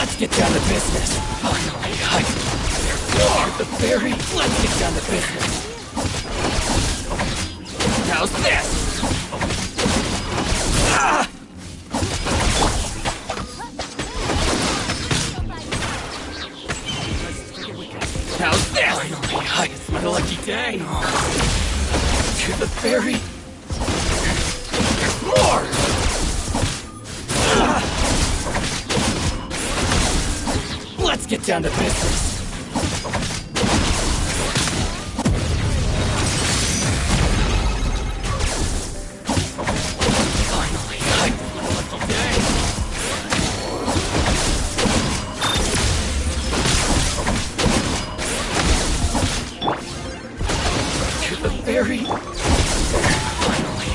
Let's get down to business. Finally, there's the ferry. Let's get down to business. How's this? Ah! dang! To the ferry! More! Let's get down to business! Finally, I want the day! To the ferry? Finally,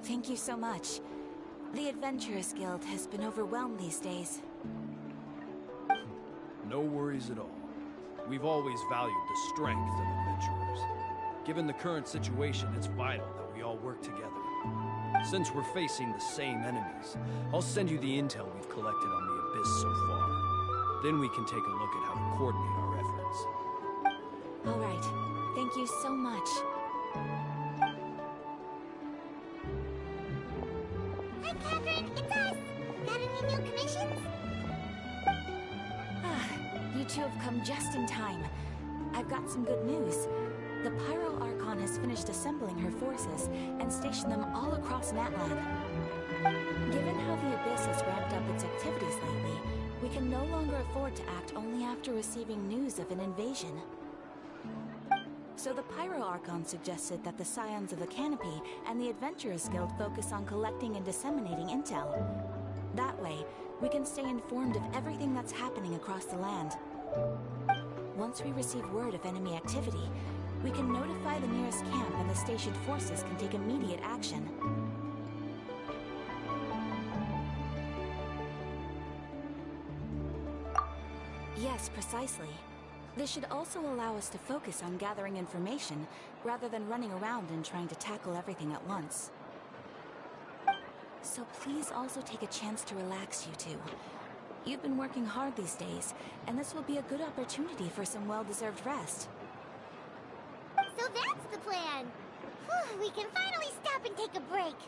Thank you so much. The Adventurers Guild has been overwhelmed these days. No worries at all. We've always valued the strength of adventurers. Given the current situation, it's vital that we all work together. Since we're facing the same enemies, I'll send you the intel we've collected on the Abyss so far. Then we can take a look at how to coordinate our efforts. All right. Thank you so much. Hi, Catherine. It's us. Got any new commissions? You two have come just in time. I've got some good news. The Pyro Archon has finished assembling her forces and stationed them all across Natlan. Given how the Abyss has ramped up its activities lately, we can no longer afford to act only after receiving news of an invasion. So the Pyro Archon suggested that the Scions of the Canopy and the Adventurers Guild focus on collecting and disseminating intel. That way, we can stay informed of everything that's happening across the land. Once we receive word of enemy activity, we can notify the nearest camp and the stationed forces can take immediate action. Yes, precisely. This should also allow us to focus on gathering information, rather than running around and trying to tackle everything at once. So please also take a chance to relax, you two. You've been working hard these days, and this will be a good opportunity for some well-deserved rest. So that's the plan. Whew, we can finally stop and take a break.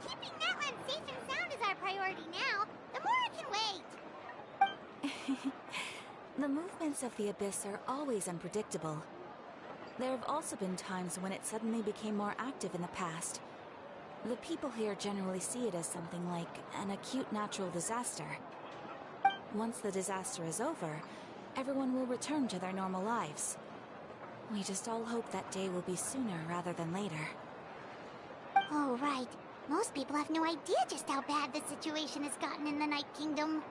Keeping Natlan safe and sound is our priority now. The more I can wait. The movements of the Abyss are always unpredictable. There have also been times when it suddenly became more active in the past. The people here generally see it as something like an acute natural disaster. Once the disaster is over, everyone will return to their normal lives. We just all hope that day will be sooner rather than later. Oh, right. Most people have no idea just how bad the situation has gotten in the Night Kingdom.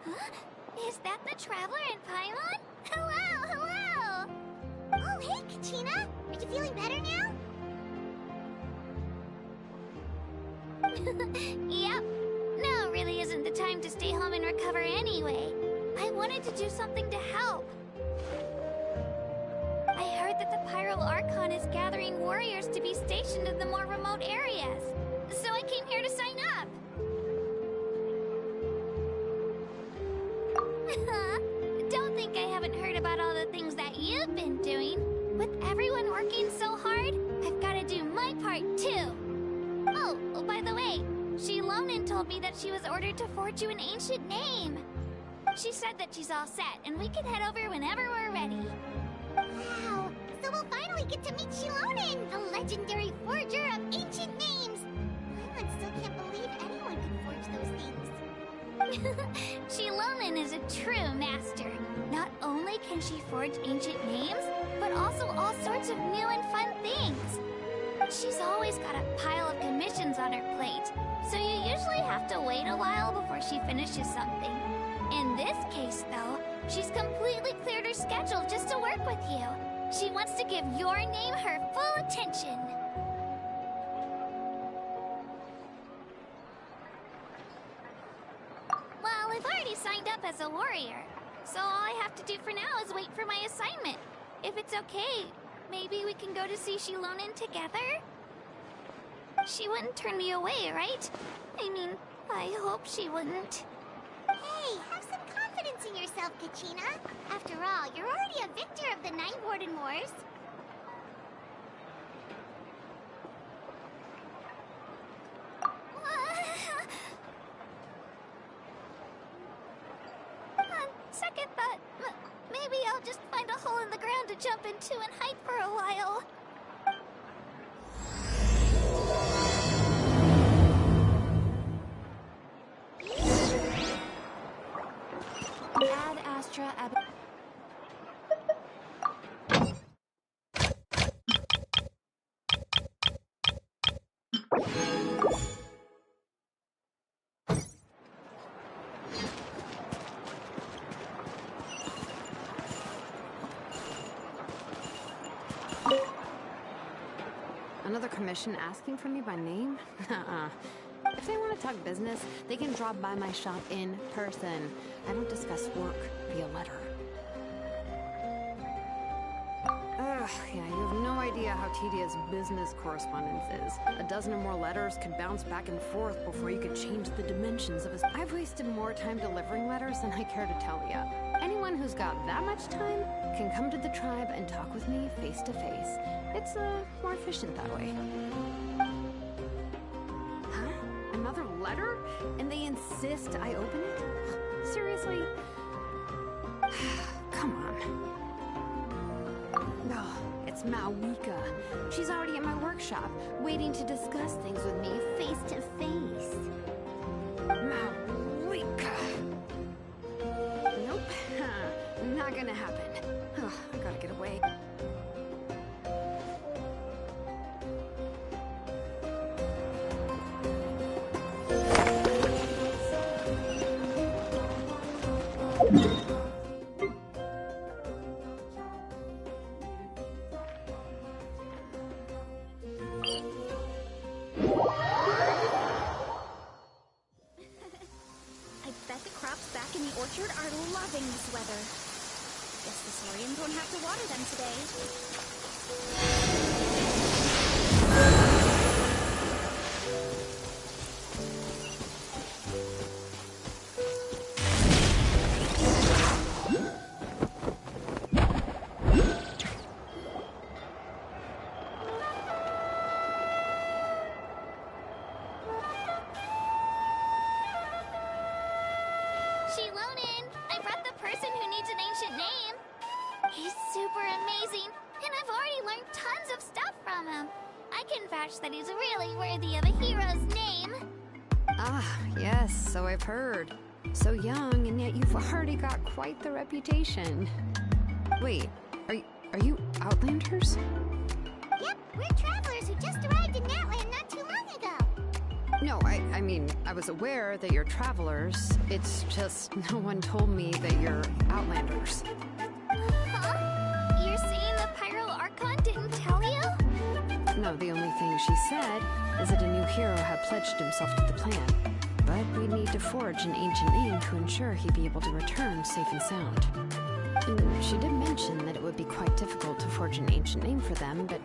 Huh? Is that the Traveler and Pylon? Hello, hello! Oh, hey, Kachina! Are you feeling better now? Yep. Now really isn't the time to stay home and recover anyway. I wanted to do something to help. I heard that the Pyro Archon is gathering warriors to be stationed in the more remote areas. So I came here to sign up. Don't think I haven't heard about all the things that you've been doing. With everyone working so hard, I've got to do my part too. Oh, by the way, Shilonin told me that she was ordered to forge you an ancient name. She said that she's all set, and we can head over whenever we're ready. Wow, so we'll finally get to meet Shilonin, the legendary forger of ancient names. Paimon still can't believe anyone could forge those things. Shilonin is a true master. Not only can she forge ancient names, but also all sorts of new and fun things. She's always got a pile of commissions on her plate, so you usually have to wait a while before she finishes something. In this case, though, she's completely cleared her schedule just to work with you. She wants to give your name her full attention. Well, I've already signed up as a warrior, so all I have to do for now is wait for my assignment. If it's okay, maybe we can go to see Shilonin together? She wouldn't turn me away, right? I mean, I hope she wouldn't. Hey, have some confidence in yourself, Kachina. After all, you're already a victor of the Night Warden Wars. On second thought, maybe I'll just find a hole in the ground to jump into and hide for a while. Ad Astra Ab... Another commission asking for me by name? Uh-uh. If they want to talk business, they can drop by my shop in person. I don't discuss work via letter. Ugh, yeah, you have no idea how tedious business correspondence is. A dozen or more letters could bounce back and forth before you could change the dimensions of a... I've wasted more time delivering letters than I care to tell ya. Anyone who's got that much time can come to the tribe and talk with me face to face. It's, more efficient that way. Huh? Another letter? And they insist I open it? Seriously? Come on. No, it's it's Mawika. She's already at my workshop, waiting to discuss things with me face to face. Mawika! Nope. Not gonna happen. Ugh, I gotta get away. I bet the crops back in the orchard are loving this weather. Guess the Saurians won't have to water them today. Shilonin, I brought the person who needs an ancient name. He's super amazing, and I've already learned tons of stuff from him. I can vouch that he's really worthy of a hero's name. Ah, yes, so I've heard. So young, and yet you've already got quite the reputation. Wait, are you Outlanders? Yep, we're travelers who just arrived in Natland not too long ago. No, I mean, I was aware that you're travelers. It's just no one told me that you're Outlanders. Huh? You're saying the Pyro Archon didn't tell you? No, the only thing she said is that a new hero had pledged himself to the plan. But we'd need to forge an ancient name to ensure he'd be able to return safe and sound. And she did mention that it would be quite difficult to forge an ancient name for them, but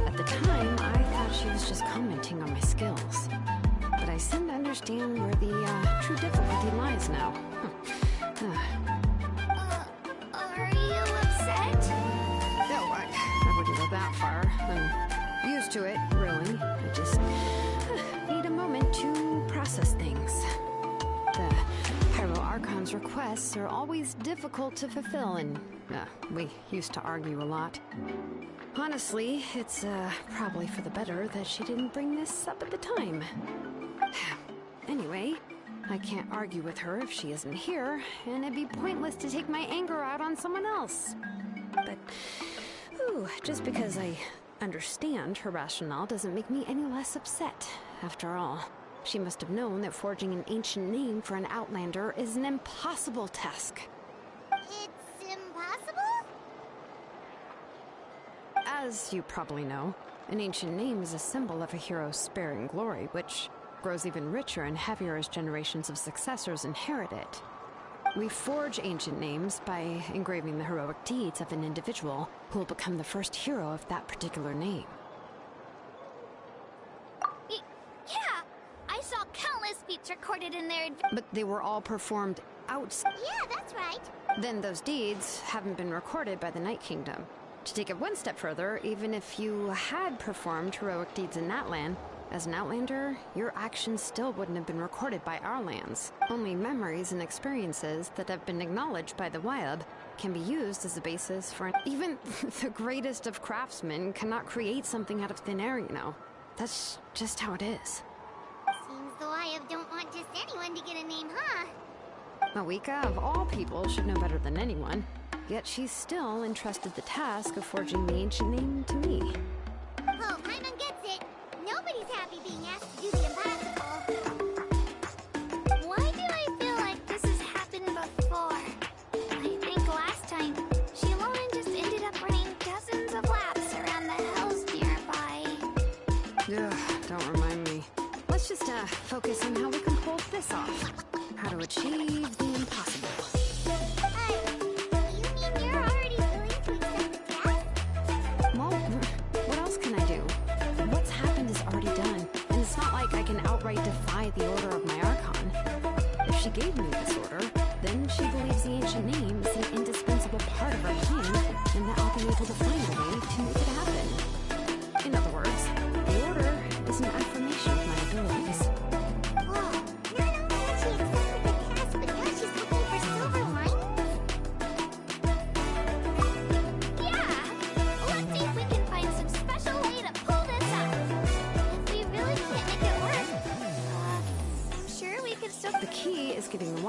at the time, I thought she was just commenting on my skills. But I seem to understand where the true difficulty lies now. Are you upset? No, I wouldn't go that far. I'm used to it, really. I just need a moment to process things. The Pyro Archon's requests are always difficult to fulfill, and we used to argue a lot. Honestly, it's probably for the better that she didn't bring this up at the time. Anyway, I can't argue with her if she isn't here, and it'd be pointless to take my anger out on someone else. But, just because I understand her rationale doesn't make me any less upset. After all, she must have known that forging an ancient name for an Outlander is an impossible task. It's impossible? As you probably know, an ancient name is a symbol of a hero's sparing glory, which grows even richer and heavier as generations of successors inherit it. We forge ancient names by engraving the heroic deeds of an individual who will become the first hero of that particular name. Yeah, I saw countless feats recorded in their... But they were all performed outside. Yeah, that's right. Then those deeds haven't been recorded by the Night Kingdom. To take it one step further, even if you had performed heroic deeds in that land, as an Outlander, your actions still wouldn't have been recorded by our lands. Only memories and experiences that have been acknowledged by the Wyab can be used as a basis for even the greatest of craftsmen cannot create something out of thin air, you know. That's just how it is. Seems the Wyab don't want just anyone to get a name, huh? Mawika, of all people, should know better than anyone. Yet she's still entrusted the task of forging the ancient name to me. Oh, Paimon gets it. Nobody's happy being asked to do the impossible. Why do I feel like this has happened before? I think last time, Shilonin just ended up running dozens of laps around the hills nearby. Ugh, don't remind me. Let's just focus on how we can pull this off. How to achieve the impossible. You mean you're already willing to accept the task? Well, what else can I do? What's happened is already done, and it's not like I can outright defy the order of my Archon. If she gave me this order, then she believes the ancient name is an indispensable part of her plan, and that I'll be able to find a way to make it happen. In other words, the order is an affirmation of my abilities. Whoa, not only did she accept the task, but now she's looking for silver linings? Yeah! Let's see if we can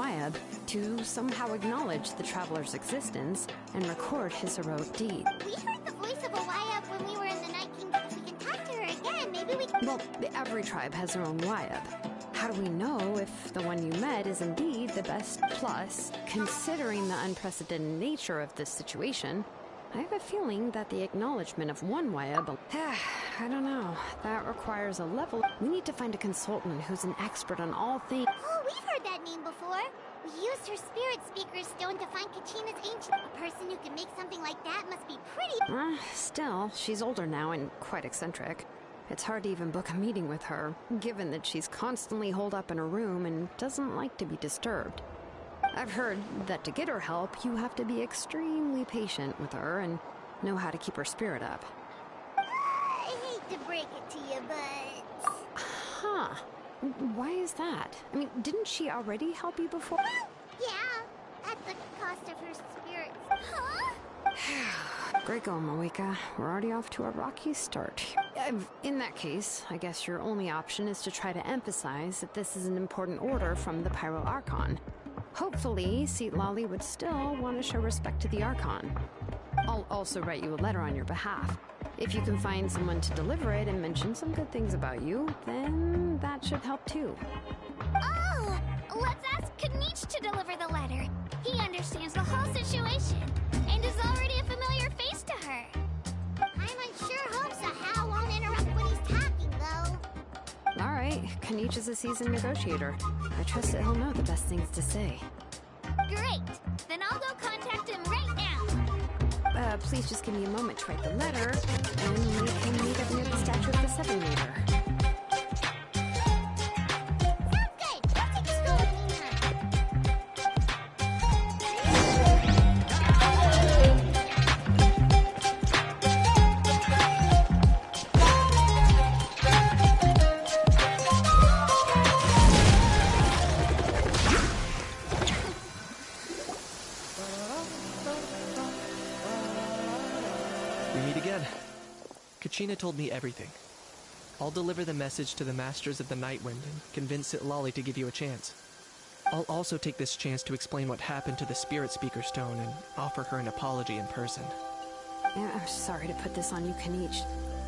Wyab to somehow acknowledge the traveler's existence and record his heroic deed. We heard the voice of a Wyab when we were in the Night Kingdom. If we can talk to her again, maybe we can... Well, every tribe has their own Wyab. How do we know if the one you met is indeed the best? Plus, considering the unprecedented nature of this situation, I have a feeling that the acknowledgement of one Wyab... I don't know. That requires a level... We need to find a consultant who's an expert on all things... Oh, we've heard that name before. We used her spirit speaker stone to find Kachina's ancient... A person who can make something like that must be pretty... Still, she's older now and quite eccentric. It's hard to even book a meeting with her, given that she's constantly holed up in her room and doesn't like to be disturbed. I've heard that to get her help, you have to be extremely patient with her and know how to keep her spirit up. I hate to break it to you, but... Huh. Why is that? I mean, didn't she already help you before? Well, yeah, at the cost of her spirits. Huh? Great going, Moeka. We're already off to a rocky start. In that case, I guess your only option is to try to emphasize that this is an important order from the Pyro Archon. Hopefully, Seatlali would still want to show respect to the Archon. I'll also write you a letter on your behalf. If you can find someone to deliver it and mention some good things about you, then that should help too. Oh! Let's ask Kanich to deliver the letter. He understands the whole situation, and is already a familiar face to her. I'm unsure Hope won't interrupt when he's talking, though. Alright, Kanich is a seasoned negotiator. I trust that he'll know the best things to say. Great! Then I'll go contact him right now. Please just give me a moment to write the letter, and we can meet up near the statue of the Seven later. Sounds good! I'll take a stroll in the meantime. We meet again. Kachina told me everything. I'll deliver the message to the Masters of the Nightwind and convince Sitlali to give you a chance. I'll also take this chance to explain what happened to the Spirit Speaker Stone and offer her an apology in person. Yeah, I'm sorry to put this on you, Kanich.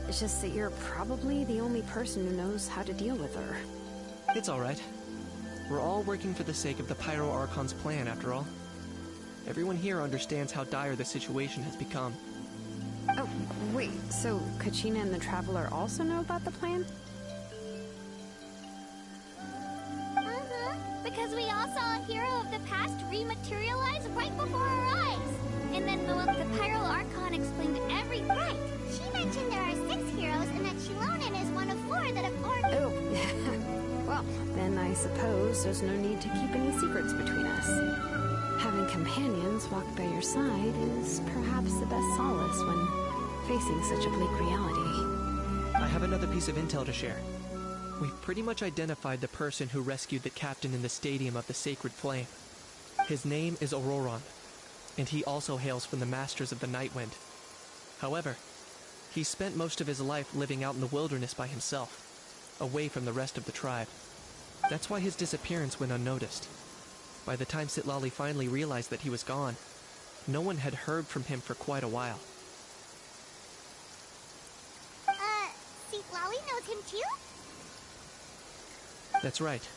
It's just that you're probably the only person who knows how to deal with her. It's alright. We're all working for the sake of the Pyro Archon's plan, after all. Everyone here understands how dire the situation has become. Oh, wait, so Kachina and the Traveler also know about the plan? Because we all saw a hero of the past rematerialize right before our eyes. And then the Pyro Archon explained every... Right! She mentioned there are 6 heroes and that Shilonen is one of 4 that have already... Oh, well, then I suppose there's no need to keep any secrets between us. Having companions walk by your side is perhaps the best solace when facing such a bleak reality. I have another piece of intel to share. We've pretty much identified the person who rescued the captain in the Stadium of the Sacred Flame. His name is Auroron, and he also hails from the Masters of the Nightwind. However, he spent most of his life living out in the wilderness by himself, away from the rest of the tribe. That's why his disappearance went unnoticed. By the time Sitlali finally realized that he was gone, no one had heard from him for quite a while. Seatlali knows him too? That's right.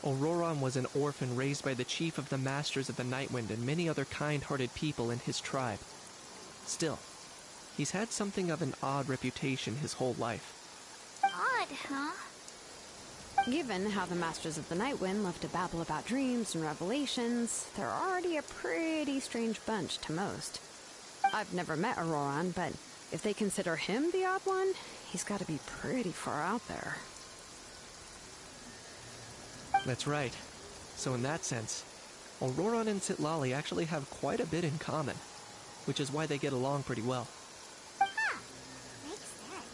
Auroron was an orphan raised by the chief of the Masters of the Nightwind and many other kind-hearted people in his tribe. Still, he's had something of an odd reputation his whole life. Odd, huh? Given how the Masters of the Nightwind love to babble about dreams and revelations, they're already a pretty strange bunch to most. I've never met Auroron, but if they consider him the odd one, he's got to be pretty far out there. That's right. So in that sense, Auroron and Sitlali actually have quite a bit in common, which is why they get along pretty well. Huh. Makes sense.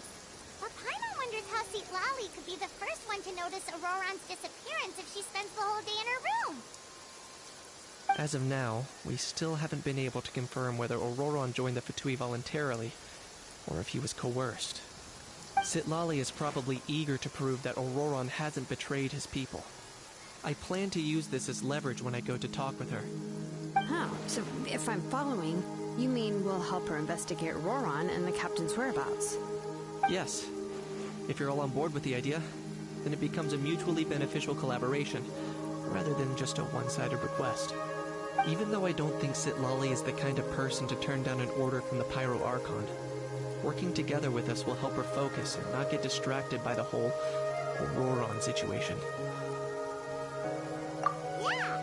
But Paimon wonders how Seatlali could be the first one to notice Auroron's disappearance if she spends the whole day in her room. As of now, we still haven't been able to confirm whether Auroron joined the Fatui voluntarily, or if he was coerced. Sitlali is probably eager to prove that Auroron hasn't betrayed his people. I plan to use this as leverage when I go to talk with her. Oh, so if I'm following, you mean we'll help her investigate Roran and the captain's whereabouts? Yes. If you're all on board with the idea, then it becomes a mutually beneficial collaboration, rather than just a one-sided request. Even though I don't think Citlali is the kind of person to turn down an order from the Pyro Archon, working together with us will help her focus and not get distracted by the whole Roran situation. Yeah!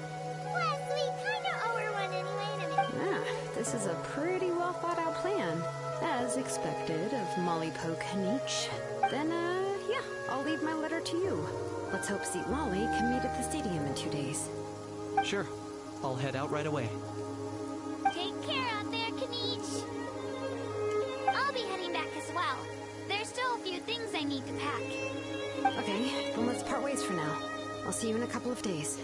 Plus, we kinda owe her one anyway to make... This is a pretty well thought out plan. As expected of Molly Poke Nietzsche. Then, yeah, I'll leave my letter to you. Let's hope Citlali can meet at the stadium in 2 days. Sure. I'll head out right away. Take care out there, Kaniche. I'll be heading back as well. There's still a few things I need to pack. Okay, then let's part ways for now. I'll see you in a couple of days.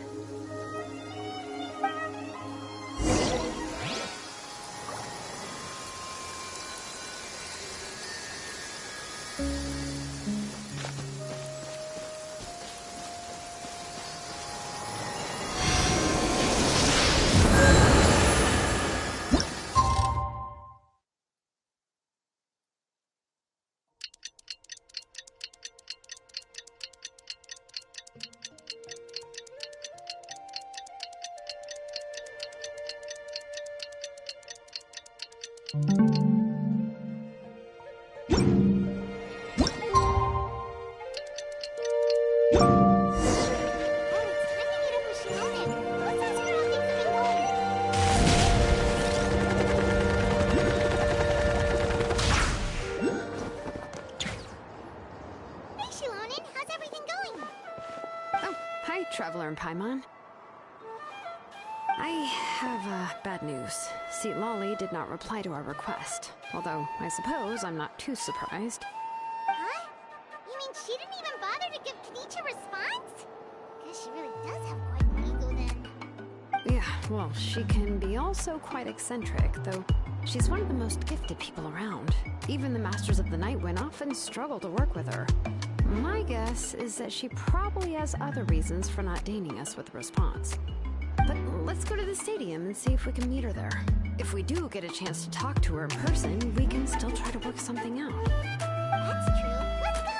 Traveler and Paimon. I have bad news. Citlali did not reply to our request. Although, I suppose I'm not too surprised. Huh? You mean she didn't even bother to give Kaniche a response? Guess she really does have quite an ego then. Yeah, well, she can be also quite eccentric, though she's one of the most gifted people around. Even the Masters of the Nightwind often struggle to work with her. My guess is that she probably has other reasons for not deigning us with a response. But let's go to the stadium and see if we can meet her there. If we do get a chance to talk to her in person, we can still try to work something out. That's true. Let's go!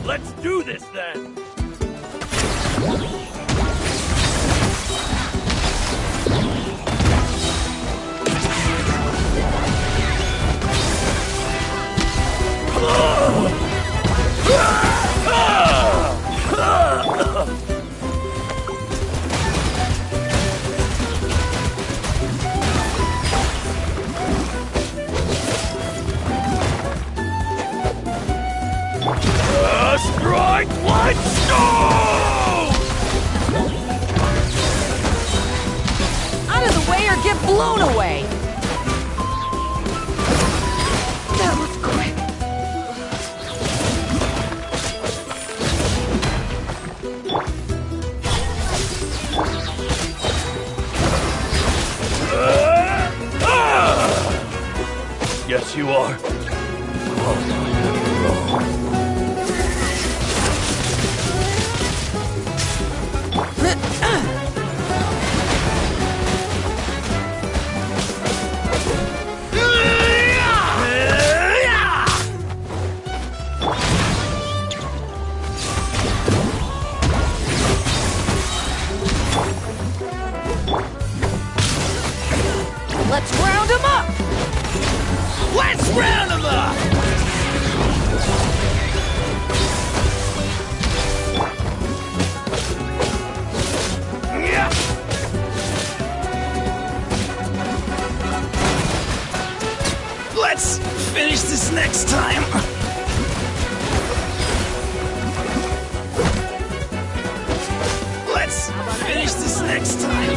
Let's do this then! Strike like stone! Out of the way or get blown away! That was quick! Let's round him up! Let's round them up! Let's finish this next time. Let's finish this next time.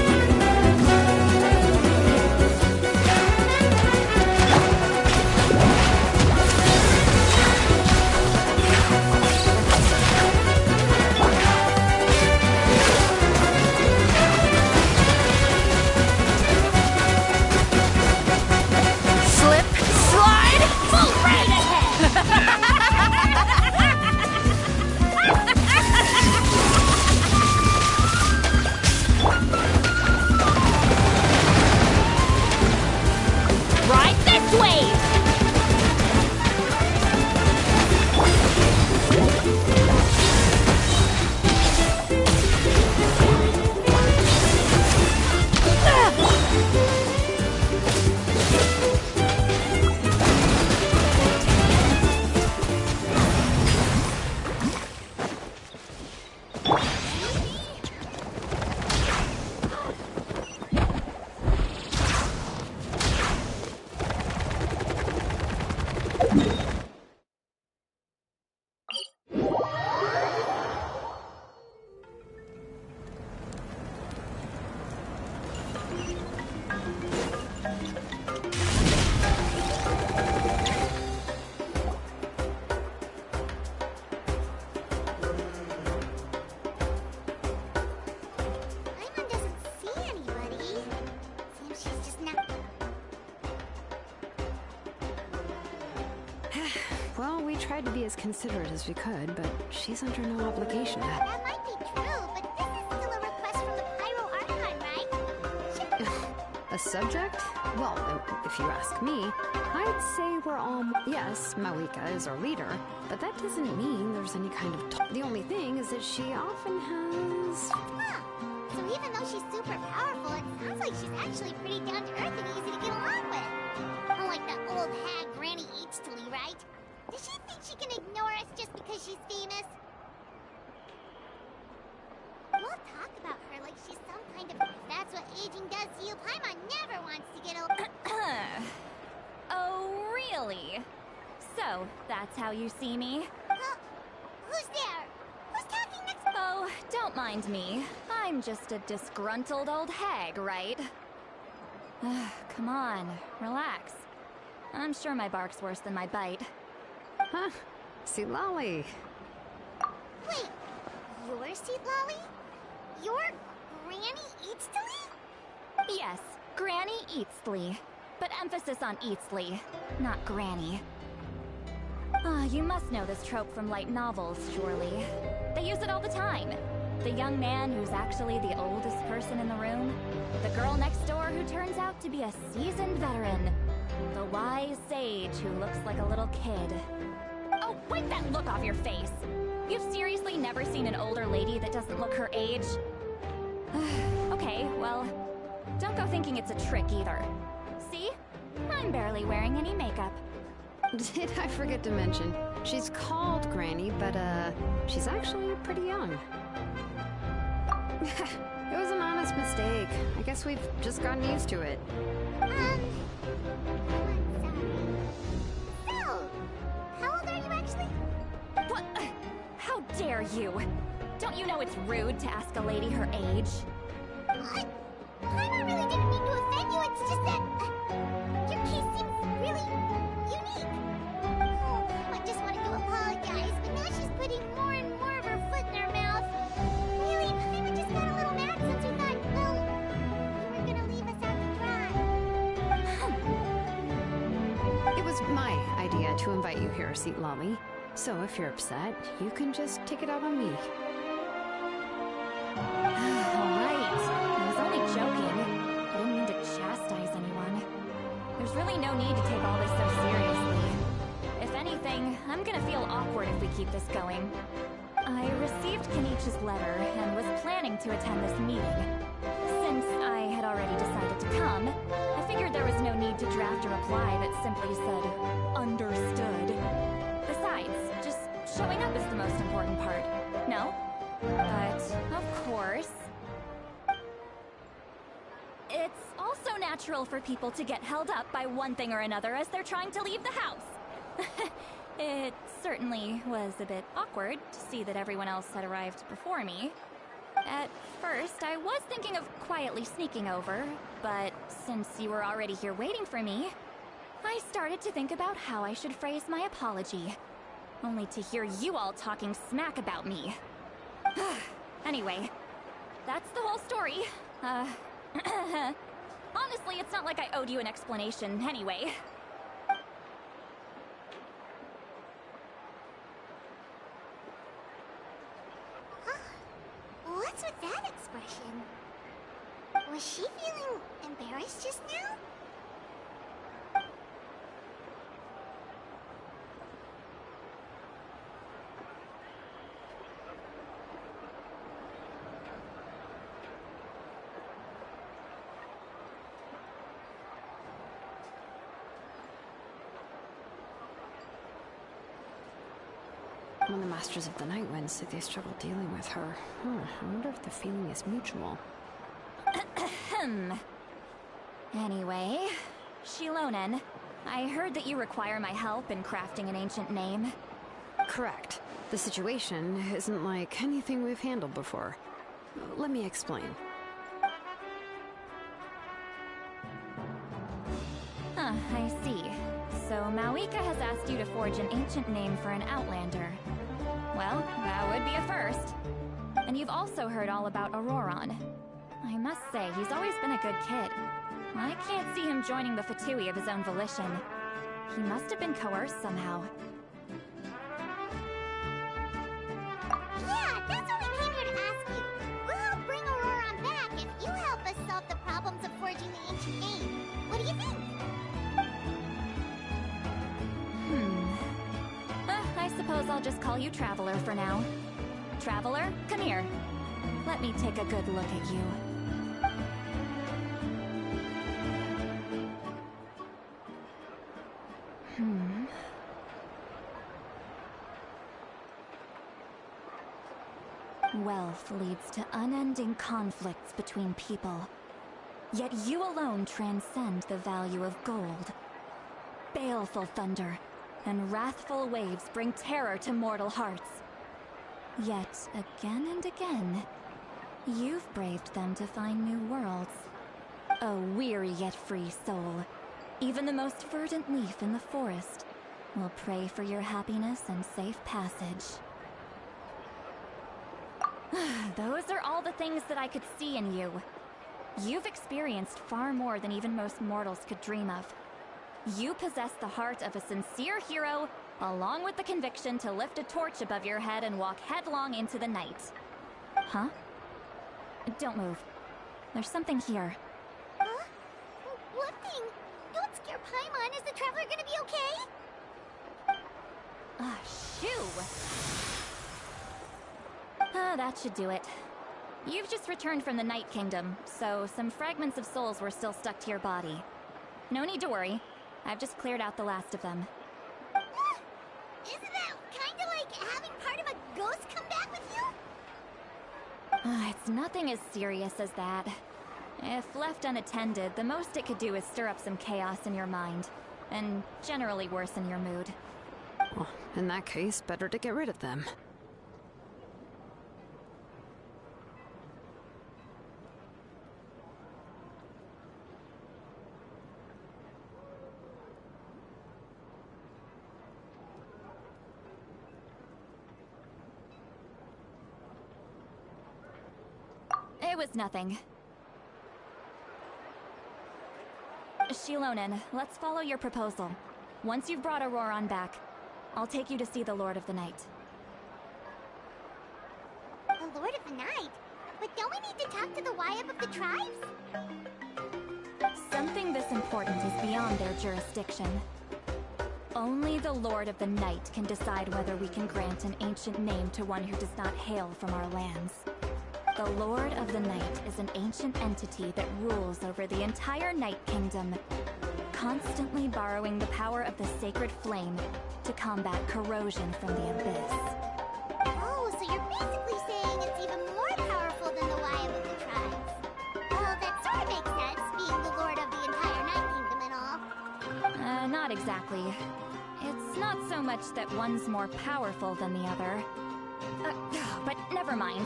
Slip, slide, full right ahead! Right this way! Paimon doesn't see anybody. Seems she's just not. Well, we tried to be as considerate as we could, but she's under no obligation to... That might be true, but this is still a request from the Pyro Archon, right? A subject? Well, if you ask me, I'd say we're all... Yes, Malika is our leader, but that doesn't mean there's any kind of... The only thing is that she often has... Huh. So even though she's super powerful, it sounds like she's actually pretty down to earth and easy to get along with. Unlike that old hag Granny Eachtley, right? Does she think she can ignore us just because she's famous? We'll talk about her like she's some kind of... That's what aging does to you. Paimon never wants to get old. Oh, really? So, that's how you see me? Huh? Who's there? Who's talking next? Oh, don't mind me. I'm just a disgruntled old hag, right? Come on, relax. I'm sure my bark's worse than my bite. Huh? See, Lolly. Wait, you're Seat Lolly? You're Granny Eachtley? Yes, Granny Eatsley. But emphasis on Eatsley, not Granny. You must know this trope from light novels, surely. They use it all the time. The young man who's actually the oldest person in the room. The girl next door who turns out to be a seasoned veteran. The wise sage who looks like a little kid. Oh, wipe that look off your face! You've seriously never seen an older lady that doesn't look her age? Okay, well, don't go thinking it's a trick either. See? I'm barely wearing any makeup. Did I forget to mention? She's called Granny, but, she's actually pretty young. It was an honest mistake. I guess we've just gotten used to it. So, how old are you actually? What? How dare you? Don't you know it's rude to ask a lady her age? Paimon really didn't mean to offend you, it's just that... your case seems really unique. Oh, I just wanted to apologize, but now she's putting more and more of her foot in her mouth. Really, Paimon just got a little mad since we thought, well, you were gonna leave us out to dry. It was my idea to invite you here, Seat Lolly. So if you're upset, you can just take it out on me. Alright, I was only joking. I didn't mean to chastise anyone. There's really no need to take all this so seriously. If anything, I'm gonna feel awkward if we keep this going. I received Kenichi's letter and was planning to attend this meeting. Since I had already decided to come, I figured there was no need to draft a reply that simply said, understood. Besides, just showing up is the most important part. No? But, of course... It's also natural for people to get held up by one thing or another as they're trying to leave the house. It certainly was a bit awkward to see that everyone else had arrived before me. At first, I was thinking of quietly sneaking over, but since you were already here waiting for me, I started to think about how I should phrase my apology. Only to hear you all talking smack about me. Anyway, that's the whole story. Honestly, it's not like I owed you an explanation anyway. What's with that expression? Was she feeling embarrassed just now? When the Masters of the Night Wind say they struggle dealing with her, I wonder if the feeling is mutual. Anyway, Shilonen, I heard that you require my help in crafting an ancient name. Correct. The situation isn't like anything we've handled before. Let me explain. I see. So Mawika has asked you to forge an ancient name for an Outlander. Well, that would be a first. And you've also heard all about Auroron. I must say, he's always been a good kid. I can't see him joining the Fatui of his own volition. He must have been coerced somehow. Yeah, that's what we came here to ask you. We'll help bring Auroron back if you help us solve the problems of forging the ancient name. What do you think? I suppose I'll just call you Traveler for now. Traveler, come here. Let me take a good look at you. Wealth leads to unending conflicts between people. Yet you alone transcend the value of gold. Baleful thunder and wrathful waves bring terror to mortal hearts. Yet, again and again, you've braved them to find new worlds. A weary yet free soul, even the most verdant leaf in the forest, will pray for your happiness and safe passage. Those are all the things that I could see in you. You've experienced far more than even most mortals could dream of. You possess the heart of a sincere hero, along with the conviction to lift a torch above your head and walk headlong into the night. Huh? Don't move. There's something here. Huh? What thing? Don't scare Paimon. Is the Traveler gonna be okay? Shoo! That should do it. You've just returned from the Night Kingdom, so some fragments of souls were still stuck to your body. No need to worry. I've just cleared out the last of them. Isn't that kinda like having part of a ghost come back with you? It's nothing as serious as that. If left unattended, the most it could do is stir up some chaos in your mind, and generally worsen your mood. Well, in that case, better to get rid of them. It was nothing. Shilonen, let's follow your proposal. Once you've brought Auroron back, I'll take you to see the Lord of the Night. The Lord of the Night? But don't we need to talk to the Wyab of the tribes? Something this important is beyond their jurisdiction. Only the Lord of the Night can decide whether we can grant an ancient name to one who does not hail from our lands. The Lord of the Night is an ancient entity that rules over the entire Night Kingdom, constantly borrowing the power of the sacred flame to combat corrosion from the abyss. Oh, so you're basically saying it's even more powerful than the Wyab of the tribes. Well, that sort of makes sense, being the Lord of the entire Night Kingdom and all. Not exactly. It's not so much that one's more powerful than the other. But never mind.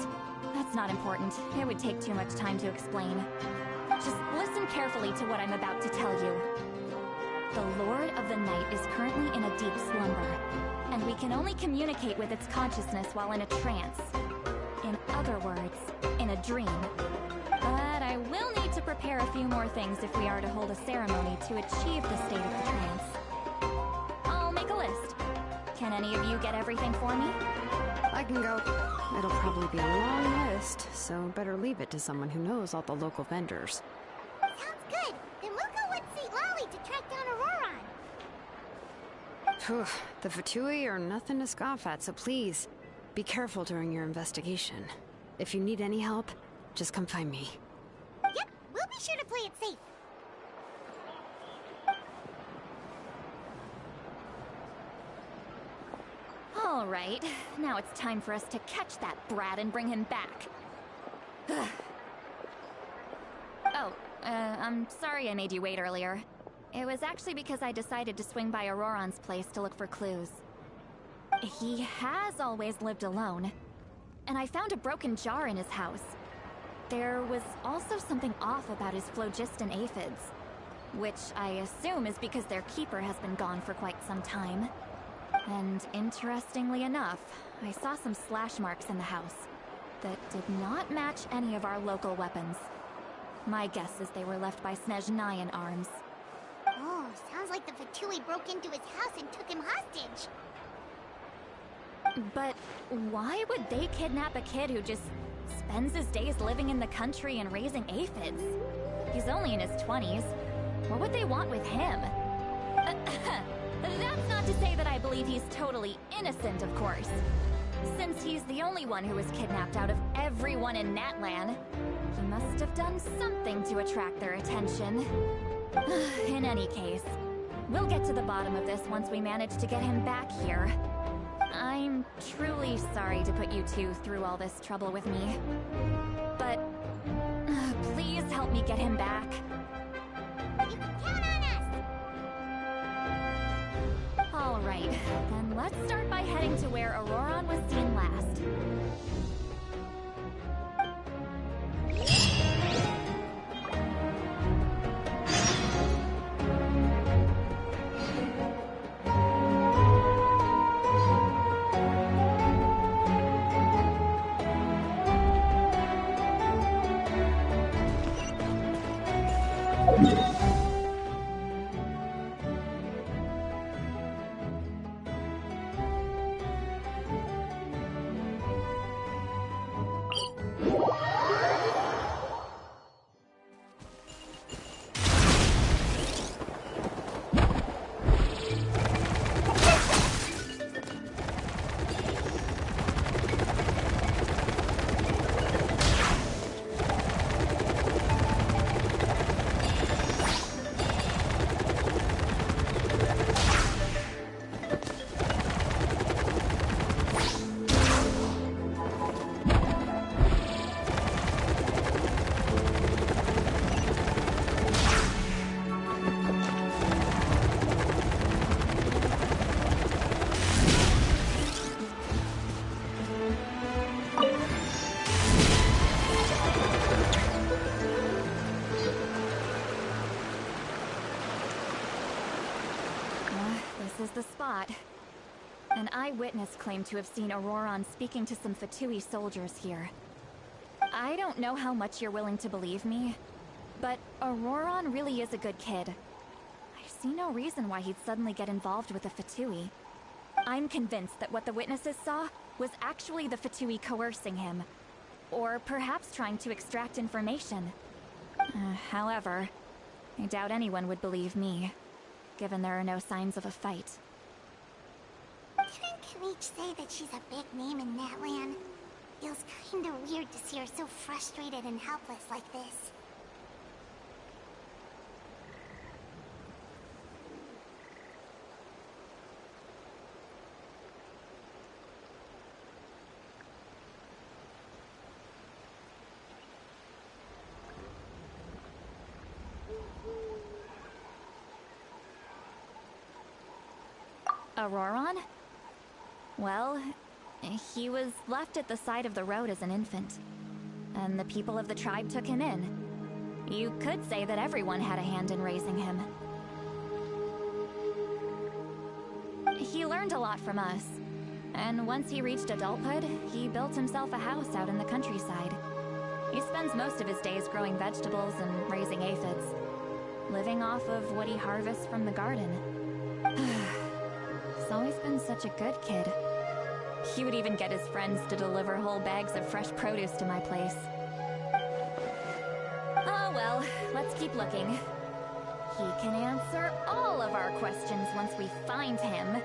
That's not important. It would take too much time to explain. Just listen carefully to what I'm about to tell you. The Lord of the Night is currently in a deep slumber, and we can only communicate with its consciousness while in a trance. In other words, in a dream. But I will need to prepare a few more things if we are to hold a ceremony to achieve the state of the trance. I'll make a list. Can any of you get everything for me? I can go. It'll probably be a long list, so better leave it to someone who knows all the local vendors. Sounds good. Then we'll go with St. Lolly to track down Auroron. Phew, the Fatui are nothing to scoff at, so please, be careful during your investigation. If you need any help, just come find me. Yep, we'll be sure to play it safe. All right, now it's time for us to catch that brat and bring him back. I'm sorry I made you wait earlier. It was actually because I decided to swing by Auroron's place to look for clues. He has always lived alone, and I found a broken jar in his house. There was also something off about his phlogiston aphids, which I assume is because their keeper has been gone for quite some time. And interestingly enough, I saw some slash marks in the house that did not match any of our local weapons. My guess is they were left by Snezhnayan arms. Oh, sounds like the Fatui broke into his house and took him hostage. But why would they kidnap a kid who just spends his days living in the country and raising aphids? He's only in his 20s. What would they want with him? That's not to say that I believe he's totally innocent, of course. Since he's the only one who was kidnapped out of everyone in Natlan, he must have done something to attract their attention. In any case, we'll get to the bottom of this once we manage to get him back here. I'm truly sorry to put you two through all this trouble with me. But please help me get him back. You can count on us! All right, then let's start by heading to where Auroron was seen last. This is the spot. An eyewitness claimed to have seen Auroron speaking to some Fatui soldiers here. I don't know how much you're willing to believe me, but Auroron really is a good kid. I've see no reason why he'd suddenly get involved with the Fatui. I'm convinced that what the witnesses saw was actually the Fatui coercing him. Or perhaps trying to extract information. However, I doubt anyone would believe me, given there are no signs of a fight. Didn't Reach say that she's a big name in Natlan? Feels kinda weird to see her so frustrated and helpless like this. Auroron? Well, he was left at the side of the road as an infant. And the people of the tribe took him in. You could say that everyone had a hand in raising him. He learned a lot from us. And once he reached adulthood, he built himself a house out in the countryside. He spends most of his days growing vegetables and raising aphids, living off of what he harvests from the garden. He's always been such a good kid. He would even get his friends to deliver whole bags of fresh produce to my place. Oh well, let's keep looking. He can answer all of our questions once we find him.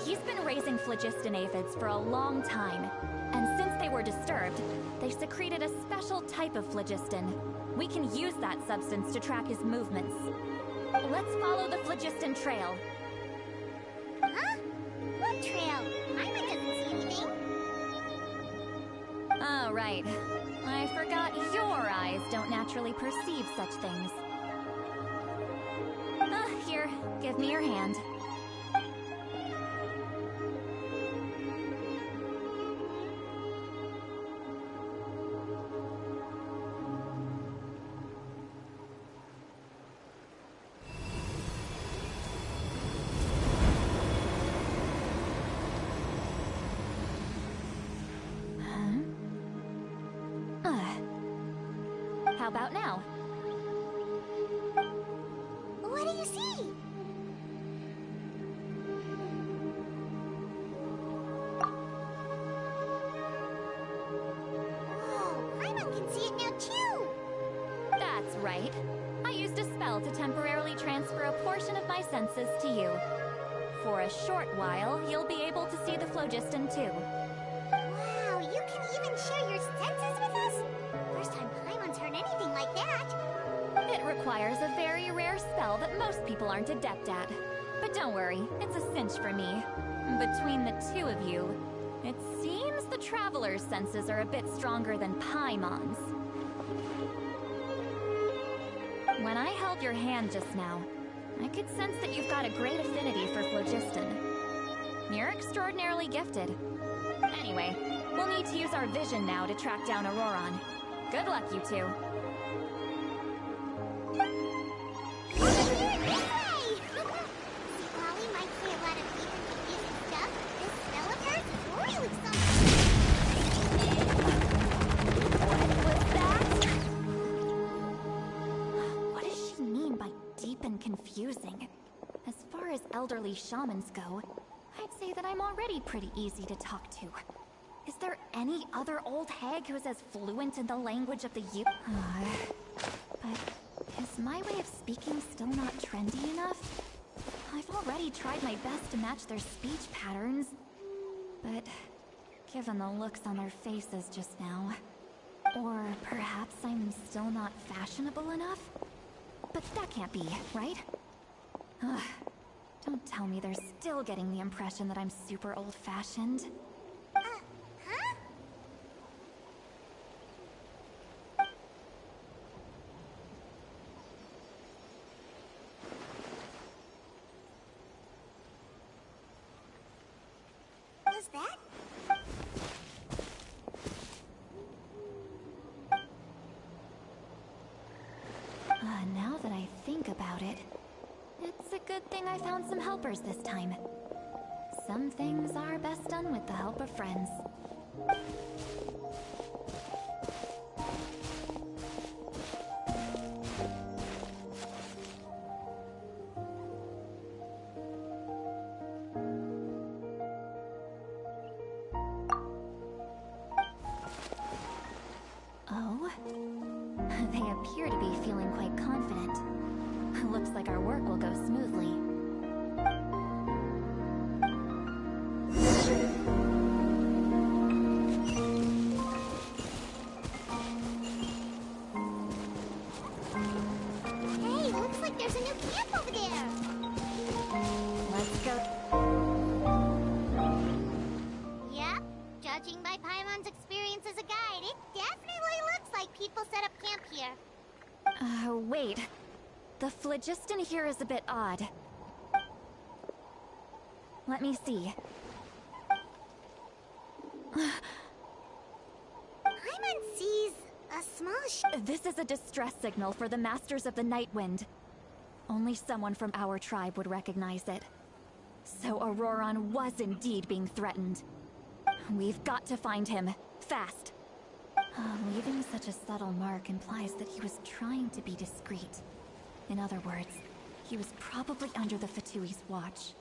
He's been raising phlogiston aphids for a long time, and since they were disturbed, they secreted a special type of phlogiston. We can use that substance to track his movements. Let's follow the phlogiston trail. Huh? What trail? Paimon doesn't see anything. Oh, right. I forgot your eyes don't naturally perceive such things. Here, give me your hand. How about now? What do you see? Whoa, Paimon can see it now too! That's right. I used a spell to temporarily transfer a portion of my senses to you. For a short while, you'll be able to see the phlogiston too. Wow, you can even share your senses with us? First time Paimon's heard anything like that. It requires a very rare spell that most people aren't adept at. But don't worry, it's a cinch for me. Between the two of you, it seems the Traveler's senses are a bit stronger than Paimon's. When I held your hand just now, I could sense that you've got a great affinity for phlogiston. You're extraordinarily gifted. Anyway, we'll need to use our vision now to track down Auroron. Good luck, you two. Hey! See, while we might say a lot of deep and confusing stuff, this spell of hers is really something. What was that? What does she mean by deep and confusing? As far as elderly shamans go, I'd say that I'm already pretty easy to talk to. Is there any other old hag who's as fluent in the language of the youth? But is my way of speaking still not trendy enough? I've already tried my best to match their speech patterns. But given the looks on their faces just now... Or perhaps I'm still not fashionable enough? But that can't be, right? Ugh. Don't tell me they're still getting the impression that I'm super old-fashioned. Huh? Was that? Now that I think about it, it's a good thing I found some helpers this time. Some things are best done with the help of friends. like our work will go smoothly. Hey, looks like there's a new camp over there. Let's go. Yep, judging by Paimon's experience as a guide, it definitely looks like people set up camp here. Wait. The phlogiston here is a bit odd. Let me see. Paimon sees a small This is a distress signal for the Masters of the Night Wind. Only someone from our tribe would recognize it. So Auroron was indeed being threatened. We've got to find him. Fast. Leaving such a subtle mark implies that he was trying to be discreet. In other words, he was probably under the Fatui's watch.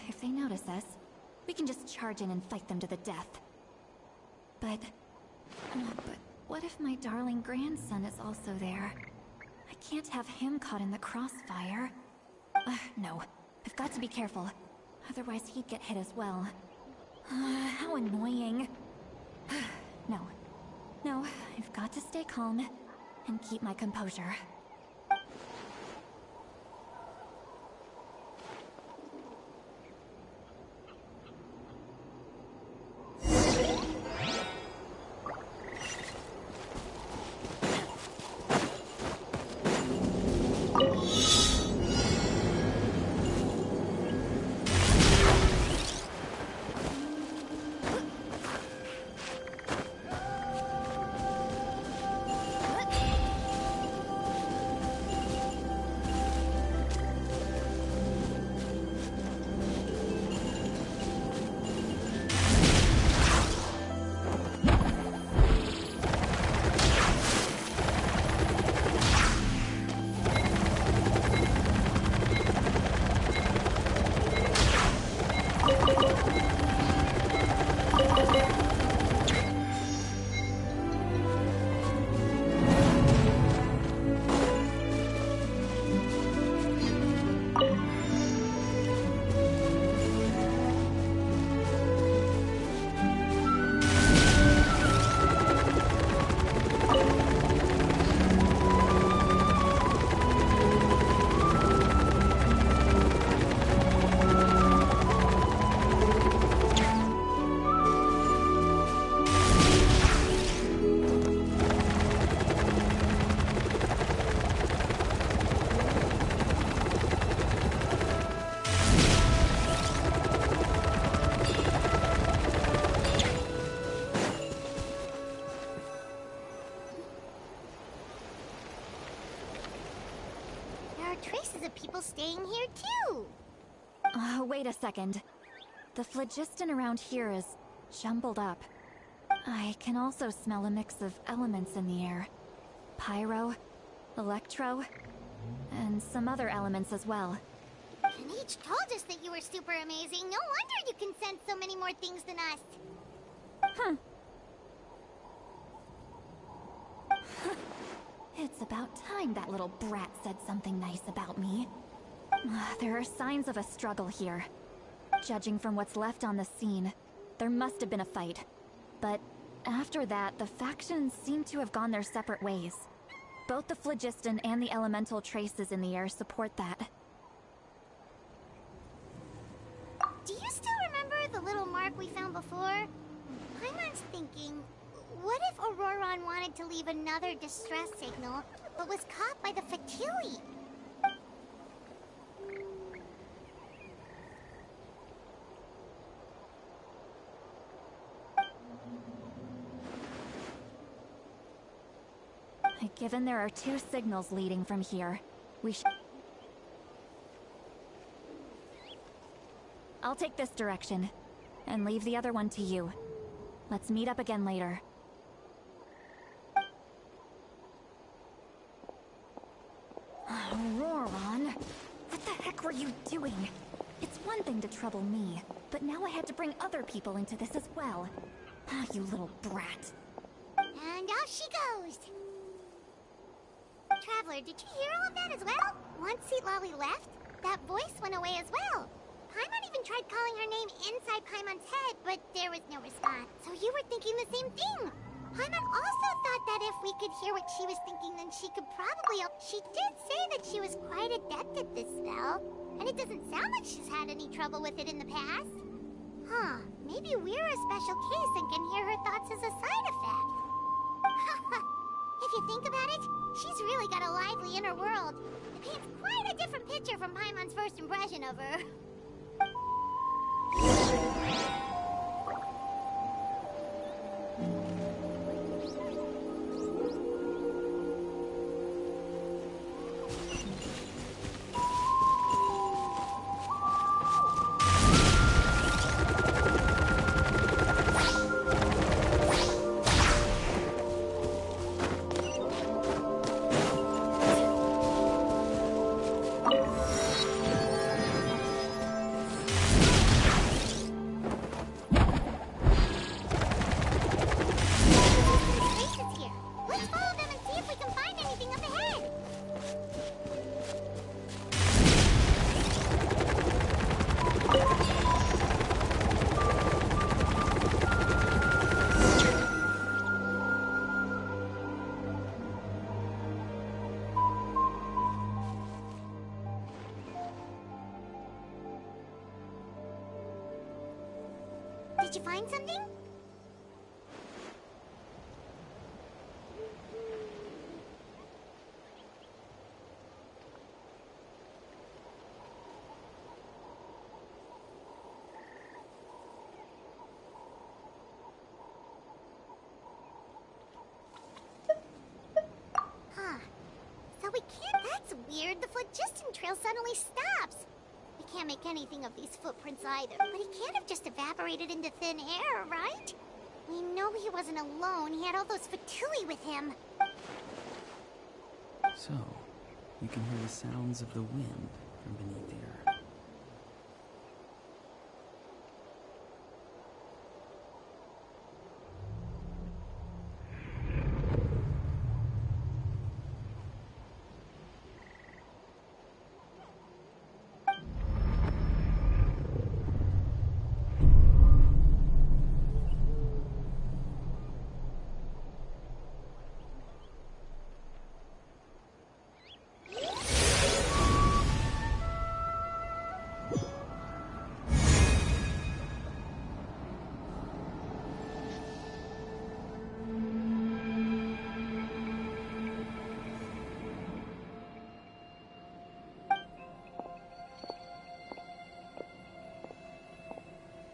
If they notice us, we can just charge in and fight them to the death. But what if my darling grandson is also there? I can't have him caught in the crossfire. No. I've got to be careful. Otherwise he'd get hit as well. How annoying. No, I've got to stay calm and keep my composure. traces of people staying here too. Wait a second. The phlogiston around here is jumbled up. I can also smell a mix of elements in the air. Pyro, electro, and some other elements as well. Kanichi told us that you were super amazing. No wonder you can sense so many more things than us. It's about time that little brat said something nice about me. There are signs of a struggle here. Judging from what's left on the scene, there must have been a fight. But after that, the factions seem to have gone their separate ways. Both the phlogiston and the elemental traces in the air support that. Do you still remember the little mark we found before? Paimon's thinking, what if Auroron wanted to leave another distress signal, but was caught by the Fatui? Given there are 2 signals leading from here, we should... I'll take this direction, and leave the other one to you. Let's meet up again later. Auroron! What the heck were you doing? It's one thing to trouble me, but now I had to bring other people into this as well. You little brat. And off she goes! Traveler, did you hear all of that as well? Once Lolly left, that voice went away as well. Paimon even tried calling her name inside Paimon's head, but there was no response. So you were thinking the same thing. Paimon also thought that if we could hear what she was thinking, then she could probably... She did say that she was quite adept at this spell, and it doesn't sound like she's had any trouble with it in the past. Huh, maybe we're a special case and can hear her thoughts as a side effect. If you think about it, she's really got a lively inner world. It paints quite a different picture from Paimon's first impression of her. Did you find something? Huh. So we can't... That's weird. The phlogiston trail suddenly stops. We can't make anything of these footprints either. But he can't have just evaporated into thin air, right? We know he wasn't alone. He had all those Fatui with him. So, you can hear the sounds of the wind from beneath the earth.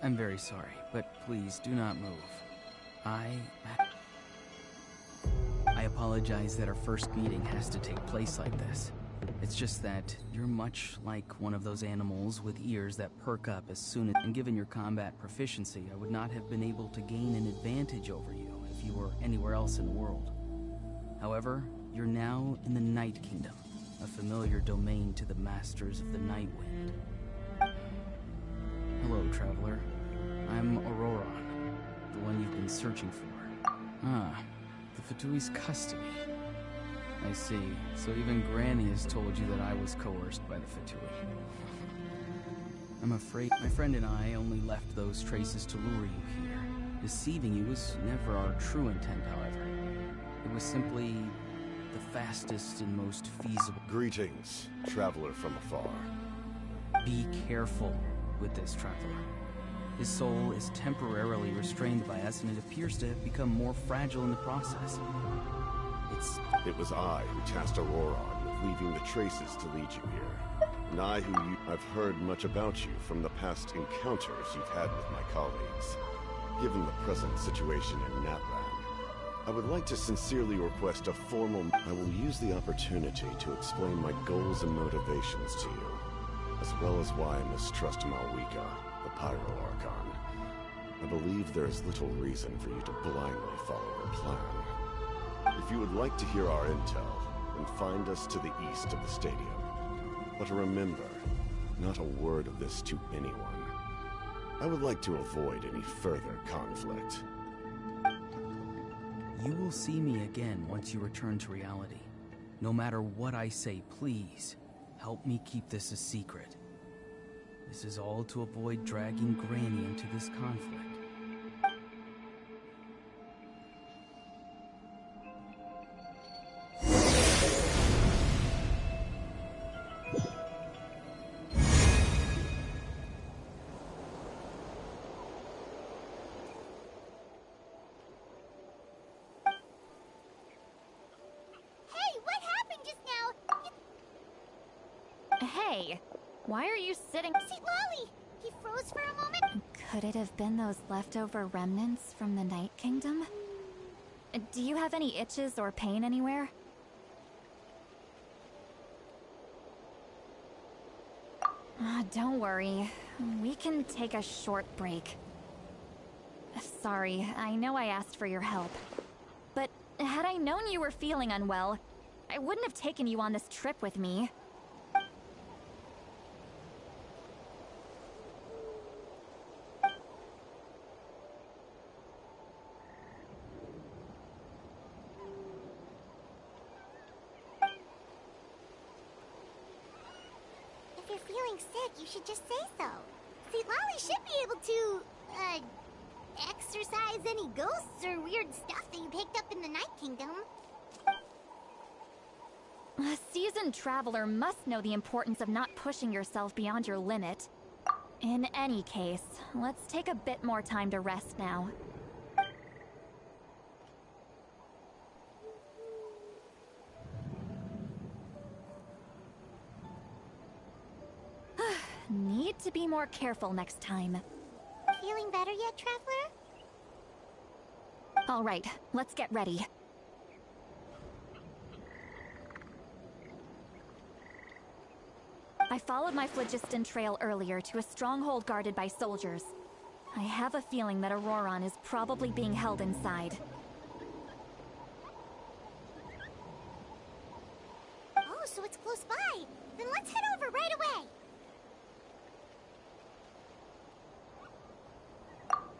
I'm very sorry, but please do not move. I apologize that our first meeting has to take place like this. It's just that you're much like one of those animals with ears that perk up as soon as... And given your combat proficiency, I would not have been able to gain an advantage over you if you were anywhere else in the world. However, you're now in the Night Kingdom, a familiar domain to the Masters of the Night Wind. Hello, Traveler. I'm Aurora, the one you've been searching for. Ah, the Fatui's custody. I see. So even Granny has told you that I was coerced by the Fatui. I'm afraid my friend and I only left those traces to lure you here. Deceiving you was never our true intent, however. It was simply the fastest and most feasible... Greetings, traveler from afar. Be careful with this traveler. His soul is temporarily restrained by us, and it appears to have become more fragile in the process. It was I who tasked Aurora with leaving the traces to lead you here. And I've heard much about you from the past encounters you've had with my colleagues. Given the present situation in Natlan, I would like to sincerely request a formal... I will use the opportunity to explain my goals and motivations to you, as well as why I mistrust Malwika, the Pyro Archon. I believe there is little reason for you to blindly follow her plan. If you would like to hear our intel, then find us to the east of the stadium. But remember, not a word of this to anyone. I would like to avoid any further conflict. You will see me again once you return to reality. No matter what I say, please, help me keep this a secret. This is all to avoid dragging Granny into this conflict. Hey, why are you sitting? See Lolly! He froze for a moment. Could it have been those leftover remnants from the Night Kingdom? Do you have any itches or pain anywhere? Don't worry. We can take a short break. Sorry, I know I asked for your help. But had I known you were feeling unwell, I wouldn't have taken you on this trip with me. If you're feeling sick, you should just say so. See, Lolly should be able to, exorcise any ghosts or weird stuff that you picked up in the Night Kingdom. A seasoned traveler must know the importance of not pushing yourself beyond your limit. In any case, let's take a bit more time to rest now. Need to be more careful next time. Feeling better yet, Traveler? All right, let's get ready. I followed my phlogiston trail earlier to a stronghold guarded by soldiers. I have a feeling that Auroron is probably being held inside. Oh, so it's close by. Then let's head over right away.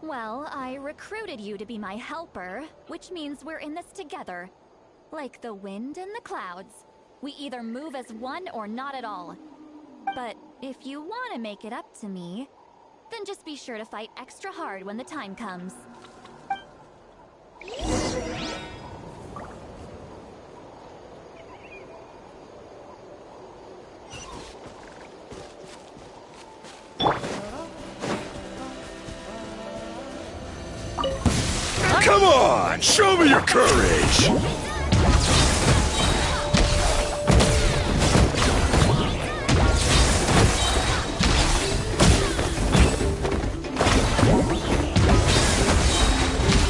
Well, I recruited you to be my helper, which means we're in this together. Like the wind and the clouds. We either move as one or not at all. But if you want to make it up to me, then just be sure to fight extra hard when the time comes. Come on! Show me your courage!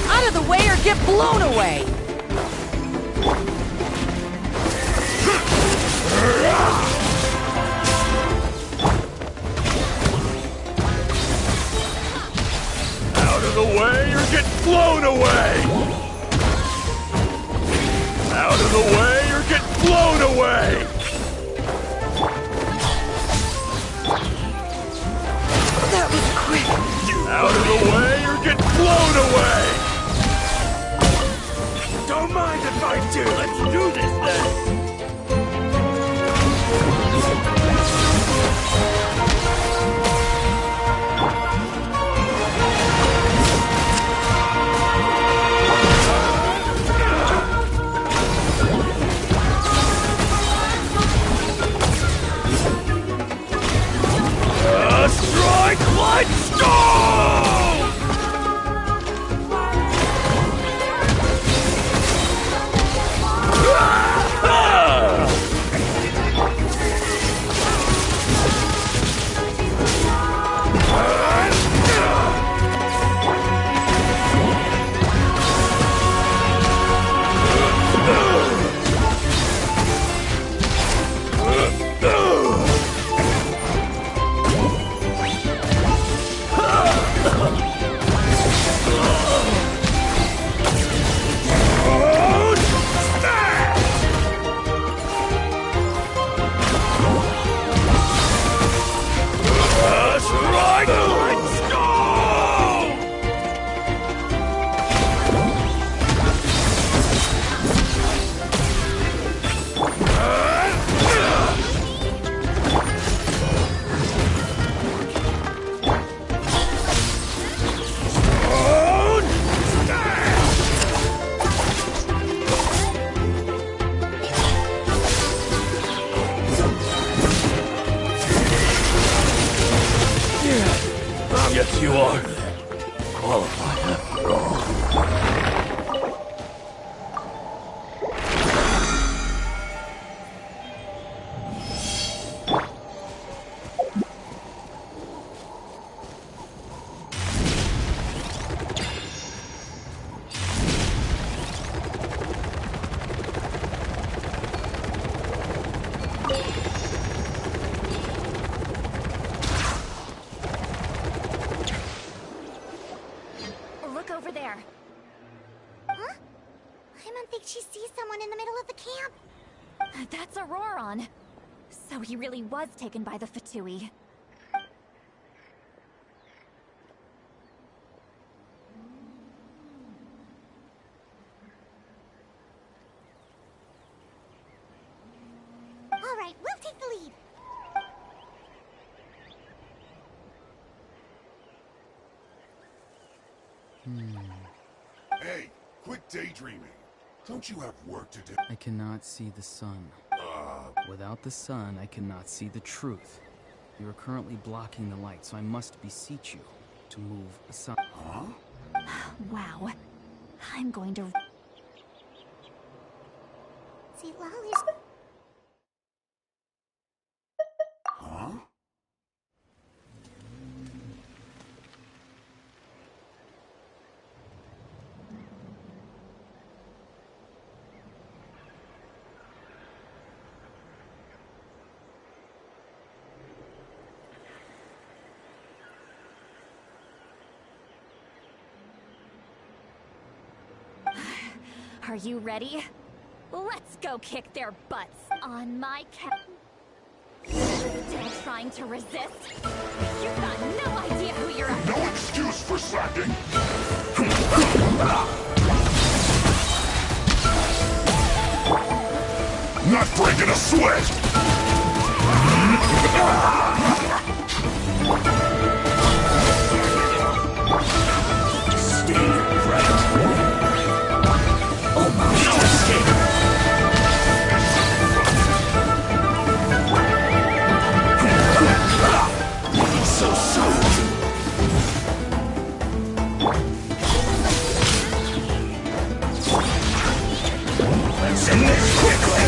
Out of the way or get blown away! Out of the way or get blown away! Out of the way or get blown away! That was quick! Out of the way or get blown away! Don't mind if I do! Let's do this then! Perhaps you are qualified after all. Look over there. Huh? I don't think she sees someone in the middle of the camp. That's Auroron. So he really was taken by the Fatui. All right, we'll take the lead. Hey, quit daydreaming. Don't you have work to do? I cannot see the sun. Without the sun, I cannot see the truth. You are currently blocking the light, so I must beseech you to move aside. Huh? Wow. I'm going to... See, Lolly's... Huh? Are you ready? Let's go kick their butts on my cat. Still trying to resist? You've got no idea who you're up. No excuse for slacking! Not breaking a sweat! Stay right. Almost escaped. So soon. Let's end this quickly.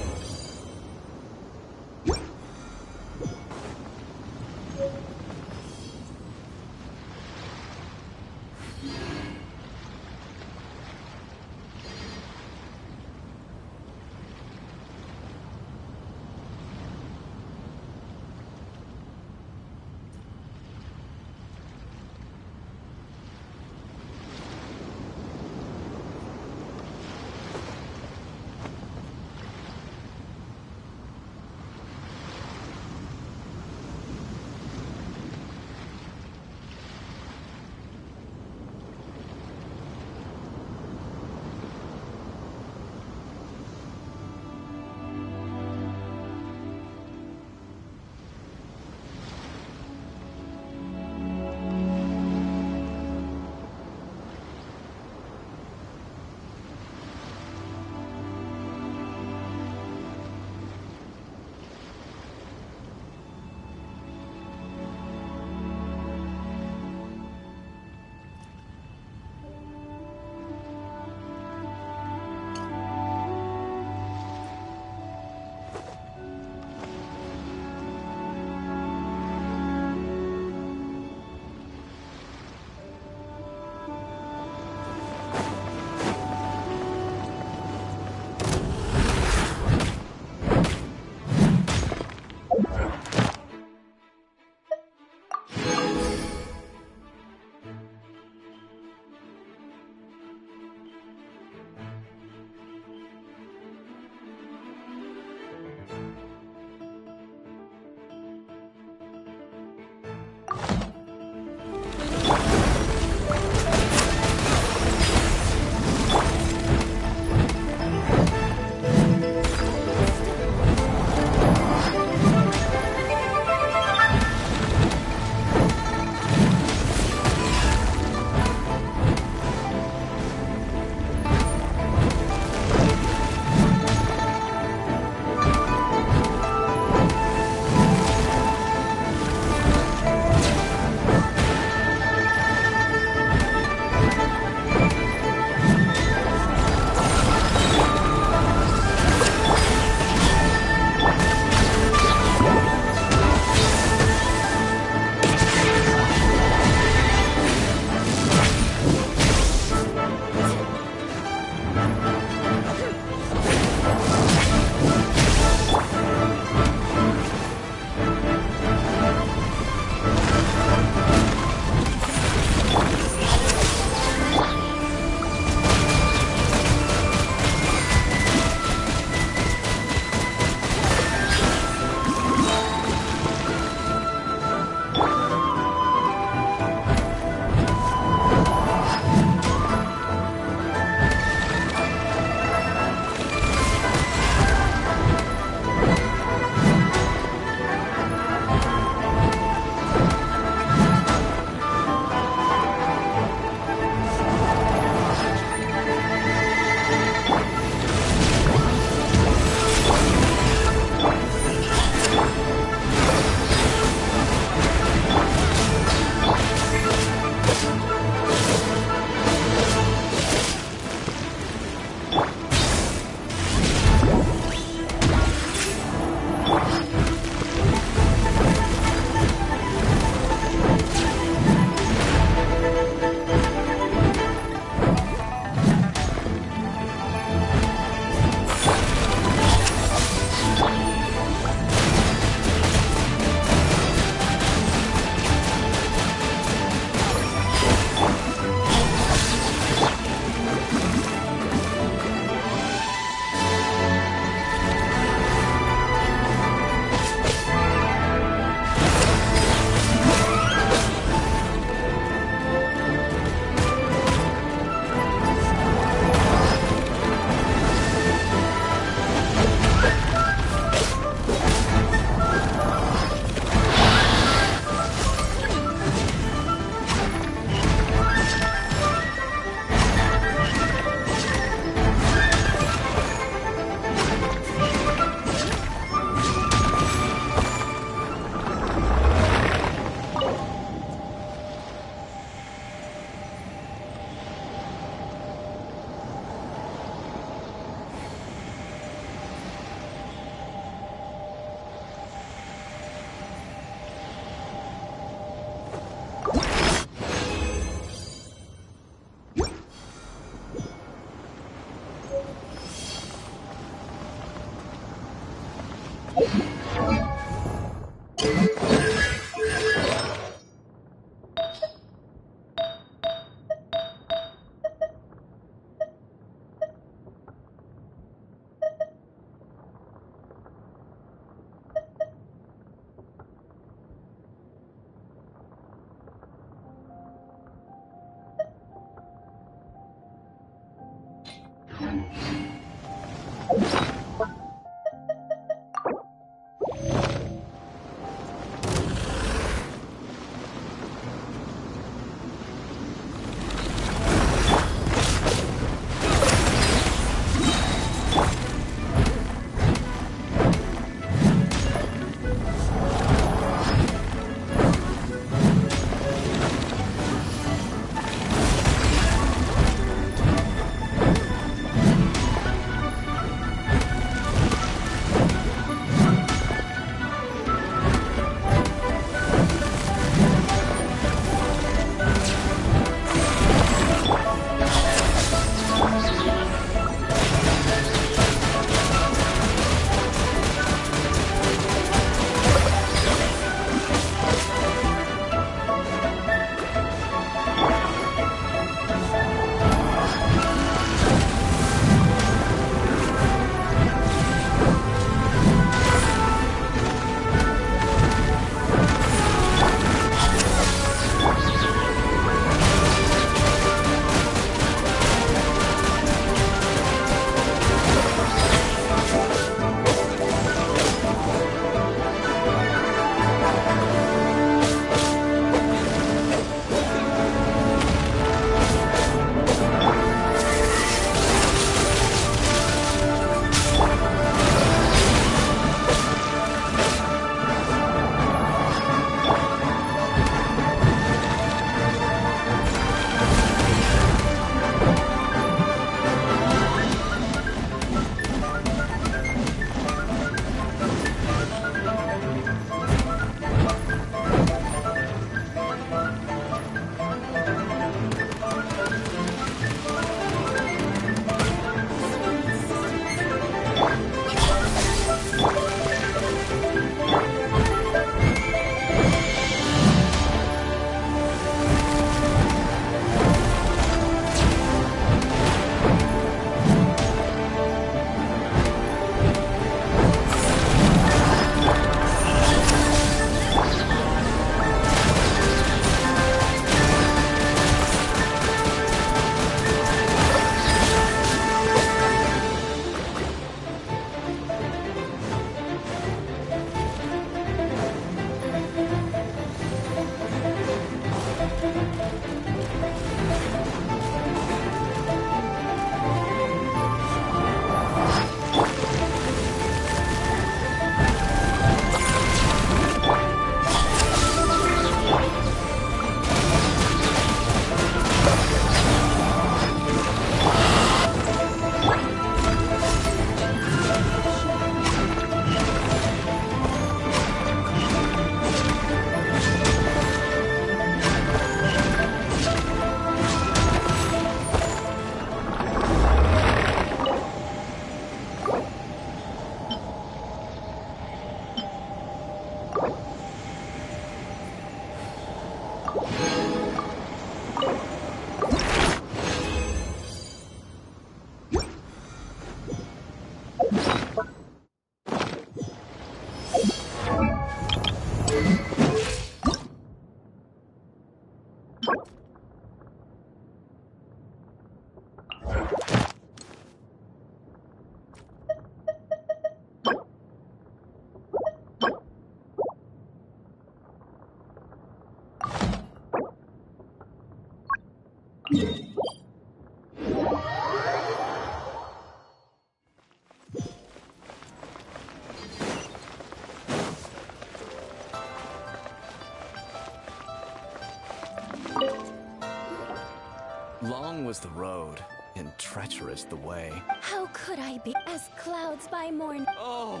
Long was the road, and treacherous the way. How could I be as clouds by morn? Oh,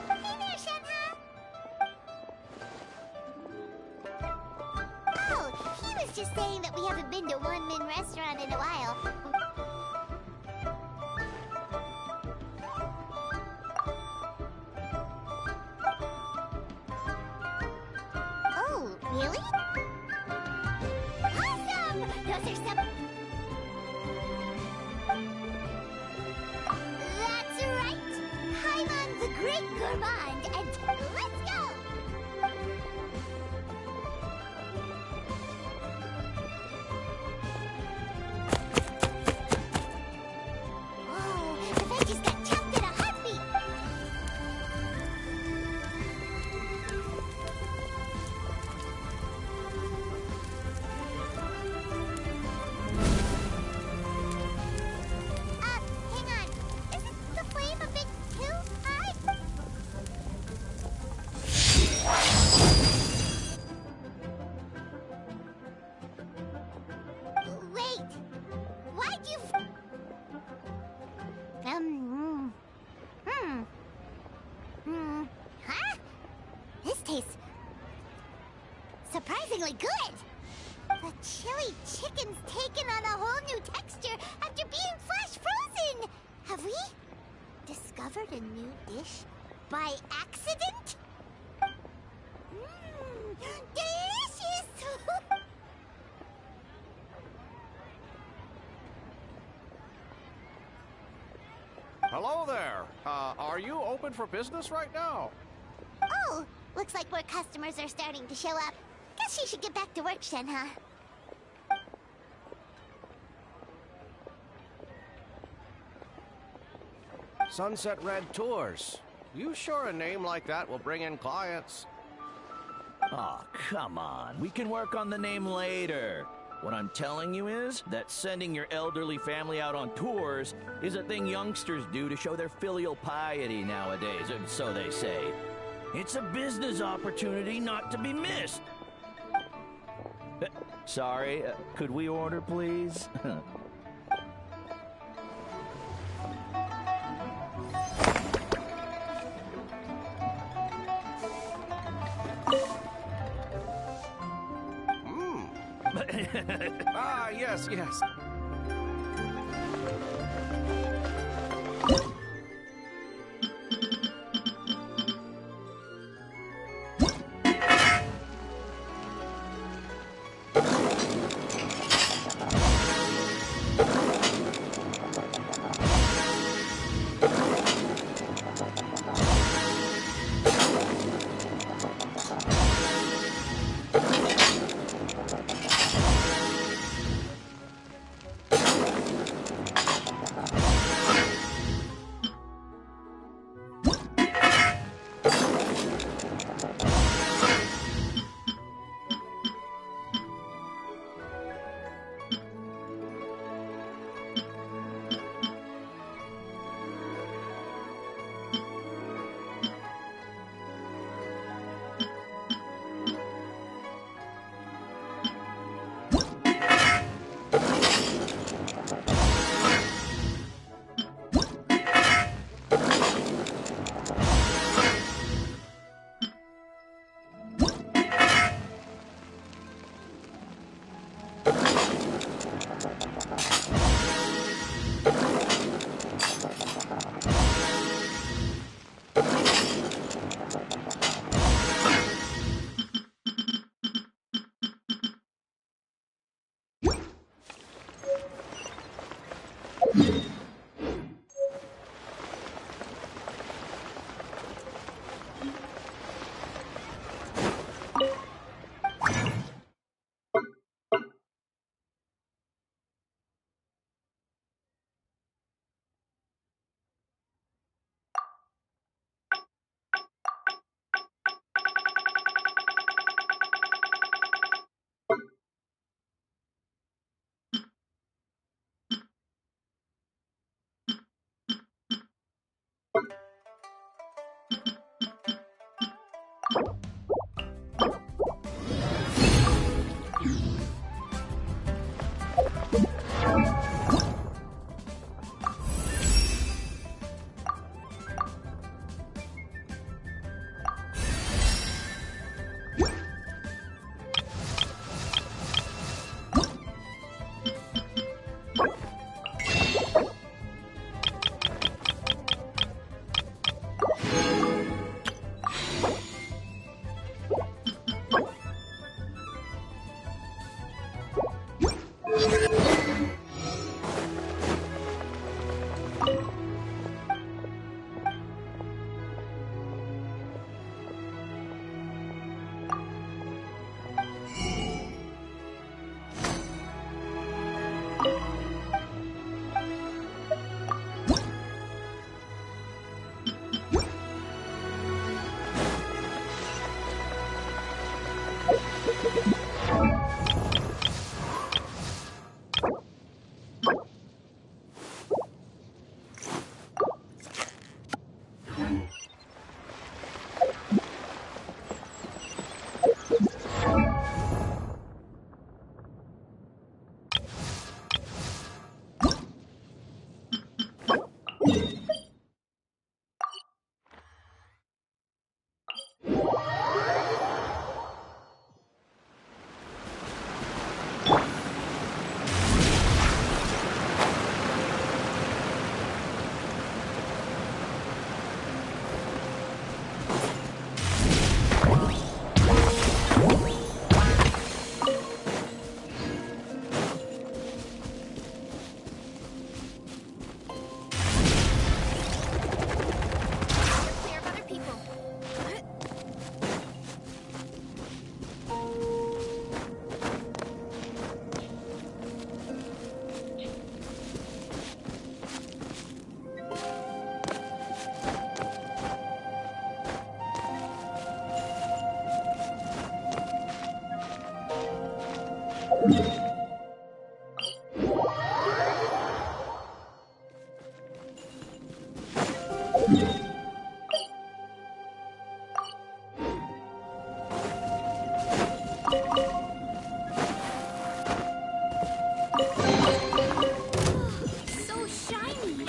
Hey there, Shenhe! Oh, he was just saying that we haven't been to one Min restaurant in a while. great gourmand, and let's go! Whoa, the veggies got chopped in a heartbeat! Hang on. Isn't the flame a bit too high? Wait. Why'd you... Huh? This tastes... surprisingly good! The chili chicken's taken on a whole new texture after being flash frozen! Have we discovered a new dish by accident? Delicious! Hello there. Are you open for business right now? Oh, looks like more customers are starting to show up. Guess she should get back to work then, huh? Sunset Red Tours. You sure a name like that will bring in clients? Oh, come on. We can work on the name later. What I'm telling you is that sending your elderly family out on tours is a thing youngsters do to show their filial piety nowadays, and so they say. It's a business opportunity not to be missed. Sorry, could we order, please? Yes, yes. So shiny.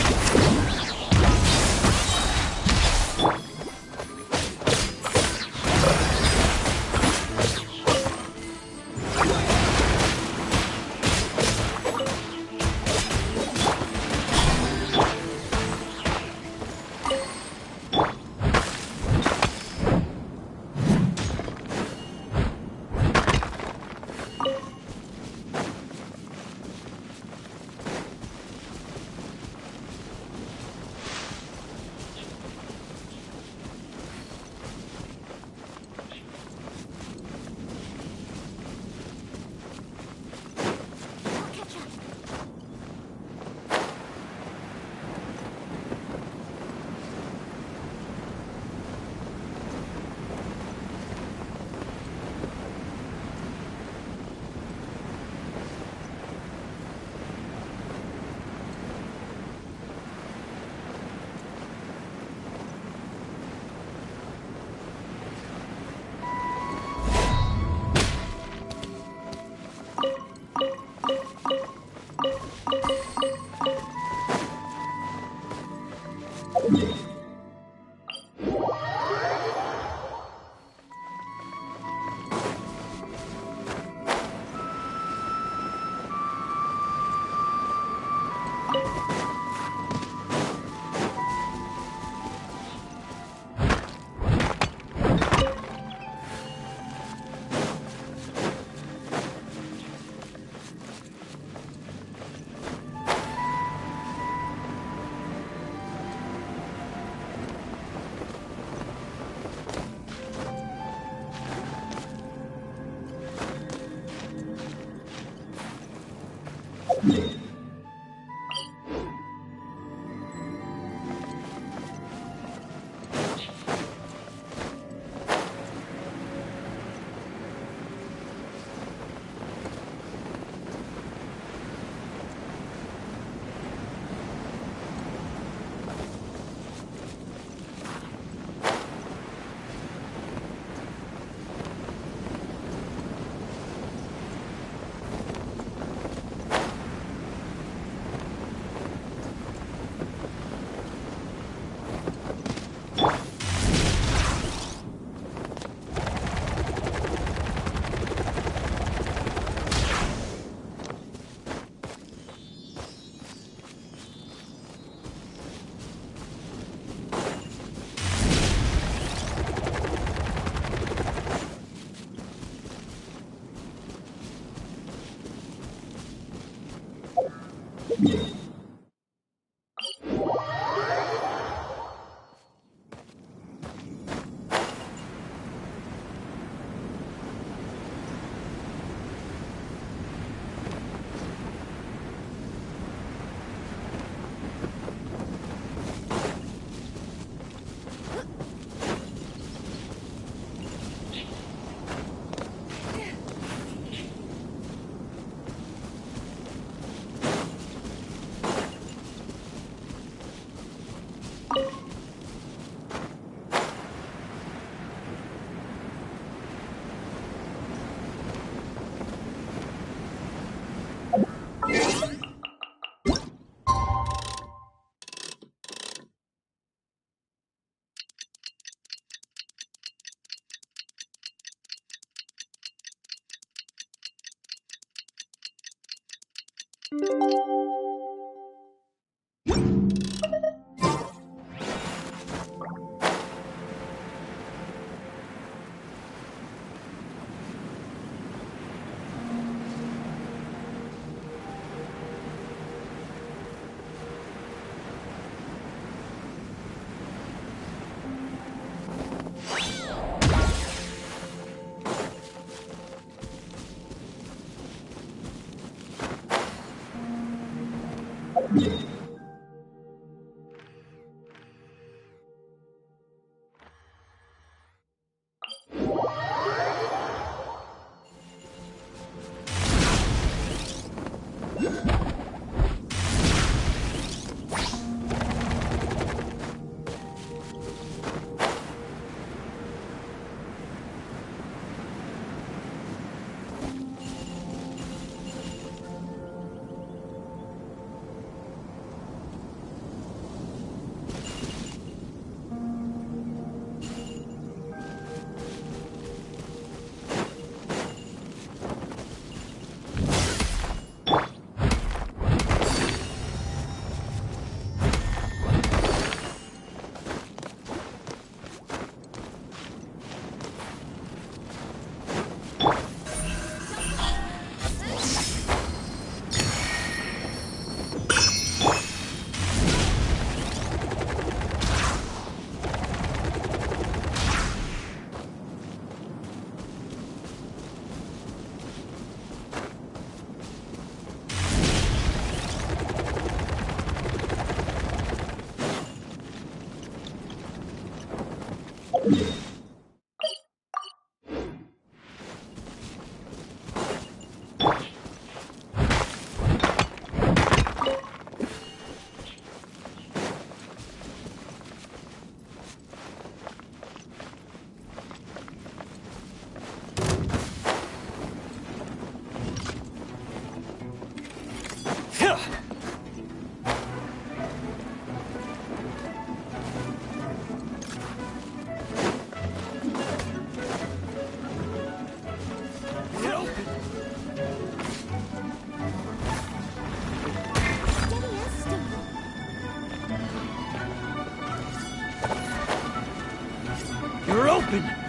You're open!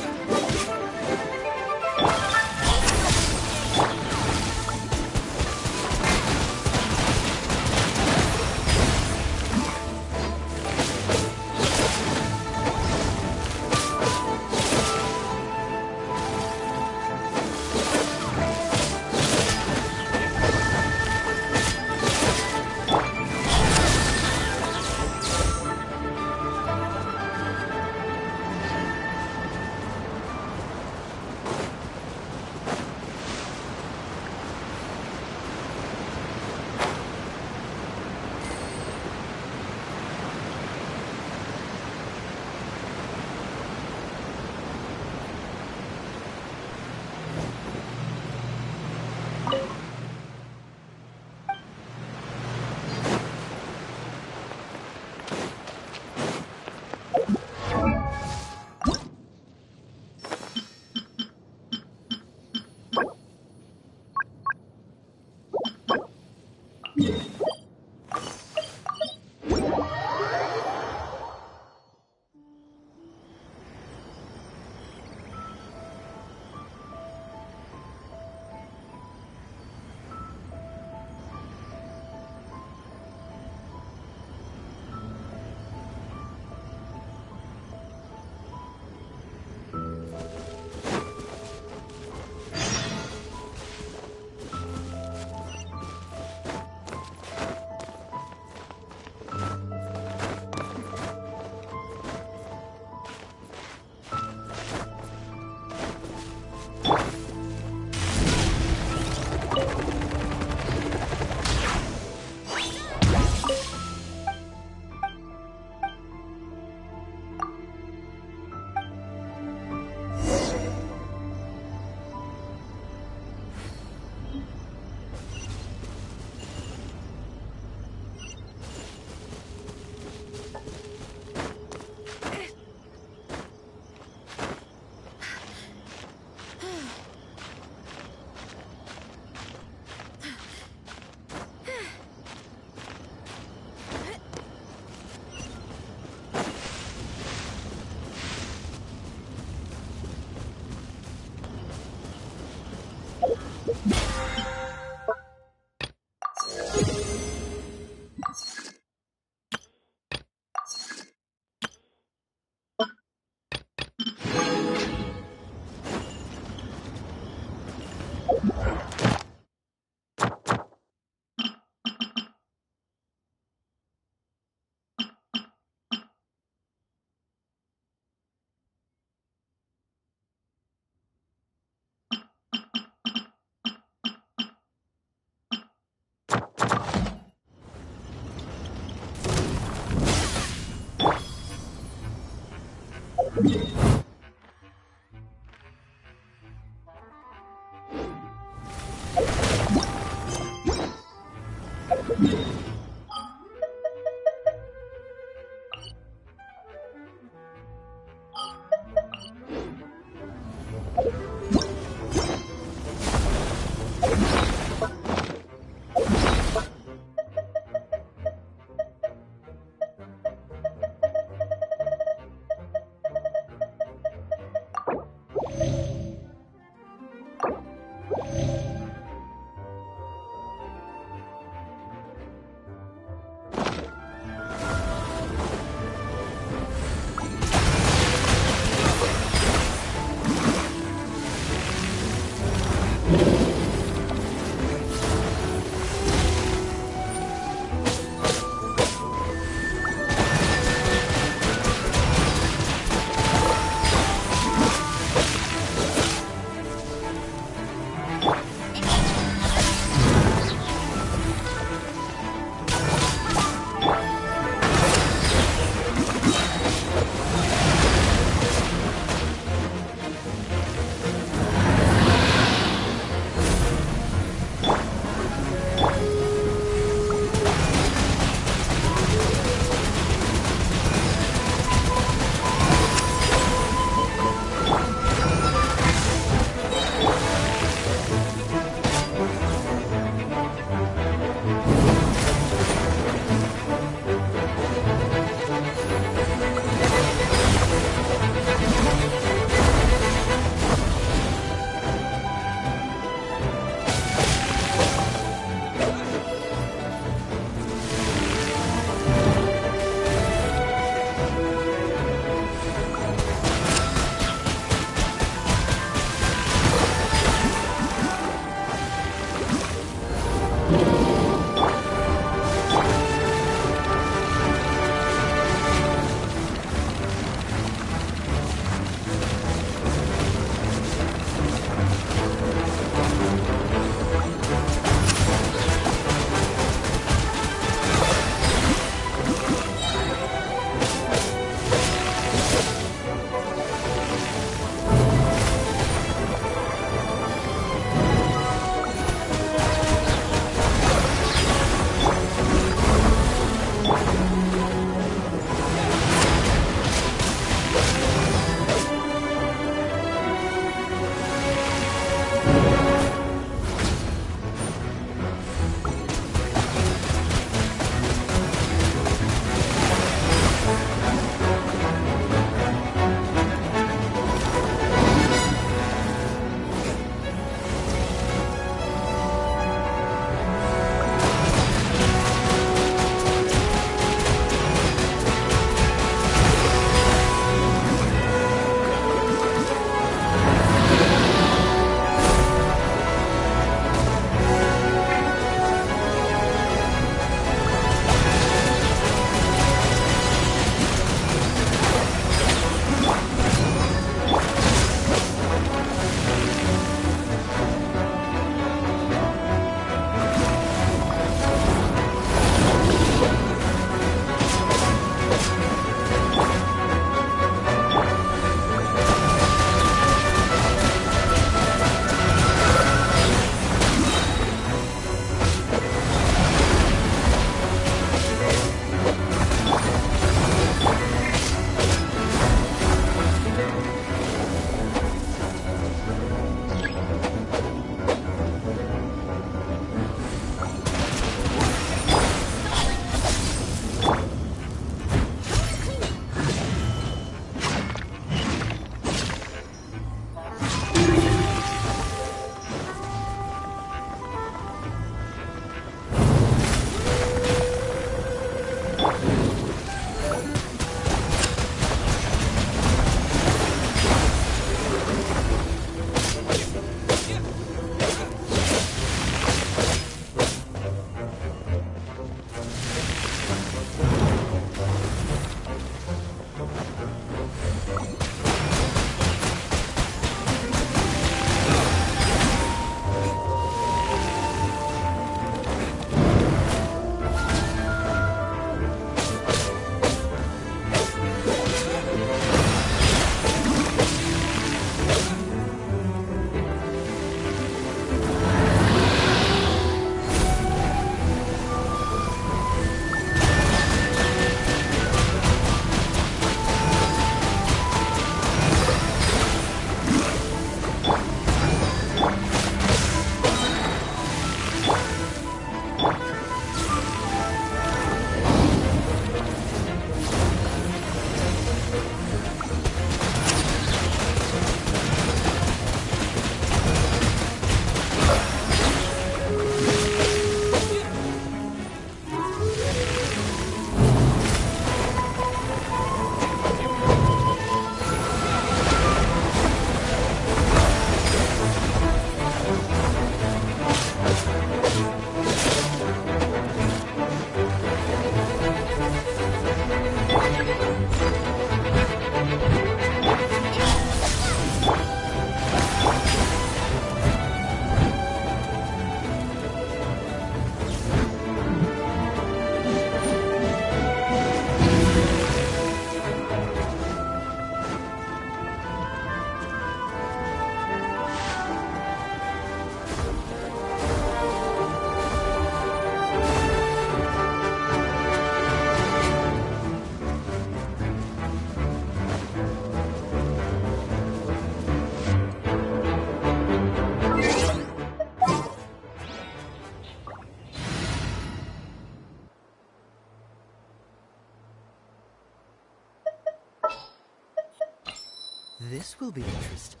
will be interesting.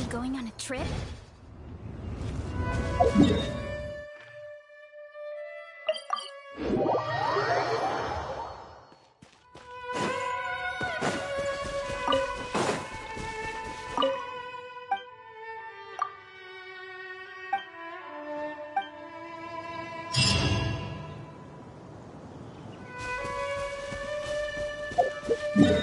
Going on a trip? Look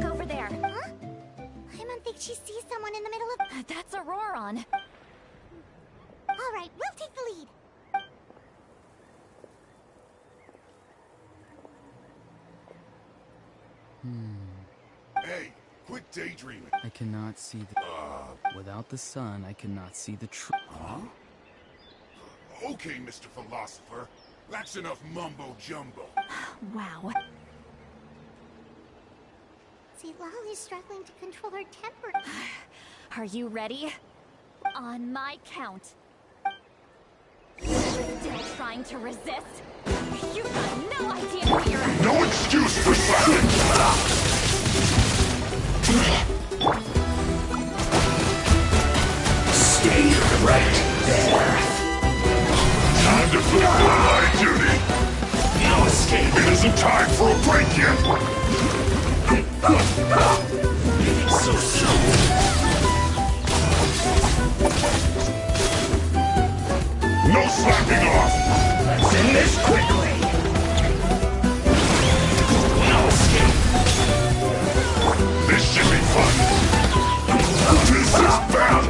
over there. Huh? I don't think she sees someone in the middle of... That's Auroron. All right, we'll take the lead. Hey, quit daydreaming. I cannot see the... Without the sun, I cannot see the truth. Huh? Okay, Mr. Philosopher. That's enough mumbo-jumbo. Wow. See, Lolly's struggling to control her temper. Are you ready? On my count. Still trying to resist? You've got no idea who you're at. No excuse for slacking! Stay right there. Time to fulfill my duty. No escape. It isn't time for a break yet. Leaving so soon. No slacking off. Let's end this quickly. No escape. This should be fun. This is bad.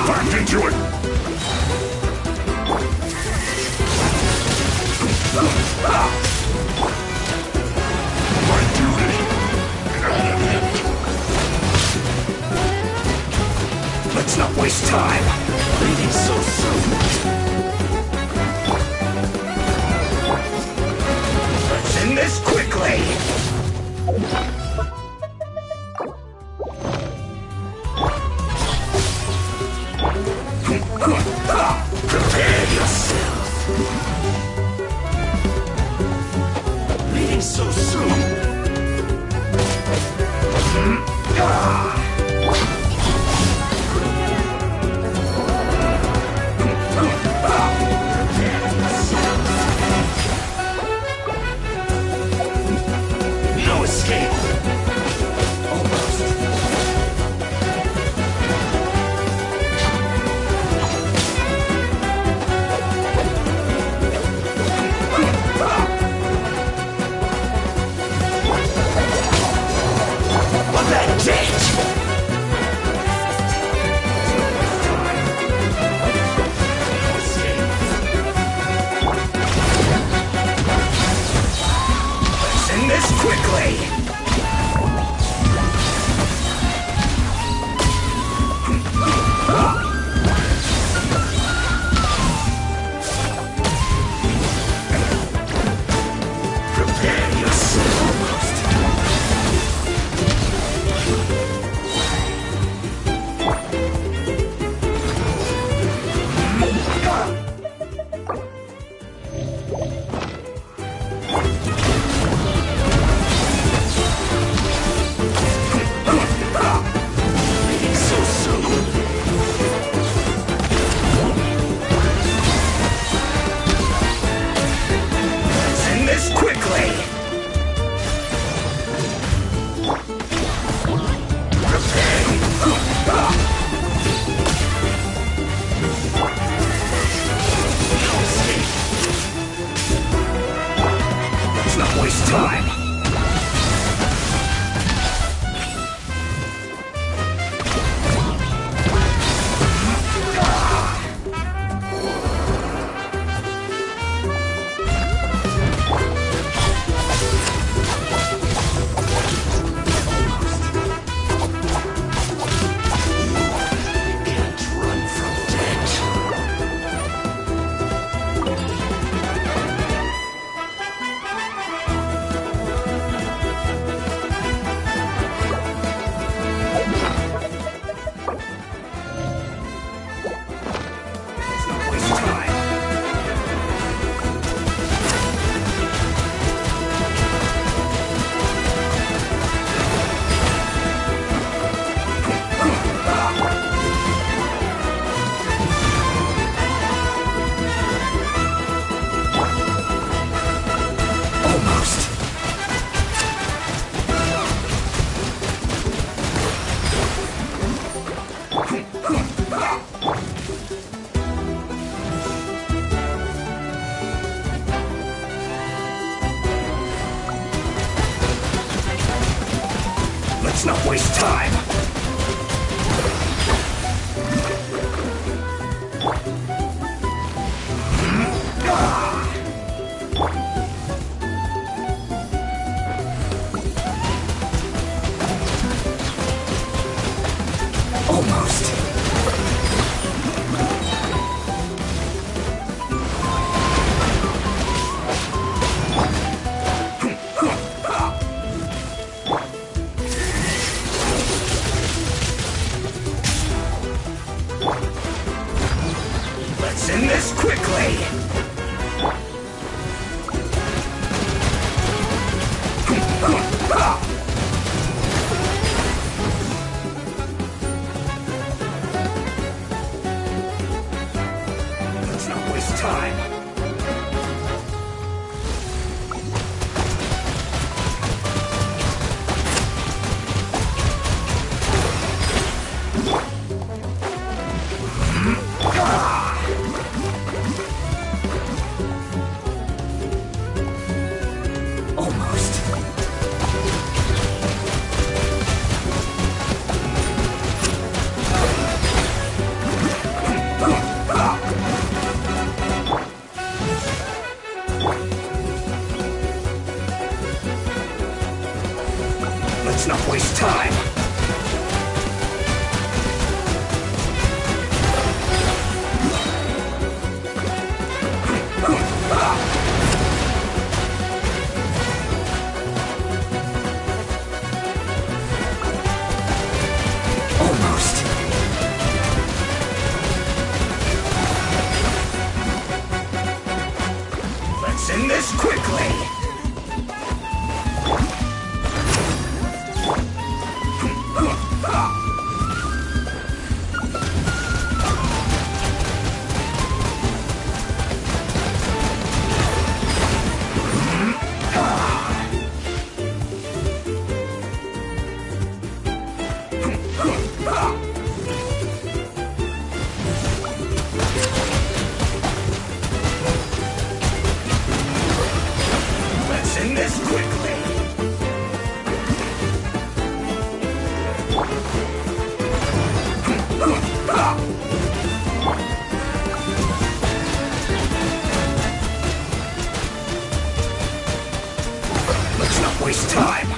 Back into it. My duty. Let's not waste time. Leaving so soon. Let's end this quickly. Prepare yourself. Leaving so soon. No escape. Let's not waste time! Almost. Let's end this quickly! Let's not waste time. Almost. Let's not waste time. Almost. Let's end this quickly. Let's end this quickly. Let's not waste time.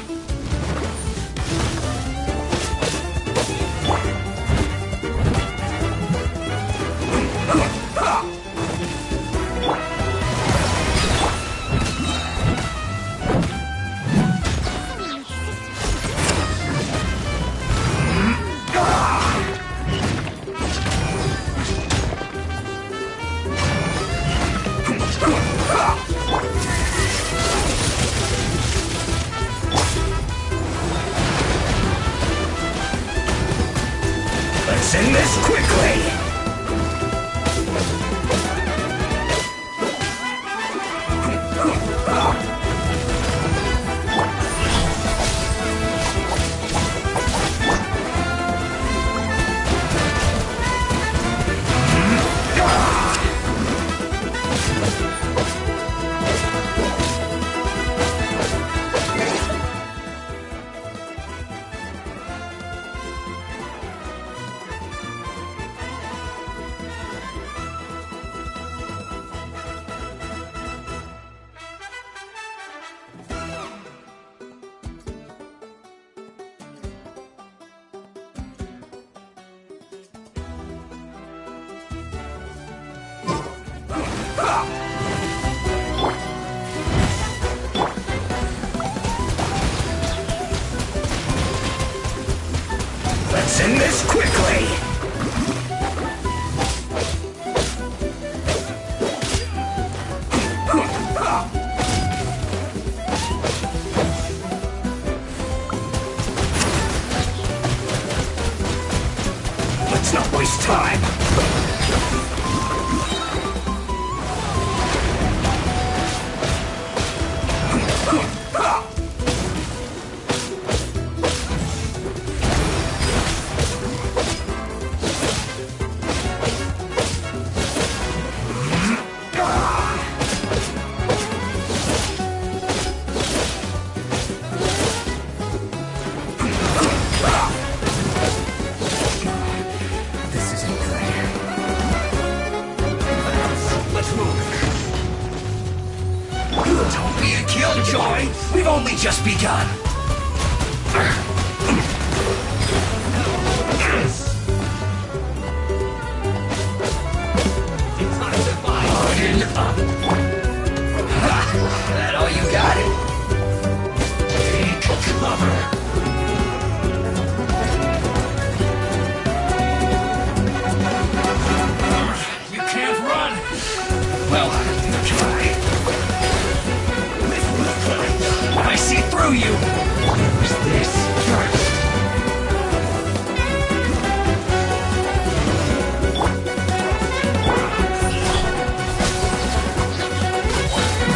Let's end this quickly! Let's end this quickly! Let's not waste time! only just begun. Harden up. That all you got? Take cover. You can't run. Well, try. I see through you. Use this first.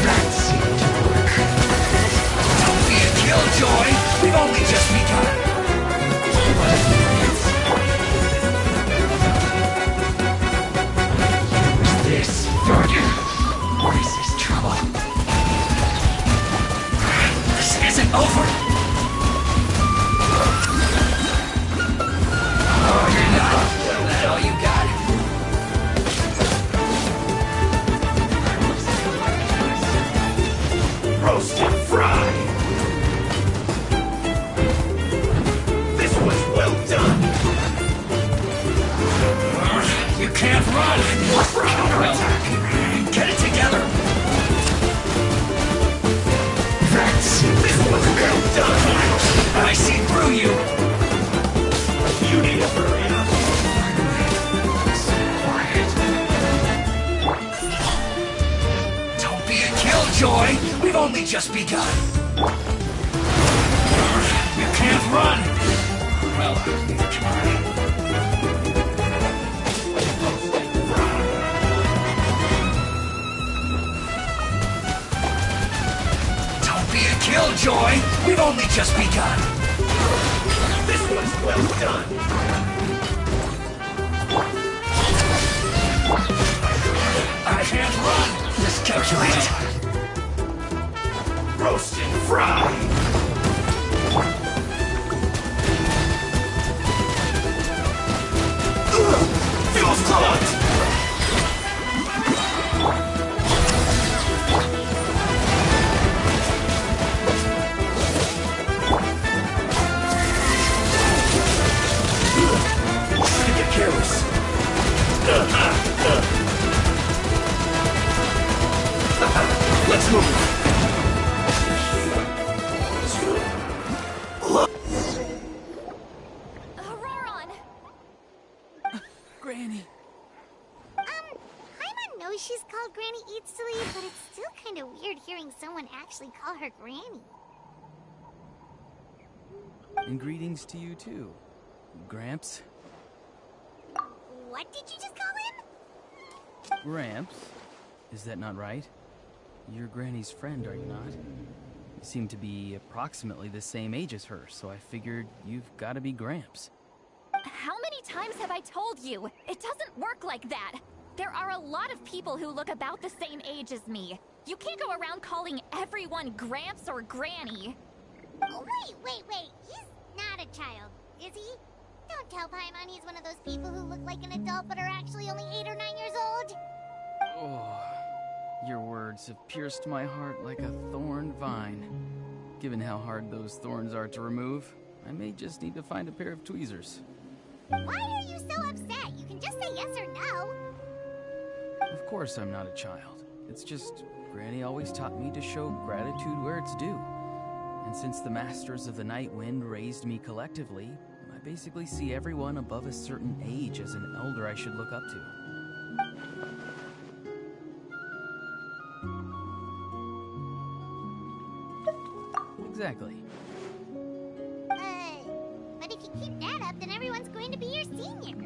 That seemed to work. Don't be a killjoy. We've only just begun. Use this first. This is trouble. This isn't over. Harden up. That all you got? Roast and fry. This was well done. You can't run. Counterattack. Get it together. This was well done. I see through you. You need to hurry up. Quiet. Don't be a killjoy. We've only just begun. You can't run. Well, try. Killjoy! We've only just begun! This was well done! I can't run! Miscalculated! Roast and fry! Feels clogged! Careless. Let's move. Auroron! Granny. Paimon knows she's called Granny Eatsley, but it's still kind of weird hearing someone actually call her Granny. And greetings to you too, Gramps. What did you just call him? Gramps? Is that not right? You're Granny's friend, are you not? You seem to be approximately the same age as her, so I figured you've got to be Gramps. How many times have I told you? It doesn't work like that. There are a lot of people who look about the same age as me. You can't go around calling everyone Gramps or Granny. Oh, wait. He's not a child, is he? Don't tell Paimon he's one of those people who look like an adult but are actually only 8 or 9 years old. Oh, your words have pierced my heart like a thorn vine. Given how hard those thorns are to remove, I may just need to find a pair of tweezers. Why are you so upset? You can just say yes or no. Of course I'm not a child. It's just Granny always taught me to show gratitude where it's due. And since the Masters of the Night Wind raised me collectively, I basically see everyone above a certain age as an elder I should look up to. Exactly. But if you keep that up, then everyone's going to be your senior.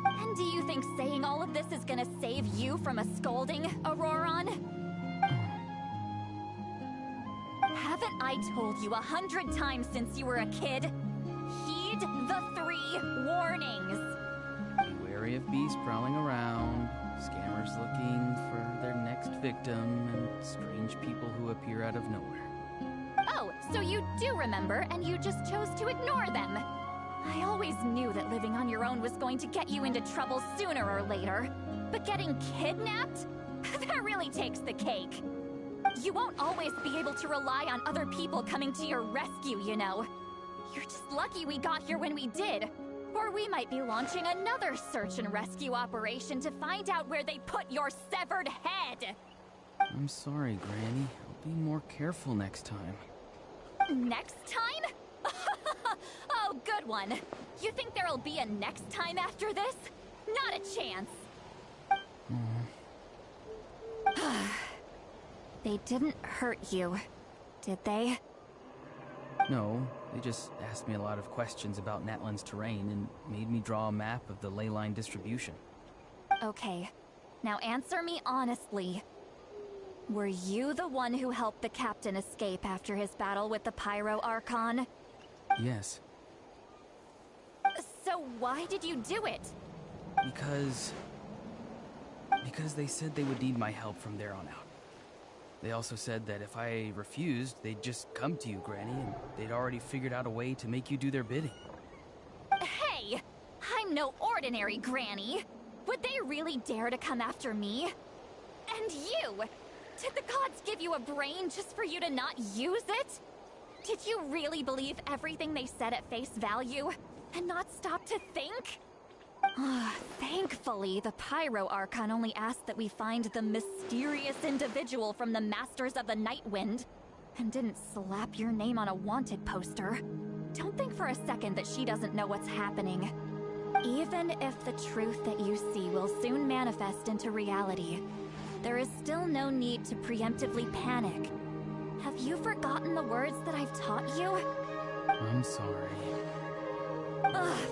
And do you think saying all of this is gonna save you from a scolding, Auroron? Haven't I told you 100 times since you were a kid? Heed the 3 warnings. Be wary of beasts prowling around, scammers looking for their next victim, and strange people who appear out of nowhere. Oh, so you do remember, and you just chose to ignore them. I always knew that living on your own was going to get you into trouble sooner or later. But getting kidnapped? That really takes the cake. You won't always be able to rely on other people coming to your rescue, you know. You're just lucky we got here when we did. Or we might be launching another search and rescue operation to find out where they put your severed head. I'm sorry, Granny. I'll be more careful next time. Next time? Oh, good one. You think there'll be a next time after this? Not a chance. They didn't hurt you, did they? No, they just asked me a lot of questions about Natlan's terrain and made me draw a map of the ley line distribution. Okay, now answer me honestly. Were you the one who helped the captain escape after his battle with the Pyro Archon? Yes. So why did you do it? Because they said they would need my help from there on out. They also said that if I refused, they'd just come to you, Granny, and they'd already figured out a way to make you do their bidding. Hey! I'm no ordinary Granny! Would they really dare to come after me? And you! Did the gods give you a brain just for you to not use it? Did you really believe everything they said at face value, and not stop to think? Thankfully, the Pyro Archon only asked that we find the mysterious individual from the Masters of the Night Wind, and didn't slap your name on a wanted poster. Don't think for a second that she doesn't know what's happening. Even if the truth that you see will soon manifest into reality, there is still no need to preemptively panic. Have you forgotten the words that I've taught you? I'm sorry.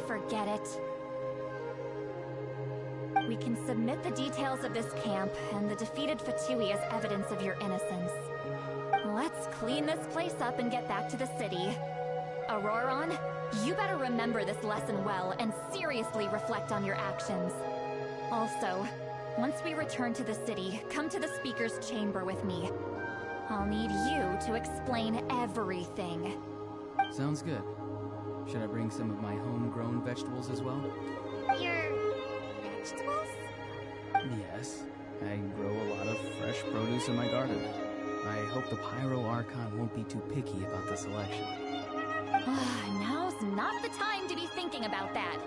Forget it. We can submit the details of this camp and the defeated Fatui as evidence of your innocence. Let's clean this place up and get back to the city. Auroron, you better remember this lesson well and seriously reflect on your actions. Also, once we return to the city, come to the speaker's chamber with me. I'll need you to explain everything. Sounds good. Should I bring some of my homegrown vegetables as well? Your vegetables? Yes. I grow a lot of fresh produce in my garden. I hope the Pyro Archon won't be too picky about the selection. Now's not the time to be thinking about that.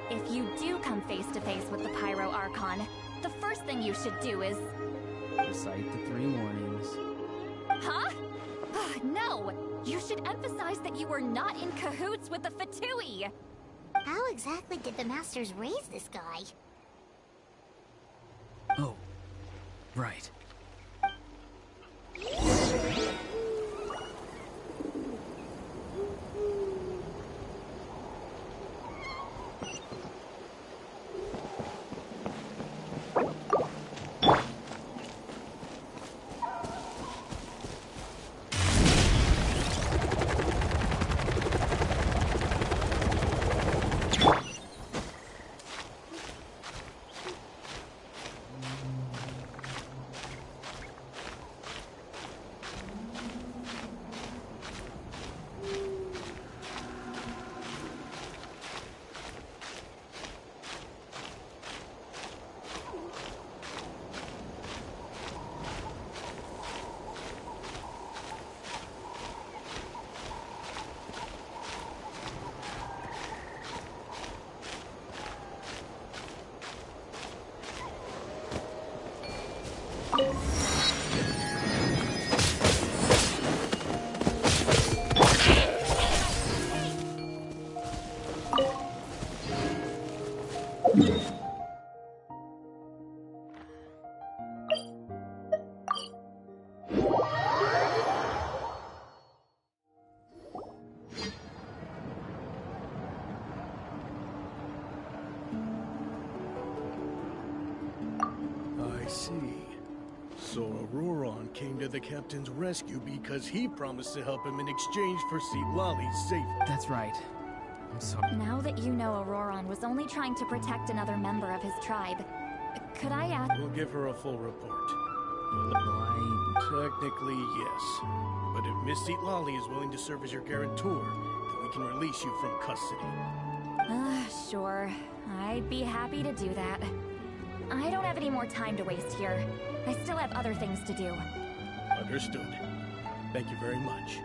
If you do come face to face with the Pyro Archon, the first thing you should do is... recite the 3 warnings. Huh? No! You should emphasize that you were not in cahoots with the Fatui! How exactly did the Masters raise this guy? Oh, right. So Auroron came to the captain's rescue because he promised to help him in exchange for Lali's safety. That's right. I'm sorry. Now that you know Auroron was only trying to protect another member of his tribe, could I ask... We'll give her a full report. Technically, yes. But if Miss Lali is willing to serve as your guarantor, then we can release you from custody. Sure. I'd be happy to do that. I don't have any more time to waste here. I still have other things to do. Understood. Thank you very much.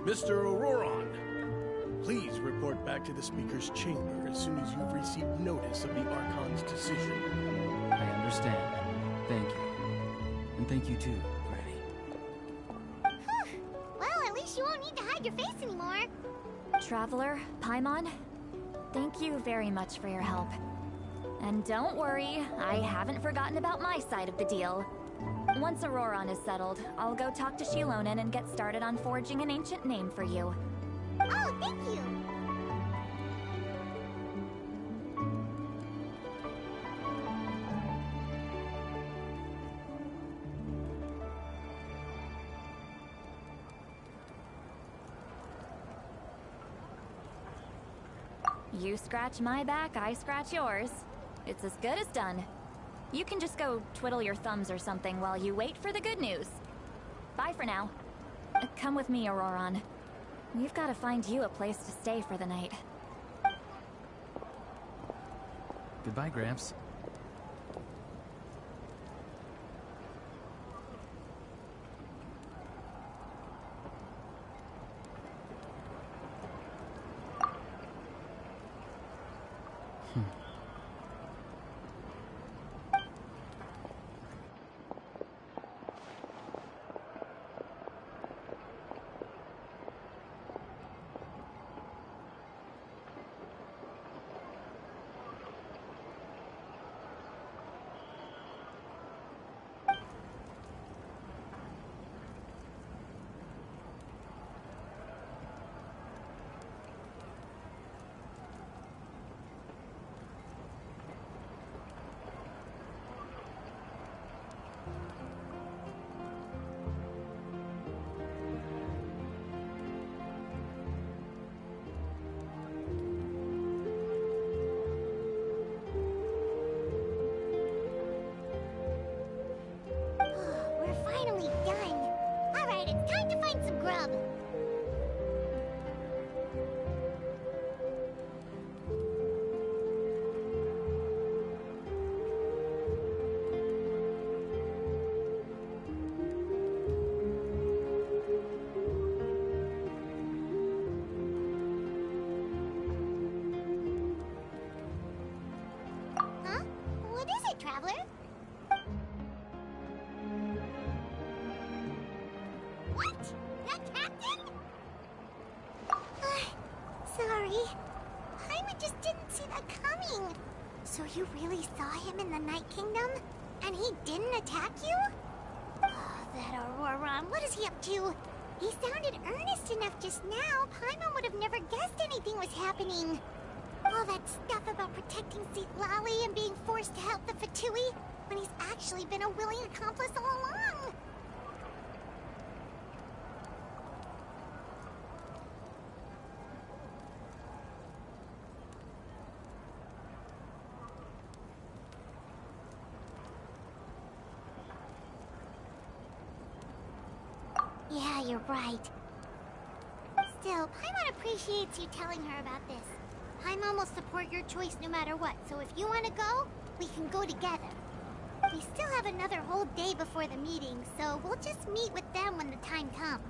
Mr. Auroron, please report back to the Speaker's chamber as soon as you've received notice of the Archon's decision. I understand. Thank you. And thank you too, Granny. Well, at least you won't need to hide your face anymore. Traveler, Paimon, thank you very much for your help. And don't worry, I haven't forgotten about my side of the deal. Once Auroron is settled, I'll go talk to Shilonen and get started on forging an ancient name for you. Oh, thank you! You scratch my back, I scratch yours. It's as good as done. You can just go twiddle your thumbs or something while you wait for the good news. Bye for now. Come with me, Auroron. We've got to find you a place to stay for the night. Goodbye, Gramps. So you really saw him in the Night Kingdom? And he didn't attack you? Oh, that Auroron, what is he up to? He sounded earnest enough just now. Paimon would have never guessed anything was happening. All that stuff about protecting Citlali and being forced to help the Fatui, when he's actually been a willing accomplice all along. Yeah, you're right. Still, Paimon appreciates you telling her about this. Paimon will support your choice no matter what, so if you want to go, we can go together. We still have another whole day before the meeting, so we'll just meet with them when the time comes.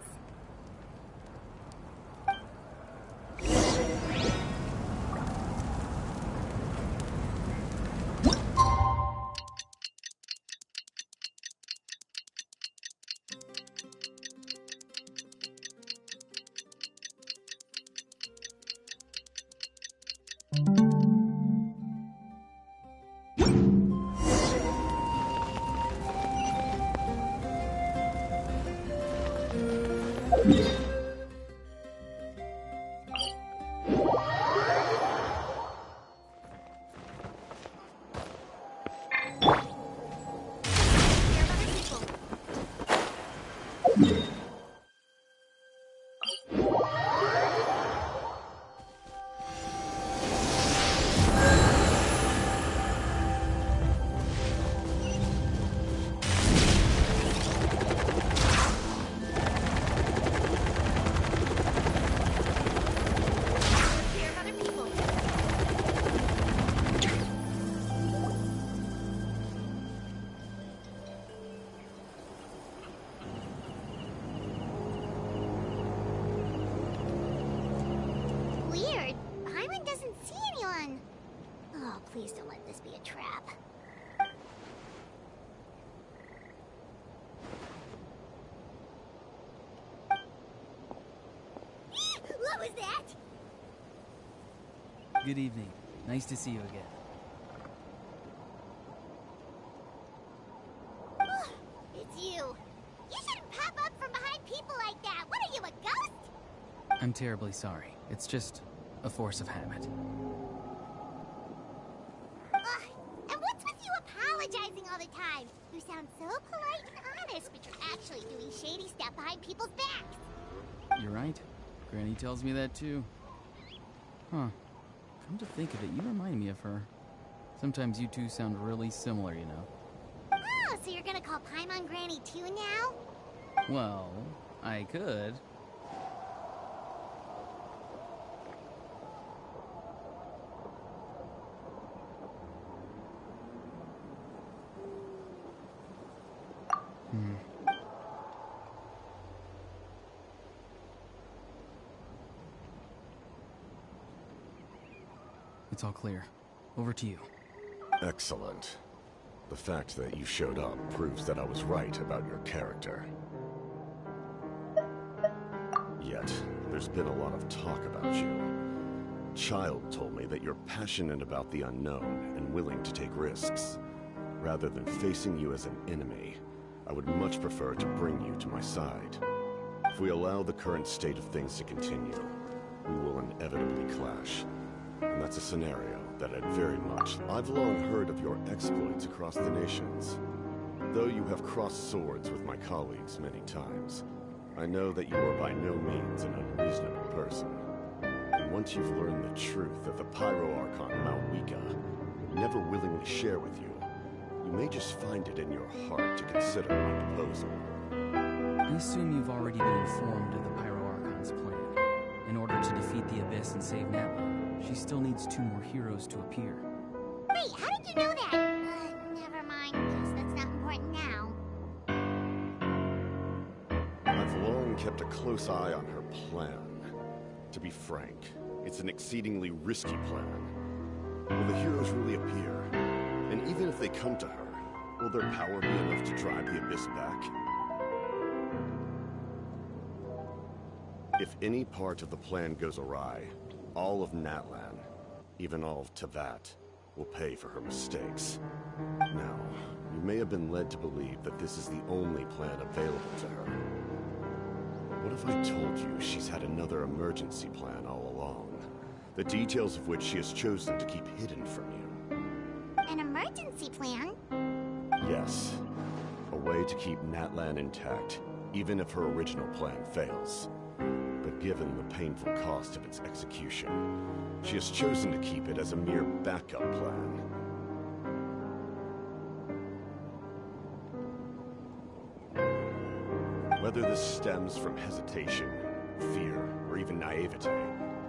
Please don't let this be a trap. What was that? Good evening. Nice to see you again. It's you. You shouldn't pop up from behind people like that. What are you, a ghost? I'm terribly sorry. It's just a force of habit. And what's with you apologizing all the time? You sound so polite and honest, but you're actually doing shady stuff behind people's backs. You're right. Granny tells me that too. Huh. Come to think of it, you remind me of her. Sometimes you two sound really similar, you know. Oh, so you're gonna call Paimon Granny too now? Well, I could. It's all clear. Over to you. Excellent. The fact that you showed up proves that I was right about your character. Yet, there's been a lot of talk about you. Child told me that you're passionate about the unknown and willing to take risks. Rather than facing you as an enemy, I would much prefer to bring you to my side. If we allow the current state of things to continue, we will inevitably clash. And that's a scenario that I'd very much... I've long heard of your exploits across the nations. Though you have crossed swords with my colleagues many times, I know that you are by no means an unreasonable person. And once you've learned the truth that the Pyro Archon Mount Wika would never willingly share with you, you may just find it in your heart to consider my proposal. I assume you've already been informed of the Pyro Archon's plan. In order to defeat the Abyss and save Natlan, she still needs 2 more heroes to appear. Wait, how did you know that? Never mind, because that's not important now. I've long kept a close eye on her plan. To be frank, it's an exceedingly risky plan. Will the heroes really appear? And even if they come to her, will their power be enough to drive the Abyss back? If any part of the plan goes awry, all of Natlan, even all of Teyvat, will pay for her mistakes. Now, you may have been led to believe that this is the only plan available to her. What if I told you she's had another emergency plan all along, the details of which she has chosen to keep hidden from you? An emergency plan? Yes. A way to keep Natlan intact, even if her original plan fails. But given the painful cost of its execution, she has chosen to keep it as a mere backup plan. Whether this stems from hesitation, fear, or even naivete,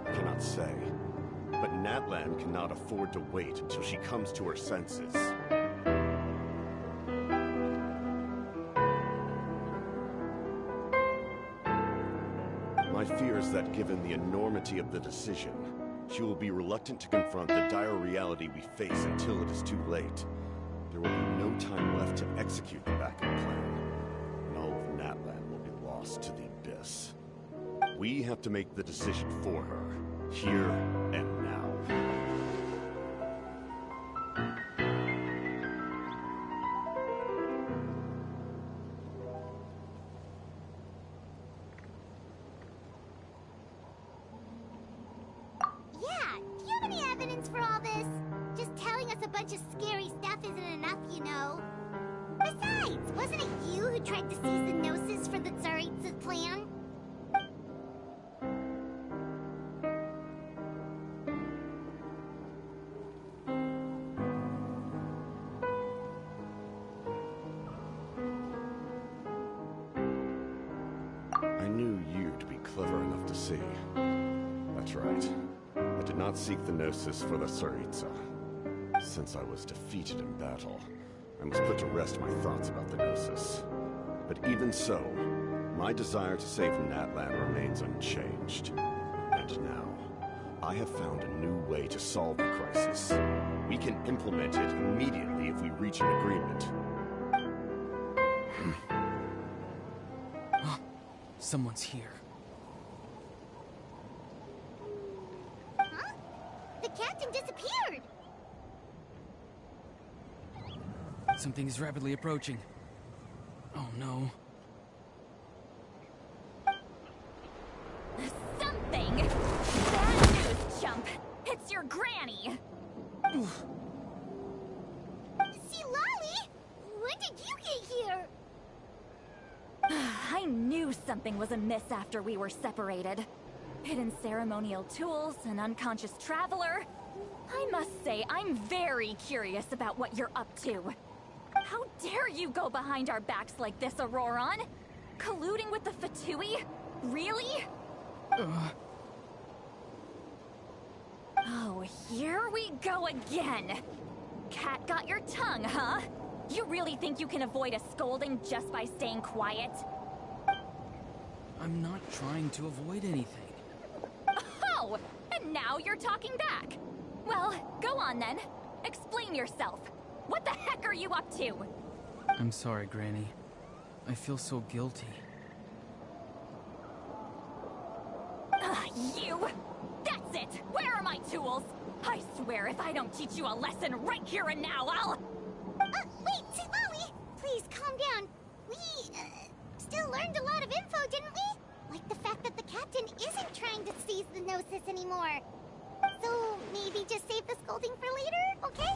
I cannot say. But Natlan cannot afford to wait until she comes to her senses. My fear is that given the enormity of the decision, she will be reluctant to confront the dire reality we face until it is too late. There will be no time left to execute the backup plan, and all of Natlan will be lost to the Abyss. We have to make the decision for her, here and now. For all this, just telling us a bunch of scary stuff isn't enough, you know. Besides, wasn't it you who tried to seize the Gnosis for the Tsaritsa's plan? I knew you to be clever enough to see. That's right. I did not seek the Gnosis for the Tsaritsa. Since I was defeated in battle, I must put to rest my thoughts about the Gnosis. But even so, my desire to save Natlan remains unchanged. And now, I have found a new way to solve the crisis. We can implement it immediately if we reach an agreement. Someone's here. Huh? The captain disappeared! Something is rapidly approaching. Oh no. Something? Bad news, chump! It's your granny! See, Lolly? When did you get here? I knew something was amiss after we were separated. Hidden ceremonial tools, an unconscious traveler. I must say, I'm very curious about what you're up to. How dare you go behind our backs like this, Auroron? Colluding with the Fatui? Really? Oh, here we go again. Cat got your tongue, huh? You really think you can avoid a scolding just by staying quiet? I'm not trying to avoid anything. Oh! And now you're talking back. Well, go on then. Explain yourself. What the heck are you up to? I'm sorry, Granny. I feel so guilty. You! That's it! Where are my tools? I swear if I don't teach you a lesson right here and now, I'll... Wait, Lolly! Please, calm down. We, still learned a lot of info, didn't we? Like the fact that the captain isn't trying to seize the Gnosis anymore. So, maybe just save the scolding for later, okay?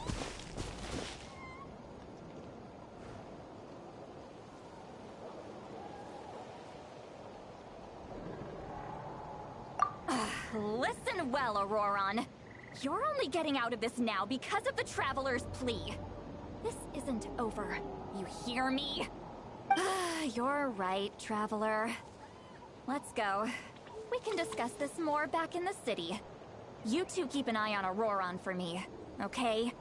Listen well, Auroron. You're only getting out of this now because of the Traveler's plea. This isn't over. You hear me? You're right, Traveler. Let's go. We can discuss this more back in the city. You two keep an eye on Auroron for me, okay?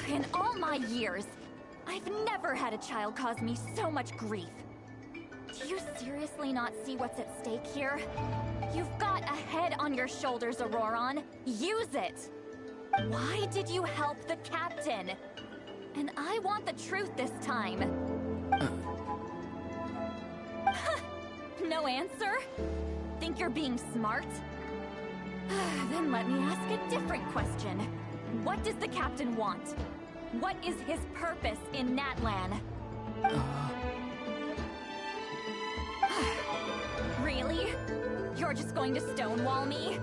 In all my years, I've never had a child cause me so much grief. Do you seriously not see what's at stake here? You've got a head on your shoulders, Auroron. Use it! Why did you help the captain? And I want the truth this time. No answer? Think you're being smart? Then let me ask a different question. What does the captain want? What is his purpose in Natlan? Really? You're just going to stonewall me?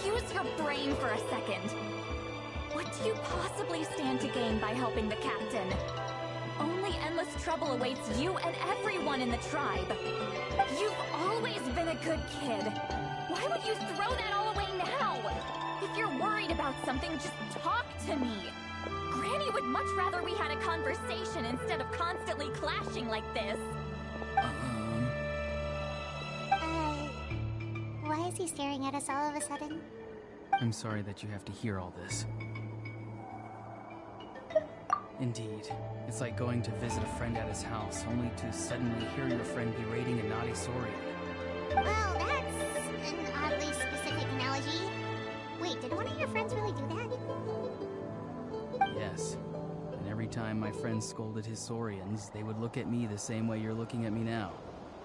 Use your brain for a second. What do you possibly stand to gain by helping the captain? Only endless trouble awaits you and everyone in the tribe. You've always been a good kid. Why would you throw that all away now? If you're worried about something, just talk to me. Granny would much rather we had a conversation instead of constantly clashing like this. Why is he staring at us all of a sudden? I'm sorry that you have to hear all this. Indeed. It's like going to visit a friend at his house, only to suddenly hear your friend berating a naughty Saurian. Well, that's an oddly specific analogy. Wait, did one of your friends really do that? Yes. And every time my friends scolded his Saurians, they would look at me the same way you're looking at me now.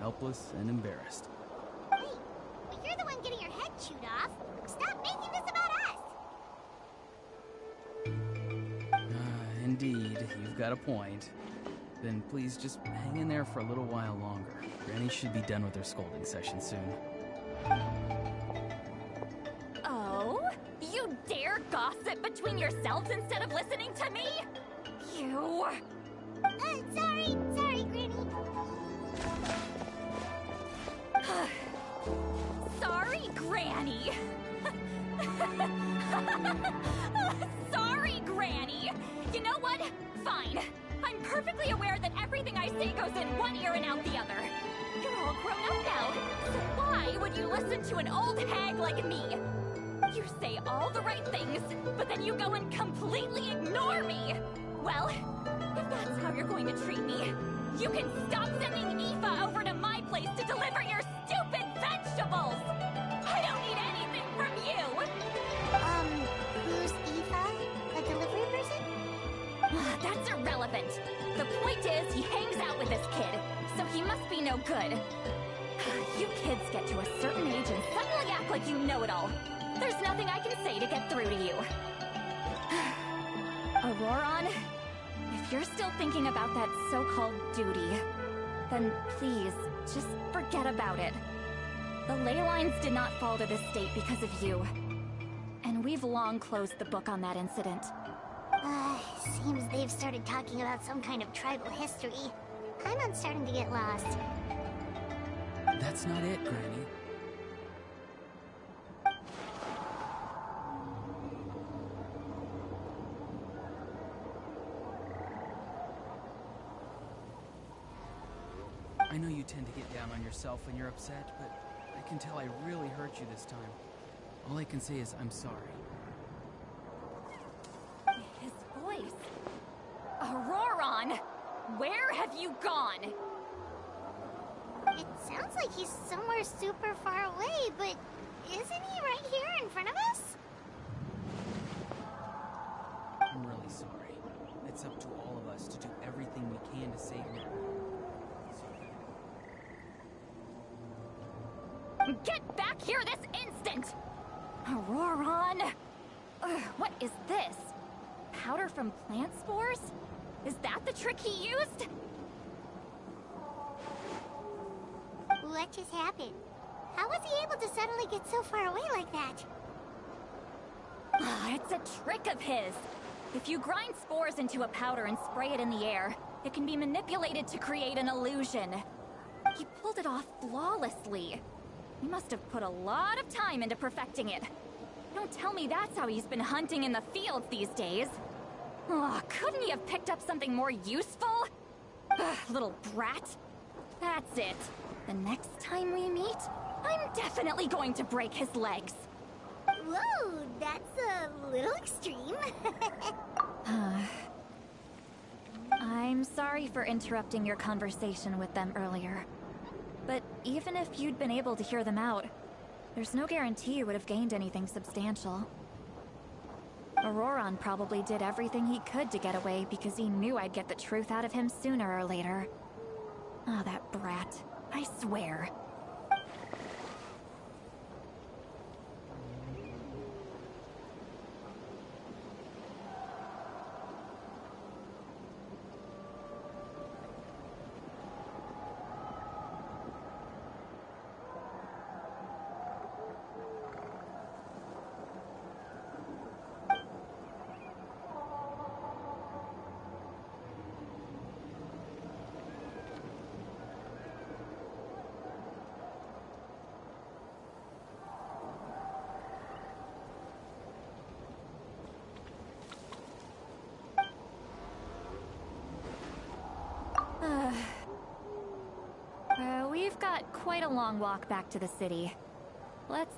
Helpless and embarrassed. Wait, but you're the one getting your head chewed off. Stop making this about us! Indeed, you've got a point. Then please just hang in there for a little while longer. Granny should be done with her scolding session soon. Oh? You dare gossip between yourselves instead of listening to me? You... Sorry, Granny. Sorry, Granny. Sorry, Granny. You know what? Fine. I'm perfectly aware that everything I say goes in one ear and out the other. You're all grown up now, so why would you listen to an old hag like me? You say all the right things, but then you go and completely ignore me. Well, if that's how you're going to treat me, you can stop sending Aoife over to my place to deliver your stupid vegetables! I don't need anything from you! Who's Aoife? A delivery person? That's irrelevant. The point is, he hangs out with this kid, so he must be no good. You kids get to a certain age and suddenly act like you know it all. There's nothing I can say to get through to you. Auroron, if you're still thinking about that so-called duty, then please, just forget about it. The ley lines did not fall to this state because of you. And we've long closed the book on that incident. Seems they've started talking about some kind of tribal history. I'm starting to get lost. That's not it, Granny. I know you tend to get down on yourself when you're upset, but I can tell I really hurt you this time. All I can say is I'm sorry. His voice. Auroron! Where have you gone? It sounds like he's somewhere super far away, but isn't he right here in front of us? I'm really sorry. It's up to all of us to do everything we can to save you. Get back here this instant! Auroron! What is this? Powder from plant spores? Is that the trick he used? What just happened? How was he able to suddenly get so far away like that? It's a trick of his. If you grind spores into a powder and spray it in the air, it can be manipulated to create an illusion. He pulled it off flawlessly. He must have put a lot of time into perfecting it. Don't tell me that's how he's been hunting in the fields these days. Oh, couldn't he have picked up something more useful? Little brat. That's it. The next time we meet, I'm definitely going to break his legs. Whoa, that's a little extreme. I'm sorry for interrupting your conversation with them earlier. But even if you'd been able to hear them out, there's no guarantee you would have gained anything substantial. Auroron probably did everything he could to get away because he knew I'd get the truth out of him sooner or later. Ah, that brat. I swear. We've got quite a long walk back to the city. Let's...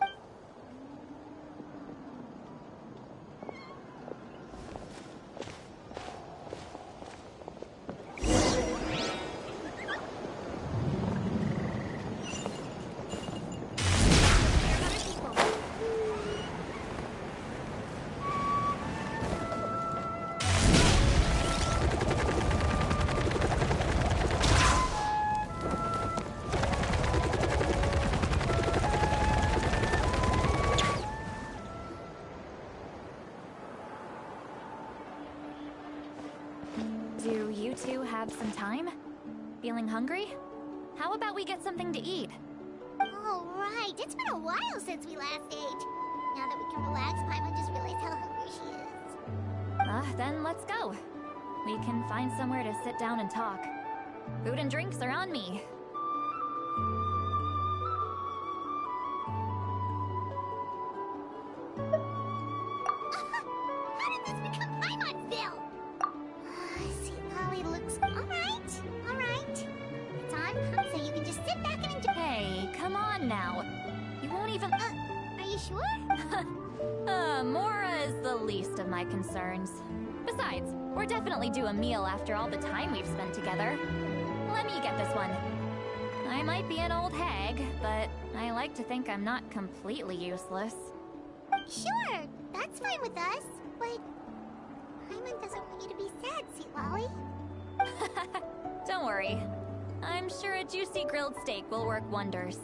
Do you two have some time? Feeling hungry? How about we get something to eat? All right, it's been a while since we last ate. Now that we can relax, Paimon just realized how hungry she is. Then let's go. We can find somewhere to sit down and talk. Food and drinks are on me. How did this become Paimonville? Sweet Lolly looks alright. Alright. It's on, so you can just sit back and enjoy. Hey, come on now. You won't even... Are you sure? Mora is the least of my concerns. Besides, we're definitely due a meal after all the time we've spent together. Let me get this one. I might be an old hag, but I like to think I'm not completely useless. Sure, that's fine with us. But Paimon doesn't want you to be sad, Sweet Lolly. Don't worry. I'm sure a juicy grilled steak will work wonders.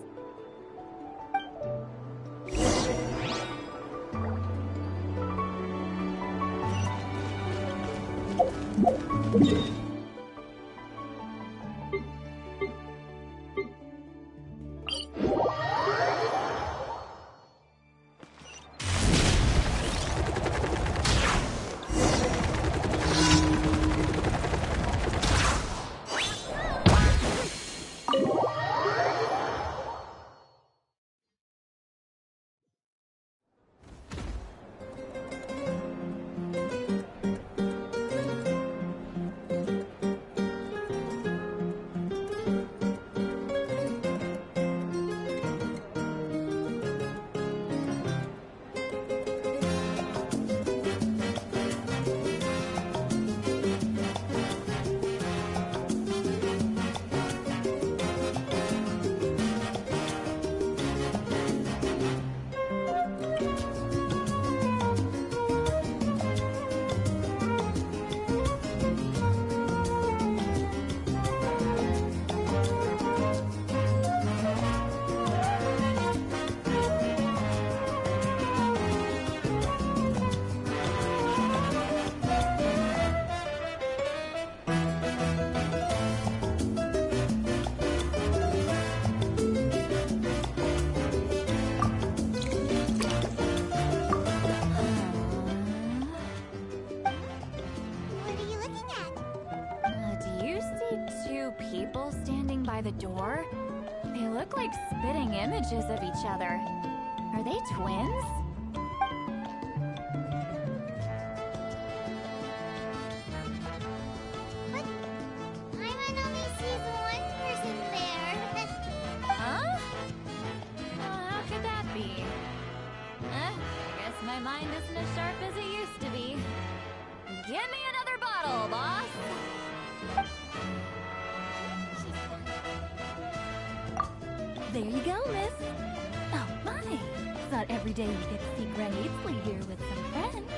The door? They look like spitting images of each other. Are they twins? But Paimon only sees one person there. Huh? How could that be? I guess my mind isn't as sharp as it used to be. Give me another bottle, boss! There you go, miss. Oh, my. It's not every day you get to see Granny Itzley here with some friends.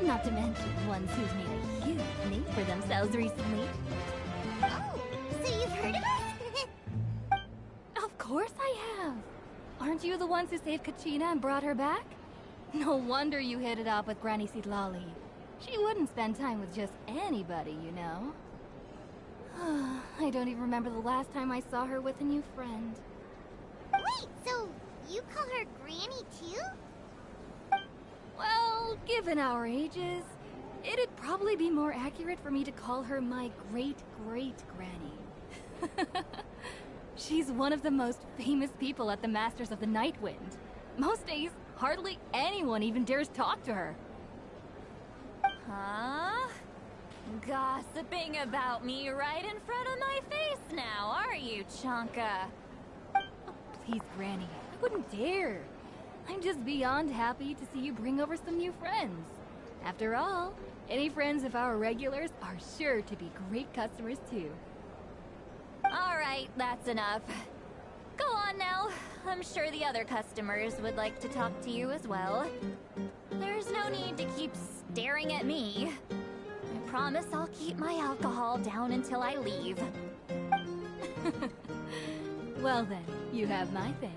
Not to mention ones who's made a huge name for themselves recently. Oh, so you've heard of us? Of course I have. Aren't you the ones who saved Kachina and brought her back? No wonder you hit it off with Granny Sidlali. She wouldn't spend time with just anybody, you know. I don't even remember the last time I saw her with a new friend. Wait, so you call her Granny too? Well, given our ages, it'd probably be more accurate for me to call her my great-great-granny. She's one of the most famous people at the Masters of the Night Wind. Most days, hardly anyone even dares talk to her. Huh? Gossiping about me right in front of my face now, are you, Chonka? Please, Granny, I wouldn't dare. I'm just beyond happy to see you bring over some new friends. After all, any friends of our regulars are sure to be great customers too. Alright, that's enough. Go on now. I'm sure the other customers would like to talk to you as well. There's no need to keep staring at me. I promise I'll keep my alcohol down until I leave. Well then, you have my thanks.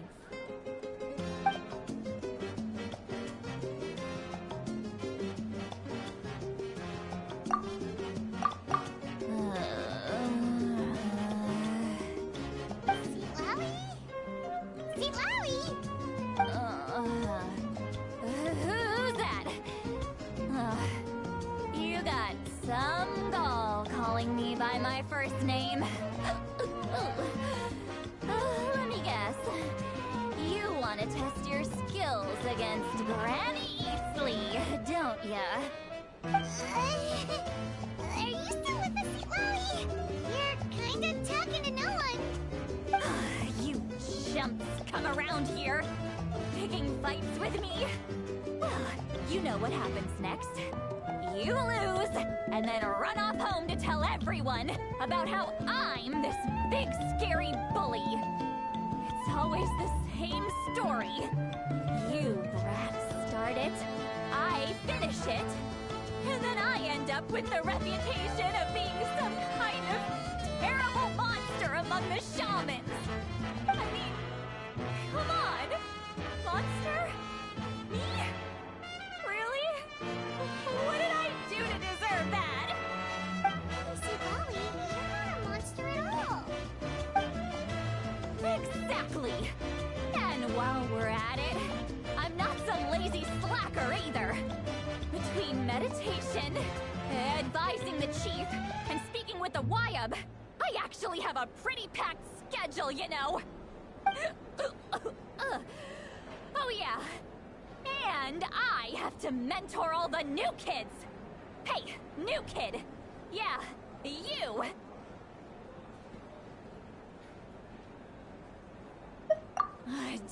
Who's that? You got some gall calling me by my first name. Let me guess. You want to test your skills against Granny Eastly, don't ya? Are you still with us, Lolly? You're kinda talking to no one. You chumps come around here, picking fights with me. Well, you know what happens next. You lose, and then run off home to tell everyone about how I'm this big scary bully. It's always the same story. You brats start it, I finish it, and then I end up with the reputation of being some kind of terrible monster among the shamans. I mean, come on! Monster? Me? Really? What did I do to deserve that? See, Lolly, you're not a monster at all. Exactly! And while we're at it, I'm not some lazy slacker either. Between meditation, advising the chief, and speaking with the Wyab, I actually have a pretty packed schedule, you know. Oh yeah. And I have to mentor all the new kids. Hey, new kid. Yeah, you.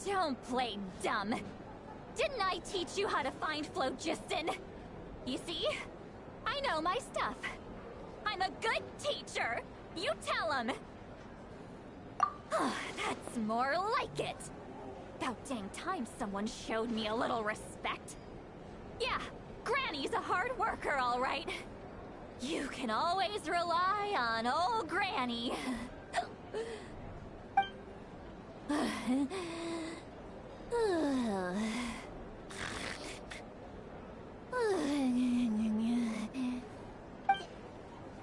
Don't play dumb. Didn't I teach you how to find phlogiston? You see? I know my stuff. I'm a good teacher. You tell him. That's more like it. About dang time someone showed me a little respect. Yeah, Granny's a hard worker, all right. You can always rely on old Granny.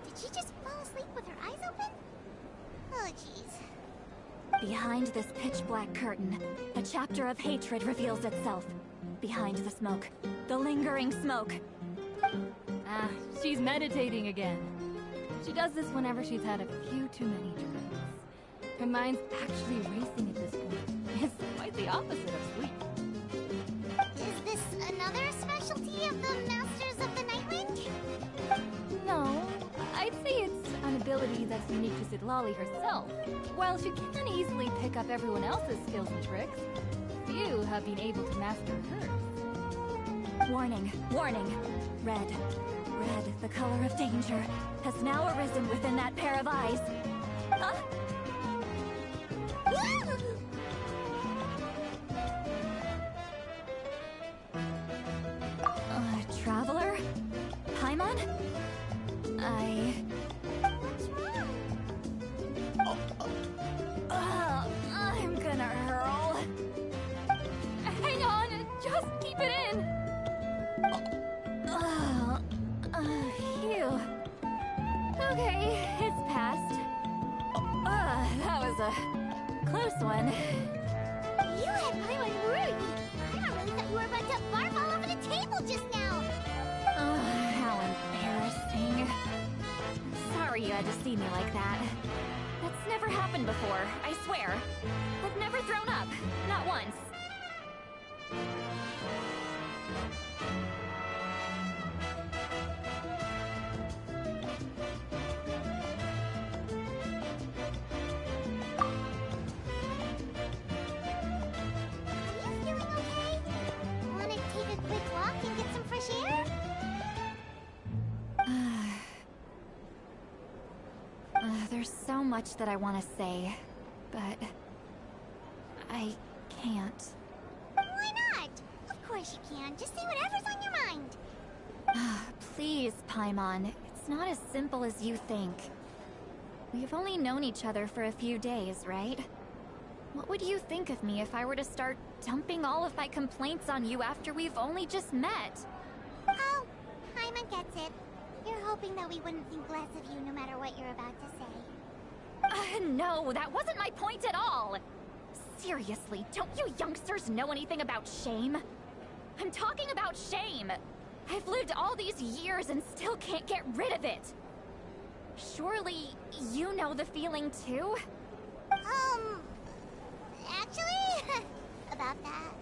Did she just fall asleep with her eyes open? Oh, jeez. Behind this pitch-black curtain, a chapter of hatred reveals itself. Behind the smoke, the lingering smoke. Ah, she's meditating again. She does this whenever she's had a few too many drinks. Her mind's actually racing at this point. It's quite the opposite of sleep. Is this another specialty of the Masters of the Nightwind? No, I'd say it's an ability that's unique to Sidlali herself. While she can easily pick up everyone else's skills and tricks, few have been able to master hers. Warning, warning. Red, the color of danger, has now arisen within that pair of eyes. Huh? Traveler? Paimon? What's wrong? I'm gonna hurl. Hang on, just keep it in. Phew. Okay, it's passed. That was a close one. You had Paimon worried. I really thought you were about to barf all over the table just now. How embarrassing. Sorry you had to see me like that. That's never happened before, I swear. I've never thrown up, not once. Are you feeling okay? so much that I want to say, but I can't. Why not? Of course you can. Just say whatever's on your mind. Please, Paimon. It's not as simple as you think. We've only known each other for a few days, right? What would you think of me if I were to start dumping all of my complaints on you after we've only just met? Oh, Paimon gets it. You're hoping that we wouldn't think less of you no matter what you're about to say. No, that wasn't my point at all! Seriously, don't you youngsters know anything about shame? I'm talking about shame! I've lived all these years and still can't get rid of it! Surely, you know the feeling too? Actually, about that.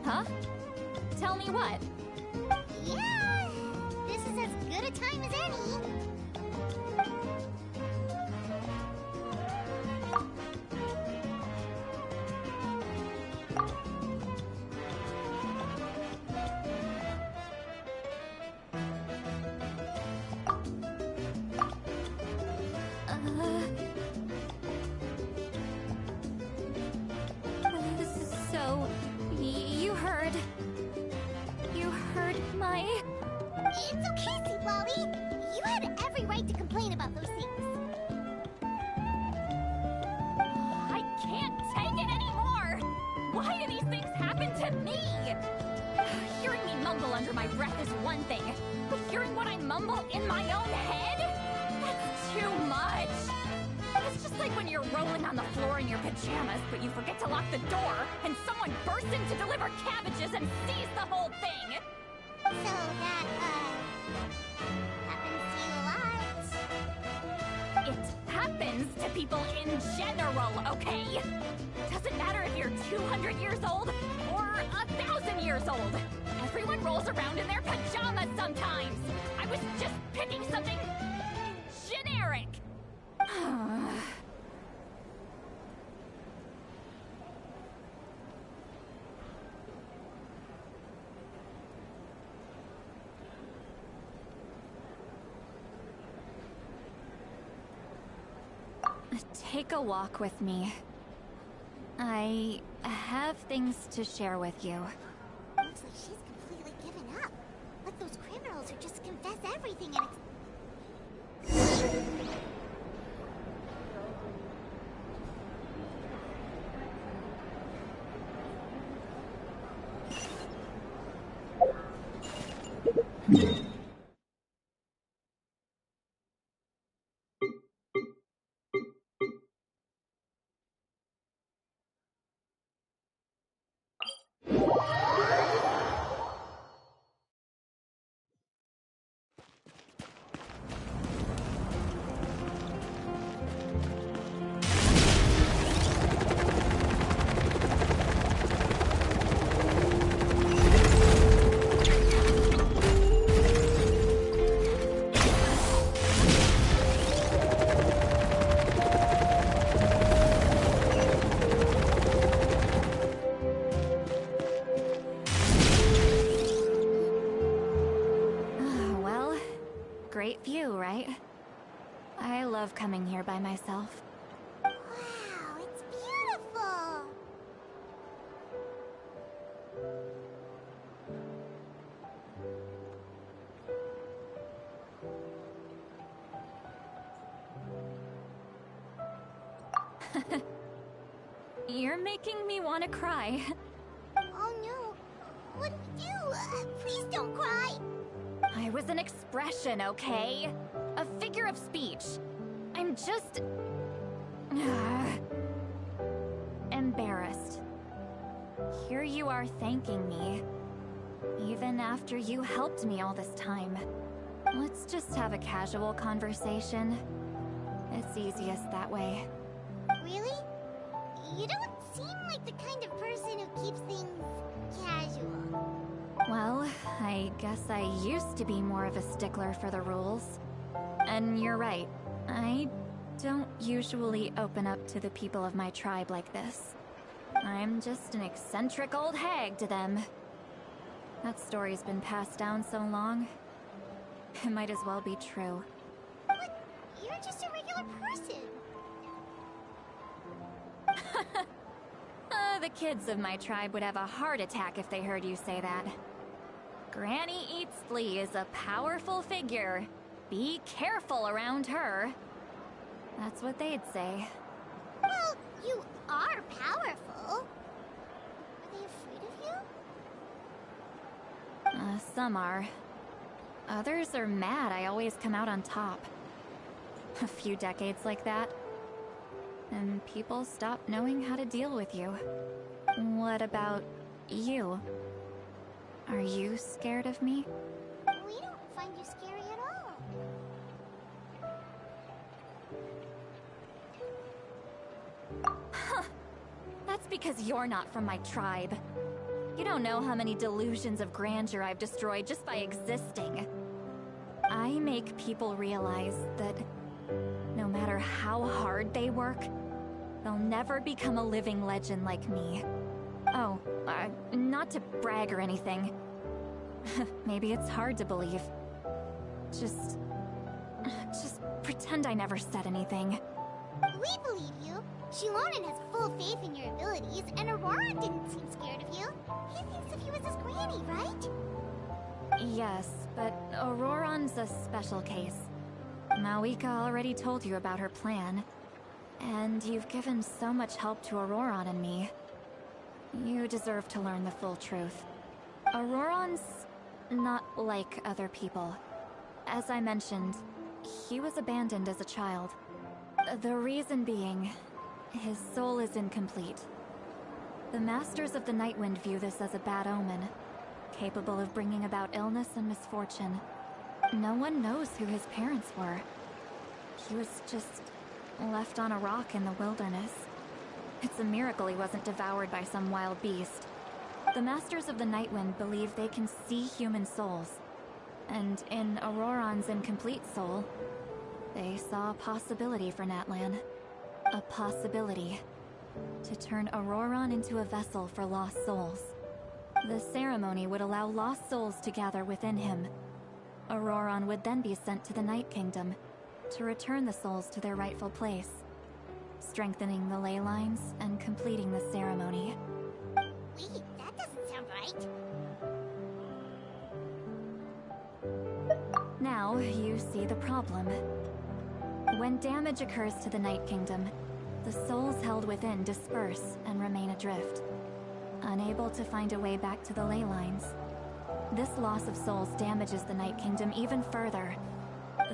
Huh? Tell me what? Yeah, this is as good a time as any. This is so... You heard my... It's okay, Sweet Lolly. You had every right to complain about those things. I can't take it anymore! Why do these things happen to me? Hearing me mumble under my breath is one thing, but hearing what I mumble in my own head? That's too much! It's just like when you're rolling on the floor in your pajamas, but you forget to lock the door, and someone bursts in to deliver cabbages and sees the whole thing! So that, happens to you a lot. It happens to people in general, okay? Doesn't matter if you're 200 years old or 1,000 years old. Everyone rolls around in their pajamas sometimes. I was just picking something generic. Take a walk with me. I have things to share with you. Looks like she's completely given up. Like those criminals who just confess everything and great view, right? I love coming here by myself. wow, it's beautiful. You're making me want to cry. Oh no, what do we do? Please don't cry. I was an expression, okay? A figure of speech. I'm just... embarrassed. here you are thanking me. Even after you helped me all this time. Let's just have a casual conversation. It's easiest that way. Really? You don't seem like the kind of person who keeps things casual. Well, I guess I used to be more of a stickler for the rules. And you're right, I don't usually open up to the people of my tribe like this. I'm just an eccentric old hag to them. That story's been passed down so long, it might as well be true. But you're just a regular person. The kids of my tribe would have a heart attack if they heard you say that. Granny Eatsley is a powerful figure. Be careful around her. That's what they'd say. Well, you are powerful. Are they afraid of you? Some are. Others are mad I always come out on top. A few decades like that, and people stop knowing how to deal with you. What about you? Are you scared of me? We don't find you scary at all. Huh. That's because you're not from my tribe. You don't know how many delusions of grandeur I've destroyed just by existing. I make people realize that no matter how hard they work, they'll never become a living legend like me. Oh, not to brag or anything. Maybe it's hard to believe. Just pretend I never said anything. We believe you. Shilonen has full faith in your abilities, and Aurora didn't seem scared of you. He thinks of you as his granny, right? Yes, but Auroron's a special case. Mawika already told you about her plan. And you've given so much help to Auroron and me. You deserve to learn the full truth. Auroron's not like other people. As I mentioned, he was abandoned as a child. The reason being, his soul is incomplete. The Masters of the Nightwind view this as a bad omen, capable of bringing about illness and misfortune. No one knows who his parents were. He was just left on a rock in the wilderness. It's a miracle he wasn't devoured by some wild beast. The Masters of the Nightwind believe they can see human souls. And in Auroron's incomplete soul, they saw a possibility for Natlan. A possibility to turn Auroron into a vessel for lost souls. The ceremony would allow lost souls to gather within him. Auroron would then be sent to the Night Kingdom to return the souls to their rightful place, strengthening the ley lines and completing the ceremony. Wait, that doesn't sound right. Now you see the problem. When damage occurs to the Night Kingdom, the souls held within disperse and remain adrift, unable to find a way back to the ley lines. This loss of souls damages the Night Kingdom even further.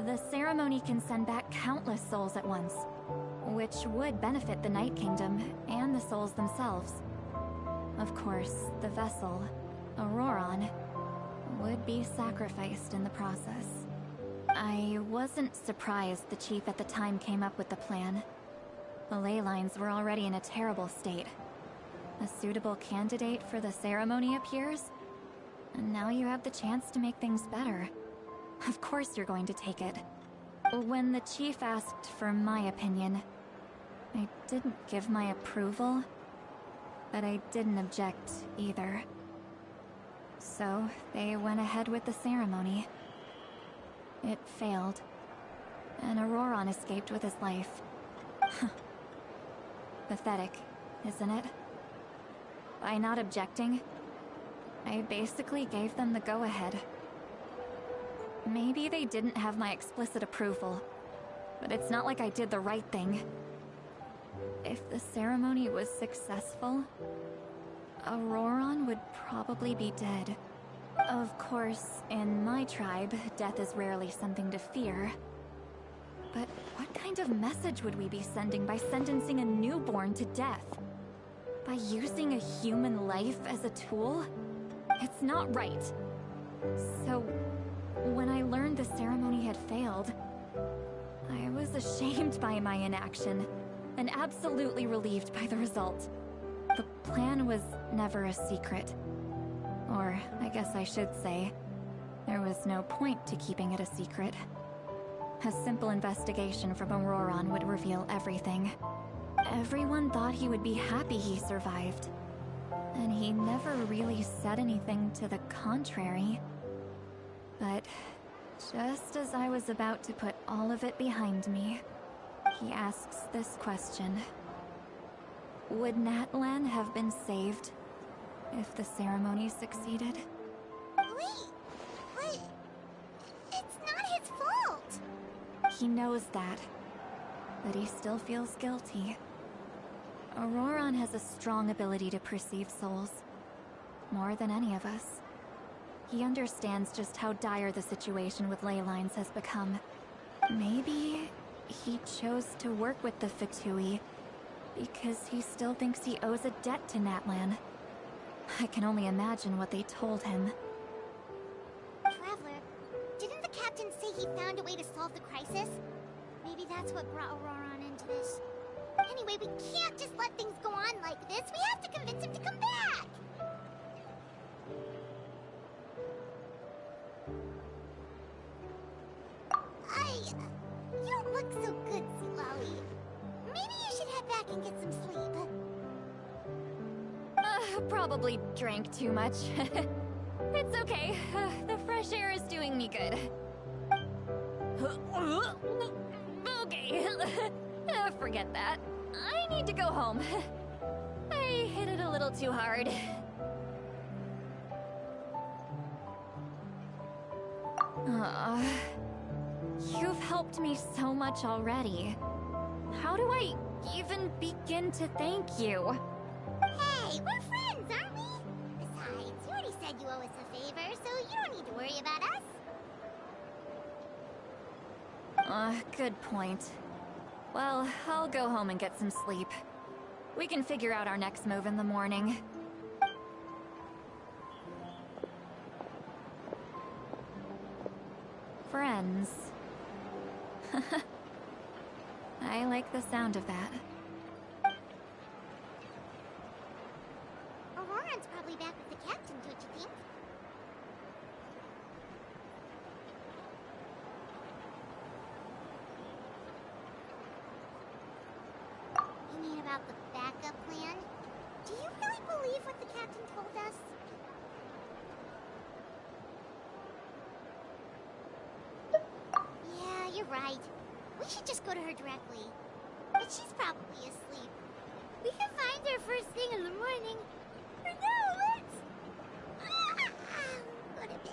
The ceremony can send back countless souls at once, which would benefit the Night Kingdom and the souls themselves. Of course, the vessel, Auroron, would be sacrificed in the process. I wasn't surprised the chief at the time came up with the plan. The ley lines were already in a terrible state. A suitable candidate for the ceremony appears, and now you have the chance to make things better. Of course you're going to take it. When the chief asked for my opinion, I didn't give my approval, but I didn't object either. So they went ahead with the ceremony. It failed, and Auroron escaped with his life. Pathetic, isn't it? By not objecting, I basically gave them the go-ahead. Maybe they didn't have my explicit approval, but it's not like I did the right thing. If the ceremony was successful, Auroron would probably be dead. Of course, in my tribe, death is rarely something to fear. But what kind of message would we be sending by sentencing a newborn to death? By using a human life as a tool? It's not right. So, when I learned the ceremony had failed, I was ashamed by my inaction, and absolutely relieved by the result. The plan was never a secret. Or, I guess I should say, there was no point to keeping it a secret. A simple investigation from Auroron would reveal everything. Everyone thought he would be happy he survived. And he never really said anything to the contrary. But just as I was about to put all of it behind me, he asks this question. Would Natlan have been saved if the ceremony succeeded? Wait, but it's not his fault. He knows that, but he still feels guilty. Auroron has a strong ability to perceive souls, more than any of us. He understands just how dire the situation with ley lines has become. Maybe he chose to work with the Fatui because he still thinks he owes a debt to Natlan. I can only imagine what they told him. Traveler, didn't the captain say he found a way to solve the crisis? Maybe that's what brought Auroron into this. Anyway, we can't just let things go on like this. We have to convince him to come back! You don't look so good, Zulali. Maybe you should head back and get some sleep. Probably drank too much. It's okay. The fresh air is doing me good. Okay. Forget that. I need to go home. I hit it a little too hard. You've helped me so much already. How do I even begin to thank you? Hey, we're friends, aren't we? Besides, you already said you owe us a favor, so you don't need to worry about us. Good point. Well, I'll go home and get some sleep. We can figure out our next move in the morning. Friends. I like the sound of that. Auroron's probably back with the captain, don't you think? You mean about the backup plan? Do you really believe what the captain told us? Yeah, you're right. We should just go to her directly. But she's probably asleep. We can find her first thing in the morning. For now, let's... go to bed.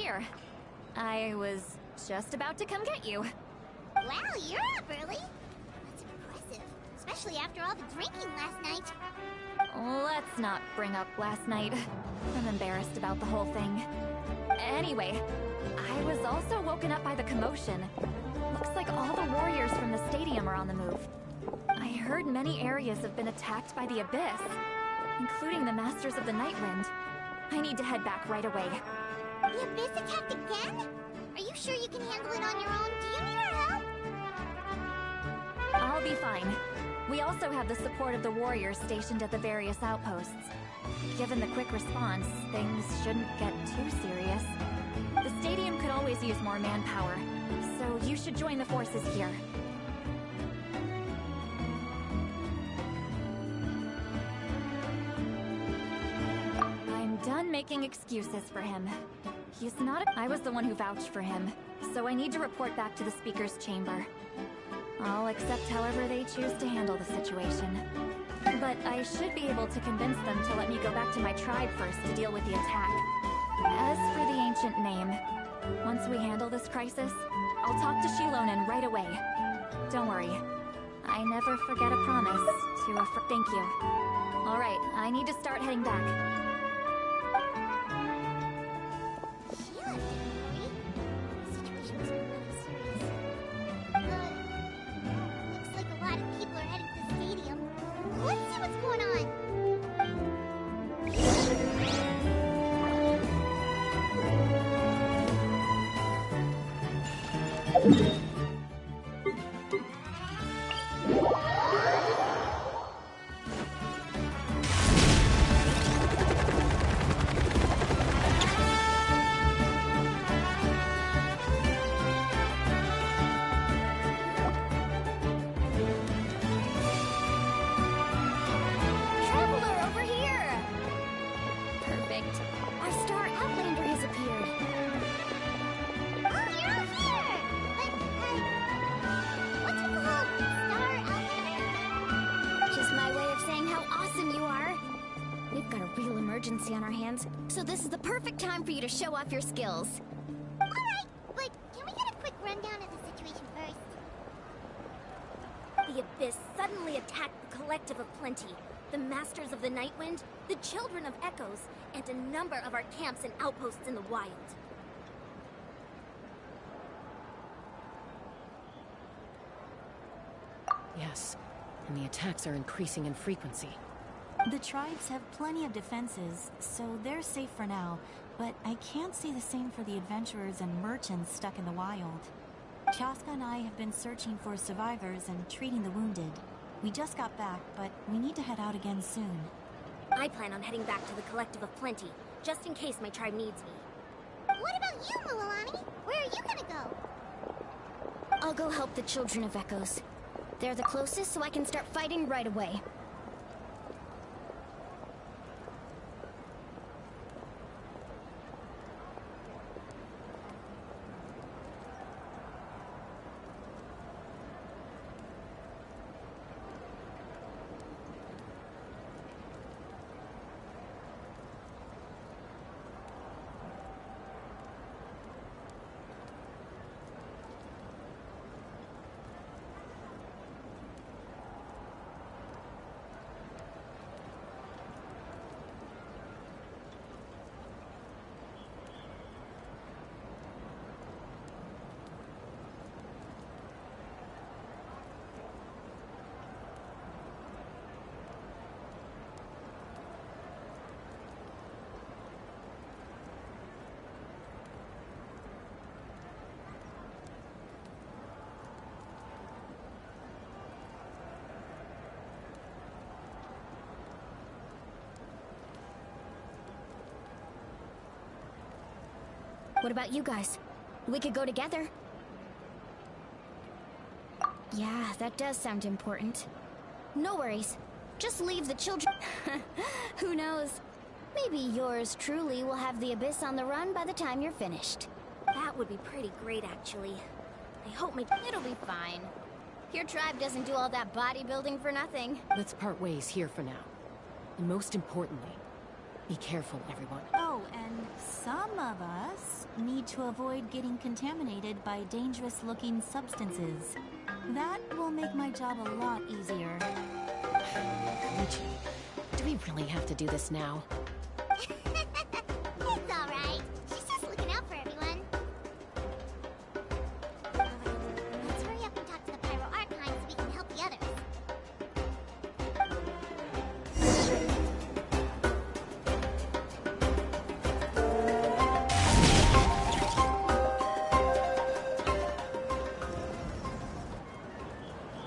here. I was just about to come get you. Wow, you're up early. That's impressive, especially after all the drinking last night. Let's not bring up last night. I'm embarrassed about the whole thing. Anyway, I was also woken up by the commotion. Looks like all the warriors from the stadium are on the move. I heard many areas have been attacked by the Abyss, including the Masters of the Nightwind. I need to head back right away. The Abyss attacked again? Are you sure you can handle it on your own? Do you need our help? I'll be fine. We also have the support of the warriors stationed at the various outposts. Given the quick response, things shouldn't get too serious. The stadium could always use more manpower, so you should join the forces here. I'm done making excuses for him. He's not I was the one who vouched for him, so I need to report back to the Speaker's chamber. I'll accept however they choose to handle the situation. But I should be able to convince them to let me go back to my tribe first to deal with the attack. As for the ancient name, once we handle this crisis, I'll talk to Shilonen right away. Don't worry. I never forget a promise to a thank you. Alright, I need to start heading back. Sheila didn't worry. The situation was really serious. Looks like a lot of people are heading to the stadium. Let's see what's going on. On our hands, so this is the perfect time for you to show off your skills. Alright, but can we get a quick rundown of the situation first? The Abyss suddenly attacked the Collective of Plenty, the Masters of the Nightwind, the Children of Echoes, and a number of our camps and outposts in the wild. Yes, and the attacks are increasing in frequency. The tribes have plenty of defenses, so they're safe for now, but I can't say the same for the adventurers and merchants stuck in the wild. Chaska and I have been searching for survivors and treating the wounded. We just got back, but we need to head out again soon. I plan on heading back to the Collective of Plenty, just in case my tribe needs me. What about you, Mualani? Where are you gonna go? I'll go help the Children of Echoes. They're the closest, so I can start fighting right away. What about you guys? We could go together. Yeah, that does sound important. No worries. Just leave the children. Who knows? Maybe yours truly will have the Abyss on the run by the time you're finished. That would be pretty great, actually. I hope it'll be fine. Your tribe doesn't do all that bodybuilding for nothing. Let's part ways here for now. And most importantly, be careful, everyone. Oh, Oh, and some of us need to avoid getting contaminated by dangerous-looking substances. That will make my job a lot easier. Gucci, do we really have to do this now? It's alright. She's just looking out for everyone. Let's hurry up and talk to the Pyro Archon so we can help the others.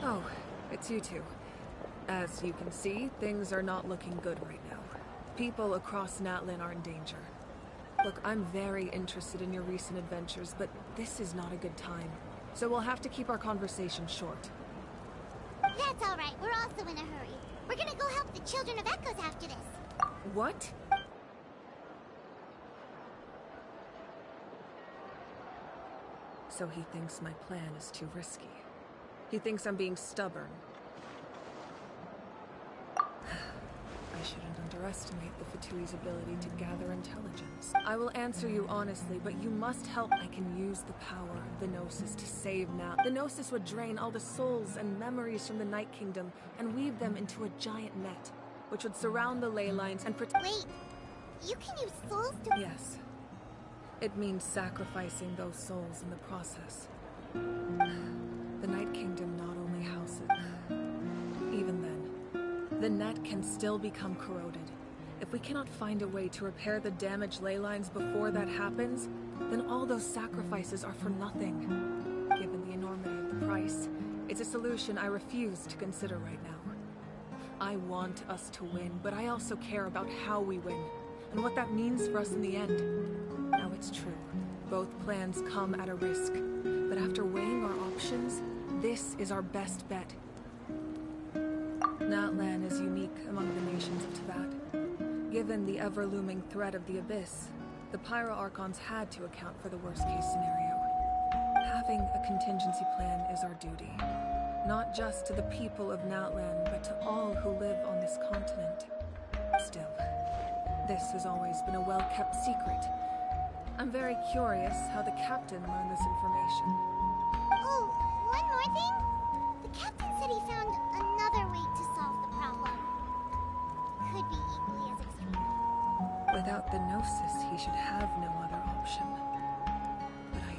Oh, it's you two. As you can see, things are not looking good right now. People across Natlin are in danger. Look, I'm very interested in your recent adventures, but this is not a good time. So we'll have to keep our conversation short. That's alright. We're also in a hurry. We're gonna go help the Children of Echoes after this. What? So he thinks my plan is too risky. He thinks I'm being stubborn. I shouldn't underestimate the Fatui's ability to gather intelligence. I will answer you honestly, but you must help. I can use the power of the Gnosis to save Nat. The Gnosis would drain all the souls and memories from the Night Kingdom and weave them into a giant net, which would surround the ley lines and protect— Wait, you can use souls to— Yes. It means sacrificing those souls in the process. The Night Kingdom not only houses— Even then, the net can still become corroded. If we cannot find a way to repair the damaged ley lines before that happens, then all those sacrifices are for nothing. Given the enormity of the price, it's a solution I refuse to consider right now. I want us to win, but I also care about how we win, and what that means for us in the end. Now it's true, both plans come at a risk, but after weighing our options, this is our best bet. Natlan is unique among the nations of Teyvat. Given the ever-looming threat of the Abyss, the Pyro Archons had to account for the worst-case scenario. Having a contingency plan is our duty, not just to the people of Natlan, but to all who live on this continent. Still, this has always been a well-kept secret. I'm very curious how the captain learned this information. Oh, one more thing? The captain said he found another way to solve the problem. Could be equally as extreme. Without the Gnosis, he should have no other option. But I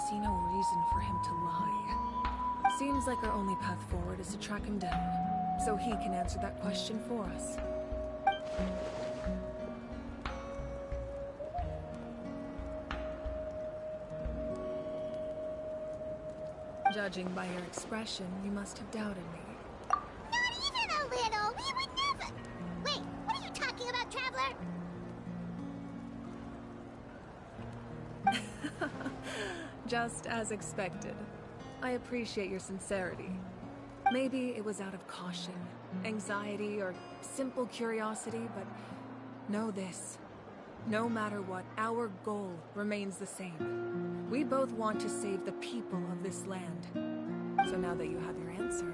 see no reason for him to lie. Seems like our only path forward is to track him down, so he can answer that question for us. Judging by your expression, you must have doubted me. Not even a little! We would never— Wait, what are you talking about, Traveler? Just as expected. I appreciate your sincerity. Maybe it was out of caution, anxiety, or simple curiosity, but know this. No matter what, our goal remains the same. We both want to save the people of this land. So now that you have your answer,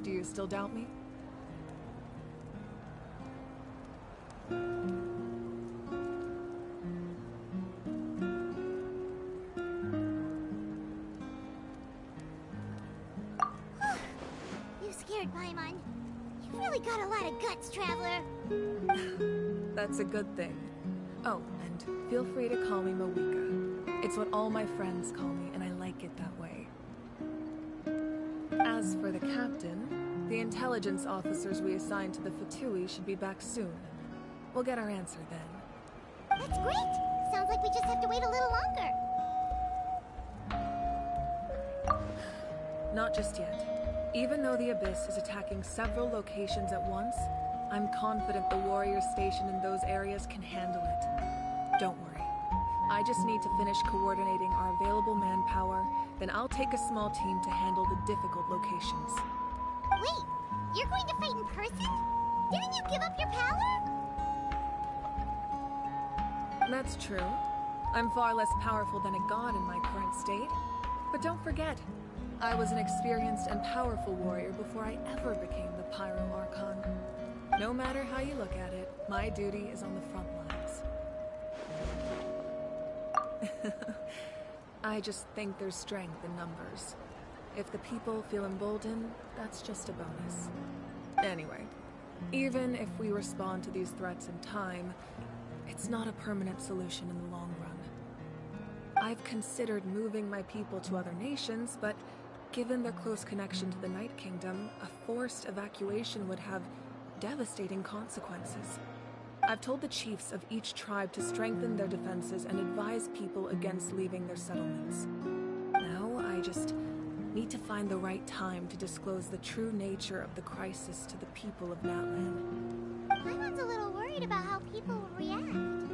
do you still doubt me? You scared Paimon. You really got a lot of guts, Traveler. That's a good thing. Oh, and feel free to call me Mawika. It's what all my friends call me, and I like it that way. As for the captain, the intelligence officers we assigned to the Fatui should be back soon. We'll get our answer then. That's great! Sounds like we just have to wait a little longer. Not just yet. Even though the Abyss is attacking several locations at once, I'm confident the warriors stationed in those areas can handle it. Don't worry. I just need to finish coordinating our available manpower, then I'll take a small team to handle the difficult locations. Wait, you're going to fight in person? Didn't you give up your power? That's true. I'm far less powerful than a god in my current state. But don't forget, I was an experienced and powerful warrior before I ever became the Pyro Archon. No matter how you look at it, my duty is on the front lines. I just think there's strength in numbers. If the people feel emboldened, that's just a bonus. Anyway, even if we respond to these threats in time, it's not a permanent solution in the long run. I've considered moving my people to other nations, but given their close connection to the Night Kingdom, a forced evacuation would have devastating consequences. I've told the chiefs of each tribe to strengthen their defenses and advise people against leaving their settlements. Now, I just need to find the right time to disclose the true nature of the crisis to the people of Natlan. Paimon's a little worried about how people will react.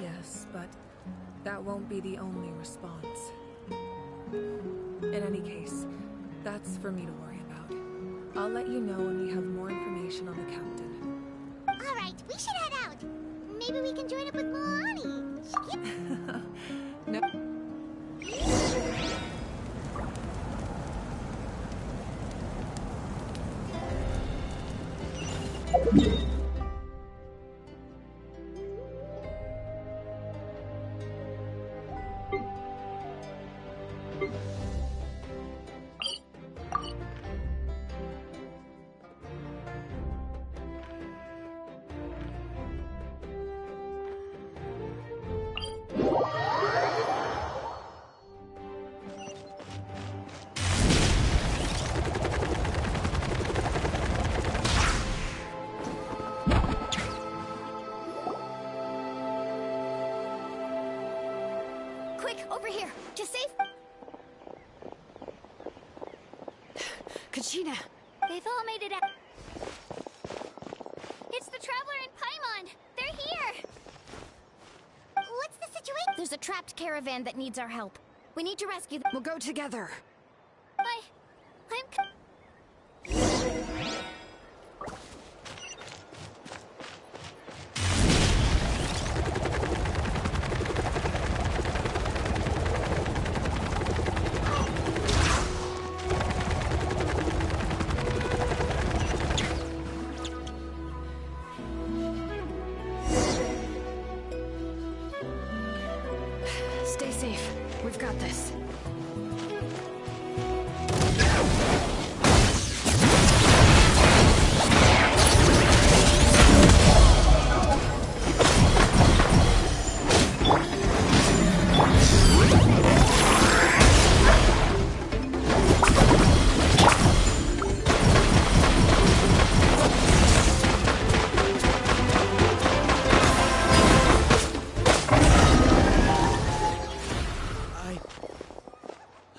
Yes, but that won't be the only response. In any case, that's for me to worry about. I'll let you know when we have more information on the captain. Alright, we should head out. Maybe we can join up with Milani. No. Over here, to safe. Kachina! They've all made it out. It's the Traveler and Paimon! They're here! What's the situation? There's a trapped caravan that needs our help. We need to rescue them. We'll go together. Stay safe. We've got this.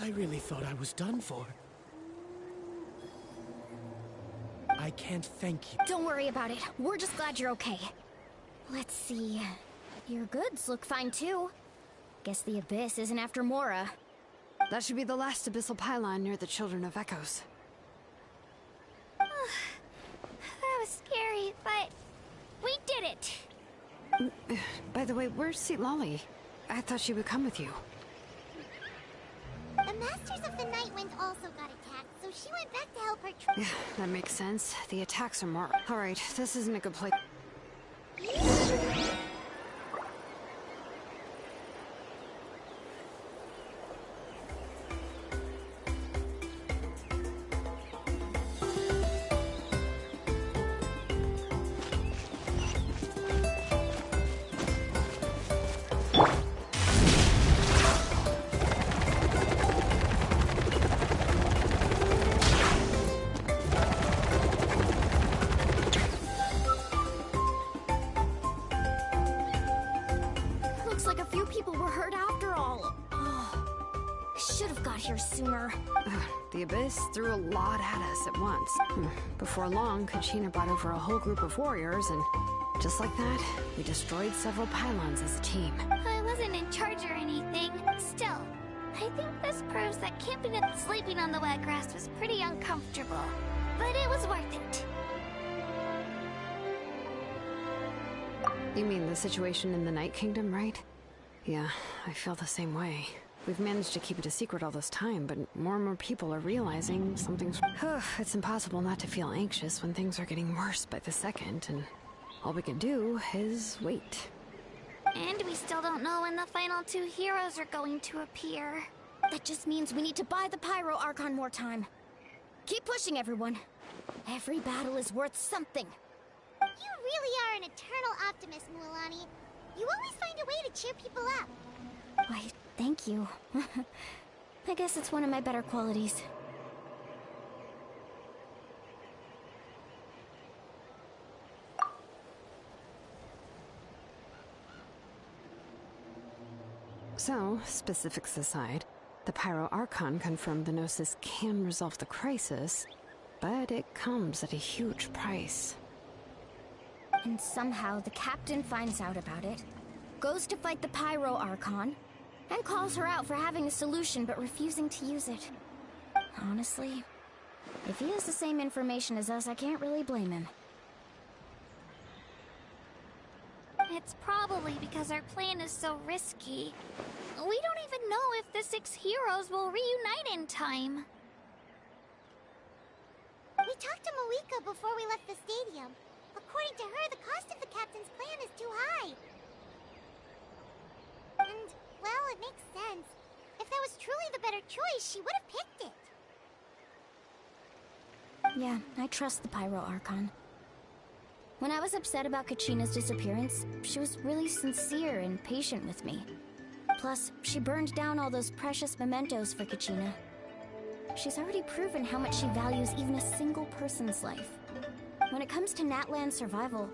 I really thought I was done for. I can't thank you. Don't worry about it. We're just glad you're okay. Let's see. Your goods look fine too. Guess the Abyss isn't after Mora. That should be the last abyssal pylon near the Children of Echoes. That was scary, but we did it. By the way, where's Lolly? I thought she would come with you. The Masters of the Night Wind also got attacked, so she went back to help her Yeah, that makes sense. The attacks are more... Alright, this isn't a good place. Sooner. The Abyss threw a lot at us at once. Before long, Kachina brought over a whole group of warriors, and just like that, we destroyed several pylons as a team. I wasn't in charge or anything. Still, I think this proves that camping and sleeping on the wet grass was pretty uncomfortable. But it was worth it. You mean the situation in the Night Kingdom, right? Yeah, I feel the same way. We've managed to keep it a secret all this time, but more and more people are realizing something's... It's impossible not to feel anxious when things are getting worse by the second, and All we can do is wait. And we still don't know when the final 2 heroes are going to appear. That just means we need to buy the Pyro Archon more time. Keep pushing, everyone. Every battle is worth something. You really are an eternal optimist, Mualani. You always find a way to cheer people up. Why, thank you. I guess it's one of my better qualities. So, specifics aside, the Pyro Archon confirmed the Gnosis can resolve the crisis, but it comes at a huge price. And somehow the captain finds out about it, goes to fight the Pyro Archon, and calls her out for having a solution but refusing to use it. Honestly, if he has the same information as us, I can't really blame him. It's probably because our plan is so risky. We don't even know if the 6 heroes will reunite in time. We talked to Moika before we left the stadium. According to her, the cost of the captain's plan is too high. And, well, it makes sense. If that was truly the better choice, she would have picked it. Yeah, I trust the Pyro Archon. When I was upset about Kachina's disappearance, she was really sincere and patient with me. Plus, she burned down all those precious mementos for Kachina. She's already proven how much she values even a single person's life. When it comes to Natlan's survival,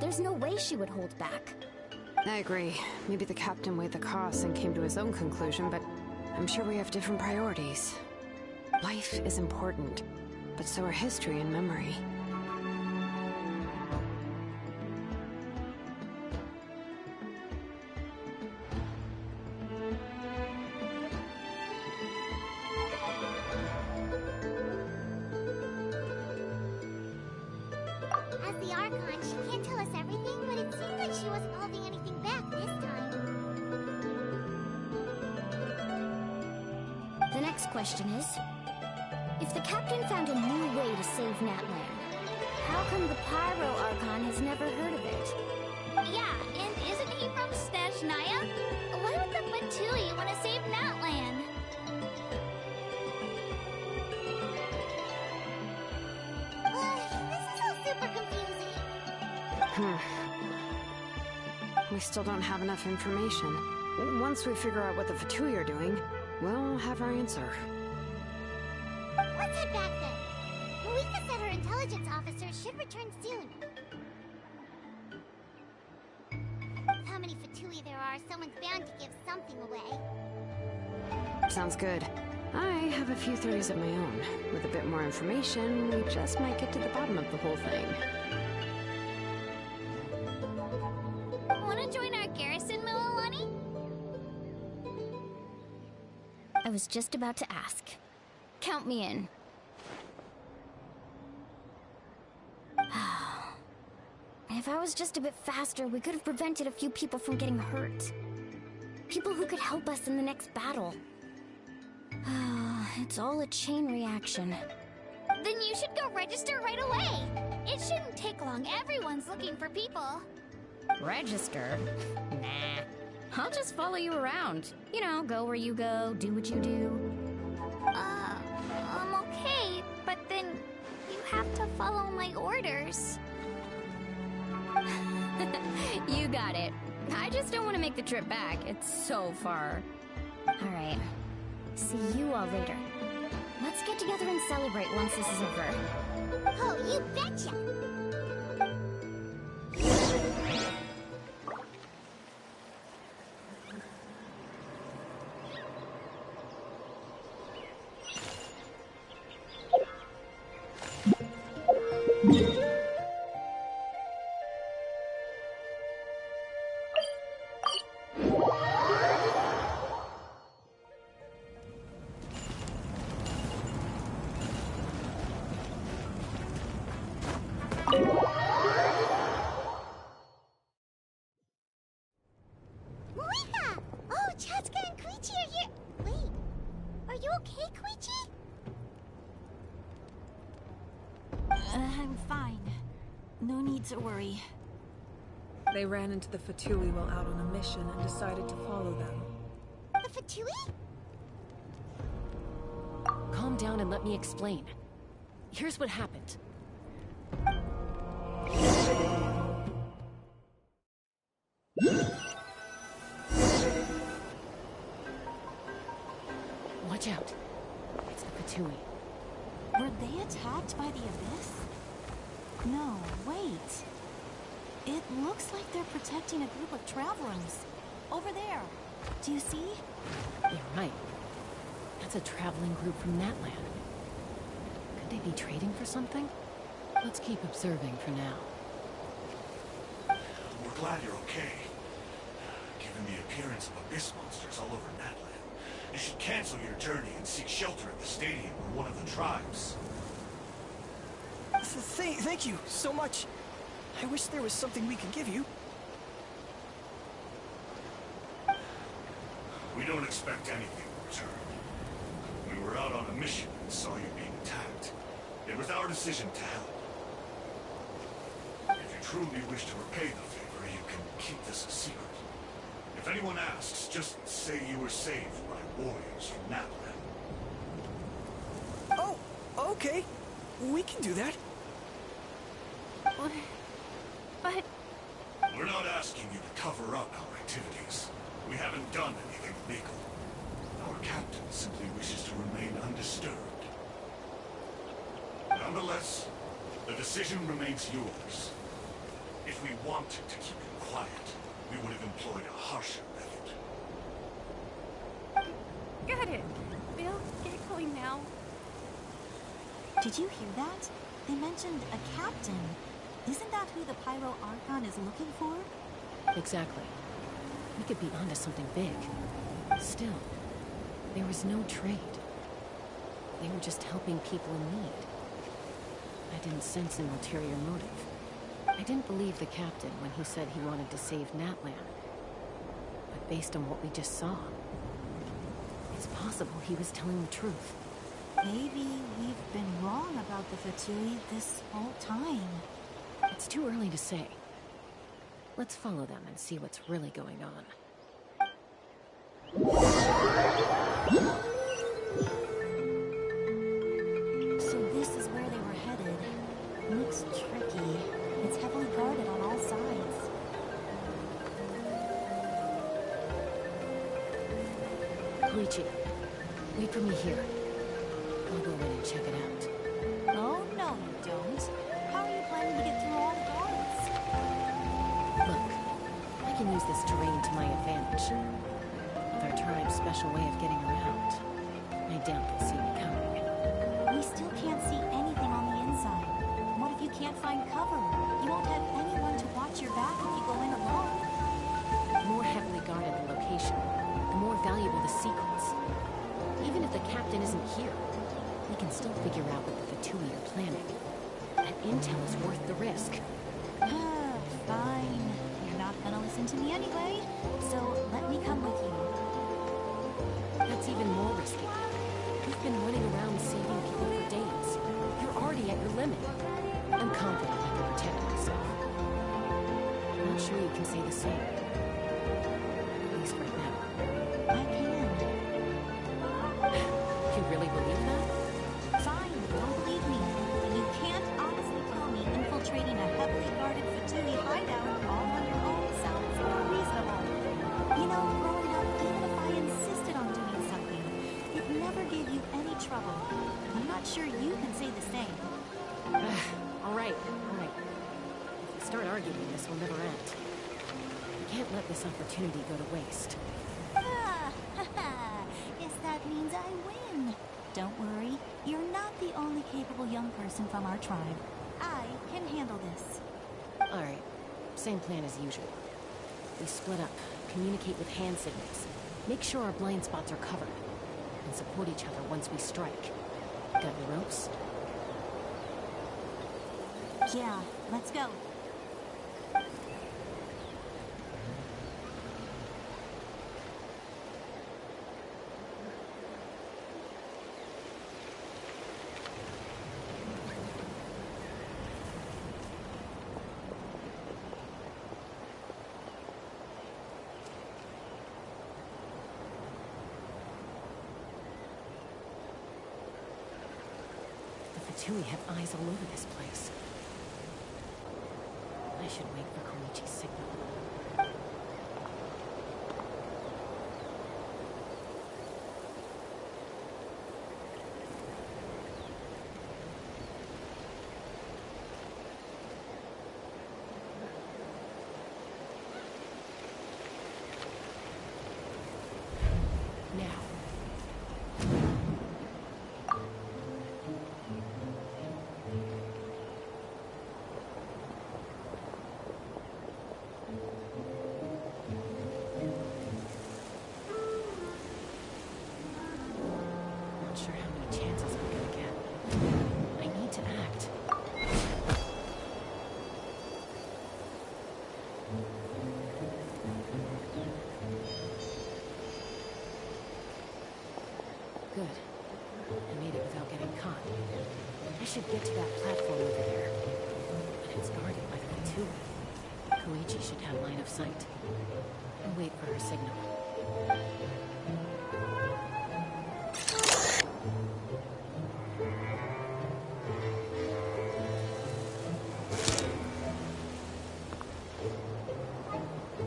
there's no way she would hold back. I agree. Maybe the captain weighed the costs and came to his own conclusion, but I'm sure we have different priorities. Life is important, but so are history and memory. As the Archon, she can't tell us everything, but it seems like she wasn't holding anything back this time. The next question is, if the captain found a new way to save Natlan, how come the Pyro Archon has never heard of it? Yeah, and isn't he from Snezhnaya? Why would the Fatui want to save Natlan? This is all super confusing. We still don't have enough information. Once we figure out what the Fatui are doing, we'll have our answer. Let's head back then. Moika said her intelligence officer should return soon. With how many Fatui there are, someone's bound to give something away. Sounds good. I have a few theories of my own. With a bit more information, we just might get to the bottom of the whole thing. Wanna join our garrison, Mualani? I was just about to ask. Count me in. If I was just a bit faster, we could have prevented a few people from getting hurt. People who could help us in the next battle. It's all a chain reaction. Then you should go register right away. It shouldn't take long. Everyone's looking for people. Register? Nah. I'll just follow you around. You know, go where you go, do what you do. I'm okay, but then you have to follow my orders. You got it. I just don't want to make the trip back. It's so far. Alright. See you all later. Let's get together and celebrate once this is over. Oh, you betcha! Moika! Oh, Chatska and Koichi are here! Wait, are you okay, Koichi? I'm fine. No need to worry. They ran into the Fatui while out on a mission and decided to follow them. The Fatui? Calm down and let me explain. Here's what happened. Watch out. It's the Fatui. Were they attacked by the Abyss? No, wait. It looks like they're protecting a group of travelers. Over there. Do you see? You're right. That's a traveling group from Natland. Could they be trading for something? Let's keep observing for now. We're glad you're okay. Given the appearance of abyss monsters all over Natland, you should cancel your journey and seek shelter at the stadium or one of the tribes. Thank you so much. I wish there was something we could give you. We don't expect anything in return. We were out on a mission and saw you being attacked. It was our decision to help. If you truly wish to repay the favor, you can keep this a secret. If anyone asks, just say you were saved by warriors from Natland. Oh, okay. We can do that. But... We're not asking you to cover up our activities. We haven't done anything illegal. Our captain simply wishes to remain undisturbed. Nonetheless, the decision remains yours. If we wanted to keep him quiet, we would have employed a harsher method. Got it. Bill, get going now. Did you hear that? They mentioned a captain. Isn't that who the Pyro Archon is looking for? Exactly. We could be onto something big. Still, there was no trade. They were just helping people in need. I didn't sense an ulterior motive. I didn't believe the captain when he said he wanted to save Natland. But based on what we just saw, it's possible he was telling the truth. Maybe we've been wrong about the Fatui this whole time. It's too early to say. Let's follow them and see what's really going on. So this is where they were headed. Looks tricky. It's heavily guarded on all sides. Koichi, wait for me here. I'll go in and check it out. Oh, no you don't. How are you planning to get through all the guards? Look, I can use this terrain to my advantage. With our tribe's special way of getting around, I doubt they'll see me coming. We still can't see anything on the inside. What if you can't find cover? You won't have anyone to watch your back if you go in alone. The more heavily guarded the location, the more valuable the secrets. Even if the captain isn't here, we can still figure out what the Fatui are planning. That intel is worth the risk. Fine. You're not gonna listen to me anyway, so let me come with you. That's even more risky. You've been running around saving people for days. You're already at your limit. I'm confident I can protect myself. I'm not sure you can say the same. At least right now. I can. You really believe that? Fine, don't believe me. But you can't honestly tell me infiltrating a heavily guarded Fatui hideout all on your own sounds unreasonable. You know, growing up, even if I insisted on doing something, it never gave you any trouble. I'm not sure you can say the same. All right. If we start arguing, this will never end. We can't let this opportunity go to waste. Guess that means I win. Don't worry, you're not the only capable young person from our tribe. I can handle this. All right, same plan as usual. We split up, communicate with hand signals, make sure our blind spots are covered, and support each other once we strike. Got your ropes? Yeah, let's go. Fatui have eyes all over this place. I should wait for Koichi's signal. Good. I made it without getting caught. I should get to that platform over there. But it's guarded by the Fatui. Koichi should have line of sight. I'll wait for her signal.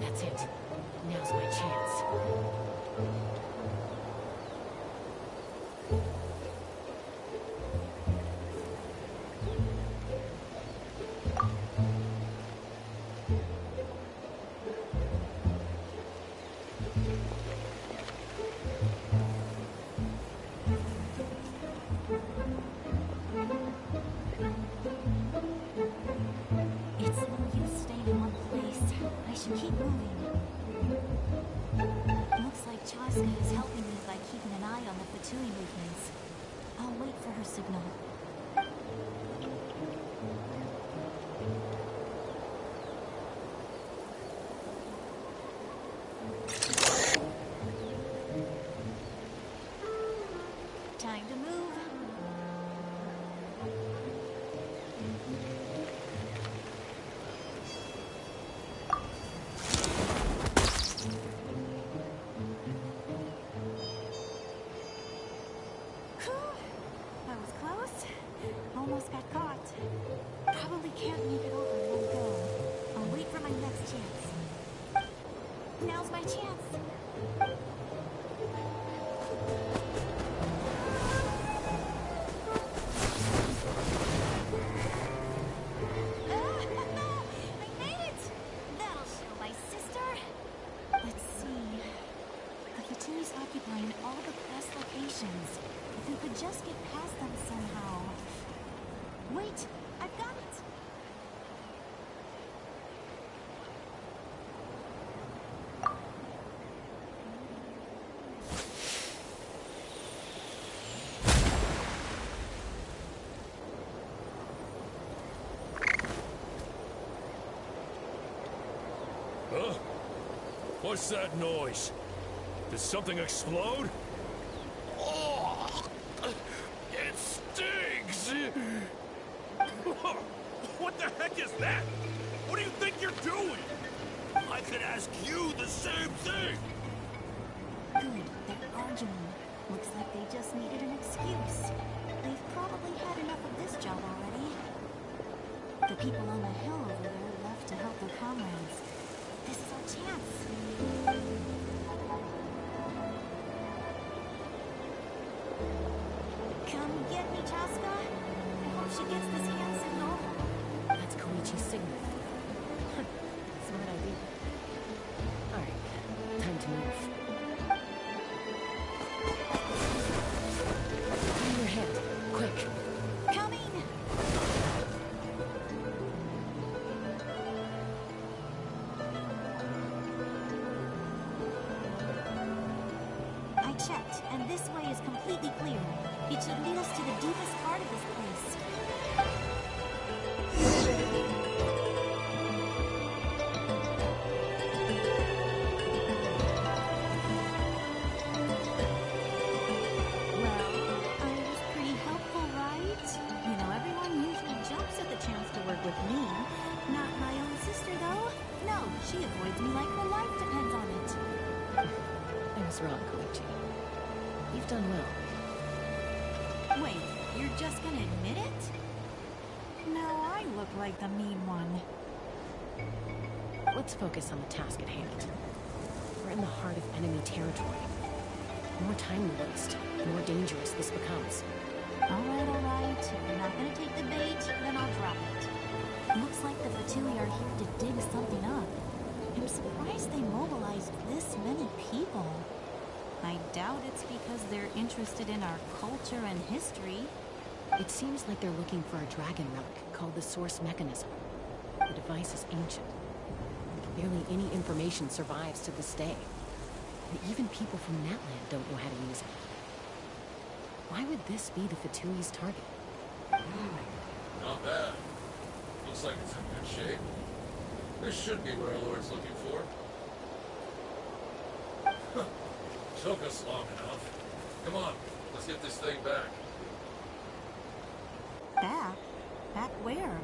That's it. Now's my chance. It's no use staying in one place. I should keep moving. Looks like Chaska is helping me by keeping an eye on the Fatui movements. I'll wait for her signal. Time to move. That was close. Almost got caught. Probably can't make it over in one go. I'll wait for my next chance. Now's my chance. I made it! That'll show my sister. Let's see. The Fatui's occupying all the best locations. If we could just get past them somehow. Wait, I've got it! Huh? What's that noise? Did something explode? Oh, it stings! What the heck is that? What do you think you're doing? I could ask you the same thing! Good, they're arguing. Looks like they just needed an excuse. They've probably had enough of this job already. The people on the hill over there left to help their comrades. This is our chance. Come get me, Chaska. I hope she gets this hand signal. That's Koichi's signal. Smart idea. Alright, time to move. Turn your head, quick. Coming! I checked, and this way is completely clear. It should lead us to the deepest part of this place. Well, I was pretty helpful, right? You know, everyone usually jumps at the chance to work with me. Not my own sister, though. No, she avoids me like her life depends on it. I was wrong, Koichi. You've done well. Wait, You're just gonna admit it? No, I look like the mean one. Let's focus on the task at hand. We're in the heart of enemy territory. The more time we waste, the more dangerous this becomes. Alright. If you're not gonna take the bait, then I'll drop it. Looks like the Fatui are here to dig something up. I'm surprised they mobilized this many people. I doubt it's because they're interested in our culture and history. It seems like they're looking for a dragon relic called the Source Mechanism. The device is ancient. Barely any information survives to this day. And even people from Natland don't know how to use it. Why would this be the Fatui's target? Not bad. Looks like it's in good shape. This should be what our Lord's looking for. Took us long enough. Come on, let's get this thing back. Back? Back where?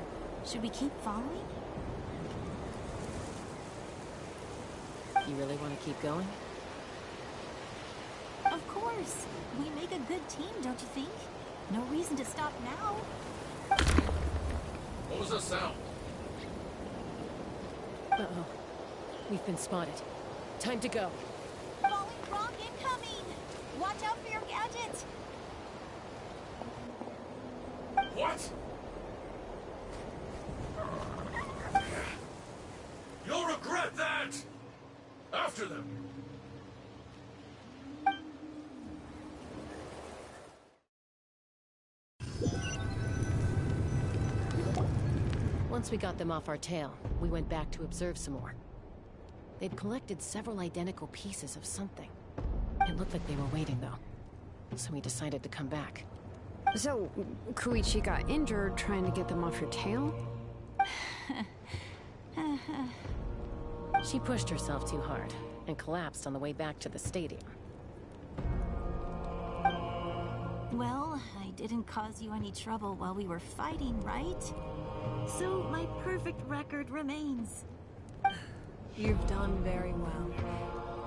Should we keep following? You really want to keep going? Of course. We make a good team, don't you think? No reason to stop now. What was that sound? Uh-oh. We've been spotted. Time to go. Falling rock incoming! Watch out for your gadget! What? You'll regret that! After them! Once we got them off our tail, we went back to observe some more. They'd collected several identical pieces of something. It looked like they were waiting, though. So we decided to come back. So, Koichi got injured trying to get them off your tail? She pushed herself too hard and collapsed on the way back to the stadium. Well, I didn't cause you any trouble while we were fighting, right? So my perfect record remains. You've done very well.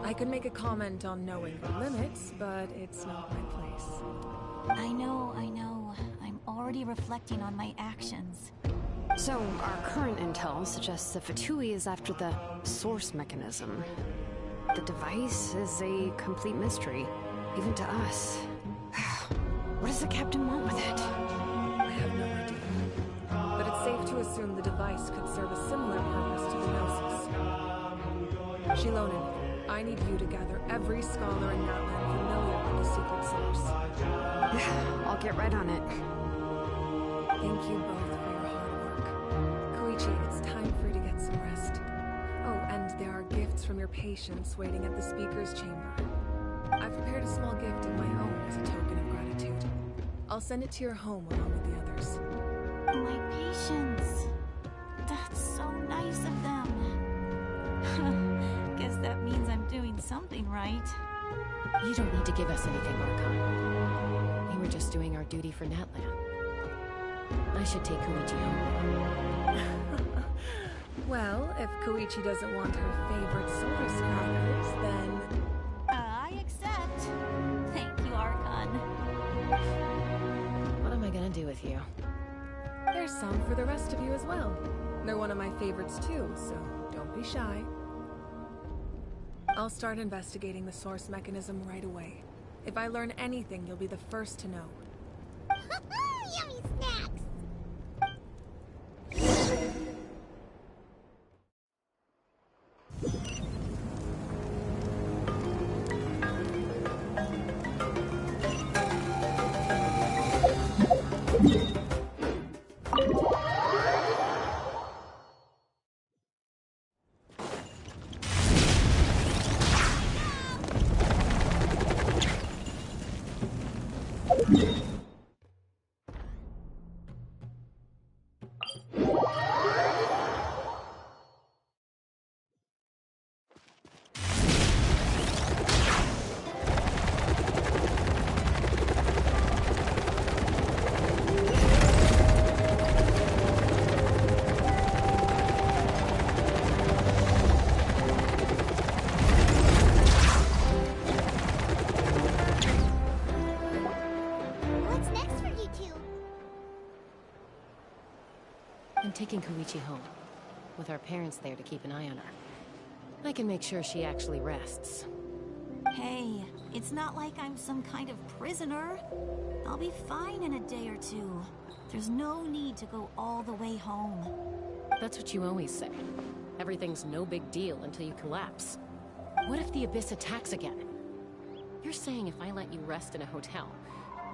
I could make a comment on knowing the limits, but it's not my place. I know. I'm already reflecting on my actions. So, our current intel suggests the Fatui is after the Source Mechanism. The device is a complete mystery, even to us. What does the captain want with it? I have no idea. But it's safe to assume the device could serve a similar purpose to the Gnosis. Shilonen, I need you to gather every scholar in Natland familiar with the secret source. I'll get right on it. Thank you both for your hard work. Koichi, it's time for you to get some rest. Oh, and there are gifts from your patients waiting at the speaker's chamber. I've prepared a small gift of my own as a token of gratitude. I'll send it to your home along with the others. My patience. That's so nice of them. Guess that means I'm doing something right. You don't need to give us anything, Archon. We were just doing our duty for Natland. I should take Koichi home. Well, if Koichi doesn't want her favorite solar crackers, then... I accept. Thank you, Archon. What am I gonna do with you? There's some for the rest of you as well. They're one of my favorites too, so don't be shy. I'll start investigating the source mechanism right away. If I learn anything, you'll be the first to know. Yummy snacks! taking Koichi home, with our parents there to keep an eye on her. I can make sure she actually rests. Hey, it's not like I'm some kind of prisoner. I'll be fine in a day or two. There's no need to go all the way home. That's what you always say. Everything's no big deal until you collapse. What if the Abyss attacks again? You're saying if I let you rest in a hotel,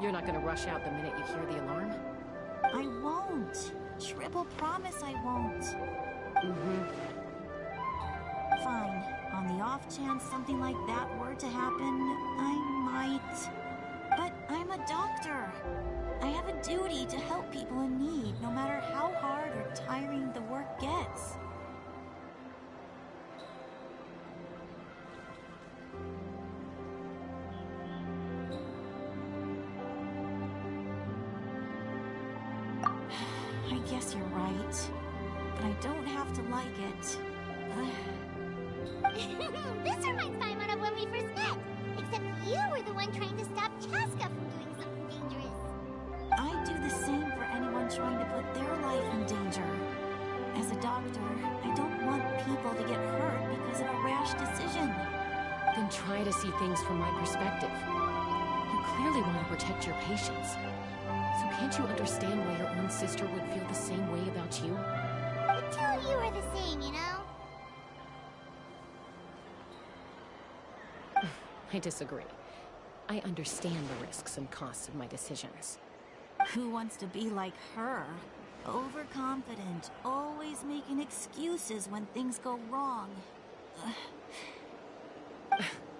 you're not gonna rush out the minute you hear the alarm? I won't. Triple promise I won't. Fine. On the off chance something like that were to happen, I might. But I'm a doctor. I have a duty to help people in need, no matter how hard or tiring the work gets. I guess you're right. But I don't have to like it. This reminds Paimon of when we first met. Except you were the one trying to stop Chaska from doing something dangerous. I do the same for anyone trying to put their life in danger. As a doctor, I don't want people to get hurt because of a rash decision. Then try to see things from my perspective. You clearly want to protect your patients. So can't you understand why your own sister would feel the same way about you? The two of you are the same, you know? I disagree. I understand the risks and costs of my decisions. Who wants to be like her? Overconfident, always making excuses when things go wrong.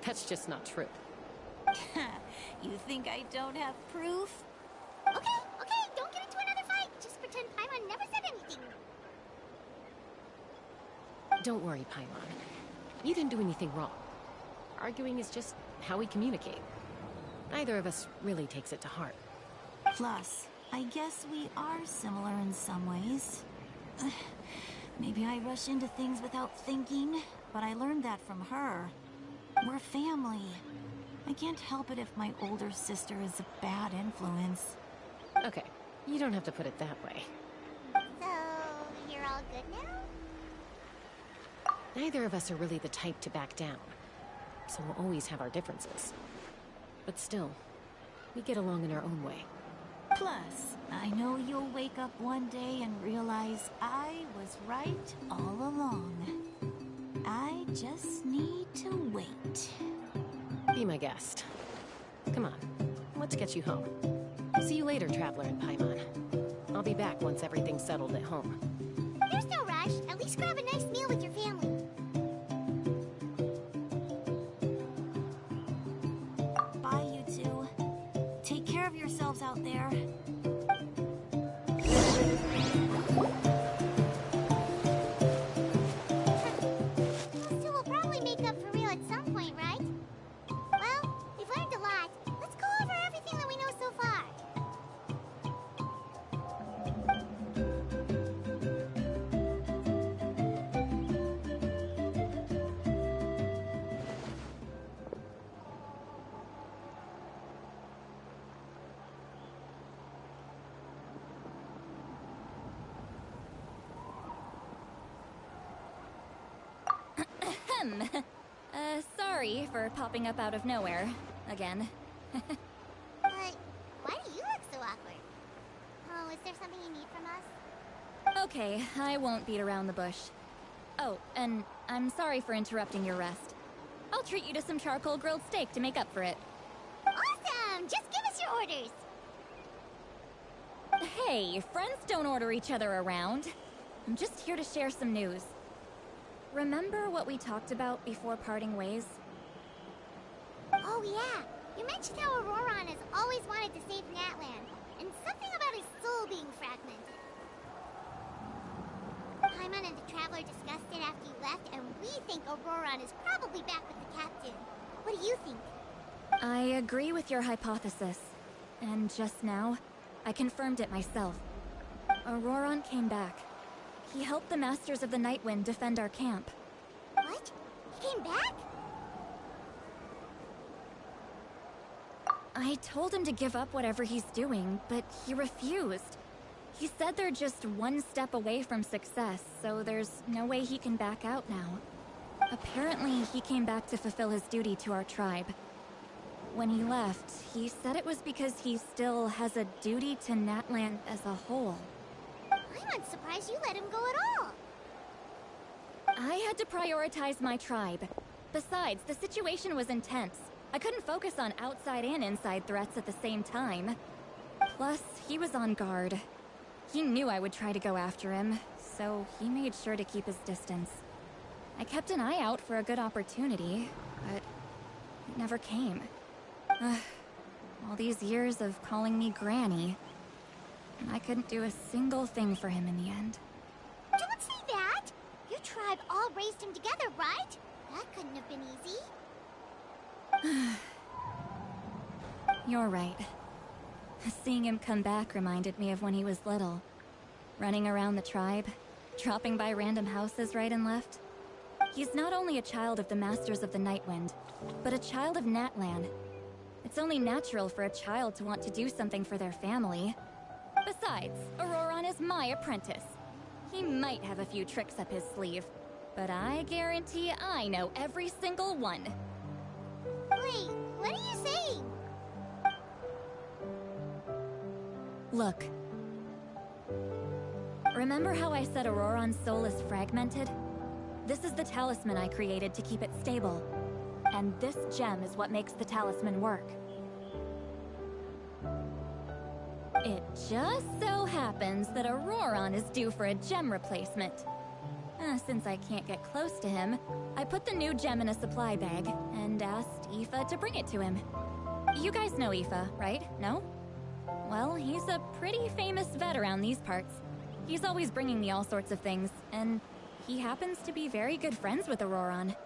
That's just not true. You think I don't have proof? Okay, don't get into another fight. Just pretend Paimon never said anything. Don't worry, Paimon. You didn't do anything wrong. Arguing is just how we communicate. Neither of us really takes it to heart. Plus, I guess we are similar in some ways. Maybe I rush into things without thinking, but I learned that from her. We're family. I can't help it if my older sister is a bad influence. Okay, you don't have to put it that way. So, you're all good now? Neither of us are really the type to back down, so we'll always have our differences. But still, we get along in our own way. Plus, I know you'll wake up one day and realize I was right all along. I just need to wait. Be my guest. Come on, let's get you home. See you later, Traveler and Paimon. I'll be back once everything's settled at home. There's no rush. At least grab a nice meal with your family. Bye, you two. Take care of yourselves out there. Those two will probably make up for real at some point, right? Well, we've learned a lot. Let's go over everything that we know so far. Sorry for popping up out of nowhere. Again. But why do you look so awkward? Oh, is there something you need from us? Okay, I won't beat around the bush. Oh, and I'm sorry for interrupting your rest. I'll treat you to some charcoal grilled steak to make up for it. Awesome! Just give us your orders! Hey, friends don't order each other around. I'm just here to share some news. Remember what we talked about before parting ways? Oh yeah, you mentioned how Auroron has always wanted to save Natland, and something about his soul being fragmented. Paimon and the Traveler discussed it after you left, and we think Auroron is probably back with the Captain. What do you think? I agree with your hypothesis. And just now, I confirmed it myself. Auroron came back. He helped the Masters of the Nightwind defend our camp. What? He came back? I told him to give up whatever he's doing, but he refused. He said they're just one step away from success, so there's no way he can back out now. Apparently, he came back to fulfill his duty to our tribe. When he left, he said it was because he still has a duty to Natland as a whole. I'm unsurprised you let him go at all. I had to prioritize my tribe. Besides, the situation was intense. I couldn't focus on outside and inside threats at the same time. Plus, he was on guard. He knew I would try to go after him, so he made sure to keep his distance. I kept an eye out for a good opportunity, but it never came. All these years of calling me Granny, and I couldn't do a single thing for him in the end. Don't say that! Your tribe all raised him together, right? That couldn't have been easy. You're right. Seeing him come back reminded me of when he was little. Running around the tribe, dropping by random houses right and left. He's not only a child of the Masters of the Nightwind, but a child of Natlan. It's only natural for a child to want to do something for their family. Besides, Auroron is my apprentice. He might have a few tricks up his sleeve, but I guarantee I know every single one. Wait, what are you saying? Look. Remember how I said Auroron's soul is fragmented? This is the talisman I created to keep it stable. And this gem is what makes the talisman work. It just so happens that Auroron is due for a gem replacement. Since I can't get close to him, I put the new gem in a supply bag and asked Aoife to bring it to him. You guys know Aoife, right? No? Well, he's a pretty famous vet around these parts. He's always bringing me all sorts of things, and he happens to be very good friends with Auroron.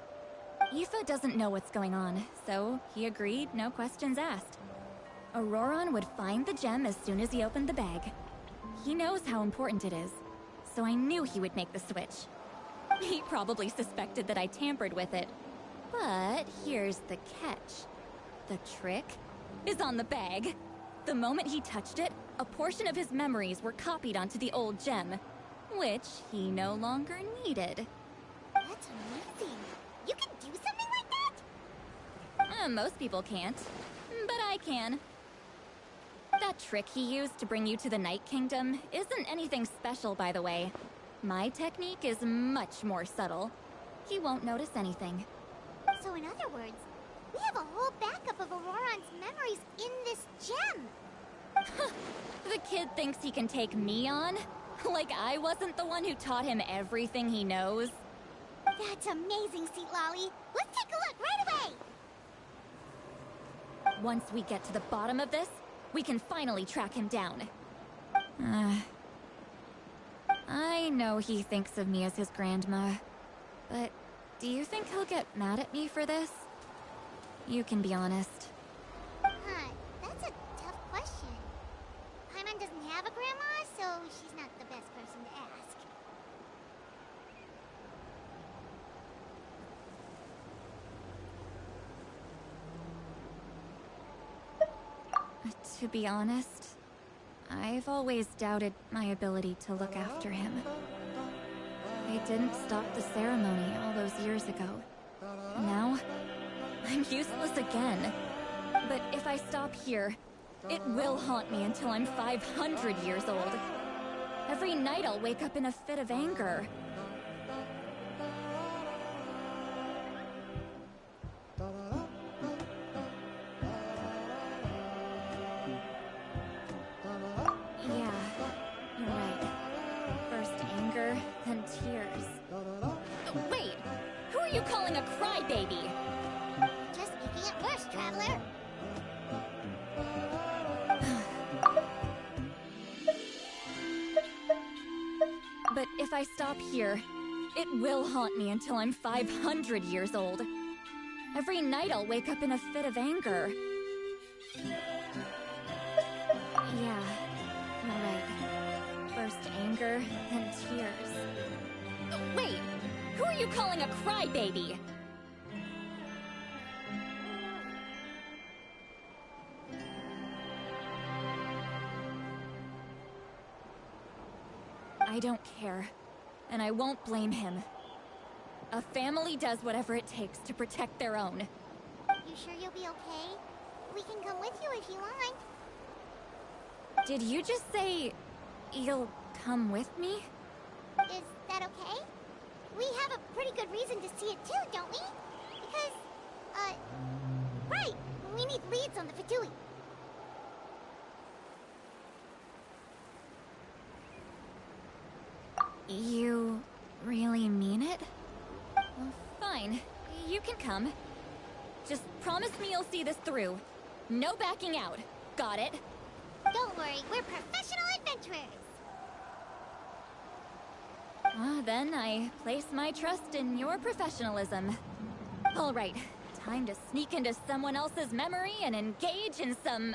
Aoife doesn't know what's going on, so he agreed, no questions asked. Auroron would find the gem as soon as he opened the bag. He knows how important it is, so I knew he would make the switch. He probably suspected that I tampered with it. But here's the catch. The trick is on the bag. The moment he touched it, a portion of his memories were copied onto the old gem, which he no longer needed. That's amazing. You can do something like that? Most people can't, but I can. That trick he used to bring you to the Night Kingdom isn't anything special, by the way. My technique is much more subtle. He won't notice anything. So in other words, we have a whole backup of Auroron's memories in this gem. The kid thinks he can take me on? Like I wasn't the one who taught him everything he knows? That's amazing, Seat Lolly. Let's take a look right away. Once we get to the bottom of this, we can finally track him down. I know he thinks of me as his grandma, but do you think he'll get mad at me for this? You can be honest. That's a tough question. Paimon doesn't have a grandma, so she's not the best person to ask. To be honest, I've always doubted my ability to look after him. I didn't stop the ceremony all those years ago. Now, I'm useless again. But if I stop here, it will haunt me until I'm 500 years old. Every night I'll wake up in a fit of anger. Then tears. Wait! Who are you calling a crybaby? Just making it worse, Traveler. But if I stop here, it will haunt me until I'm 500 years old. Every night I'll wake up in a fit of anger. Yeah, you're right. First anger, then tears. Wait! Who are you calling a crybaby? I don't care. And I won't blame him. A family does whatever it takes to protect their own. You sure you'll be okay? We can come with you if you want. Did you just say you'll come with me? Is that okay? We have a pretty good reason to see it too, don't we? Because, right, we need leads on the Fatui. You really mean it? Well, fine. You can come. Just promise me you'll see this through. No backing out. Got it? Don't worry, we're professional adventurers. Then I place my trust in your professionalism. All right, time to sneak into someone else's memory and engage in some,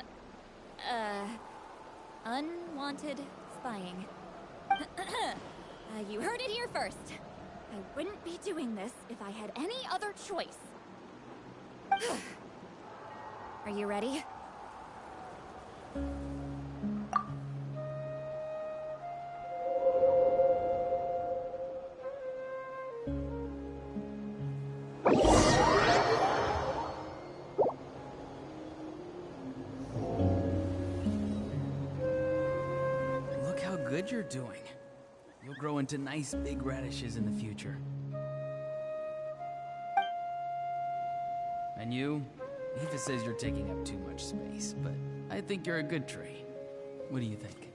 unwanted spying. You heard it here first. I wouldn't be doing this if I had any other choice. Are you ready? Look how good you're doing. You'll grow into nice big radishes in the future. And you? Eva says you're taking up too much space, but I think you're a good tree. What do you think?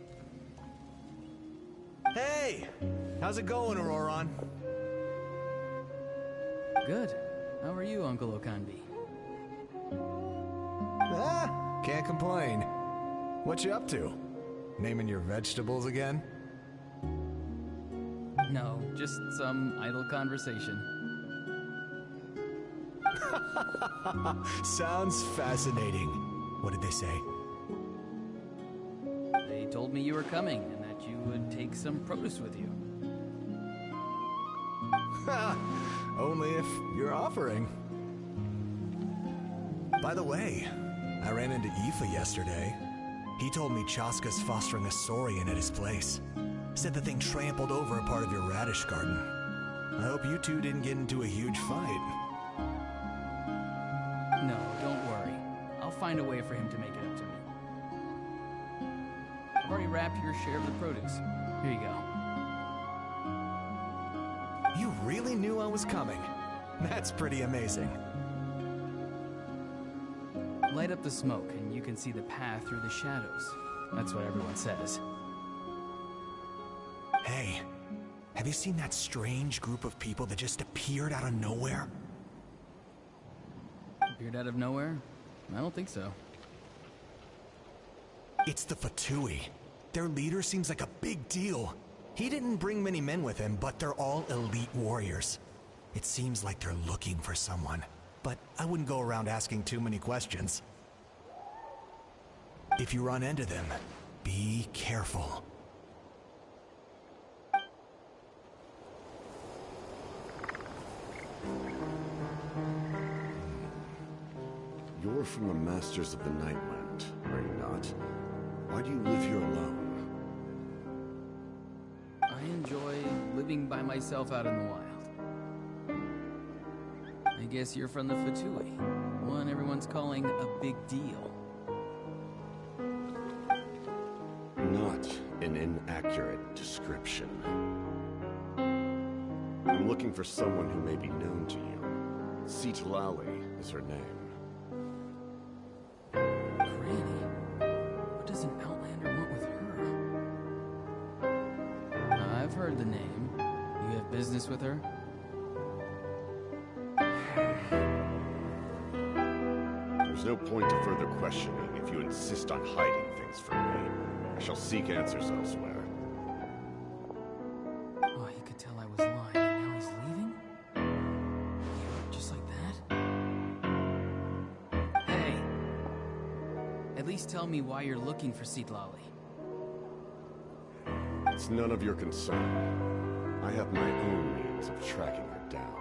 Hey! How's it going, Auroron? Good. How are you, Uncle Okanbi? Can't complain. What you up to? Naming your vegetables again? No, just some idle conversation. Sounds fascinating. What did they say? They told me you were coming and that you would take some produce with you. Only if you're offering. By the way, I ran into Aoife yesterday. He told me Chaska's fostering a saurian at his place. Said the thing trampled over a part of your radish garden. I hope you two didn't get into a huge fight. No, don't worry. I'll find a way for him to make it up to me. I've already wrapped your share of the produce. Here you go. You really knew I was coming. That's pretty amazing. Light up the smoke and you can see the path through the shadows. That's what everyone says. Hey, have you seen that strange group of people that just appeared out of nowhere? Appeared out of nowhere? I don't think so. It's the Fatui. Their leader seems like a big deal. He didn't bring many men with him, but they're all elite warriors. It seems like they're looking for someone, but I wouldn't go around asking too many questions. If you run into them, be careful. You're from the Masters of the Nightland, are you not? Why do you live here alone? I enjoy living by myself out in the wild. I guess you're from the Fatui, one everyone's calling a big deal. Not an inaccurate description. I'm looking for someone who may be known to you. Citlali is her name. Granny? What does an Outlander want with her? I've heard the name. You have business with her? There's no point to further questioning if you insist on hiding things from me. I shall seek answers elsewhere. Oh, he could tell I was lying, and now he's leaving? Just like that? Hey! At least tell me why you're looking for Citlali. It's none of your concern. I have my own means of tracking her down.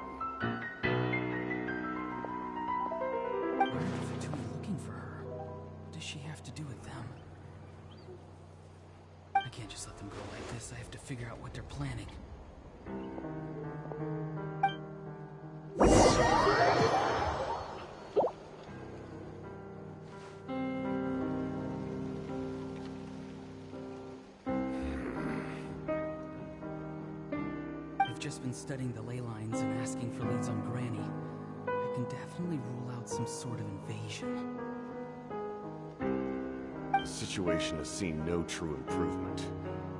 Why are the Fatui looking for her? What does she have to do with them? I can't just let them go like this. I have to figure out what they're planning. I've just been studying the ley lines and asking for leads on Granny. I can definitely rule out some sort of invasion. The situation has seen no true improvement.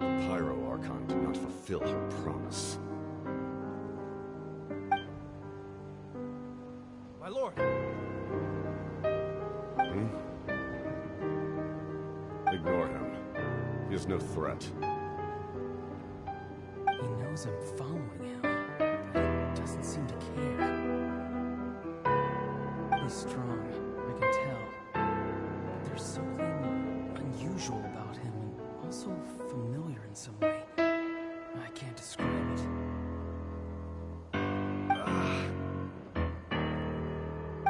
The Pyro Archon did not fulfill her promise. My lord! Ignore him. He is no threat. He knows I'm following him, but he doesn't seem to care. He's strong, I can tell. But there's something unusual about him, and also familiar in some way. I can't describe it.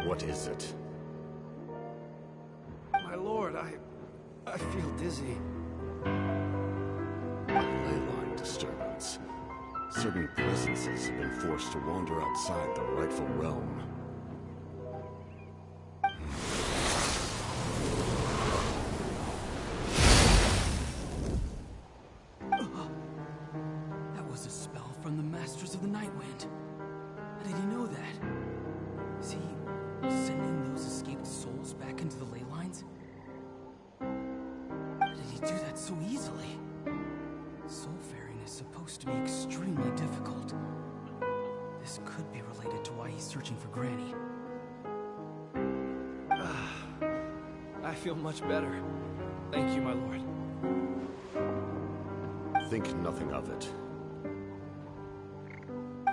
What is it? My lord, I feel dizzy. A ley line disturbance. Certain presences have been forced to wander outside the rightful realm. That was a spell from the Masters of the Nightwind. How did he know that? Is he sending those escaped souls back into the ley lines? How did he do that so easily? Soulfaring is supposed to be extremely difficult. This could be related to why he's searching for Granny. I feel much better. Thank you, my lord. Think nothing of it.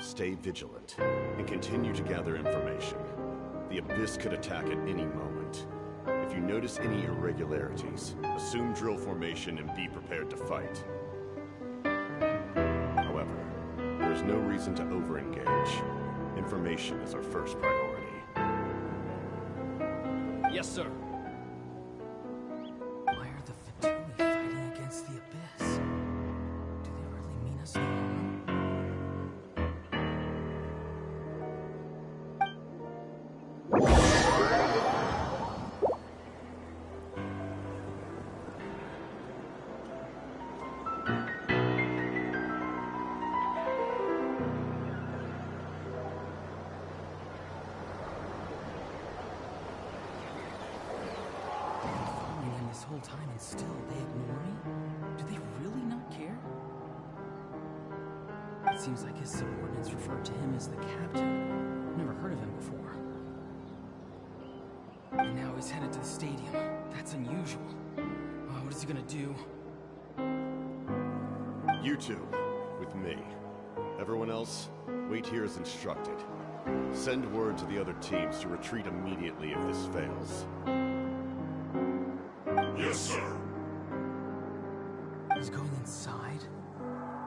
Stay vigilant, and continue to gather information. The Abyss could attack at any moment. If you notice any irregularities, assume drill formation and be prepared to fight. However, there is no reason to over-engage. Information is our first priority. Yes, sir. Why are the Fatui fighting against the Abyss? Do they really mean us no harm? Whole time and still they ignore me? Do they really not care? It seems like his subordinates refer to him as the captain. Never heard of him before. And now he's headed to the stadium. That's unusual. What is he gonna do? You two, with me. Everyone else, wait here as instructed. Send word to the other teams to retreat immediately if this fails. Yes, sir. He's going inside,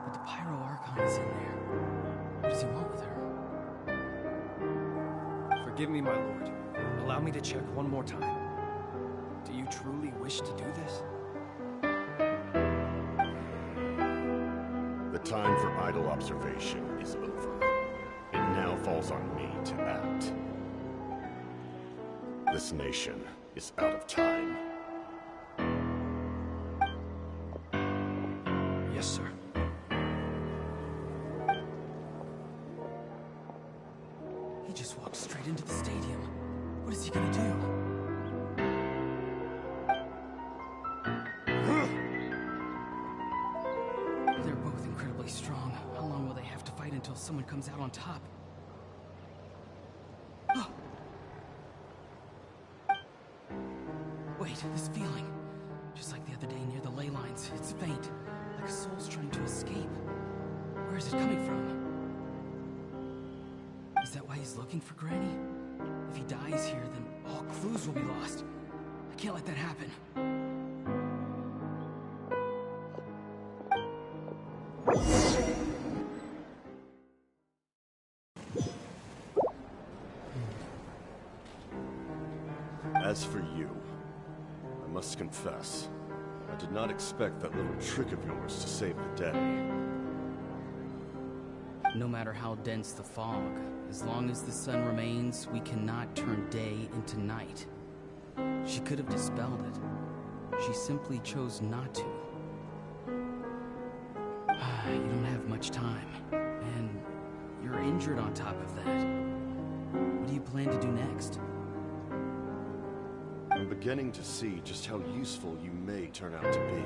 but the Pyro Archon is in there. What does he want with her? Forgive me, my lord. Allow me to check one more time. Do you truly wish to do this? The time for idle observation is over. It now falls on me to act. This nation is out of time. Yes, sir. He just walked straight into the stadium. What is he gonna do? They're both incredibly strong. How long will they have to fight until someone comes out on top? Wait, this feeling. Just like the other day near the ley lines. It's faint. Like a soul's trying to escape. Where is it coming from? Is that why he's looking for Granny? If he dies here, then all clues will be lost. I can't let that happen. As for you, I must confess, I did not expect that little trick of yours to save the day. No matter how dense the fog, as long as the sun remains, we cannot turn day into night. She could have dispelled it. She simply chose not to. You don't have much time, and you're injured on top of that. What do you plan to do next? I'm beginning to see just how useful you may turn out to be.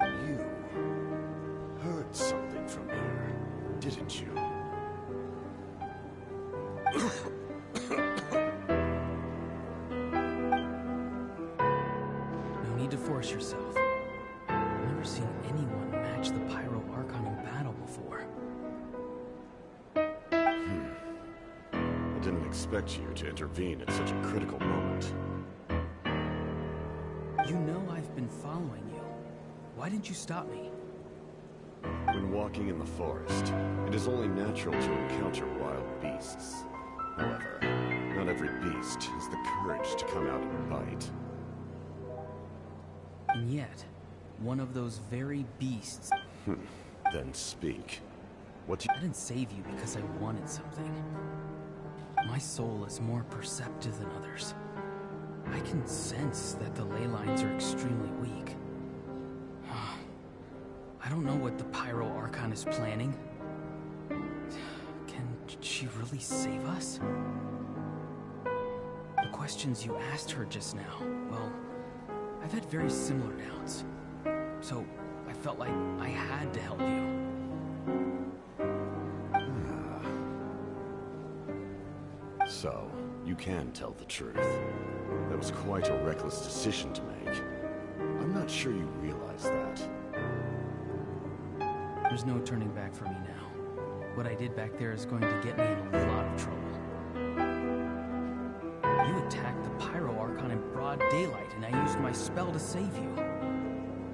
You heard something from here, didn't you? No need to force yourself. I've never seen anyone match the Pyro Archon in battle before. I didn't expect you to intervene at such a critical moment. You know I've been following you. Why didn't you stop me? When walking in the forest, it is only natural to encounter wild beasts. However, not every beast has the courage to come out and bite. And yet, one of those very beasts... Then speak. I didn't save you because I wanted something. My soul is more perceptive than others. I can sense that the ley lines are extremely weak. I don't know what the Pyro Archon is planning. Can she really save us? The questions you asked her just now, well, I've had very similar doubts. So, I felt like I had to help you. So, you can tell the truth. That was quite a reckless decision to make. I'm not sure you realize that. There's no turning back for me now. What I did back there is going to get me in a lot of trouble. You attacked the Pyro Archon in broad daylight, and I used my spell to save you.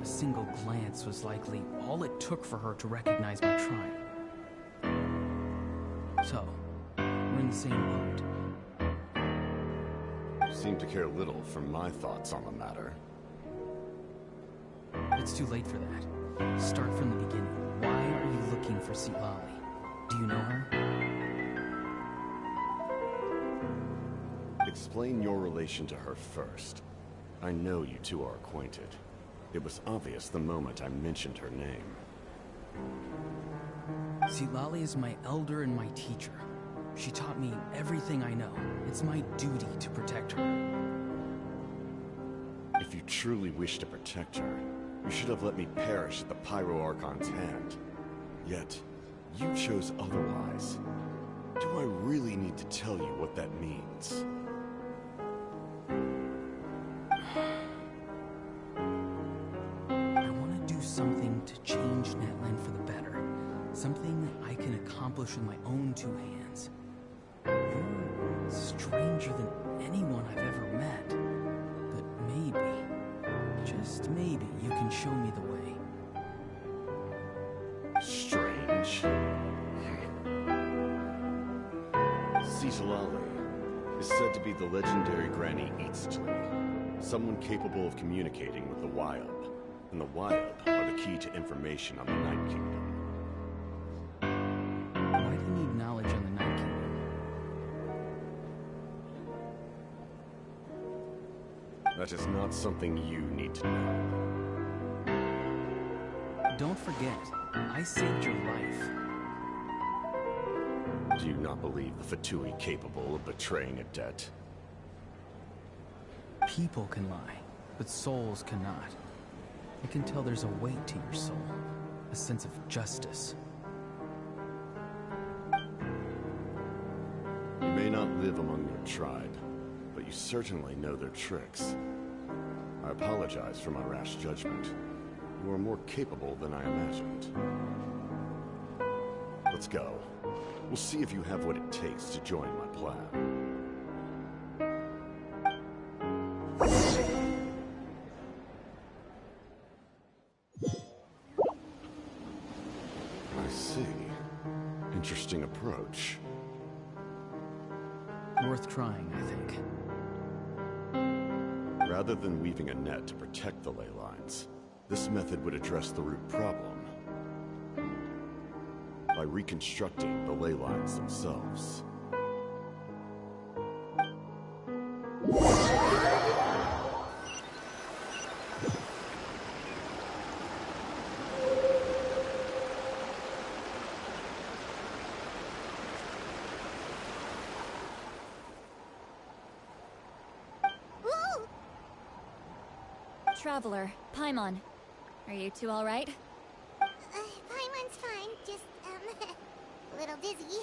A single glance was likely all it took for her to recognize my tribe. So, we're in the same boat. You seem to care little for my thoughts on the matter. It's too late for that. Start from the beginning. Why are you looking for Citlali? Do you know her? Explain your relation to her first. I know you two are acquainted. It was obvious the moment I mentioned her name. Citlali is my elder and my teacher. She taught me everything I know. It's my duty to protect her. If you truly wish to protect her, you should have let me perish at the Pyro Archon's hand. Yet, you chose otherwise. Do I really need to tell you what that means? I want to do something to change Netland for the better. Something I can accomplish with my own two hands. You're stranger than anyone I've ever met. But maybe, just maybe, you can show me the way. Strange. Citlali is said to be the legendary Granny Eastly, someone capable of communicating with the Wyab, and the Wyab are the key to information on the Night Kingdom. Why do you need knowledge on the Night Kingdom? That is not something you need to know. Don't forget, I saved your life. Do you not believe the Fatui capable of betraying a debt? People can lie, but souls cannot. I can tell there's a weight to your soul, a sense of justice. You may not live among your tribe, but you certainly know their tricks. I apologize for my rash judgment. You are more capable than I imagined. Let's go. We'll see if you have what it takes to join my plan. I see. Interesting approach. Worth trying, I think. Rather than weaving a net to protect the ley lines, this method would address the root problem by reconstructing the ley lines themselves. Traveler, Paimon. Are you two alright? Paimon's fine, just, a little dizzy.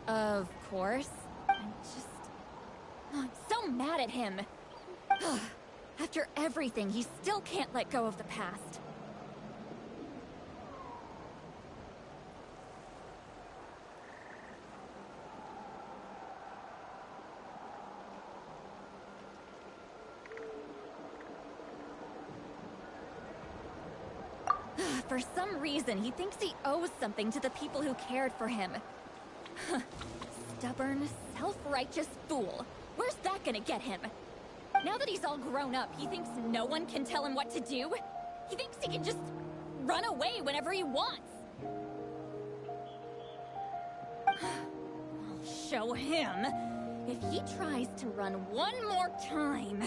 Of course. I'm so mad at him. After everything, he still can't let go of the past. For some reason, he thinks he owes something to the people who cared for him. Stubborn, self-righteous fool. Where's that gonna get him? Now that he's all grown up, he thinks no one can tell him what to do? He thinks he can just run away whenever he wants. I'll show him. If he tries to run one more time,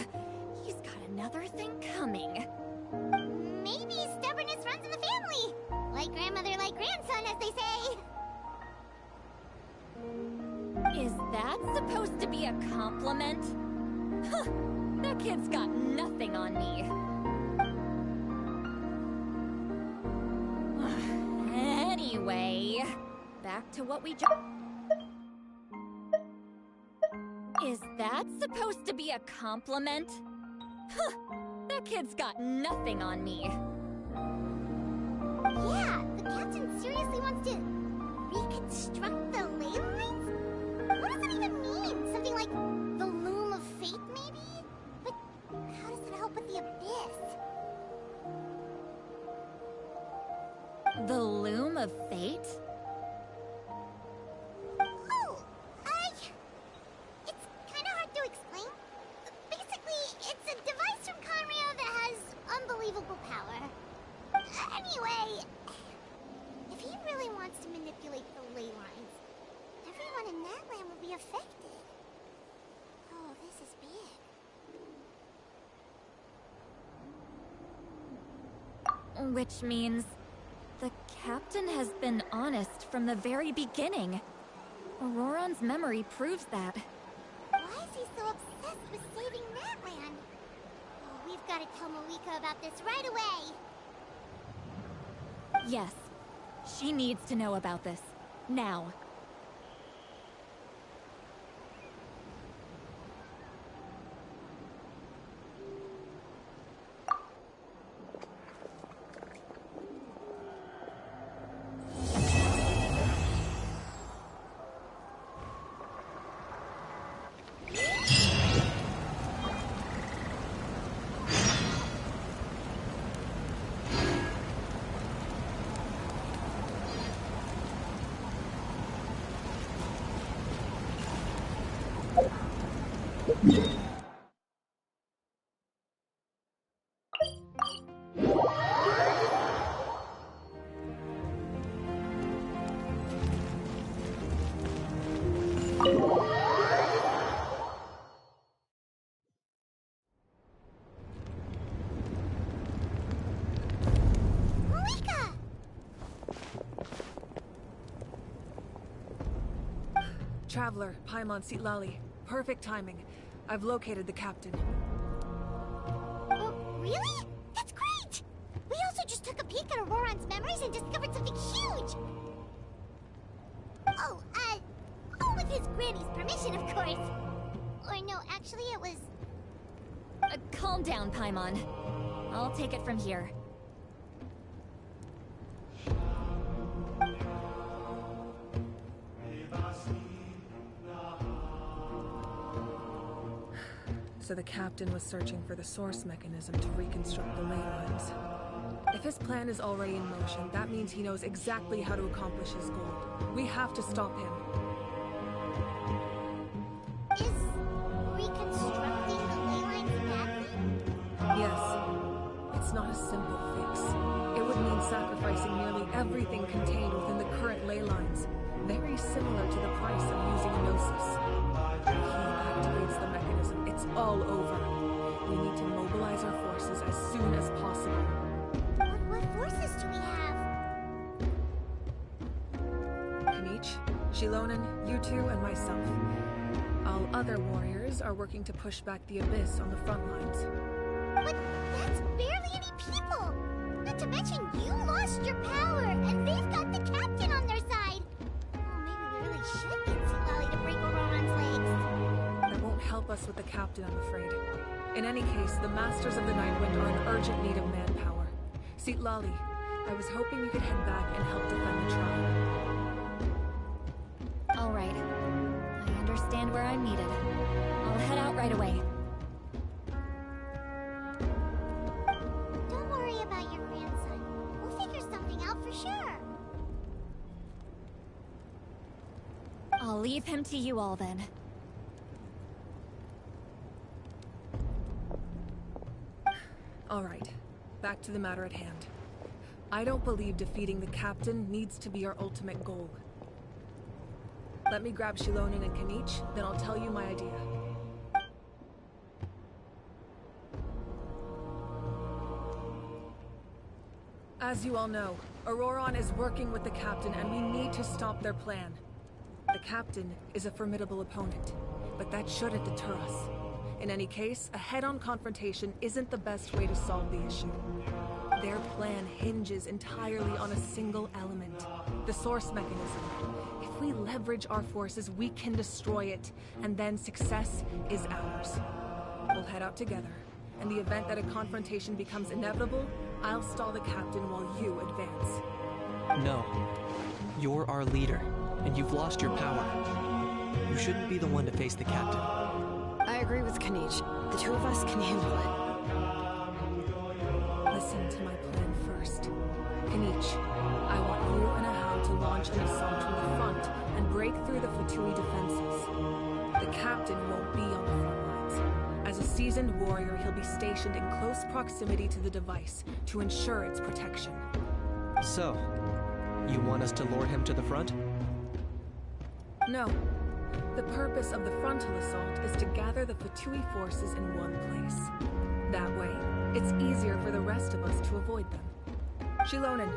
he's got another thing coming. Maybe stubbornness runs in the family. Like grandmother, like grandson, as they say. Is that supposed to be a compliment? Huh, that kid's got nothing on me. Anyway, back to what we just... Is that supposed to be a compliment? Huh, that kid's got nothing on me. Yeah, the captain seriously wants to reconstruct the ley lines? What does that even mean? Something like the loom of fate, maybe? But how does that help with the abyss? The loom of fate? Oh, it's kind of hard to explain. Basically, it's a device from Conrio that has unbelievable power. Anyway, if he really wants to manipulate the ley lines, everyone in that land will be affected. Oh, this is big. Which means the captain has been honest from the very beginning. Auroran's memory proves that. Why is he so obsessed with saving that land? Oh, we've got to tell Malika about this right away. Yes, she needs to know about this. Now. Traveler, Paimon Sitlali. Perfect timing. I've located the captain. Oh, really? That's great! We also just took a peek at Auroron's memories and discovered something huge! Oh, all with his granny's permission, of course. Or no, actually it was... Calm down, Paimon. I'll take it from here. So the captain was searching for the source mechanism to reconstruct the ley lines. If his plan is already in motion, that means he knows exactly how to accomplish his goal. We have to stop him. Is reconstructing the ley lines a bad thing? Yes. It's not a simple fix. It would mean sacrificing nearly everything contained within the current ley lines. Very similar to the price of using a Gnosis. If he activates the mechanism, it's all over. We need to mobilize our forces as soon as possible. What forces do we have? Kanich, Shilonen, you two, and myself. All other warriors are working to push back the Abyss on the front lines. But that's barely any people! Not to mention you lost your power, and they've got the captain on their side! Oh, maybe we really should get Sitlali to break Auroron's legs. That won't help us with the captain, I'm afraid. In any case, the Masters of the Nightwind are in urgent need of manpower. Sitlali, I was hoping you could head back and help defend the trial. All right. I understand where I'm needed. I'll head out right away. Don't worry about your grandson. We'll figure something out for sure. I'll leave him to you all then. All right. Back to the matter at hand. I don't believe defeating the captain needs to be our ultimate goal. Let me grab Shilonen and Kanich, then I'll tell you my idea. As you all know, Auroron is working with the captain and we need to stop their plan. The captain is a formidable opponent, but that shouldn't deter us. In any case, a head-on confrontation isn't the best way to solve the issue. Their plan hinges entirely on a single element, the source mechanism. If we leverage our forces, we can destroy it, and then success is ours. We'll head out together. In the event that a confrontation becomes inevitable, I'll stall the captain while you advance. No. You're our leader, and you've lost your power. You shouldn't be the one to face the captain. I agree with Kanich. The two of us can handle it. Listen to my plan first. Kanich, I want you and Ahau to launch an assault from the front and break through the Fatui defenses. The captain won't be on the front lines. As a seasoned warrior, he'll be stationed in close proximity to the device to ensure its protection. So, you want us to lure him to the front? No. The purpose of the frontal assault is to gather the Fatui forces in one place. That way, it's easier for the rest of us to avoid them. Shilonen,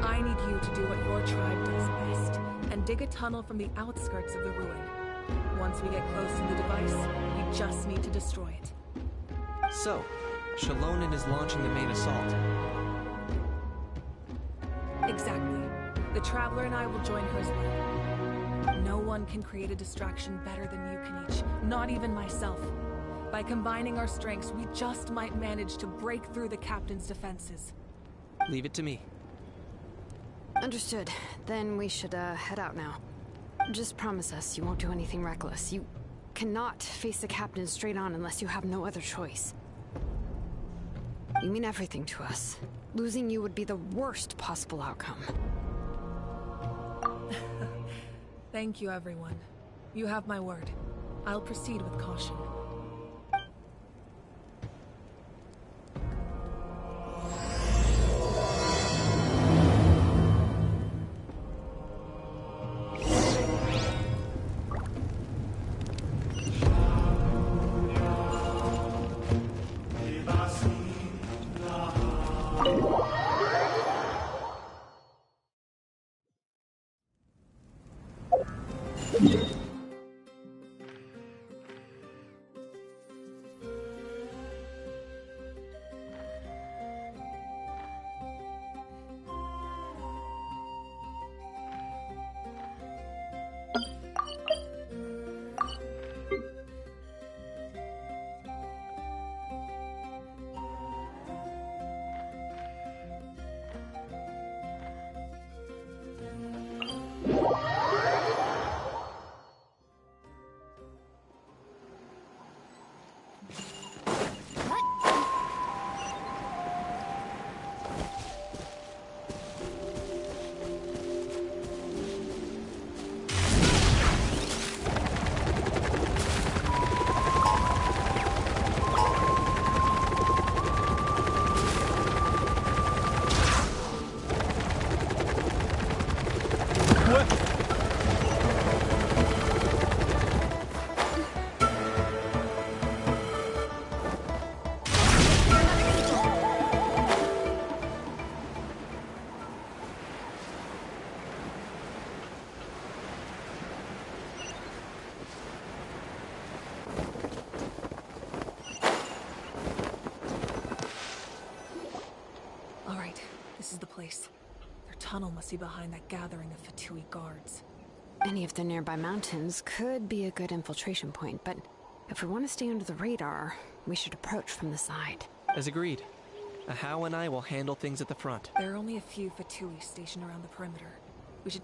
I need you to do what your tribe does best, and dig a tunnel from the outskirts of the ruin. Once we get close to the device, we just need to destroy it. So, Shilonen is launching the main assault. Exactly. The Traveler and I will join her as well. No one can create a distraction better than you, Kanich. Not even myself. By combining our strengths, we just might manage to break through the captain's defenses. Leave it to me. Understood. Then we should, head out now. Just promise us you won't do anything reckless. You cannot face the captain straight on unless you have no other choice. You mean everything to us. Losing you would be the worst possible outcome. Thank you, everyone. You have my word. I'll proceed with caution. This is the place. Their tunnel must be behind that gathering of Fatui guards. Any of the nearby mountains could be a good infiltration point, but if we want to stay under the radar, we should approach from the side. As agreed. Ahau and I will handle things at the front. There are only a few Fatui stationed around the perimeter. We should...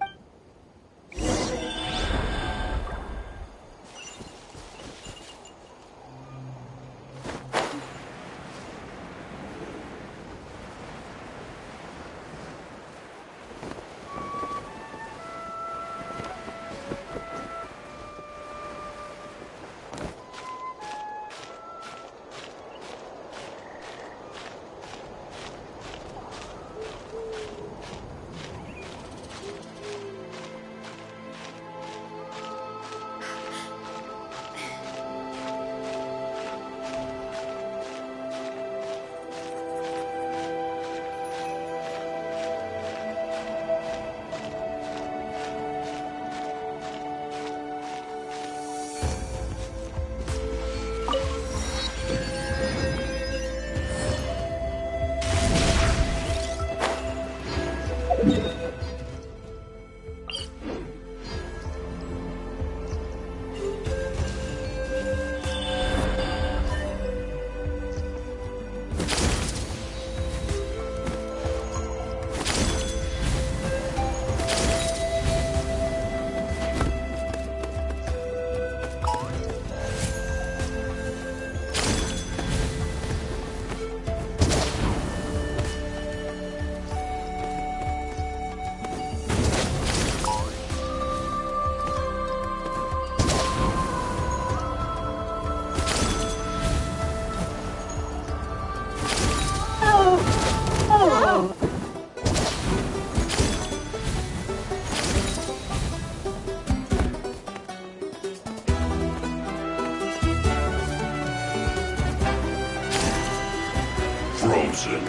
Frozen.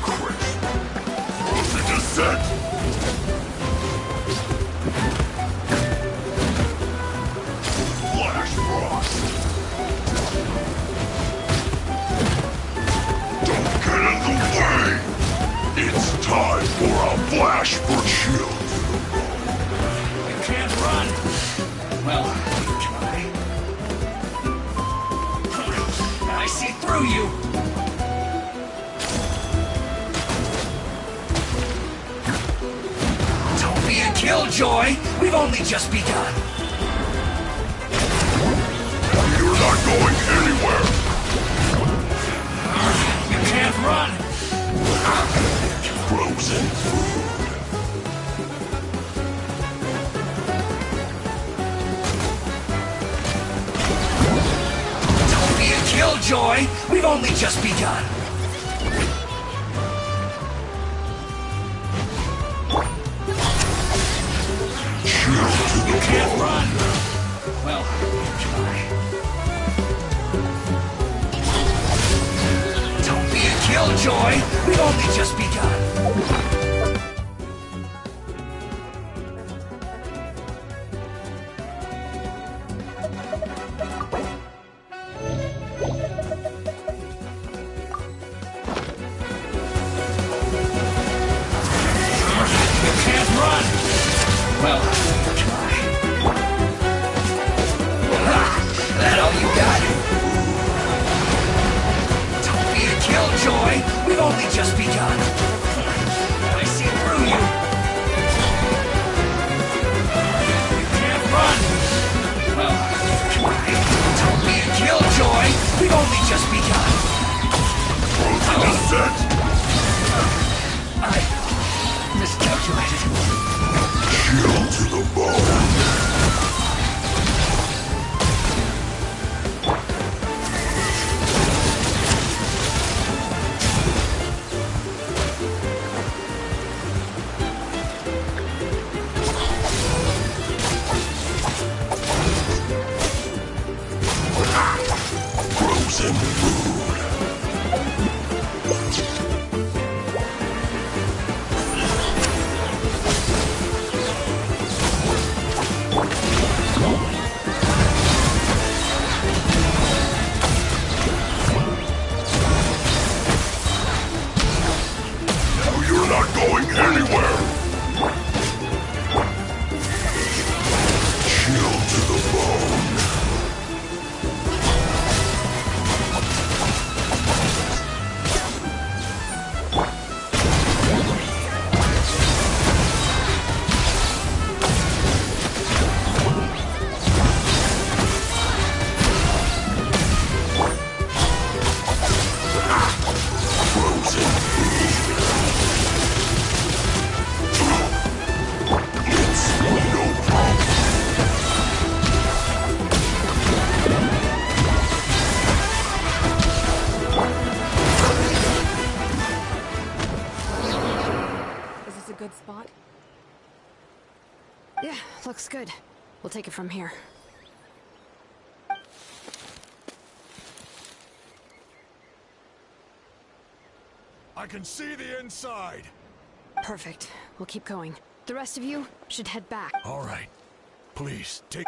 Crisp. Frozen descent. Flash frost. Don't get in the way. It's time for a flash for children. You can't run. Well, try. I see through you. Killjoy! We've only just begun! You're not going anywhere! You can't run! Frozen food! Don't be a killjoy! We've only just begun! You can't run! Well, try. Don't be a killjoy! We've only just begun! Well, that all you got? Don't be a killjoy. We've only just begun. I see through you. You can't run. Well, don't be a killjoy. We've only just begun. I miscalculated. Chill to the bone. Frozen food. You're not going anywhere! Chill to the bone. Is this a good spot? Yeah, looks good. We'll take it from here. I can see the inside. Perfect. We'll keep going. The rest of you should head back. All right. Please, take...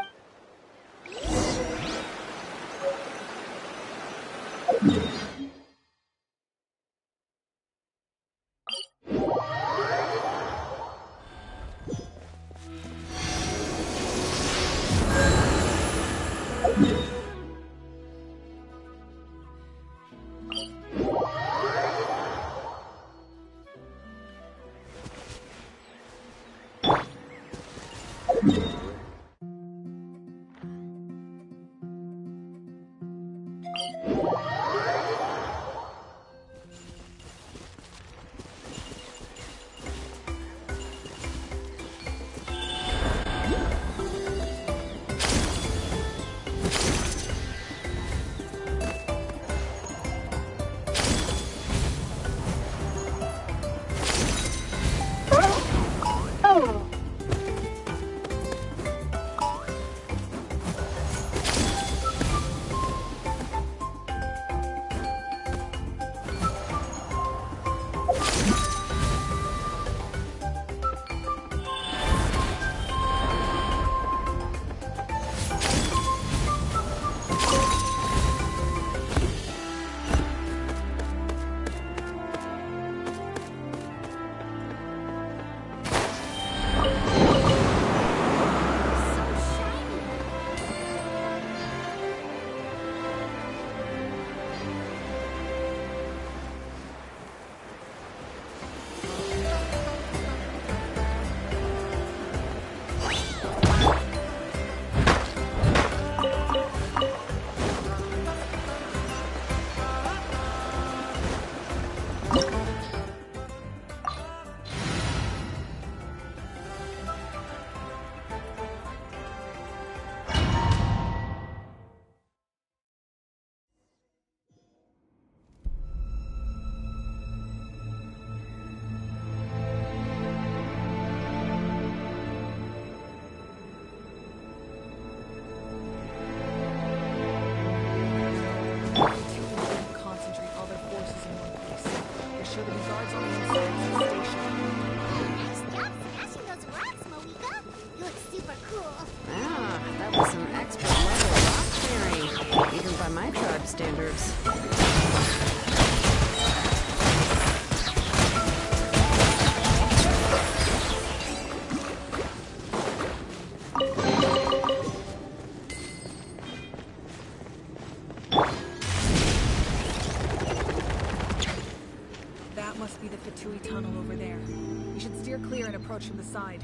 approach from the side.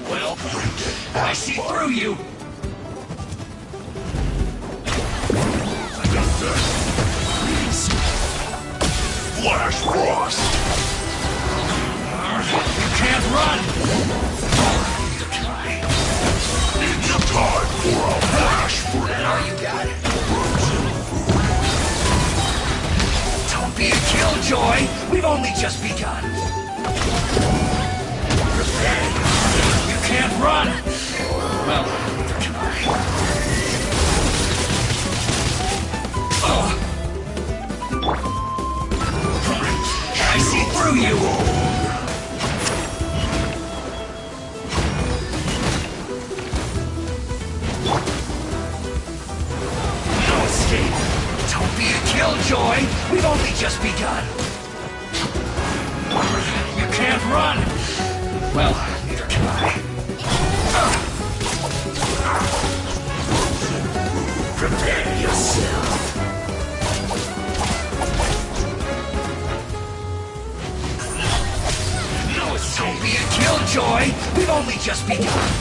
Well, I see through you! Flash Frost! You can't run! It's time for a flash break! Now you got it. Don't be a killjoy! We've only just begun! You can't run! Well, neither can I. I see through you! No escape! Don't be a killjoy! We've only just begun! You can't run! Well, neither can I. Prepare yourself! Don't be a killjoy! We've only just begun!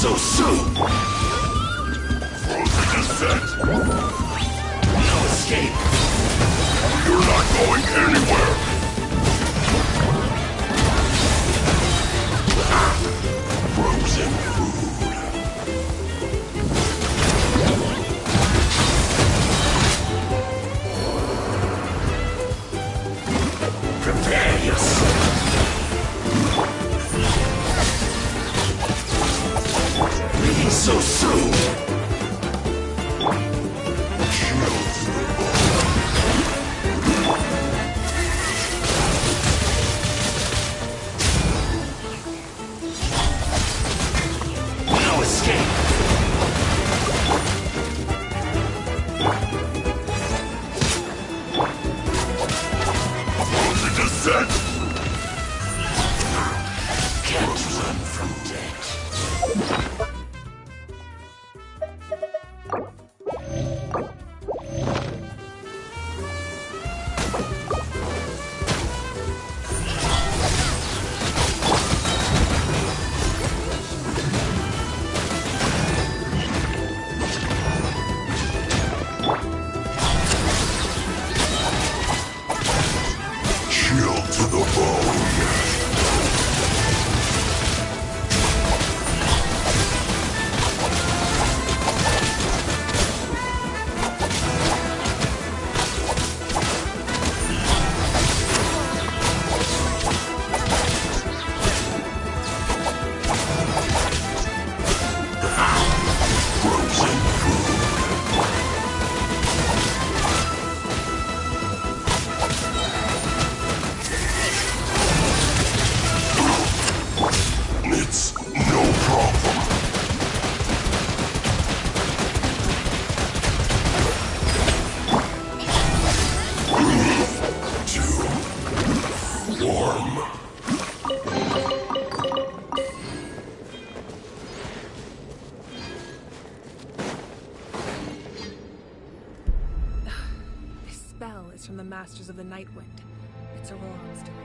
So soon! Frozen descent! No escape! You're not going anywhere! Frozen food! Prepare yourself! So soon! is from the Masters of the Nightwind. It's Auroron's doing.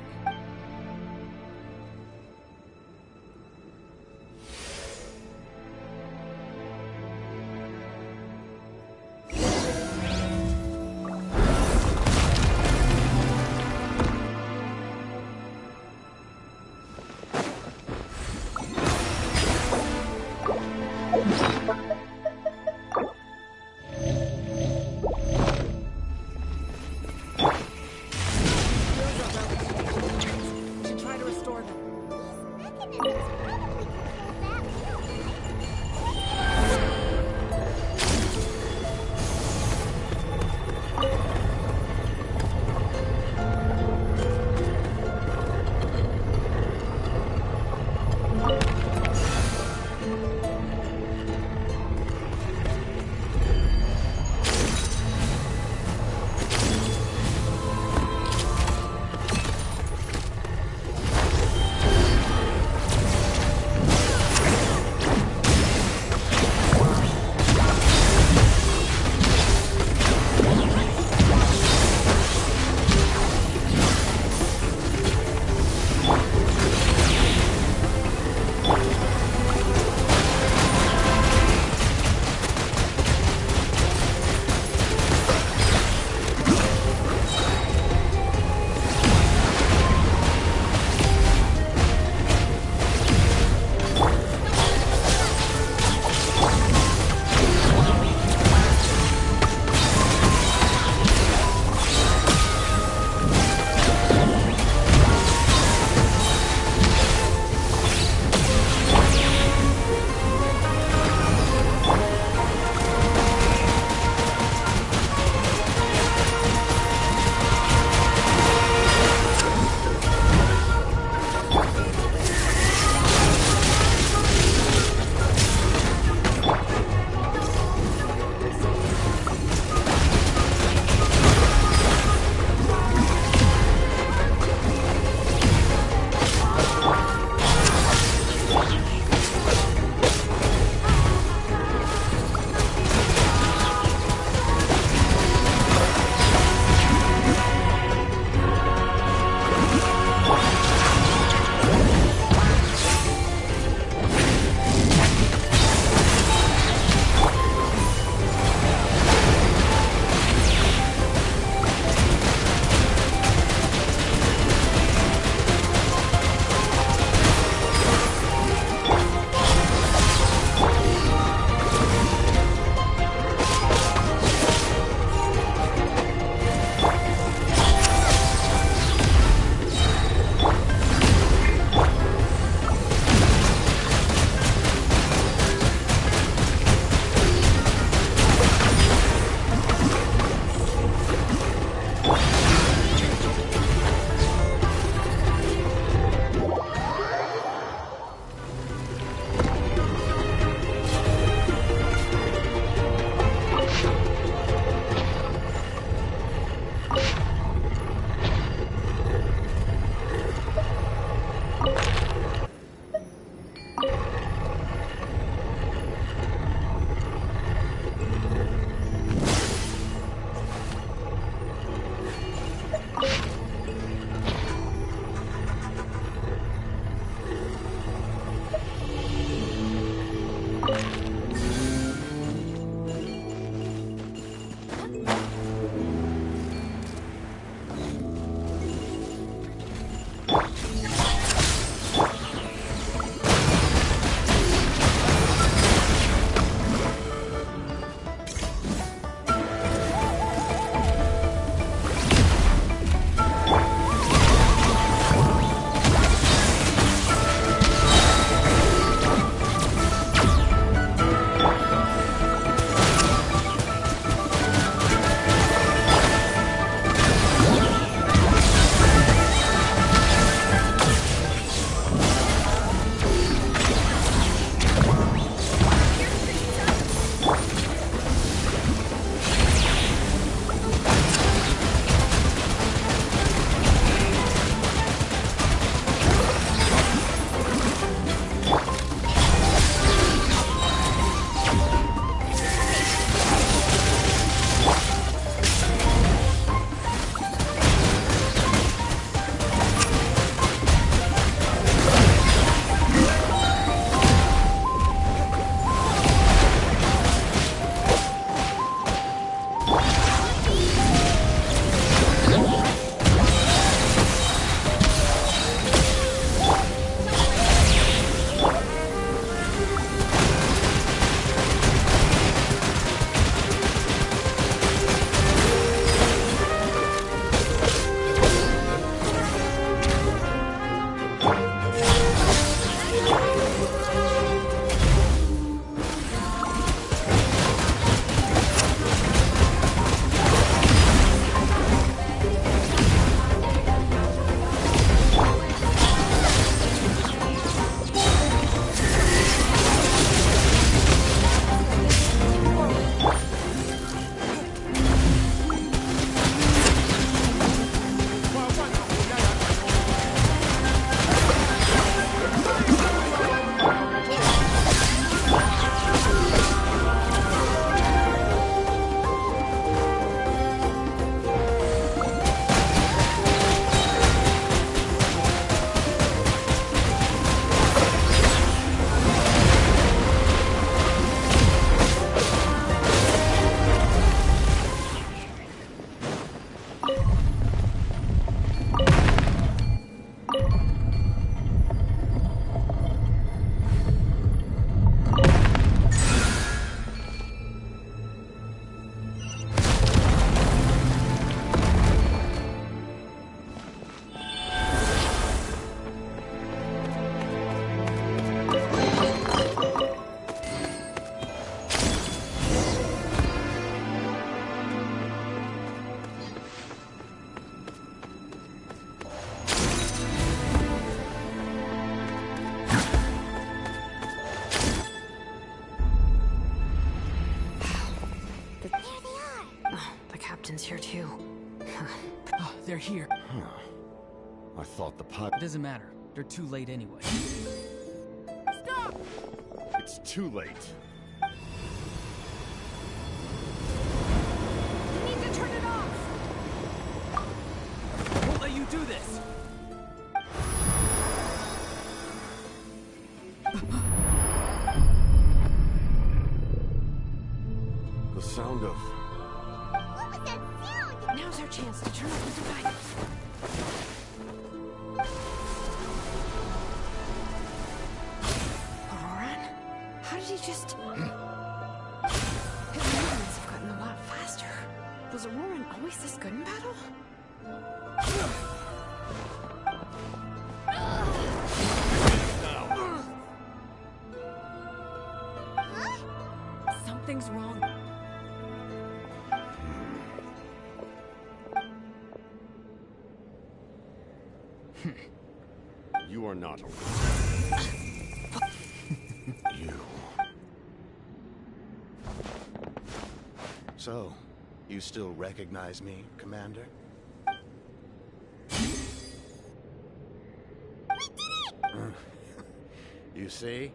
captain's here too. Oh, they're here. I thought the It doesn't matter. They're too late anyway. Stop! It's too late. You need to turn it off! Won't let you do this! The sound of... What was that sound? Now's our chance to turn off the device. Auroran? How did he just... His movements have gotten a lot faster. Was Auroran always this good in battle? Something's wrong. You are not a... You. So, you still recognize me, Commander? You see?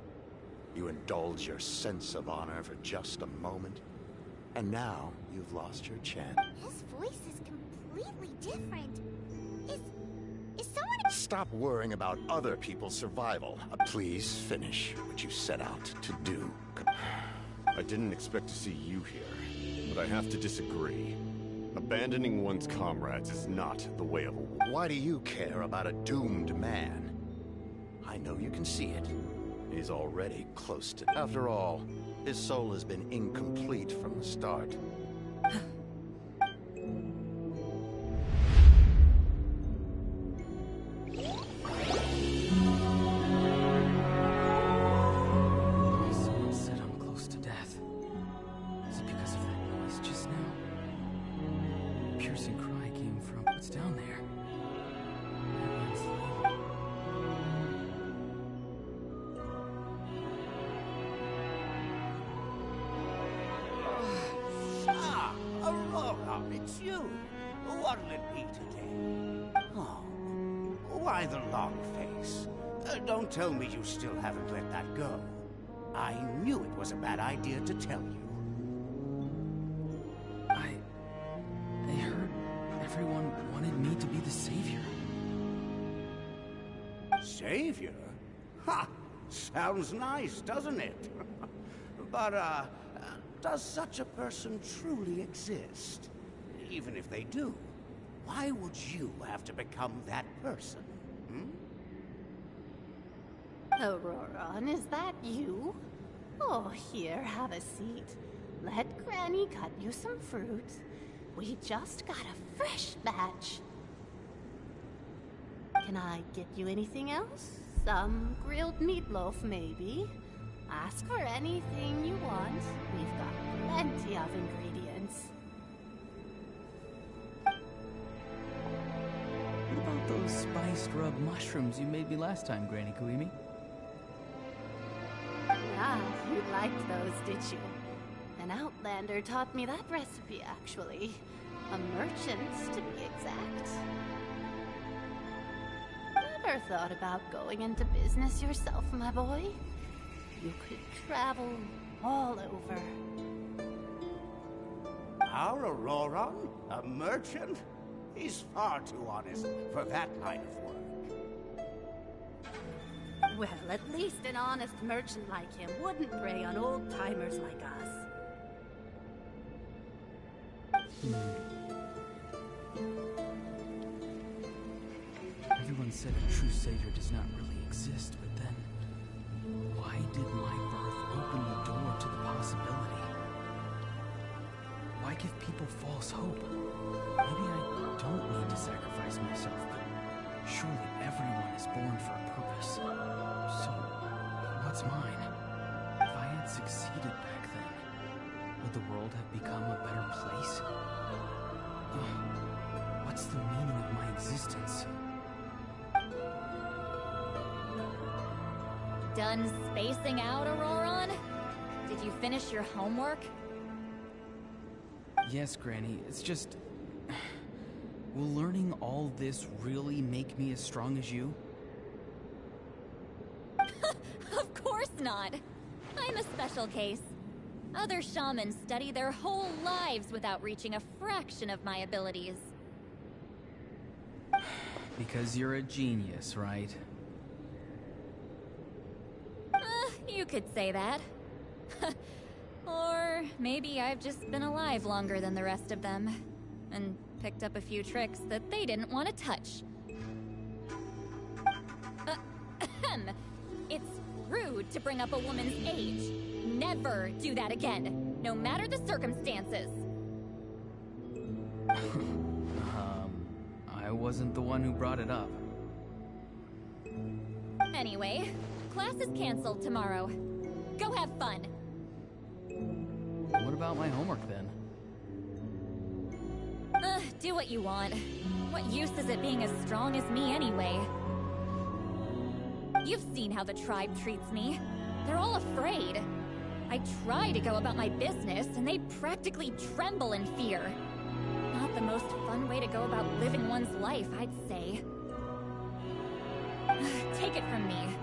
You indulge your sense of honor for just a moment, and now you've lost your chance. His voice is completely different. Is someone... Stop worrying about other people's survival. Please finish what you set out to do. I didn't expect to see you here, but I have to disagree. Abandoning one's comrades is not the way of a war. Why do you care about a doomed man? I know you can see it. He's already close to... After all, his soul has been incomplete from the start. Someone said I'm close to death. Is it because of that noise just now? Piercing cry came from... What's down there? Aurora, it's you. What'll it be today? Oh, why the long face? Don't tell me you still haven't let that go. I knew it was a bad idea to tell you. I heard everyone wanted me to be the savior. Savior? Ha! Sounds nice, doesn't it? But, does such a person truly exist? Even if they do, why would you have to become that person? Auroran, is that you? Oh, here, have a seat. Let Granny cut you some fruit. We just got a fresh batch. Can I get you anything else? Some grilled meatloaf, maybe? Ask for anything you want. We've got plenty of ingredients. What about those spiced rub mushrooms you made me last time, Granny Kuimi? Ah, you liked those, did you? An outlander taught me that recipe, actually. A merchant, to be exact. Never thought about going into business yourself, my boy? You could travel all over. Our Auroran? A merchant? He's far too honest for that line of work. Well, at least an honest merchant like him wouldn't prey on old-timers like us. Everyone said a true savior does not really exist, but then... why did my birth open the door to the possibility? Why give people false hope? Maybe I don't need to sacrifice myself, but surely everyone is born for a purpose. So, what's mine? If I had succeeded back then, would the world have become a better place? What's the meaning of my existence? Done spacing out, Auroran? Did you finish your homework? Yes, Granny, it's just... Will learning all this really make me as strong as you? Of course not. I'm a special case. Other shamans study their whole lives without reaching a fraction of my abilities. Because you're a genius, right? You could say that. Or maybe I've just been alive longer than the rest of them, and picked up a few tricks that they didn't want to touch. It's rude to bring up a woman's age. Never do that again, no matter the circumstances. I wasn't the one who brought it up. Anyway, class is canceled tomorrow. Go have fun. What about my homework then? Do what you want. What use is it being as strong as me anyway? You've seen how the tribe treats me. They're all afraid. I try to go about my business, and they practically tremble in fear. Not the most fun way to go about living one's life, I'd say. Take it from me.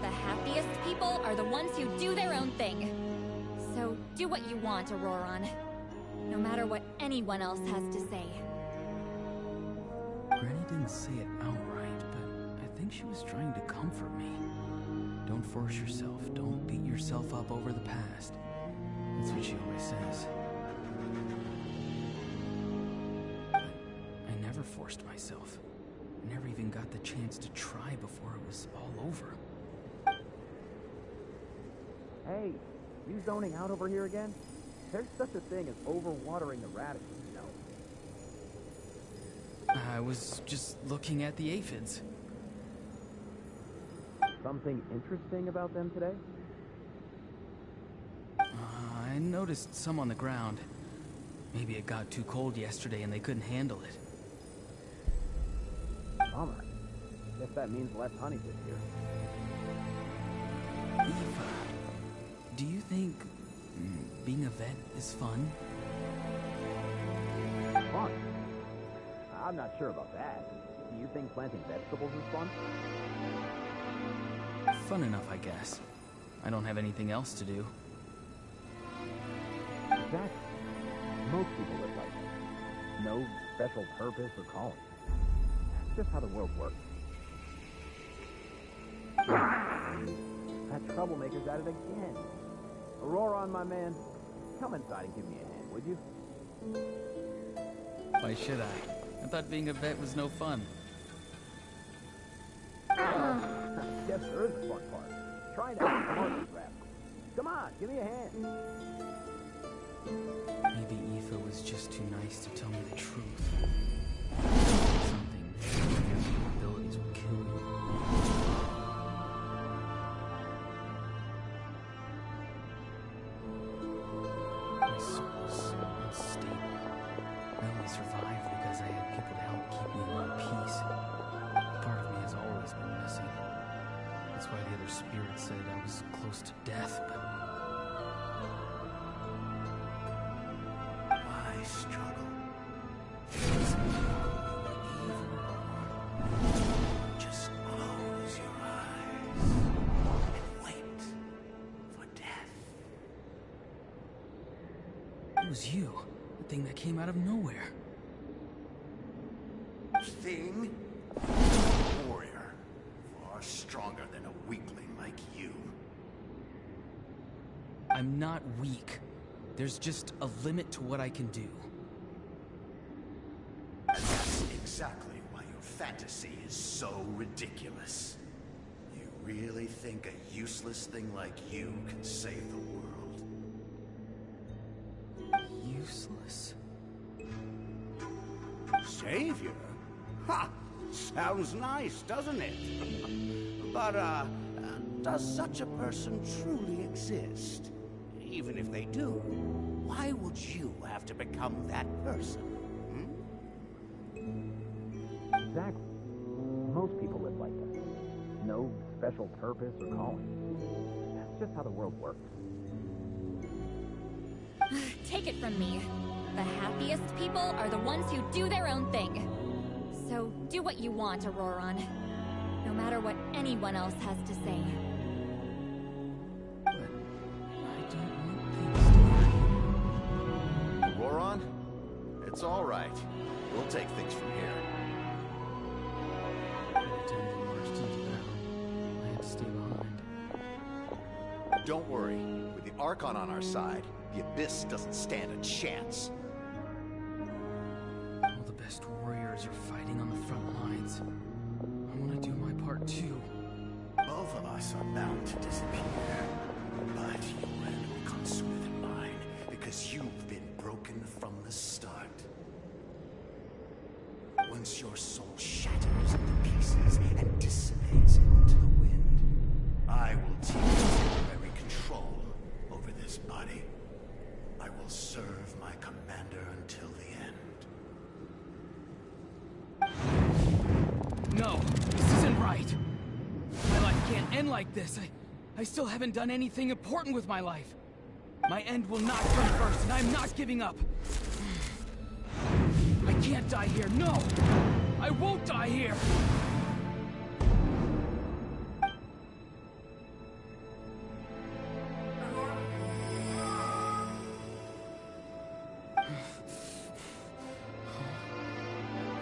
The happiest people are the ones who do their own thing. So do what you want, Auroron. No matter what anyone else has to say. Granny didn't say it outright, but I think she was trying to comfort me. Don't force yourself. Don't beat yourself up over the past. That's what she always says. But I never forced myself. I never even got the chance to try before it was all over. Hey, you zoning out over here again? There's such a thing as overwatering the radishes, you know. I was just looking at the aphids. Something interesting about them today? I noticed some on the ground. Maybe it got too cold yesterday and they couldn't handle it. Bummer. Guess that means less honey this year. Eva, do you think being a vet is fun? Fun? I'm not sure about that. Do you think planting vegetables is fun? Fun enough, I guess. I don't have anything else to do. Exactly. Most people live like that. No special purpose or calling. That's just how the world works. That troublemaker's at it again. Auroron, my man, come inside and give me a hand, would you? Why should I? I thought being a vet was no fun. Guess there is a fun part. Trying to outsmart this rap. Come on, give me a hand. Maybe Aoife was just too nice to tell me the truth. Something abilities would kill you. My soul was unstable. I only survived because I had people to help keep me in one piece. Part of me has always been missing. That's why the other spirits said I was close to death, but... Why struggle? Face evil. Just close your eyes and wait for death. It was you, the thing that came out of nowhere. Thing? Warrior. Far stronger than a weakling like you. I'm not weak. There's just a limit to what I can do. And that's exactly why your fantasy is so ridiculous. You really think a useless thing like you can save the world? Useless? Savior? Ha! Sounds nice, doesn't it? But, does such a person truly exist? Even if they do, why would you have to become that person? Exactly. Most people live like that. No special purpose or calling. That's just how the world works. Take it from me. The happiest people are the ones who do their own thing. So do what you want, Auroron. No matter what anyone else has to say. Auroron? It's all right. We'll take things from here. Don't worry. With the Archon on our side, the Abyss doesn't stand a chance. All the best warriors are fighting on the front lines. I want to do my part too. Both of us are bound to disappear. But your end will come sooner than mine, because you've been broken from the start. Once your soul shatters into pieces and dissipates into the wind, I will take temporary control over this body. I will serve my commander until the end. No, this isn't right. My life can't end like this. I still haven't done anything important with my life. My end will not come first, and I'm not giving up. I can't die here, no! I won't die here!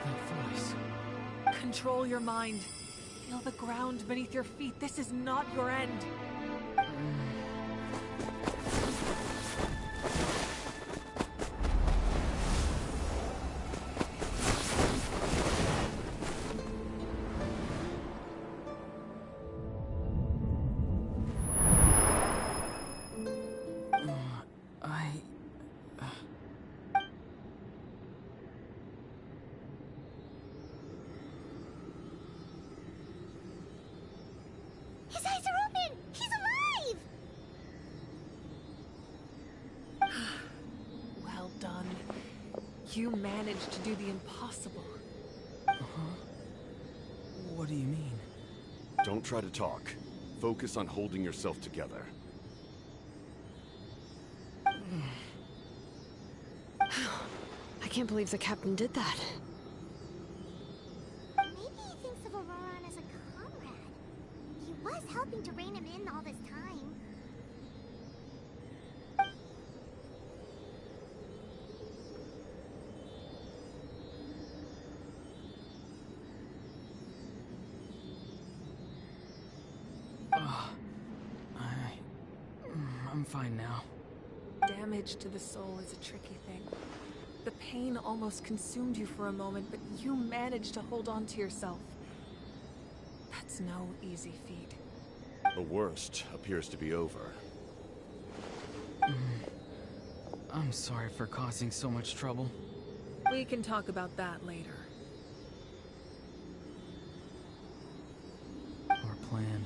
That voice. Control your mind. Feel the ground beneath your feet. This is not your end. His eyes are open! He's alive! Well done. You managed to do the impossible. What do you mean? Don't try to talk. Focus on holding yourself together. I can't believe the captain did that. Maybe he thinks of Auroron as a comrade. He was helping to rein him in all this time. I'm fine now. Damage to the soul is a tricky thing. The pain almost consumed you for a moment, but you managed to hold on to yourself. That's no easy feat. The worst appears to be over. I'm sorry for causing so much trouble. We can talk about that later. Our plan.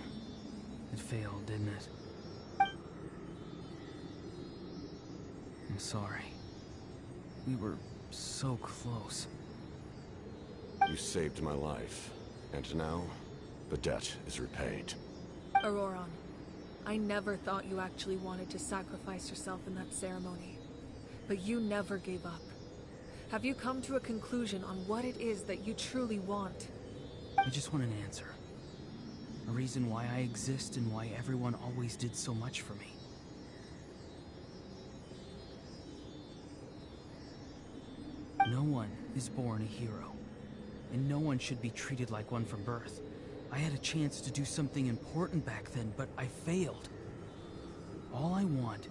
It failed, didn't it? I'm sorry. We were so close. You saved my life, and now the debt is repaid. Auroron, I never thought you actually wanted to sacrifice yourself in that ceremony. But you never gave up. Have you come to a conclusion on what it is that you truly want? I just want an answer. A reason why I exist and why everyone always did so much for me. No one is born a hero, and no one should be treated like one from birth. I had a chance to do something important back then, but I failed. All I want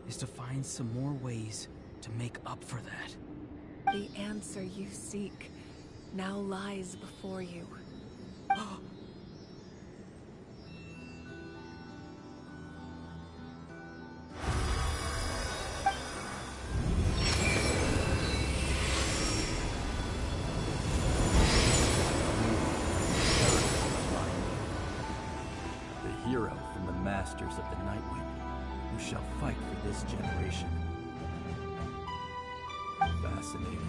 is to find some more ways to make up for that. The answer you seek now lies before you. The hero from the Masters of the Nightwind, who shall fight for this generation. Fascinating.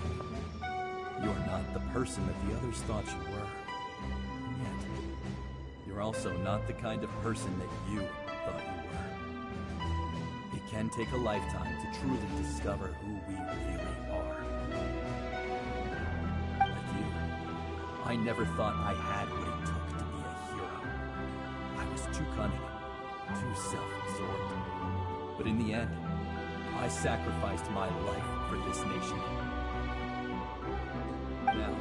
You're not the person that the others thought you were. And yet, you're also not the kind of person that you thought you were. It can take a lifetime to truly discover who we really I never thought I had what it took to be a hero. I was too cunning, too self-absorbed. But in the end, I sacrificed my life for this nation. Now,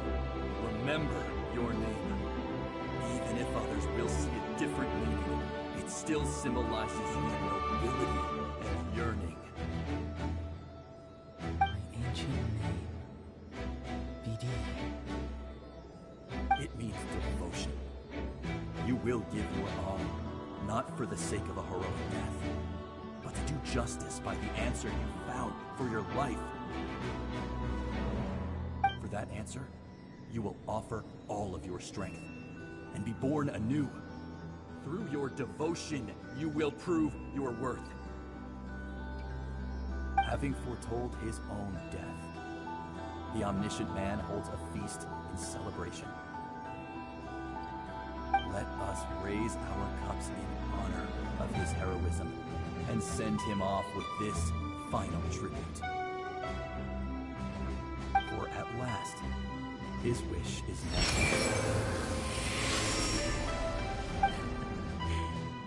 remember your name. Even if others will see a different meaning, it still symbolizes your nobility and yearning. My ancient name. BD. It means devotion. You will give your all, not for the sake of a heroic death, but to do justice by the answer you found for your life. For that answer, you will offer all of your strength and be born anew. Through your devotion, you will prove your worth. Having foretold his own death, the omniscient man holds a feast in celebration. Let us raise our cups in honor of his heroism and send him off with this final tribute. For at last, his wish is met.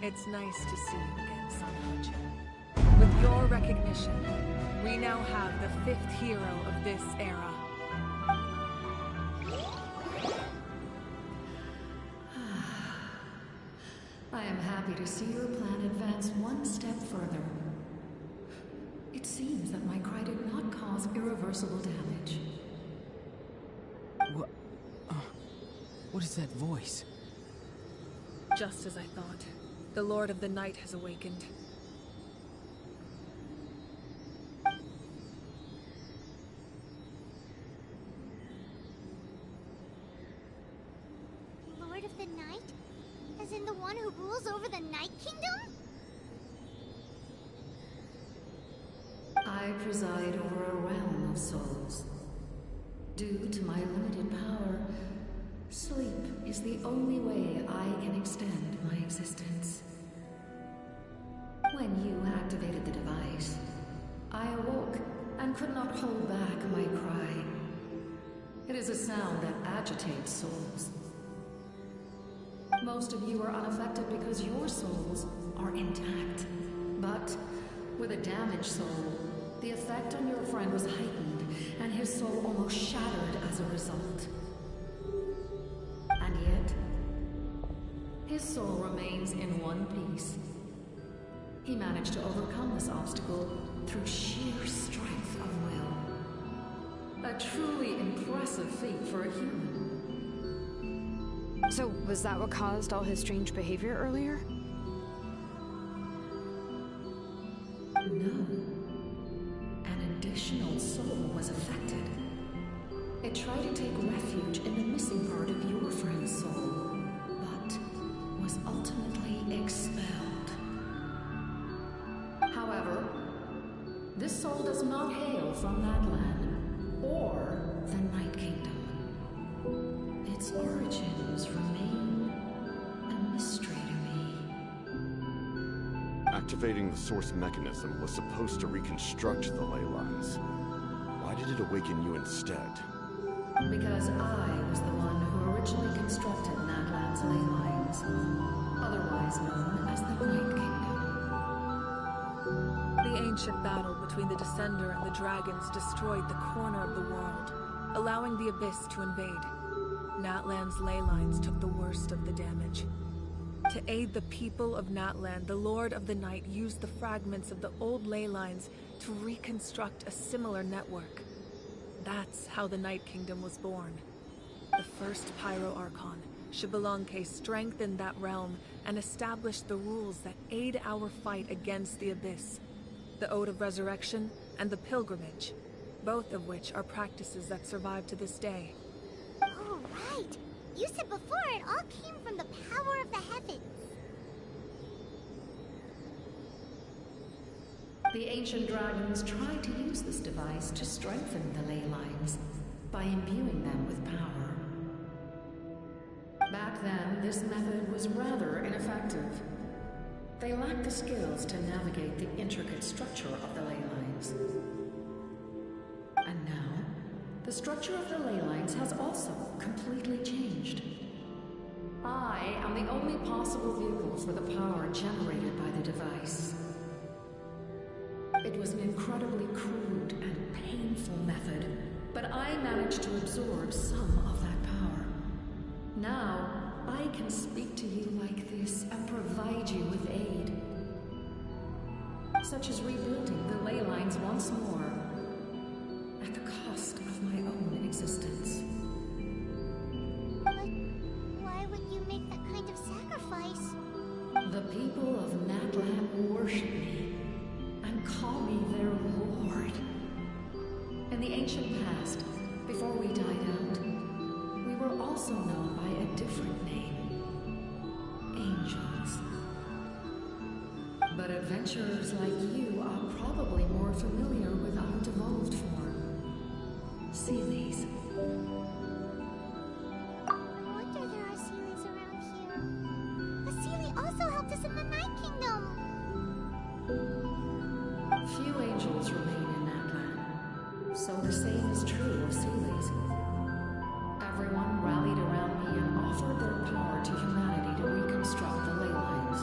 It's nice to see you again, Sanhaj. With your recognition, we now have the 5th hero of this era. I am happy to see your plan advance one step further. It seems that my cry did not cause irreversible damage. What is that voice? Just as I thought. The Lord of the Night has awakened. Lord of the Night? As in the one who rules over the Night Kingdom? I preside over a realm of souls. Due to my limited power, sleep is the only way I can extend my existence. When you activated the device, I awoke and could not hold back my cry. It is a sound that agitates souls. Most of you are unaffected because your souls are intact. But with a damaged soul, the effect on your friend was heightened, and his soul almost shattered as a result. And yet, his soul remains in one piece. He managed to overcome this obstacle through sheer strength of will. A truly impressive feat for a human. So, was that what caused all his strange behavior earlier? No. An additional soul was affected. It tried to take refuge in the missing part of your friend's soul, but was ultimately expelled. However, this soul does not hail from that land, or the Night Kingdom. Its origins remain a mystery to me. Activating the source mechanism was supposed to reconstruct the ley lines. Why did it awaken you instead? Because I was the one who originally constructed Natlan's ley lines, otherwise known as the Night Kingdom. The ancient battle between the Descender and the dragons destroyed the corner of the world, allowing the Abyss to invade. Natlan's ley lines took the worst of the damage. To aid the people of Natlan, the Lord of the Night used the fragments of the old ley lines to reconstruct a similar network. That's how the Night Kingdom was born. The first Pyro Archon, Xbalanque, strengthened that realm and established the rules that aid our fight against the Abyss. The Ode of Resurrection and the Pilgrimage, both of which are practices that survive to this day. Oh, right! You said before it all came from the power of the heavens. The ancient dragons tried to use this device to strengthen the ley lines by imbuing them with power. Back then, this method was rather ineffective. They lacked the skills to navigate the intricate structure of the ley lines. And now, the structure of the ley lines has also completely changed. I am the only possible vehicle for the power generated by the device. It was an incredibly crude and painful method, but I managed to absorb some of that power. Now, I can speak to you like this and provide you with aid. Such as rebuilding the ley lines once more, at the cost of my own existence. But why would you make that kind of sacrifice? The people of Natlan worship me and call me their lord. In the ancient past, before we died out, we were also known by a different name. Angels. But adventurers like you are probably more familiar with our devolved form. Sealies. No wonder there are Sealies around here. A Sealie also helped us in the Night Kingdom. Few angels remain in Natlan, so the same is true of Sealies. Everyone rallied around me and offered their power to humanity to reconstruct the ley lines.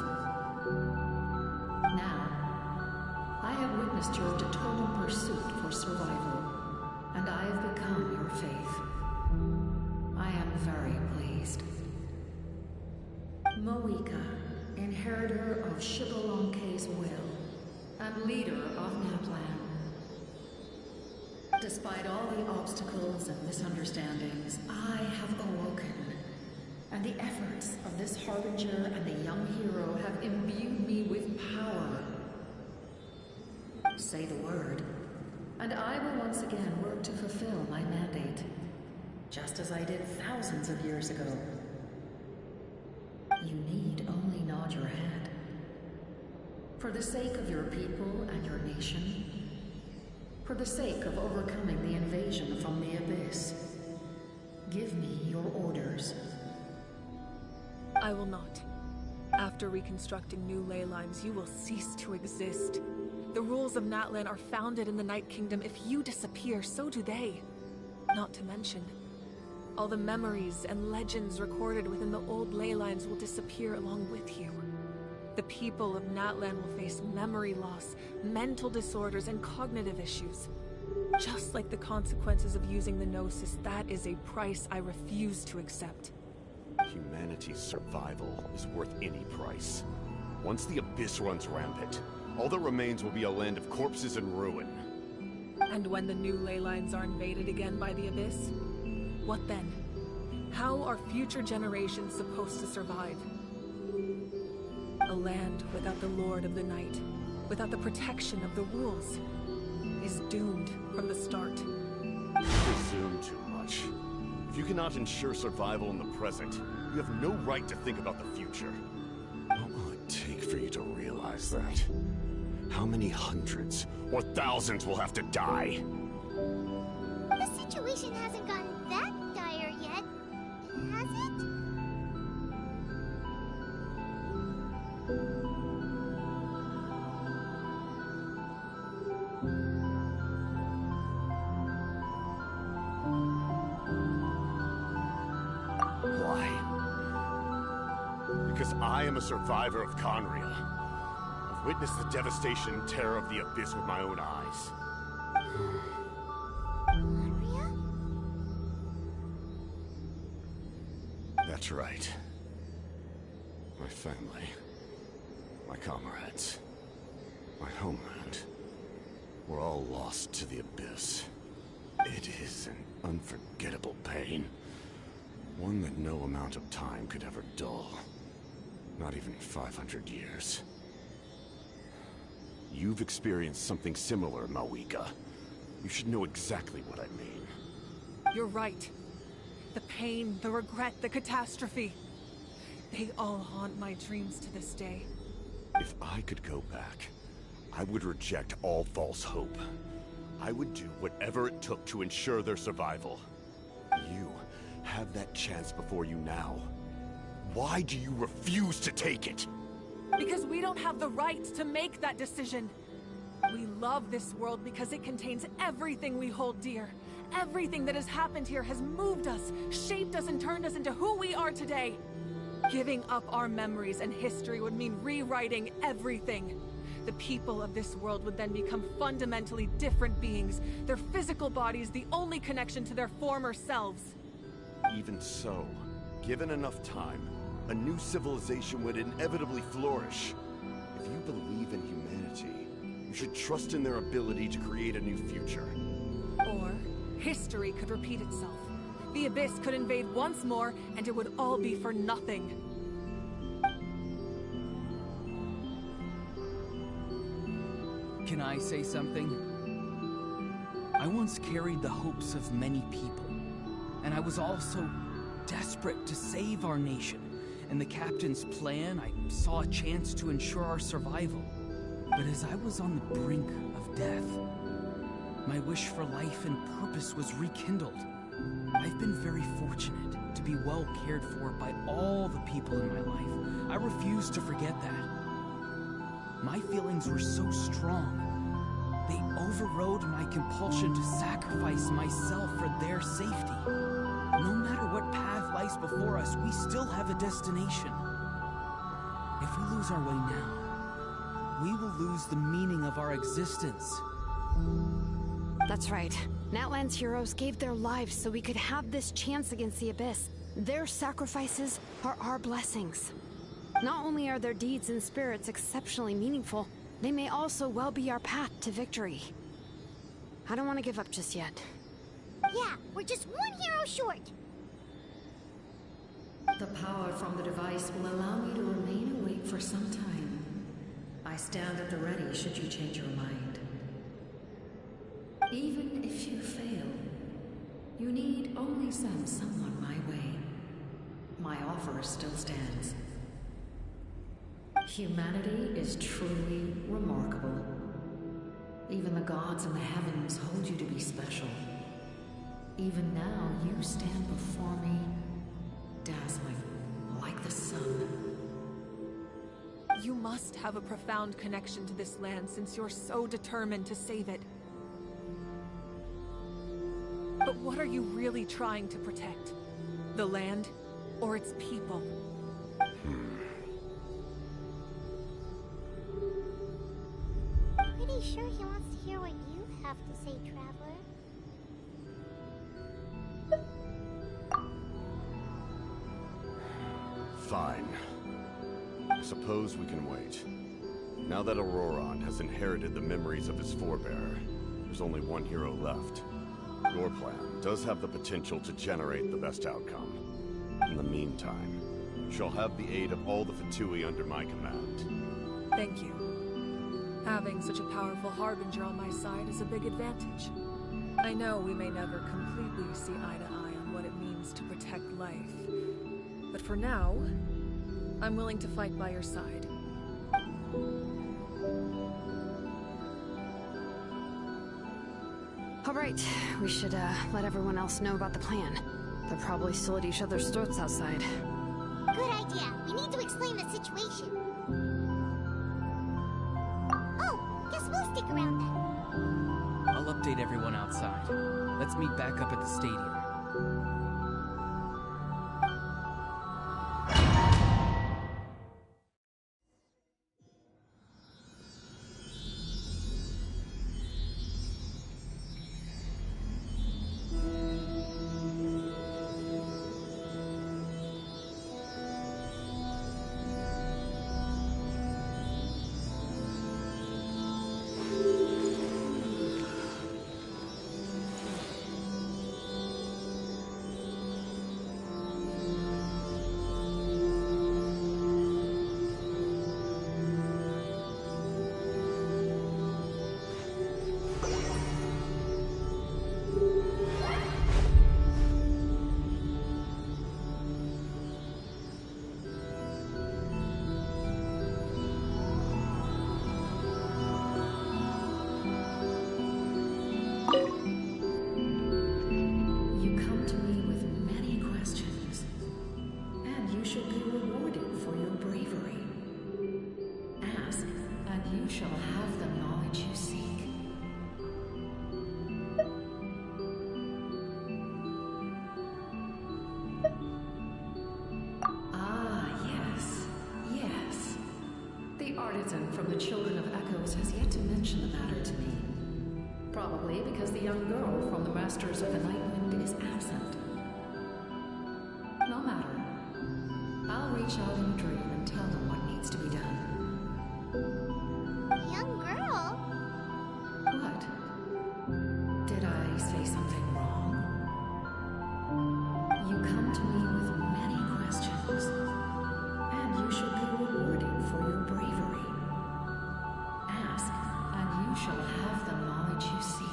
Now, I have witnessed your determined pursuit for survival, and I have become your faith. I am very pleased. Moika, inheritor of Shibalonke's will, and leader of Natlan. Despite all the obstacles and misunderstandings, I have awoken. And the efforts of this harbinger and the young hero have imbued me with power. Say the word, and I will once again work to fulfill my mandate, just as I did thousands of years ago. You need only nod your head. For the sake of your people and your nation, for the sake of overcoming the invasion from the Abyss, give me your orders. I will not. After reconstructing new ley lines, you will cease to exist. The rules of Natlan are founded in the Night Kingdom. If you disappear, so do they. Not to mention, all the memories and legends recorded within the old ley lines will disappear along with you. The people of Natlan will face memory loss, mental disorders, and cognitive issues. Just like the consequences of using the Gnosis, that is a price I refuse to accept. Humanity's survival is worth any price. Once the Abyss runs rampant, all that remains will be a land of corpses and ruin. And when the new ley lines are invaded again by the Abyss, what then? How are future generations supposed to survive? A land without the Lord of the Night, without the protection of the rules, is doomed from the start. You presume too much. If you cannot ensure survival in the present, you have no right to think about the future. What will it take for you to realize that? How many hundreds or thousands will have to die? The situation hasn't gotten that dire yet, has it? Why? Because I am a survivor of Conria. I've witnessed the devastation and terror of the Abyss with my own eyes. Conria? That's right. My family, my comrades, my homeland, were all lost to the Abyss. It is an unforgettable pain. One that no amount of time could ever dull. Not even 500 years. You've experienced something similar, Moika. You should know exactly what I mean. You're right. The pain, the regret, the catastrophe. They all haunt my dreams to this day. If I could go back, I would reject all false hope. I would do whatever it took to ensure their survival. You have that chance before you now. Why do you refuse to take it? Because we don't have the right to make that decision. We love this world because it contains everything we hold dear. everything that has happened here has moved us, shaped us, and turned us into who we are today. Giving up our memories and history would mean rewriting everything. The people of this world would then become fundamentally different beings, their physical bodies the only connection to their former selves. Even so, given enough time, a new civilization would inevitably flourish. If you believe in humanity, you should trust in their ability to create a new future. Or, history could repeat itself. The Abyss could invade once more, and it would all be for nothing. Can I say something? I once carried the hopes of many people, and I was also desperate to save our nation. In the captain's plan, I saw a chance to ensure our survival. But as I was on the brink of death, my wish for life and purpose was rekindled. I've been very fortunate to be well cared for by all the people in my life. I refuse to forget that. My feelings were so strong, they overrode my compulsion to sacrifice myself for their safety. No matter what path lies before us, we still have a destination. If we lose our way now, we will lose the meaning of our existence. That's right. Natlan's heroes gave their lives so we could have this chance against the Abyss. Their sacrifices are our blessings. Not only are their deeds and spirits exceptionally meaningful, they may also well be our path to victory. I don't want to give up just yet. Yeah, we're just one hero short. The power from the device will allow me to remain awake for some time. I stand at the ready should you change your mind. Even if you fail, you need only send someone my way. My offer still stands. Humanity is truly remarkable. Even the gods in the heavens hold you to be special. Even now, you stand before me, dazzling like the sun. You must have a profound connection to this land since you're so determined to save it. But what are you really trying to protect? The land or its people? Pretty sure he wants to hear what you have to say, Traveler. Fine. Suppose we can wait. Now that Auroron has inherited the memories of his forebearer, there's only one hero left. Your plan does have the potential to generate the best outcome. In the meantime, you shall have the aid of all the Fatui under my command. Thank you. Having such a powerful harbinger on my side is a big advantage. I know we may never completely see eye to eye on what it means to protect life. But for now, I'm willing to fight by your side. All right, we should let everyone else know about the plan. They're probably still at each other's throats outside. Good idea. We need to explain the situation. Oh, guess we'll stick around then. I'll update everyone outside. Let's meet back up at the stadium. shall have the knowledge you seek. Horizon from the Children of Echoes has yet to mention the matter to me. Probably because the young girl from the Masters of the Nightwind is absent. No matter. I'll reach out in a dream and tell them what needs to be done. Young girl? What? Did I say something wrong? You come to me with many questions, and you should be rewarded for your bravery. Ask, and you shall have the knowledge you seek.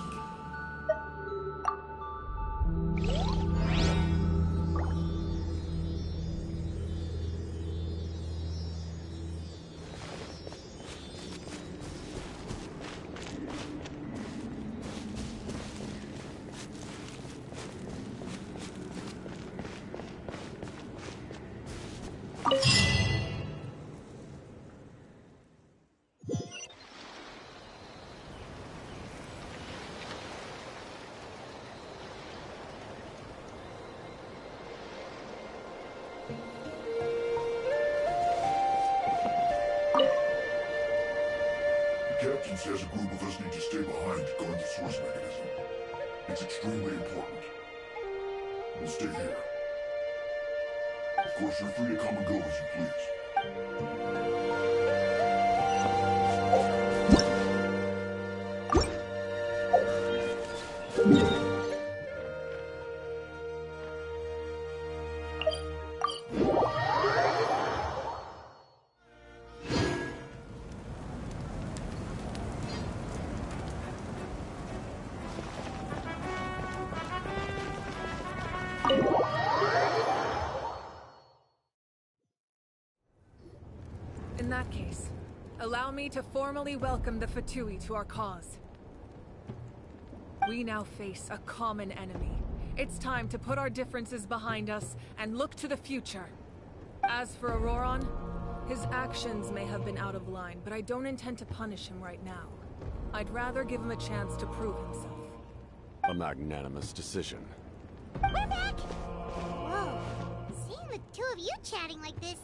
Captain says a group of us need to stay behind to guard the source mechanism. It's extremely important. We'll stay here. Of course, you're free to come and go as you please. In that case, allow me to formally welcome the Fatui to our cause. We now face a common enemy. It's time to put our differences behind us and look to the future. As for Auroron, his actions may have been out of line, but I don't intend to punish him right now. I'd rather give him a chance to prove himself. A magnanimous decision. We're back! Whoa. Seeing the two of you chatting like this,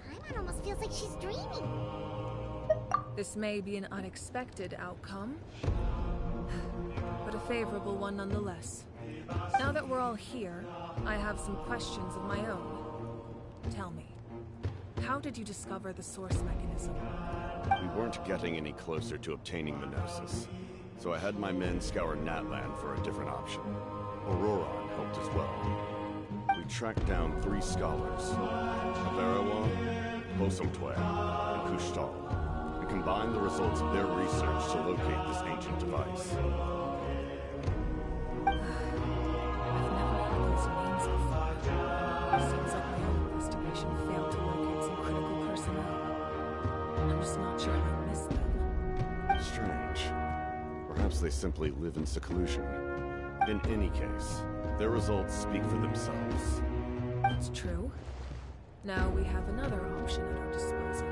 Paimon almost feels like she's dreaming. This may be an unexpected outcome, but a favorable one nonetheless. Now that we're all here, I have some questions of my own. Tell me, how did you discover the source mechanism? We weren't getting any closer to obtaining the Gnosis, so I had my men scour Natland for a different option. Auroron helped as well. We tracked down 3 scholars, Averawa, Bosomtwe, and Kushtal, and combined the results of their research to locate this ancient device. I've never heard those names before. Seems like my own investigation failed to locate some critical personnel. I'm just not sure how I missed them. Strange. Perhaps they simply live in seclusion. In any case, their results speak for themselves. It's true. Now we have another option at our disposal.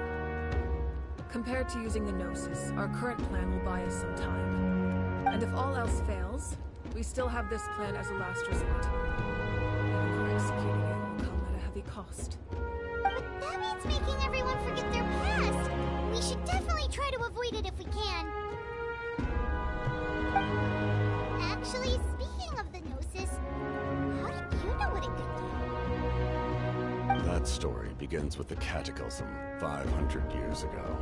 Compared to using the Gnosis, our current plan will buy us some time. And if all else fails, we still have this plan as a last resort. Even though executing it will come at a heavy cost. But that means making everyone forget their past. We should definitely try to avoid it if we can. Actually, speaking of the Gnosis, how did you know what it could do? That story begins with the Cataclysm 500 years ago.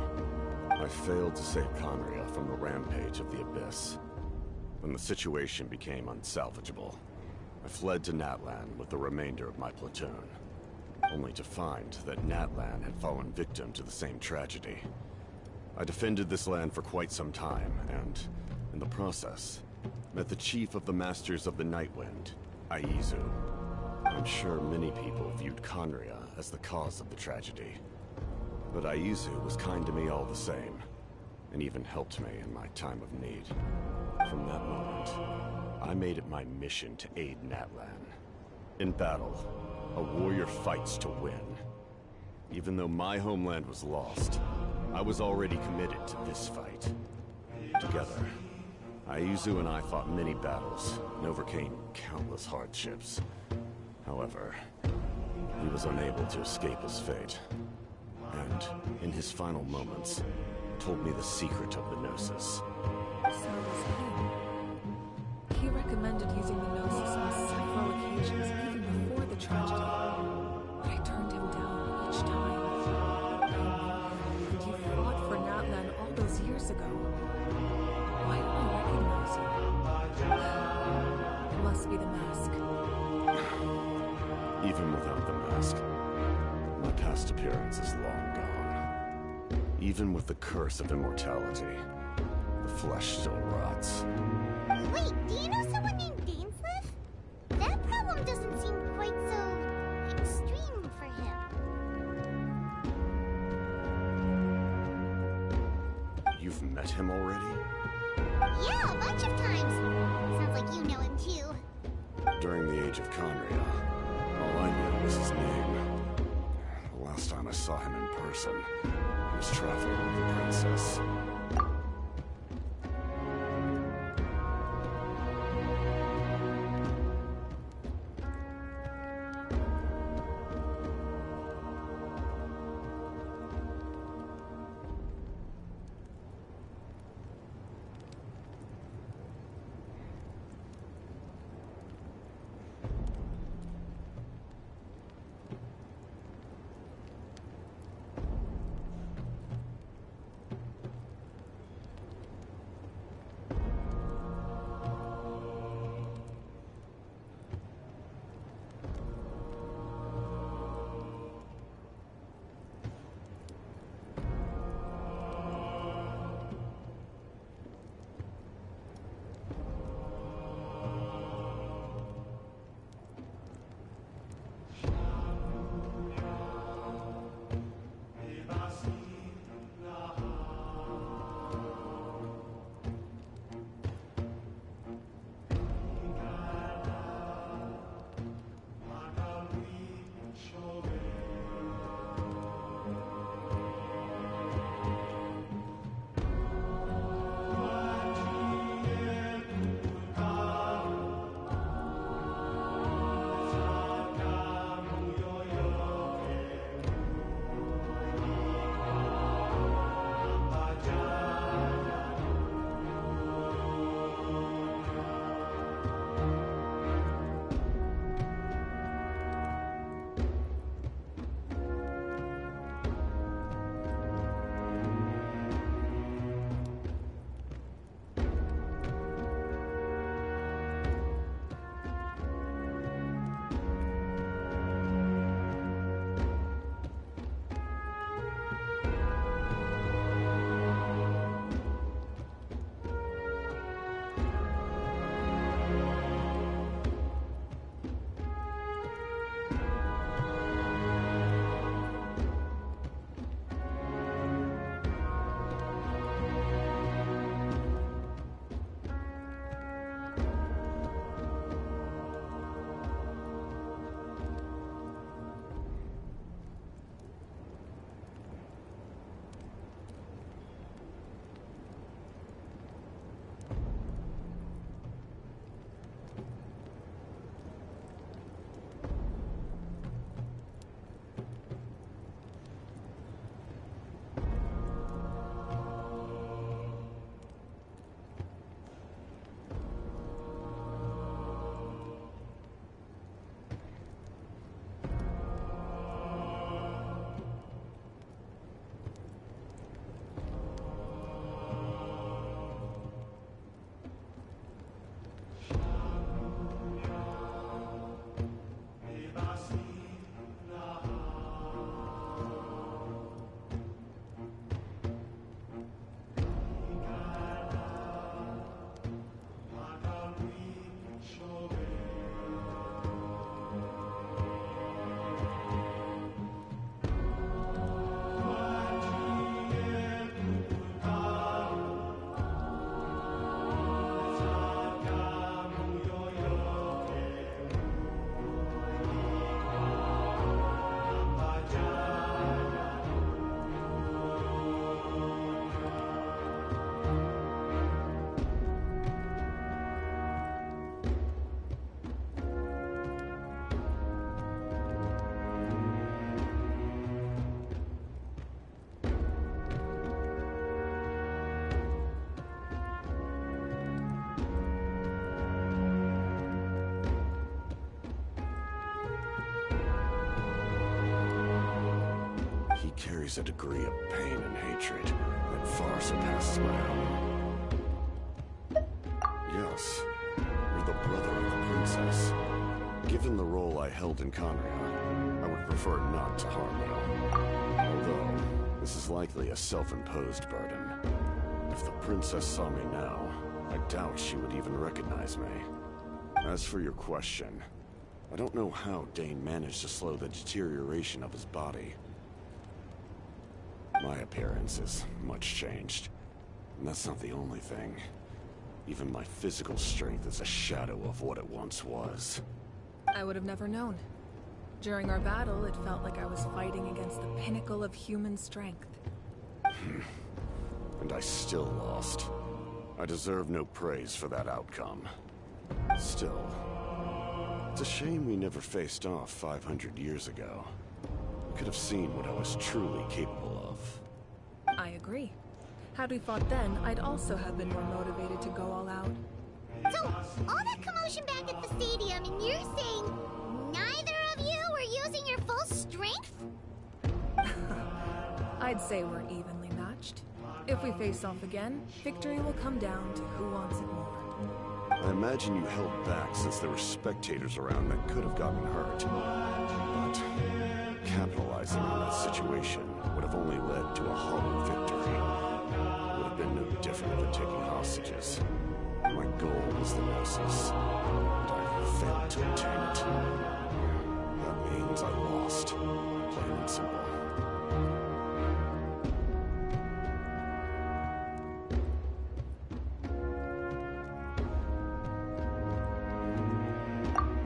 I failed to save Conria from the rampage of the Abyss. When the situation became unsalvageable, I fled to Natlan with the remainder of my platoon, only to find that Natlan had fallen victim to the same tragedy. I defended this land for quite some time, and, in the process, met the chief of the Masters of the Nightwind, Aizu. I'm sure many people viewed Conria as the cause of the tragedy. But Aizu was kind to me all the same, and even helped me in my time of need. From that moment, I made it my mission to aid Natlan. In battle, a warrior fights to win. Even though my homeland was lost, I was already committed to this fight. Together, Aizu and I fought many battles and overcame countless hardships. However, he was unable to escape his fate. And, in his final moments, told me the secret of the Gnosis. So was he. He recommended using the Gnosis on several occasions, even before the tragedy. But I turned him down each time. And you fought for Natlan all those years ago. Why don't I recognize you? It must be the mask. Even without the mask, my past appearance is long gone. Even with the curse of immortality, the flesh still rots. Wait, do you know someone named Dainsleif? That problem doesn't seem quite so extreme for him. You've met him already? Yeah, a bunch of times. Sounds like you know him too. During the Age of Conria, all I knew was his name. The last time I saw him in person, he was traveling with the princess. carries a degree of pain and hatred that far surpasses my own. Yes, you're the brother of the princess. Given the role I held in Conria, I would prefer not to harm you. Although, this is likely a self-imposed burden. If the princess saw me now, I doubt she would even recognize me. As for your question, I don't know how Dane managed to slow the deterioration of his body. My appearance is much changed, and that's not the only thing. Even my physical strength is a shadow of what it once was. I would have never known. During our battle, it felt like I was fighting against the pinnacle of human strength. And I still lost. I deserve no praise for that outcome. Still, it's a shame we never faced off 500 years ago. I could have seen what I was truly capable of. I agree. Had we fought then, I'd also have been more motivated to go all out. So, all that commotion back at the stadium, and you're saying neither of you were using your full strength? I'd say we're evenly matched. If we face off again, victory will come down to who wants it more. I imagine you held back since there were spectators around that could have gotten hurt. But capitalizing on that situation would have only led to a hollow victory. It would have been no different than taking hostages. My goal was the Gnosis, and I failed to obtain it. That means I lost, plain and simple.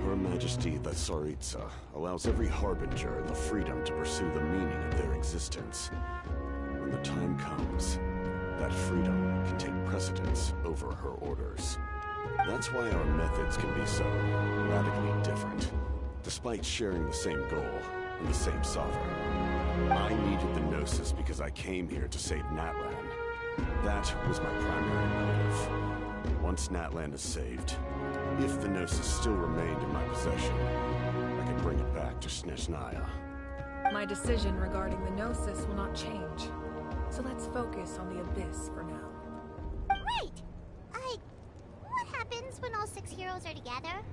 Her Majesty the Tsaritsa allows every Harbinger the freedom to pursue the meaning of their existence. When the time comes, that freedom can take precedence over her orders. That's why our methods can be so radically different, despite sharing the same goal and the same sovereign. I needed the Gnosis because I came here to save Natlan. That was my primary motive. Once Natlan is saved, if the Gnosis still remained in my possession, I could bring it back to Snezhnaya. My decision regarding the Gnosis will not change. So let's focus on the Abyss for now. Right! What happens when all 6 heroes are together?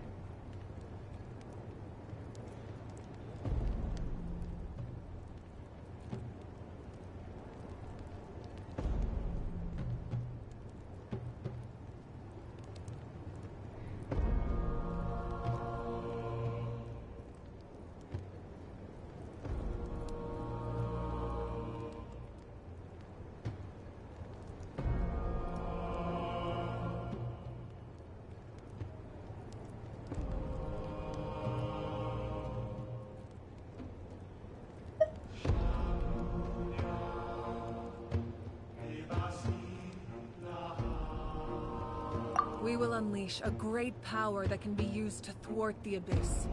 We will unleash a great power that can be used to thwart the Abyss.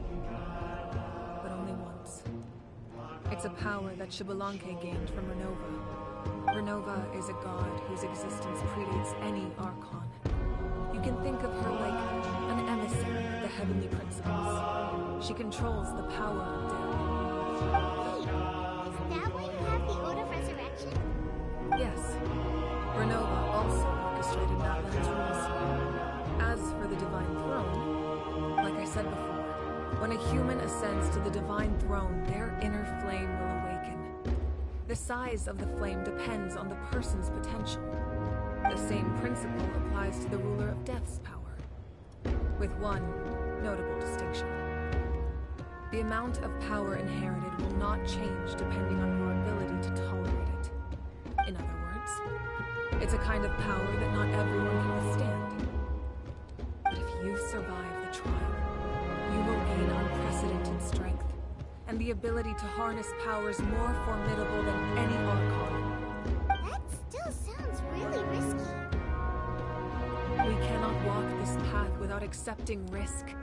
But only once. It's a power that Xbalanque gained from Renova. Renova is a god whose existence predates any Archon. You can think of her like an emissary of the Heavenly Principles. She controls the power of death. Wait, is that why you have the Ode of Resurrection? Yes. Renova also orchestrated Natlan's rules. As for the Divine Throne, like I said before, when a human ascends to the Divine Throne, their inner flame will awaken. The size of the flame depends on the person's potential. The same principle applies to the ruler of Death's power, with one notable distinction. The amount of power inherited will not change depending on your ability to tolerate it. In other words, it's a kind of power that not everyone can withstand. But if you survive the trial, you will gain unprecedented strength, and the ability to harness powers more formidable than any Archon. That still sounds really risky. We cannot walk this path without accepting risk.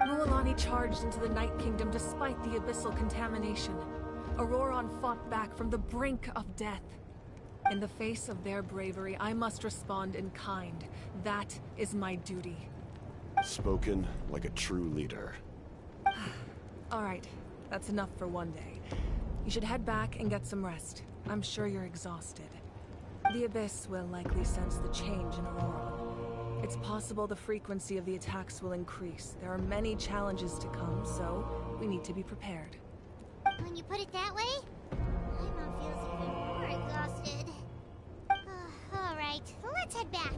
Mualani charged into the Night Kingdom despite the abyssal contamination. Auroron fought back from the brink of death. In the face of their bravery, I must respond in kind. That is my duty. Spoken like a true leader. All right, that's enough for one day. You should head back and get some rest. I'm sure you're exhausted. The Abyss will likely sense the change in Aurora. It's possible the frequency of the attacks will increase. There are many challenges to come, so we need to be prepared. When you put it that way, my mom feels even more exhausted. Alright, let's head back.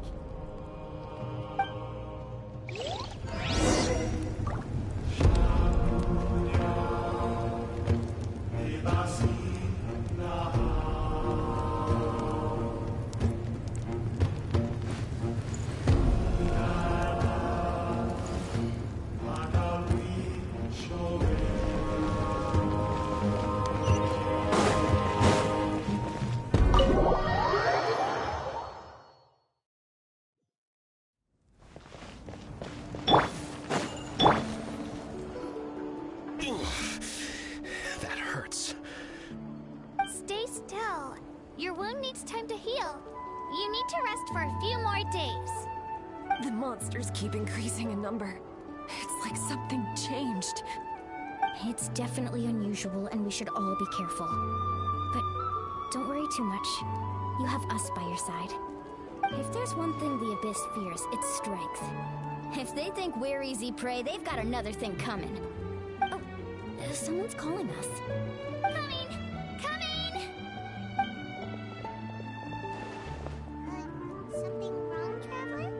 That hurts. Stay still. Your wound needs time to heal. You need to rest for a few more days. The monsters keep increasing in number. It's like something changed. It's definitely unusual, and we should all be careful. But don't worry too much. You have us by your side. If there's one thing the Abyss fears, it's strength. If they think we're easy prey, they've got another thing coming. Oh, someone's calling us. Coming! Coming! Something wrong, Traveler?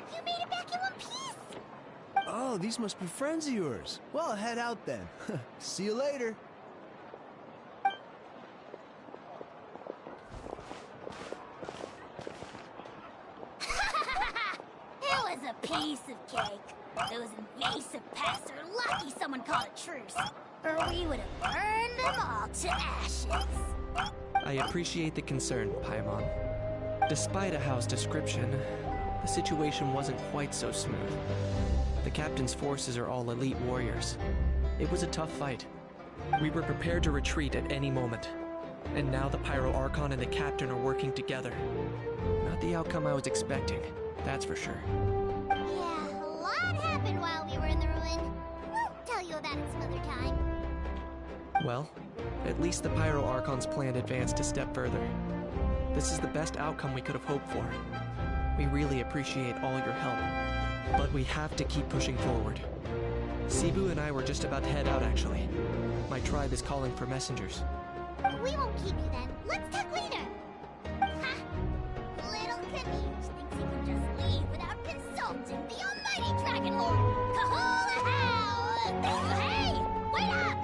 You made it back in one piece! Oh, these must be friends of yours. Well, head out then. See you later. It was a piece of cake. Those invasive pests are lucky someone called a truce, or we would have burned them all to ashes. I appreciate the concern, Paimon. Despite Ahao's description, the situation wasn't quite so smooth. The captain's forces are all elite warriors. It was a tough fight. We were prepared to retreat at any moment. And now the Pyro Archon and the captain are working together. Not the outcome I was expecting, that's for sure. Yeah, a lot happened while we were in the ruin. We'll tell you about it some other time. Well, at least the Pyro Archon's plan advanced a step further. This is the best outcome we could have hoped for. We really appreciate all your help, but we have to keep pushing forward. Cebu and I were just about to head out, actually. My tribe is calling for messengers. We won't keep you then. Let's talk later. Ha! Little Kanich thinks he can just leave without consulting the almighty Dragon Lord. Kahola Hao! Hey! Wait up!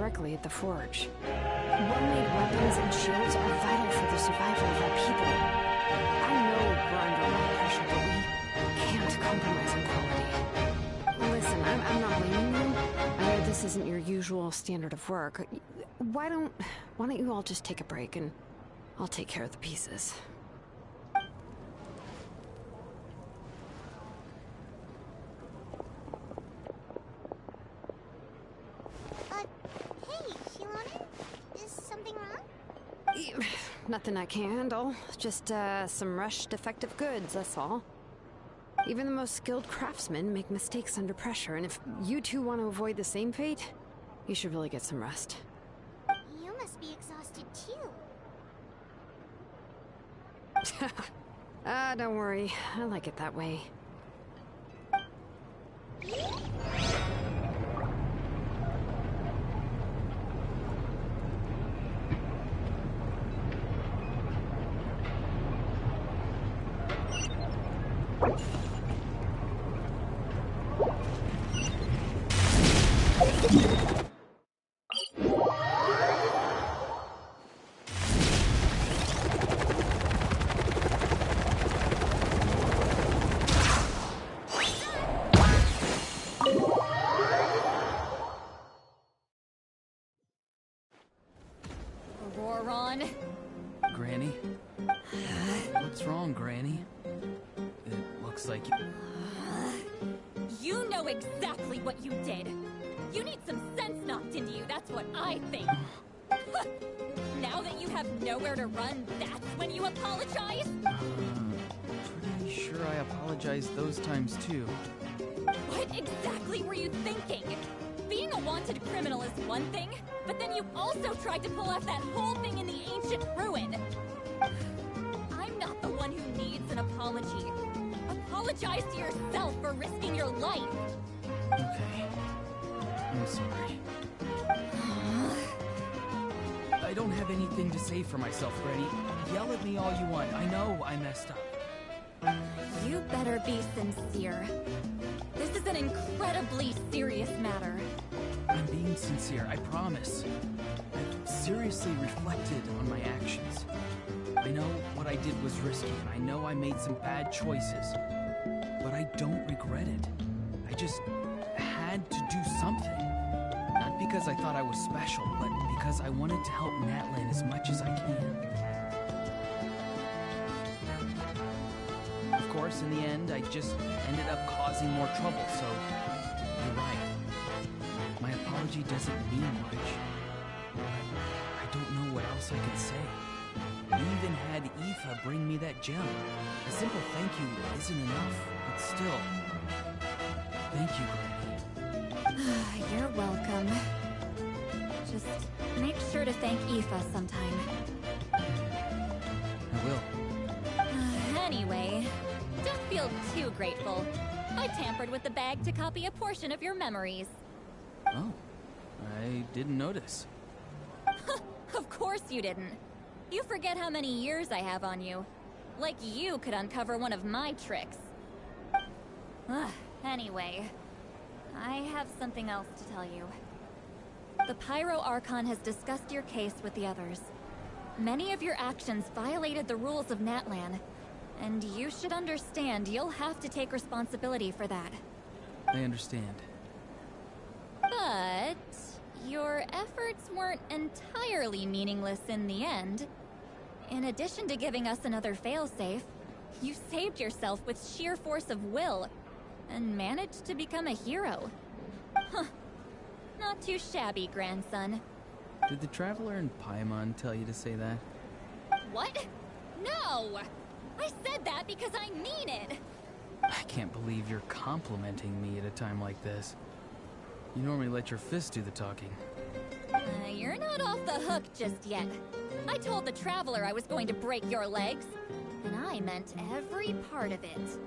correctly at the forge. Well-made weapons and shields are vital for the survival of our people. I know we're under a lot of pressure, but we can't compromise on quality. Listen, I'm not blaming you. I know this isn't your usual standard of work. Why don't you all just take a break and I'll take care of the pieces. Hey, Shilona? Is something wrong? Nothing I can handle. Just, some rushed defective goods, that's all. Even the most skilled craftsmen make mistakes under pressure, and if you two want to avoid the same fate, you should really get some rest. You must be exhausted too. Don't worry. I like it that way. Auroron? Granny? What's wrong, Granny? It looks like you... You know exactly what you did. You need some sense knocked into you, that's what I think. Now that you have nowhere to run, that's when you apologize? Pretty sure I apologized those times too. What exactly were you thinking? Being a wanted criminal is one thing, but then you also tried to pull off that whole thing in the ancient ruin. I'm not the one who needs an apology. Apologize to yourself for risking your life. Okay. I'm sorry. I don't have anything to say for myself, Granny. Yell at me all you want. I know I messed up. You better be sincere. This is an incredibly serious matter. I'm being sincere, I promise. I've seriously reflected on my actions. I know what I did was risky, and I know I made some bad choices. But I don't regret it. I just had to do something. Not because I thought I was special, but because I wanted to help Natlan as much as I can. Of course, in the end, I just ended up causing more trouble, so you're right. My apology doesn't mean much. I don't know what else I can say. I even had Aoife bring me that gem. A simple thank you isn't enough, but still. Thank you, Granny. You're welcome. Just make sure to thank Aoife sometime. I will. Anyway, don't feel too grateful. I tampered with the bag to copy a portion of your memories. Oh, I didn't notice. Of course you didn't. You forget how many years I have on you. Like you could uncover one of my tricks. Anyway, I have something else to tell you. The Pyro Archon has discussed your case with the others. Many of your actions violated the rules of Natlan, and you should understand you'll have to take responsibility for that. I understand. But your efforts weren't entirely meaningless in the end. In addition to giving us another failsafe, you saved yourself with sheer force of will, and managed to become a hero. Huh. Not too shabby, grandson. Did the Traveler in Paimon tell you to say that? What? No! I said that because I mean it! I can't believe you're complimenting me at a time like this. You normally let your fist do the talking. You're not off the hook just yet. I told the Traveler I was going to break your legs, and I meant every part of it.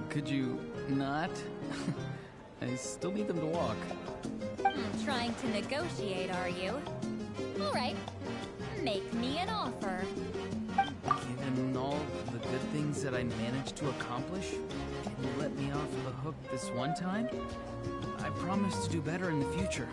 Could you not? I still need them to walk. Trying to negotiate, are you? Alright, make me an offer. Given all the good things that I managed to accomplish, can you let me off the hook this one time? I promise to do better in the future.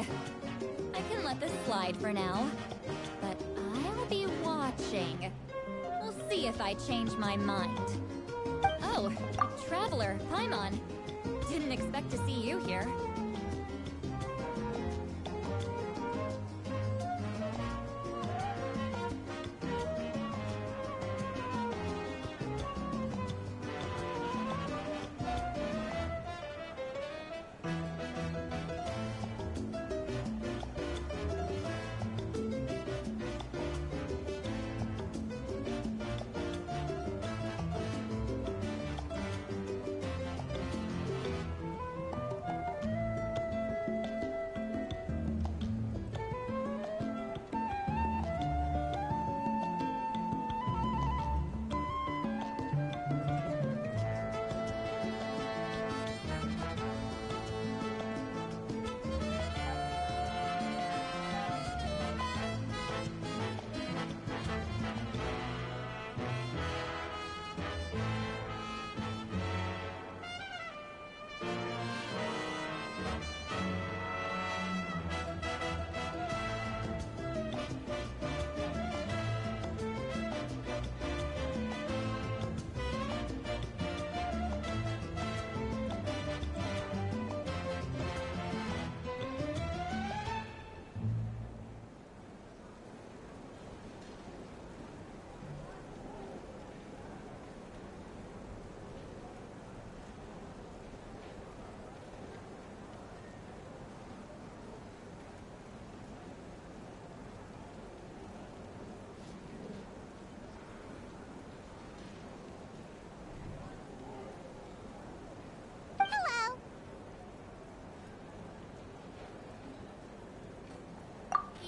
Fine. I can let this slide for now. But I'll be watching. We'll see if I change my mind. Oh, Traveler, Paimon. Didn't expect to see you here.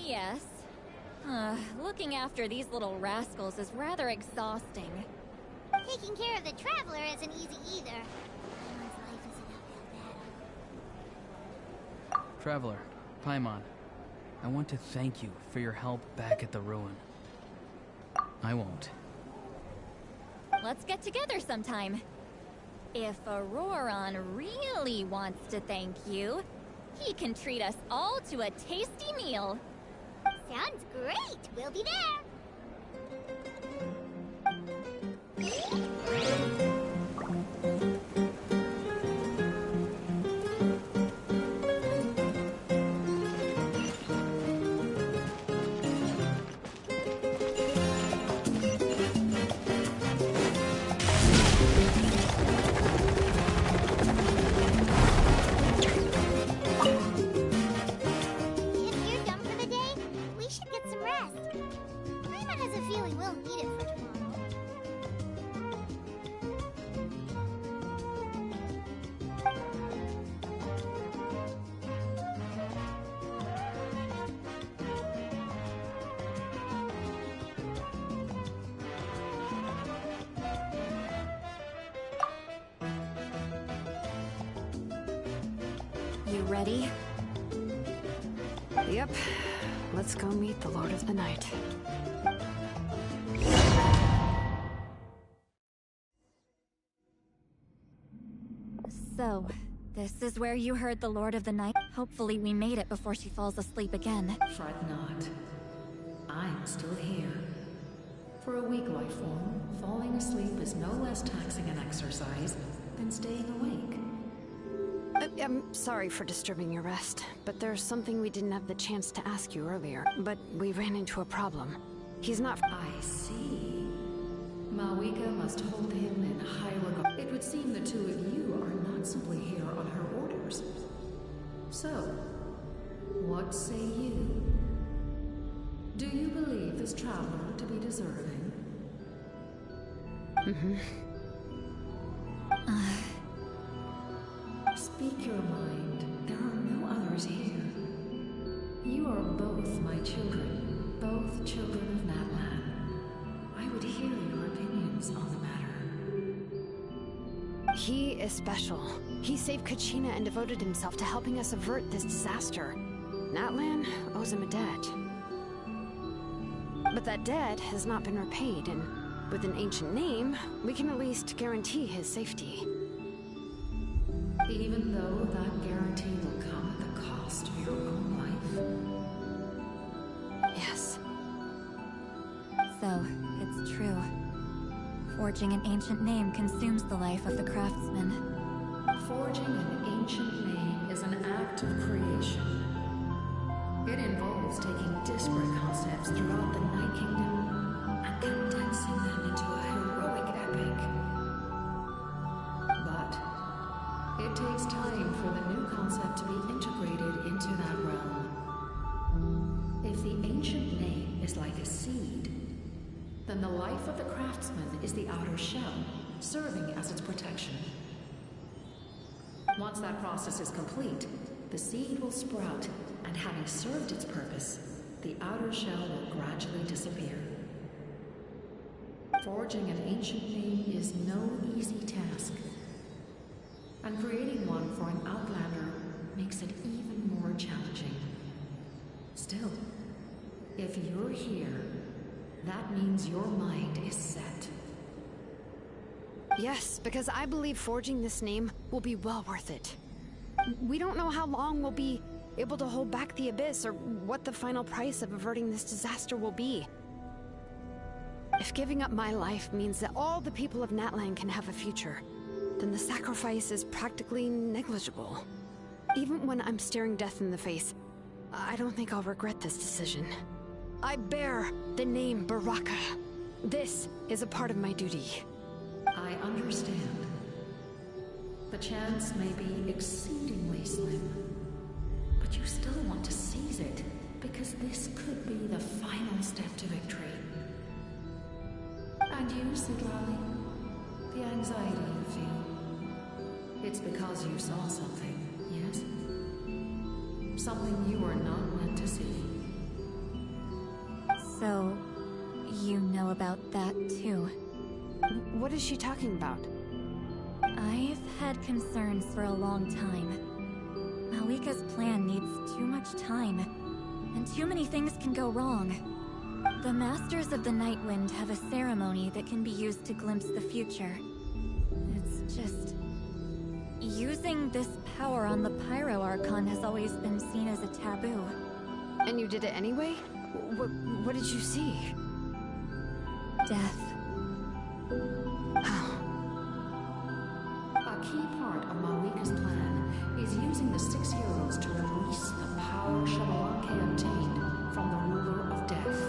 Yes. Looking after these little rascals is rather exhausting. Taking care of the Traveler isn't easy either. Paimon's life isn't how bad. Traveler, Paimon, I want to thank you for your help back at the ruin. I won't. Let's get together sometime. If Auroron really wants to thank you, he can treat us all to a tasty meal. Sounds great! We'll be there! You ready? Yep. Let's go meet the Lord of the Night. So, this is where you heard the Lord of the Night? Hopefully we made it before she falls asleep again. Fret not. I'm still here. For a weak life form, falling asleep is no less taxing an exercise than staying awake. I'm sorry for disturbing your rest, but there's something we didn't have the chance to ask you earlier. But we ran into a problem. He's not— I see. Mawika must hold him in high regard. It would seem the two of you are not simply here on her orders. So, what say you? Do you believe this traveler to be deserving? Mm-hmm. Speak your mind. There are no others here. You are both my children, both children of Natlan. I would hear your opinions on the matter. He is special. He saved Kachina and devoted himself to helping us avert this disaster. Natlan owes him a debt. But that debt has not been repaid, and with an ancient name, we can at least guarantee his safety. Even though that guarantee will come at the cost of your own life. So, it's true. Forging an ancient name consumes the life of the craftsman. Forging an ancient name is an act of creation. It involves taking disparate concepts throughout the Night Kingdom and condensing them into a heroic epic. But it takes time for the new concept to be integrated into that realm. If the ancient name is like a seed, then the life of the craftsman is the outer shell, serving as its protection. Once that process is complete, the seed will sprout, and having served its purpose, the outer shell will gradually disappear. Forging an ancient name is no easy task, and creating one for an outlander makes it even more challenging. Still, if you're here, that means your mind is set. Yes, because I believe forging this name will be well worth it. We don't know how long we'll be able to hold back the Abyss or what the final price of averting this disaster will be. If giving up my life means that all the people of Natlan can have a future, then the sacrifice is practically negligible. Even when I'm staring death in the face, I don't think I'll regret this decision. I bear the name Baraka. This is a part of my duty. I understand. The chance may be exceedingly slim, but you still want to seize it, because this could be the final step to victory. And you, Sidlali, the anxiety you feel, it's because you saw something, yes? Something you were not meant to see. So, you know about that too. What is she talking about? I've had concerns for a long time. Malika's plan needs too much time, and too many things can go wrong. The Masters of the Nightwind have a ceremony that can be used to glimpse the future. It's just... using this power on the Pyro Archon has always been seen as a taboo. And you did it anyway? What did you see? Death. A key part of Malika's plan is using the 6 heroes to release the power Shabalanke obtained from the ruler of death.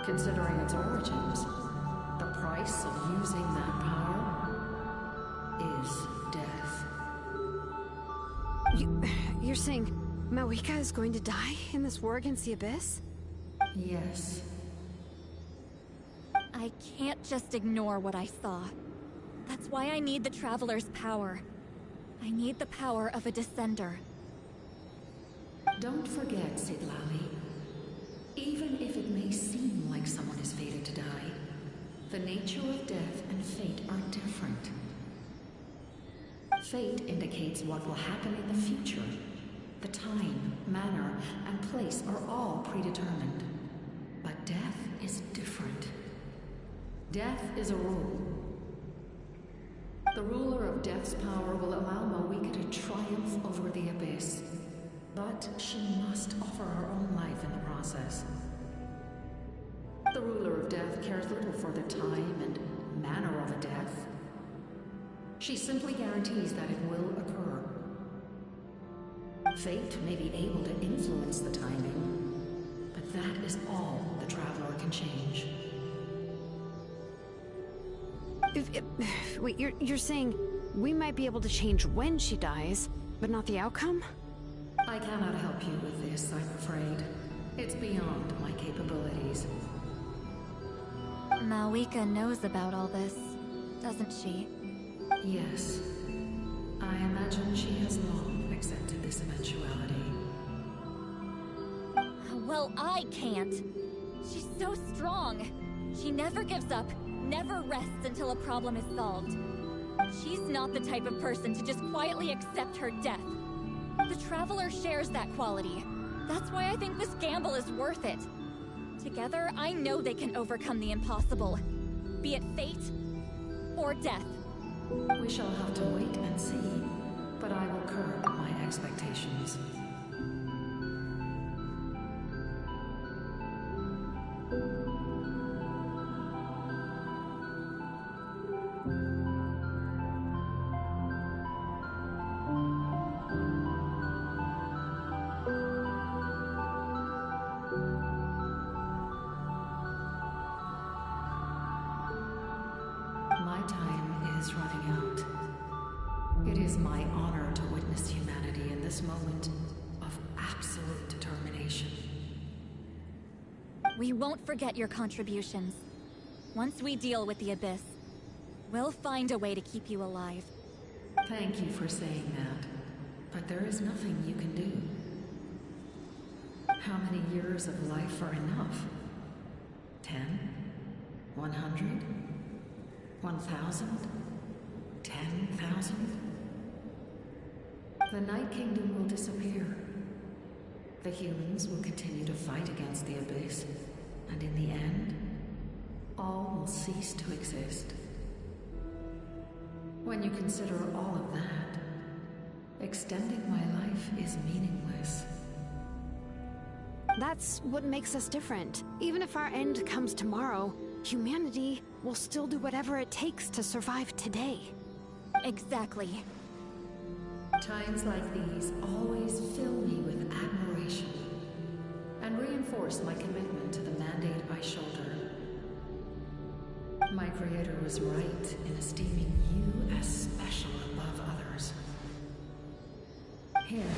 Considering its origins, the price of using that power is death. You're saying Malika is going to die in this war against the Abyss? Yes. I can't just ignore what I saw. That's why I need the Traveler's power. I need the power of a Descender. Don't forget, Sidlali. Even if it may seem like someone is fated to die, the nature of death and fate are different. Fate indicates what will happen in the future. The time, manner, and place are all predetermined. But death is different. Death is a rule. The ruler of Death's power will allow Malika to triumph over the Abyss. But she must offer her own life in the process. The ruler of Death cares little for the time and manner of a death. She simply guarantees that it will occur. Fate may be able to influence the timing, but that is all the Traveler can change. Wait, you're saying we might be able to change when she dies, but not the outcome? I cannot help you with this, I'm afraid. It's beyond my capabilities. Malika knows about all this, doesn't she? Yes. I imagine she has long accepted this eventuality. Well, I can't. She's so strong. She never gives up, never rests until a problem is solved. She's not the type of person to just quietly accept her death. The Traveler shares that quality. That's why I think this gamble is worth it. Together, I know they can overcome the impossible. Be it fate or death. We shall have to wait and see, but I will curb my expectations. this moment of absolute determination. We won't forget your contributions. Once we deal with the Abyss, we'll find a way to keep you alive. Thank you for saying that, but there is nothing you can do. How many years of life are enough? 10? 100? 1,000? 10,000? The Night Kingdom will disappear. The humans will continue to fight against the Abyss, and in the end, all will cease to exist. When you consider all of that, extending my life is meaningless. That's what makes us different. Even if our end comes tomorrow, humanity will still do whatever it takes to survive today. Exactly. Times like these always fill me with admiration and reinforce my commitment to the mandate I shoulder. My creator was right in esteeming you as special above others. Here.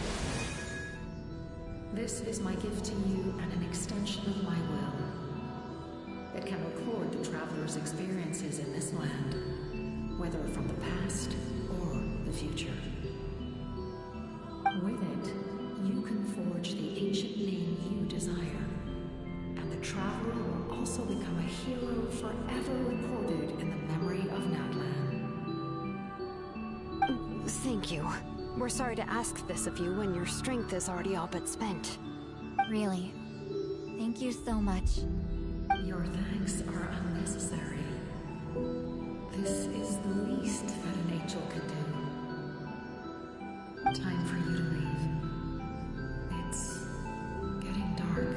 This is my gift to you and an extension of my will. It can record the traveler's experiences in this land, whether from the past or the future. With it, you can forge the ancient name you desire, and the traveler will also become a hero forever recorded in the memory of Natlan. Thank you. We're sorry to ask this of you when your strength is already all but spent. Really. Thank you so much. Your thanks are unnecessary. This is the least that an angel can do. Time for you to leave. It's getting dark.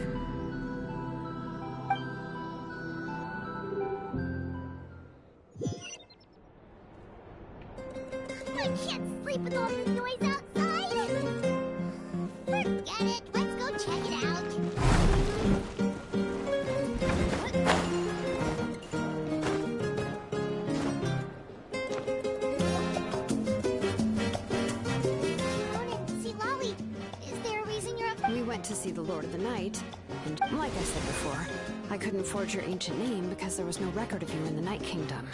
I can't sleep with all this noise outside! Forget it, let's go check it out! We went to see the Lord of the Night, and like I said before, I couldn't forge your ancient name because there was no record of you in the Night Kingdom.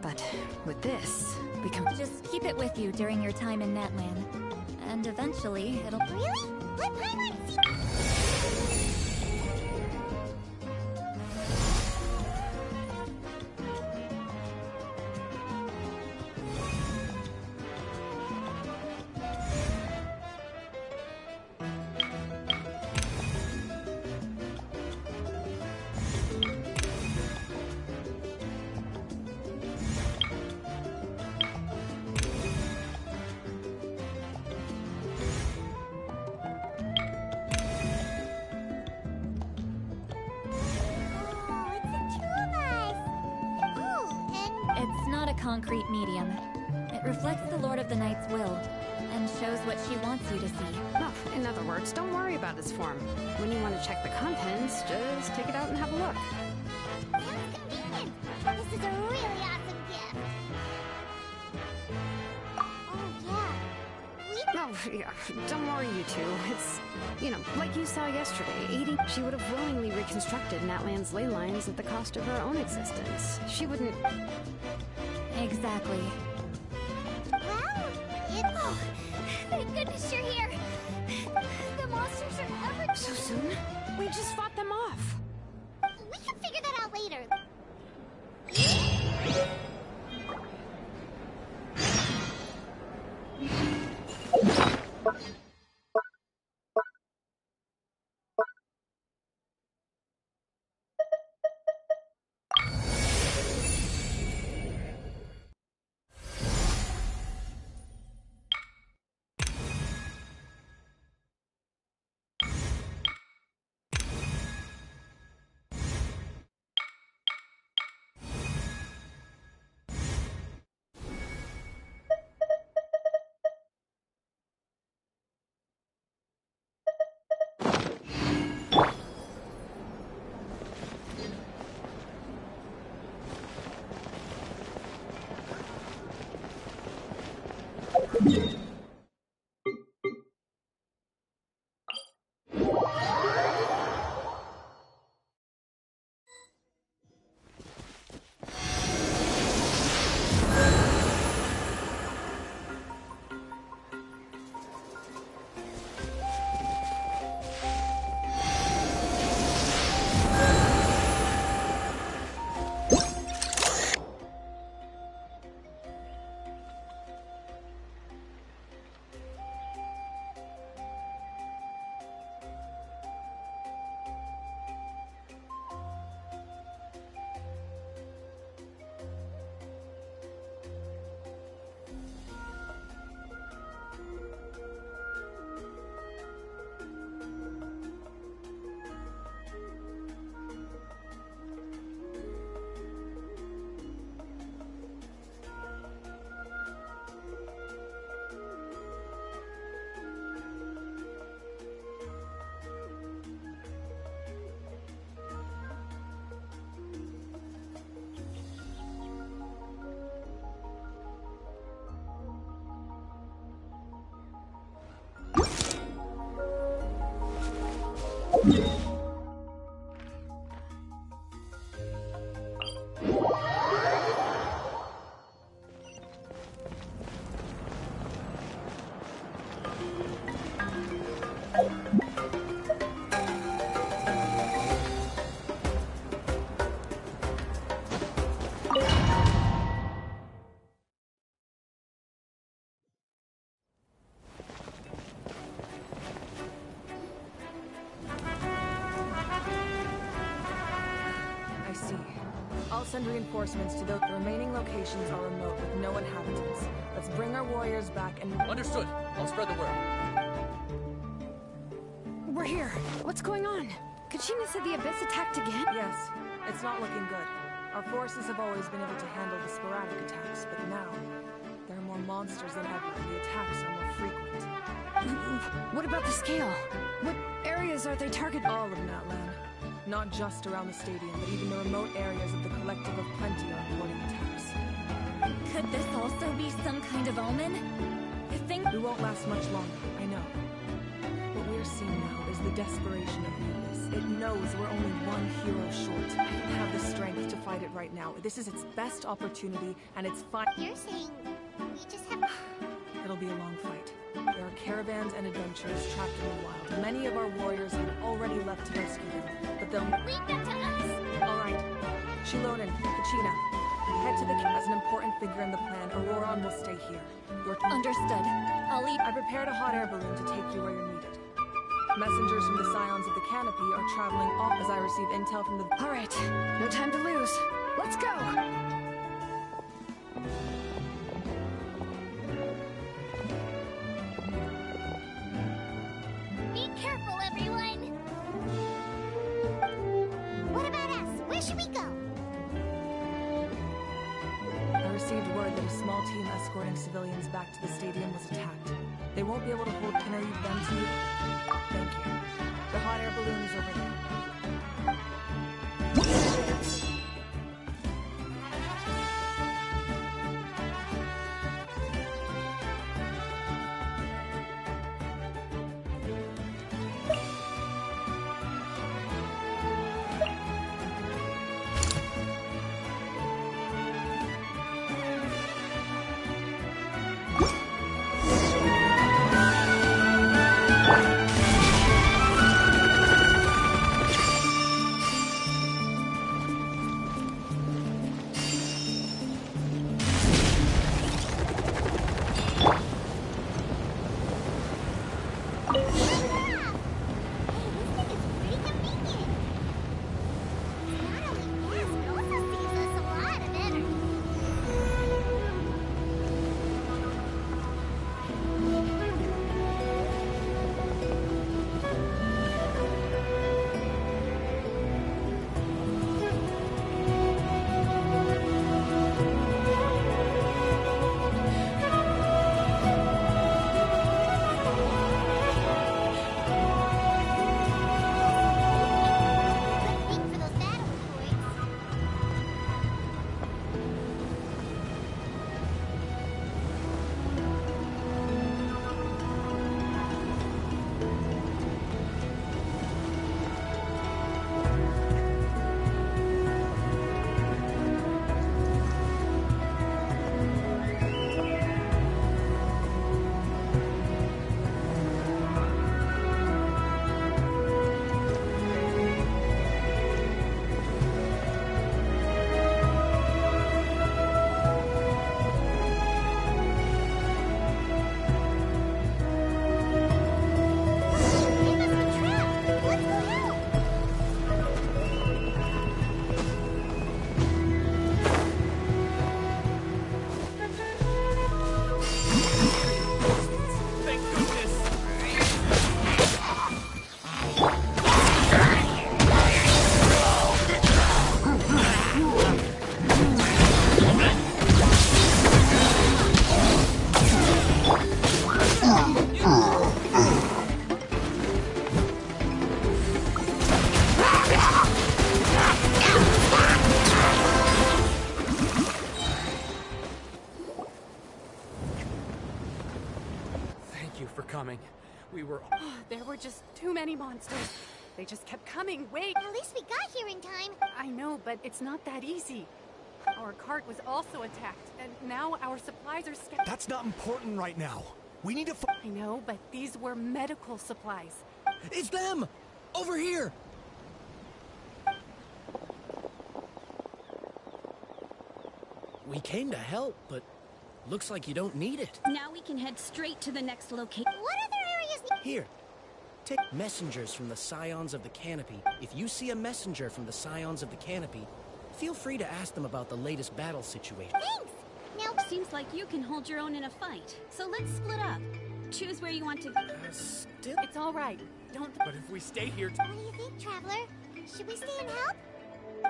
But with this, we can... Just keep it with you during your time in Natlan. And eventually, it'll... Really? Let Paimon see... concrete medium. It reflects the Lord of the Night's will, and shows what she wants you to see. Oh, in other words, don't worry about its form. When you want to check the contents, just take it out and have a look. Sounds convenient! This is a really awesome gift! Oh, yeah, don't worry, you two. It's, you know, like you saw yesterday, 80. She would have willingly reconstructed Natlan's ley lines at the cost of her own existence. She wouldn't... Exactly. Well, oh, thank goodness you're here. The monsters are ever... So soon? We just fought them off. We can figure that out later. I see. I'll send reinforcements to those remaining locations are remote with no inhabitants. Let's bring our warriors back and... Understood. I'll spread the word. We're here. What's going on? Kachina said the Abyss attacked again? Yes. It's not looking good. Our forces have always been able to handle the sporadic attacks, but now there are more monsters than ever, and the attacks are more frequent. What about the scale? What areas are they targeting? All of Natlan. Not just around the stadium, but even the remote areas of the Collective of Plenty are reporting attacks. Could this also be some kind of omen? I think we won't last much longer, I know. What we're seeing now is the desperation of the Abyss. It knows we're only one hero short. I don't have the strength to fight it right now. This is its best opportunity, and it's You're saying we just have... It'll be a long fight. There are caravans and adventurers trapped in the wild. Many of our warriors have already left to rescue them, but they'll... Leave them to us! Alright. Shilonen, Kachina, head to the... As an important figure in the plan, Auroron will stay here. Understood. I'll leave... I prepared a hot air balloon to take you where you're needed. Messengers from the Scions of the Canopy are traveling off as I receive intel from the... Alright, no time to lose. Let's go! Be careful, everyone! What about us? Where should we go? I received word that a small team escorting civilians back to the stadium was attacked. They won't be able to hold... Can I leave them to you? Thank you. The hot air balloon is over there. Coming. We were... There were just too many monsters. They just kept coming. Wait! At least we got here in time. I know, but it's not that easy. Our cart was also attacked, and now our supplies are scattered. That's not important right now. We need to I know, but these were medical supplies. It's them! Over here! We came to help, but looks like you don't need it. Now we can head straight to the next location. What other areas Here, take messengers from the Scions of the Canopy. If you see a messenger from the Scions of the Canopy, feel free to ask them about the latest battle situation. Thanks! Now, seems like you can hold your own in a fight. So let's split up. Choose where you want to go. Still? It's all right. Don't... But if we stay here... What do you think, Traveler? Should we stay and help?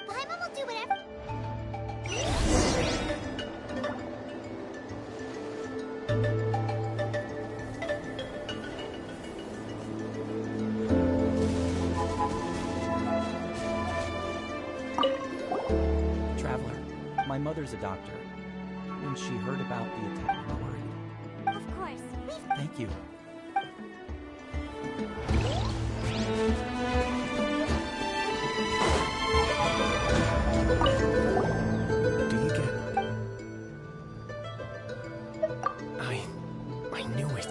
Paimon will do whatever... Traveler, my mother's a doctor. When she heard about the attack, we were worried. Of course. Thank you. Do you get... I knew it.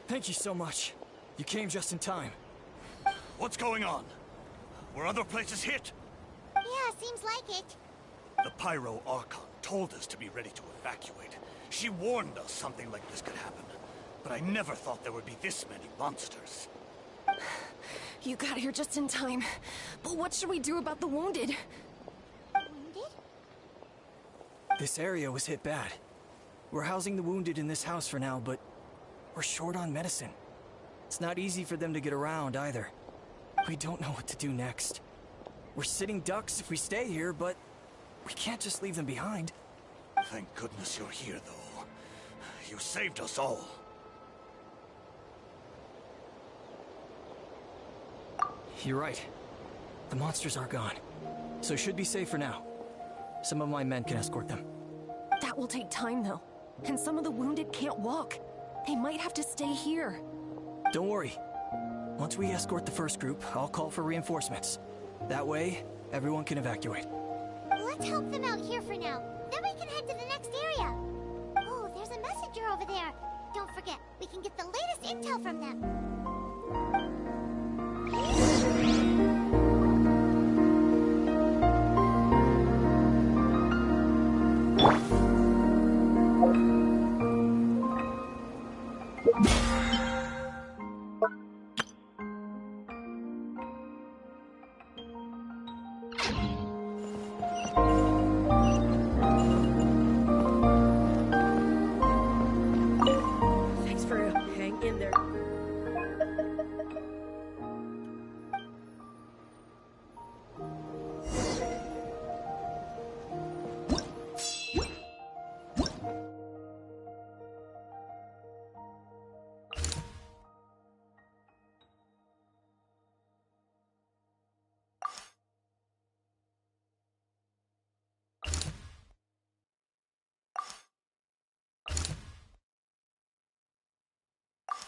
Thank you so much. You came just in time. What's going on? Were other places hit? Yeah, seems like it. The Pyro Archon told us to be ready to evacuate. She warned us something like this could happen. But I never thought there would be this many monsters. You got here just in time. But what should we do about the wounded? Wounded? This area was hit bad. We're housing the wounded in this house for now, but we're short on medicine. It's not easy for them to get around either. We don't know what to do next. We're sitting ducks if we stay here, but we can't just leave them behind. Thank goodness you're here, though. You saved us all. You're right. The monsters are gone. So should be safe for now. Some of my men can escort them. That will take time, though. And some of the wounded can't walk. They might have to stay here. Don't worry. Once we escort the first group, I'll call for reinforcements. That way, everyone can evacuate. Let's help them out here for now. Then we can head to the next area. Oh, there's a messenger over there. Don't forget, we can get the latest intel from them. Thanks for hanging in there.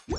You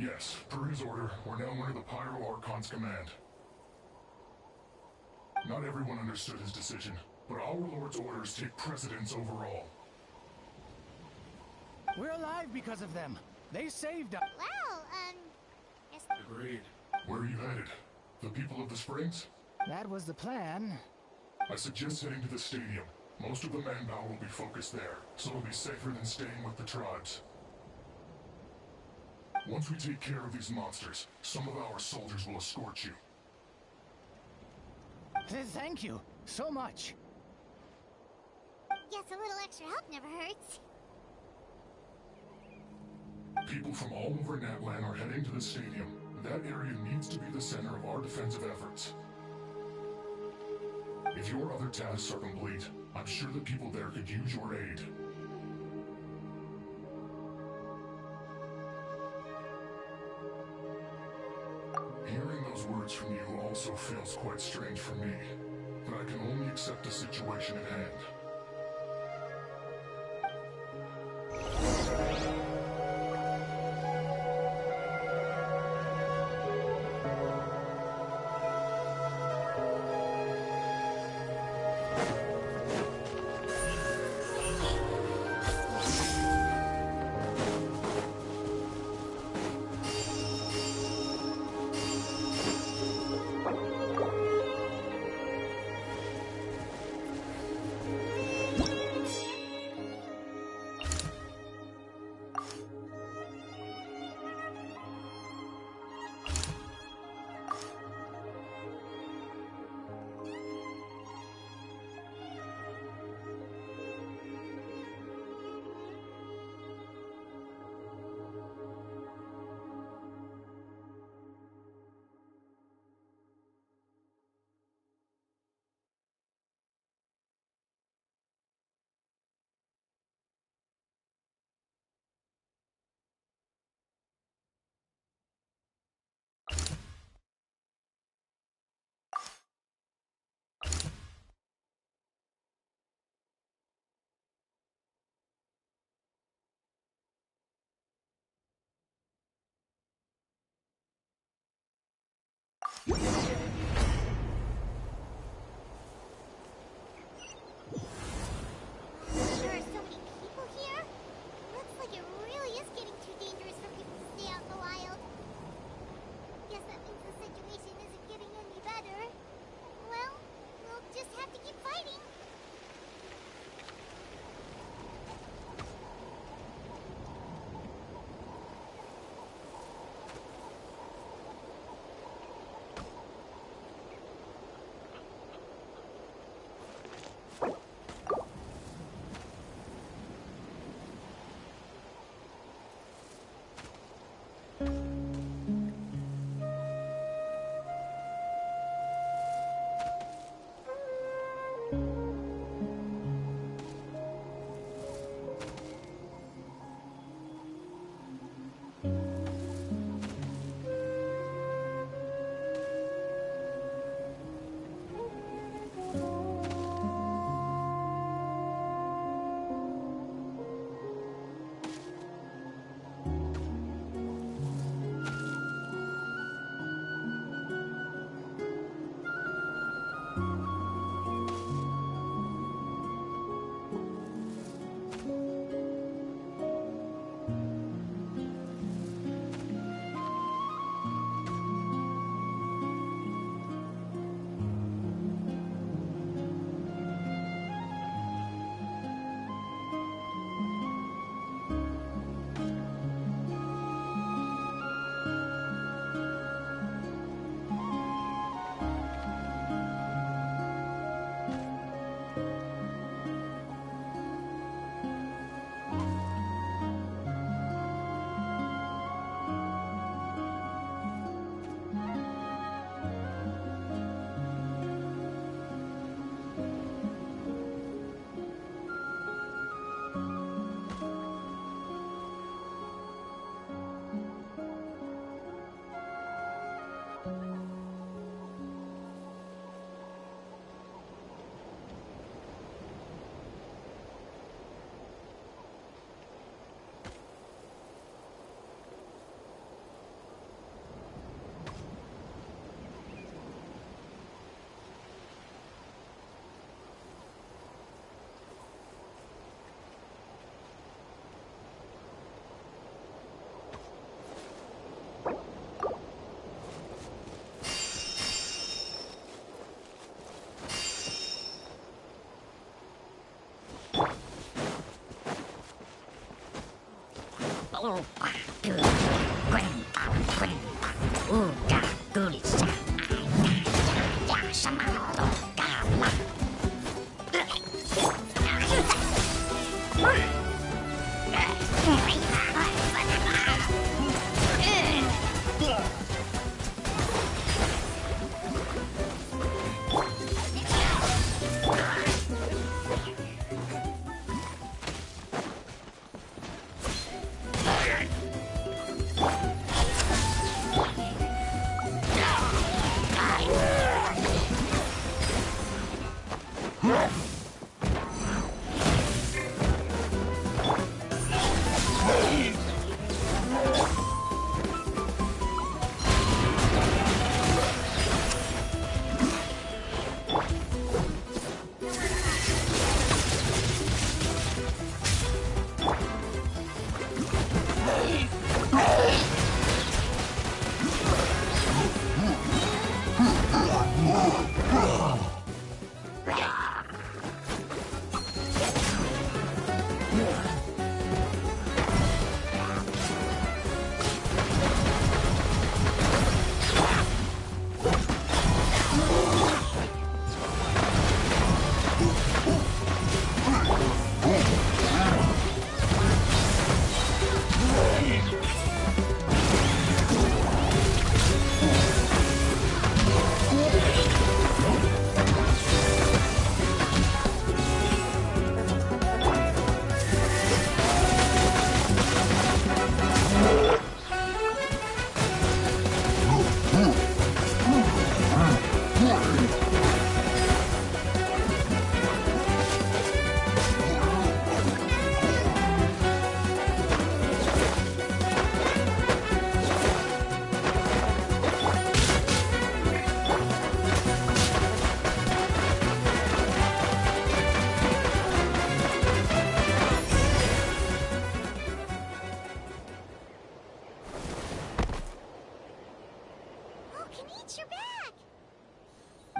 Yes, per his order, we're now under the Pyro Archon's command. Not everyone understood his decision, but our Lord's orders take precedence over all. We're alive because of them. They saved us. Well, yes. Agreed. Where are you headed? The people of the Springs? That was the plan. I suggest heading to the stadium. Most of the manpower will be focused there, so it'll be safer than staying with the tribes. Once we take care of these monsters, some of our soldiers will escort you. Thank you so much. Guess a little extra help never hurts. People from all over Natlan are heading to the stadium. That area needs to be the center of our defensive efforts. If your other tasks are complete, I'm sure the people there could use your aid. Hearing those words from you also feels quite strange for me, but I can only accept the situation at hand.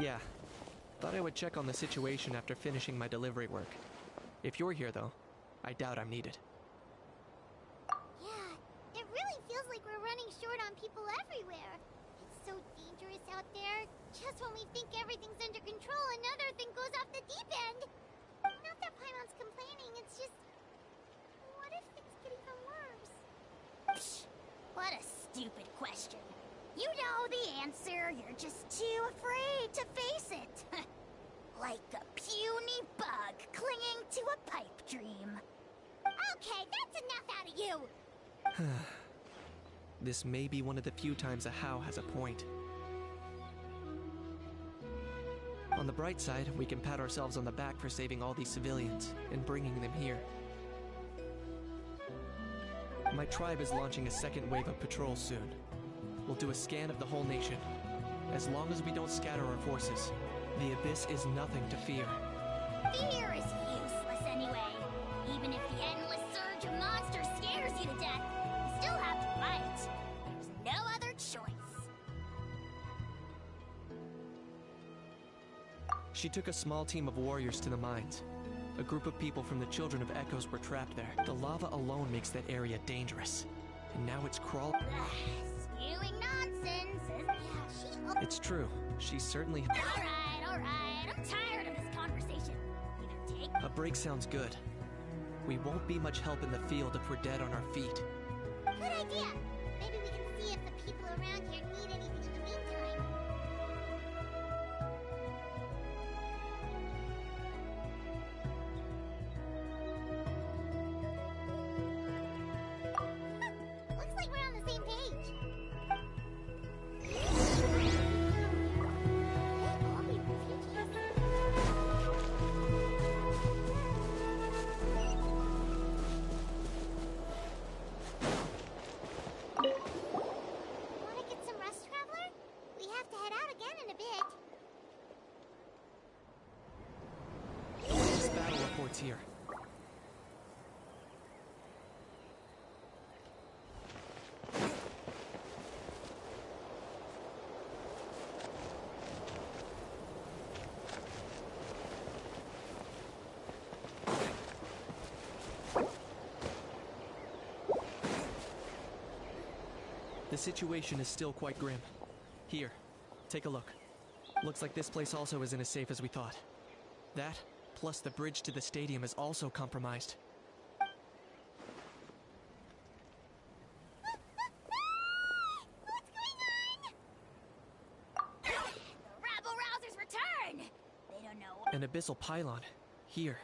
Yeah. Thought I would check on the situation after finishing my delivery work. If you're here, though, I doubt I'm needed. Yeah, it really feels like we're running short on people everywhere. It's so dangerous out there. Just when we think everything's under control, another thing goes off the deep end. Not that Paimon's complaining, it's just... what if things get even worse? Psh, what a stupid question. You know the answer, you're just too afraid to face it. Like a puny bug clinging to a pipe dream. Okay, that's enough out of you! This may be one of the few times a How has a point. On the bright side, we can pat ourselves on the back for saving all these civilians and bringing them here. My tribe is launching a second wave of patrols soon. We'll do a scan of the whole nation. As long as we don't scatter our forces, the Abyss is nothing to fear. Fear is useless anyway. Even if the endless surge of monsters scares you to death, you still have to fight. There's no other choice. She took a small team of warriors to the mines. A group of people from the Children of Echoes were trapped there. The lava alone makes that area dangerous. And now it's crawling. Spewing nonsense. Yeah, It's true. She's certainly... Alright. I'm tired of this conversation. Either take... A break sounds good. We won't be much help in the field if we're dead on our feet. Good idea. Maybe we can see if the people around here need anything in the meantime. Looks like we're on the same page. Wanna get some The situation is still quite grim. Here, take a look. Looks like this place also isn't as safe as we thought. That, plus the bridge to the stadium is also compromised. Rabble-rousers return! They don't know. An abyssal pylon. Here.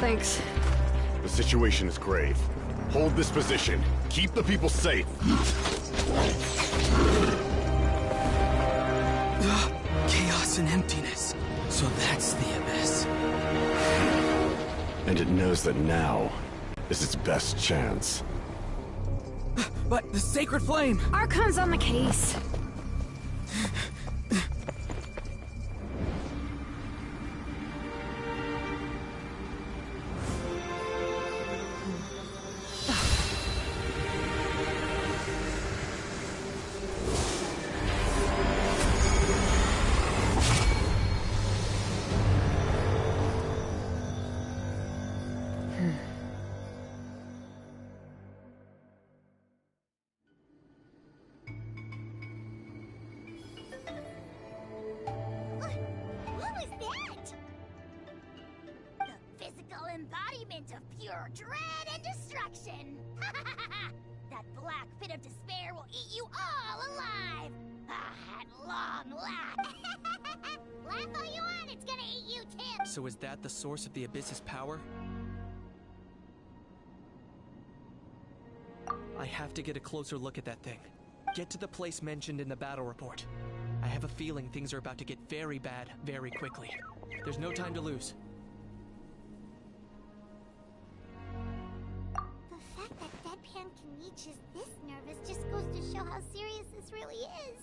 Thanks. The situation is grave. Hold this position. Keep the people safe. Chaos and emptiness. So that's the abyss. And it knows that now is its best chance. But the sacred flame! Archon's on the case. basement of pure dread and destruction. That black pit of despair will eat you all alive. At long last. Laugh all you want, it's gonna eat you too. So is that the source of the Abyss's power? I have to get a closer look at that thing. Get to the place mentioned in the battle report. I have a feeling things are about to get very bad very quickly. There's no time to lose. The fact that Deadpan can be just this nervous just goes to show how serious this really is.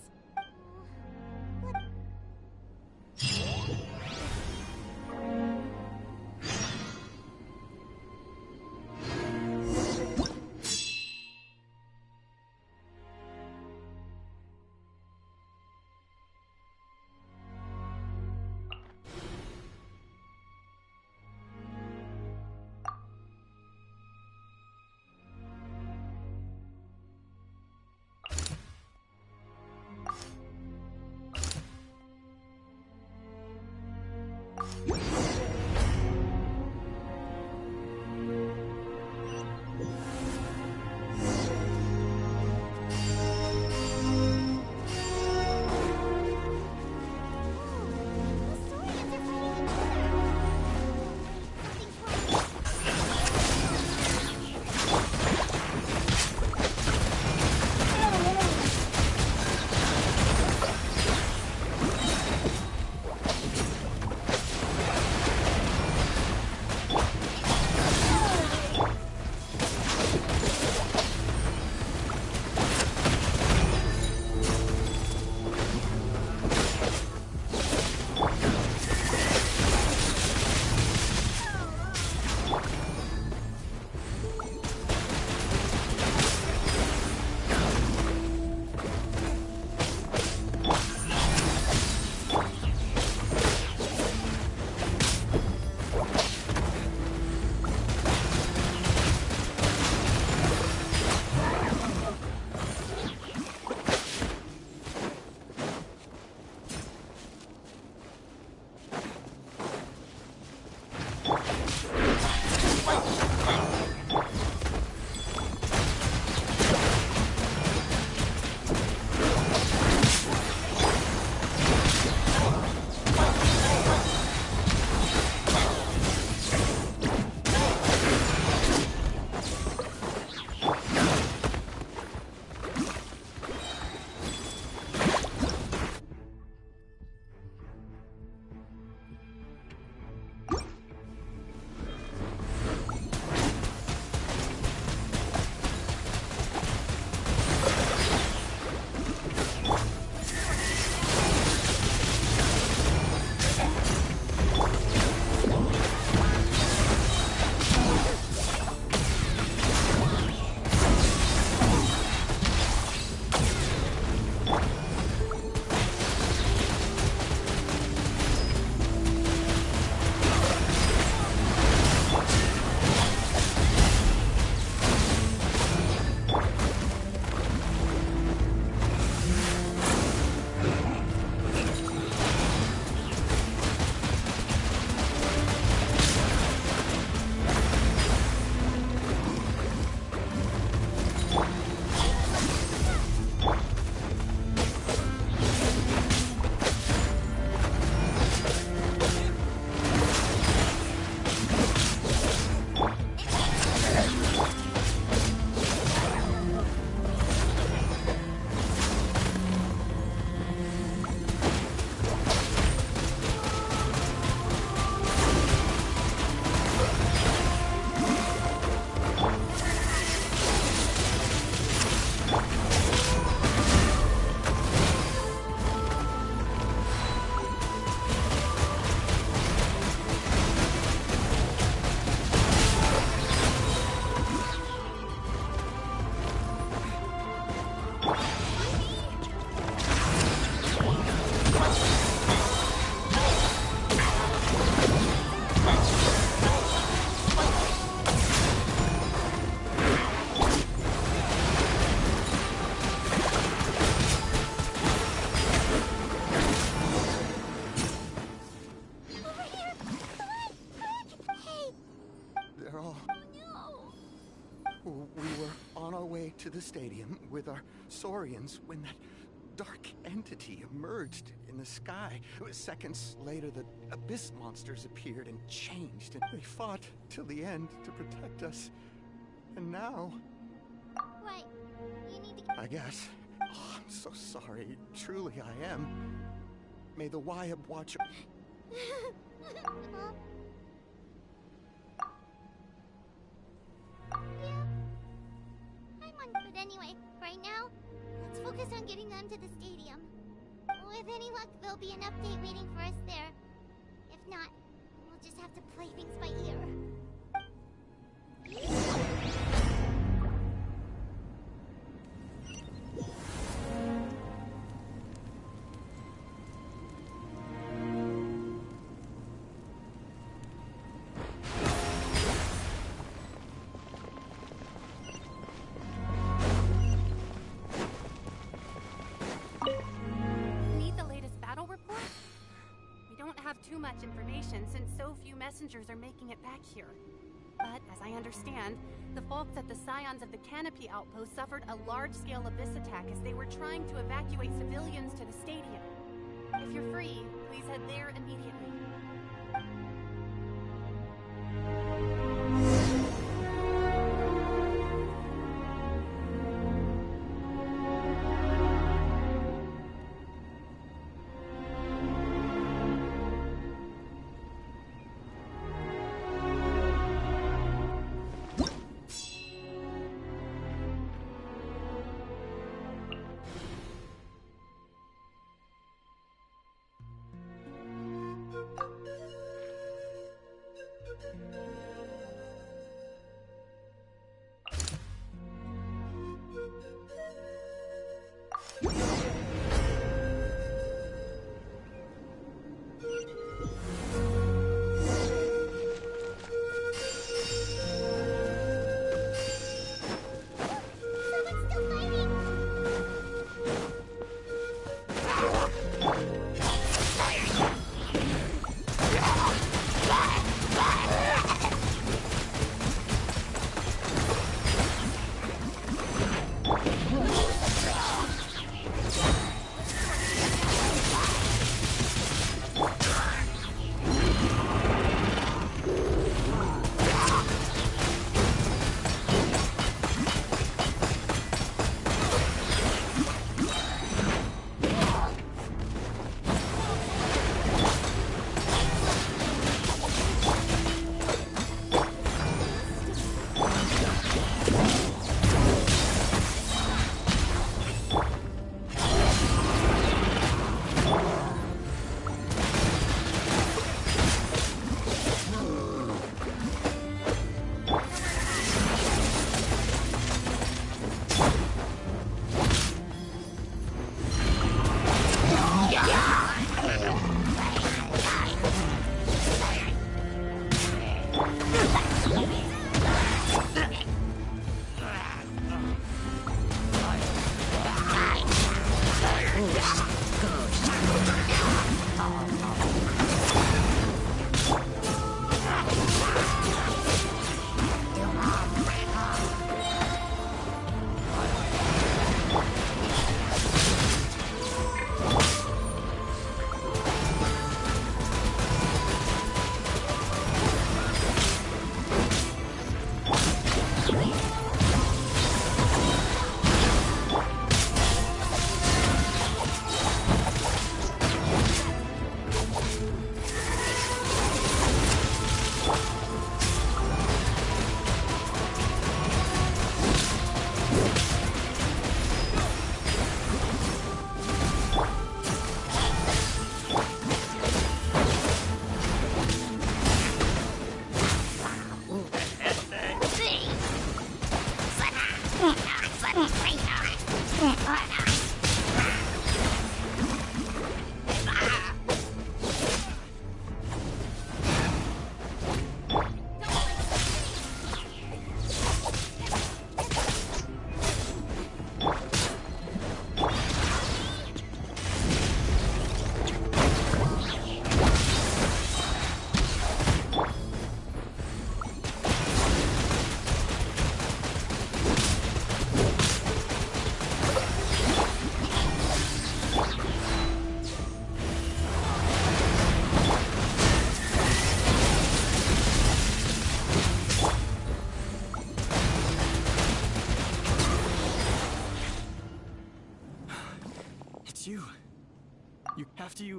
the stadium with our Saurians when that dark entity emerged in the sky. Seconds later, the abyss monsters appeared and changed, and they fought till the end to protect us. And now... What? You need to... I guess. Oh, I'm so sorry. Truly, I am. May the Wyab watch... Yeah. But anyway, right now, let's focus on getting them to the stadium. With any luck, there'll be an update waiting for us there. If not, we'll just have to play things by ear. Too much information since so few messengers are making it back here. But, as I understand, the folks at the Scions of the Canopy outpost suffered a large-scale abyss attack as they were trying to evacuate civilians to the stadium. If you're free, please head there immediately.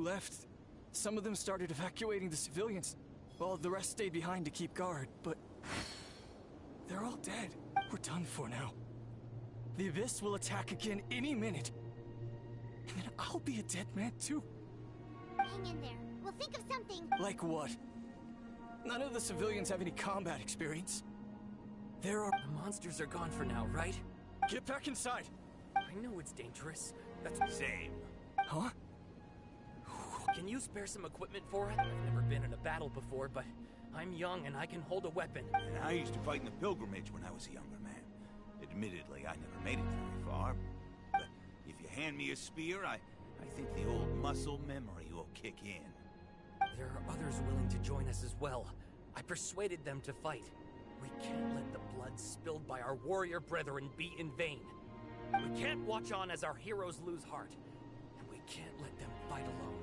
few left. Some of them started evacuating the civilians, while the rest stayed behind to keep guard, but... they're all dead. We're done for now. The Abyss will attack again any minute. And then I'll be a dead man too. Hang in there. We'll think of something. Like what? None of the civilians have any combat experience. There are... The monsters are gone for now, right? Get back inside! I know it's dangerous. That's... Same. Huh? Can you spare some equipment for it? I've never been in a battle before, but I'm young and I can hold a weapon. And I used to fight in the pilgrimage when I was a younger man. Admittedly, I never made it very far. But if you hand me a spear, I think the old muscle memory will kick in. There are others willing to join us as well. I persuaded them to fight. We can't let the blood spilled by our warrior brethren be in vain. We can't watch on as our heroes lose heart. And we can't let them fight alone.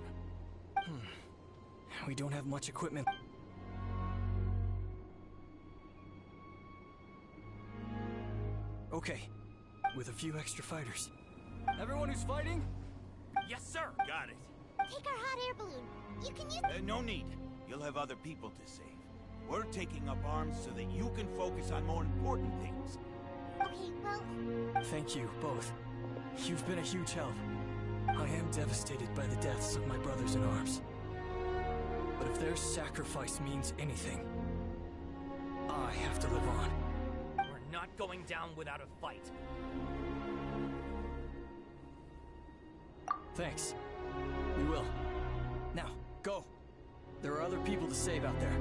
We don't have much equipment. Okay, with a few extra fighters. Everyone who's fighting? Yes, sir! Got it. Take our hot air balloon. You can use... No need. You'll have other people to save. We're taking up arms so that you can focus on more important things. Okay, well... Thank you, both. You've been a huge help. I am devastated by the deaths of my brothers in arms. But if their sacrifice means anything, I have to live on. We're not going down without a fight. Thanks. We will. Now, go. There are other people to save out there.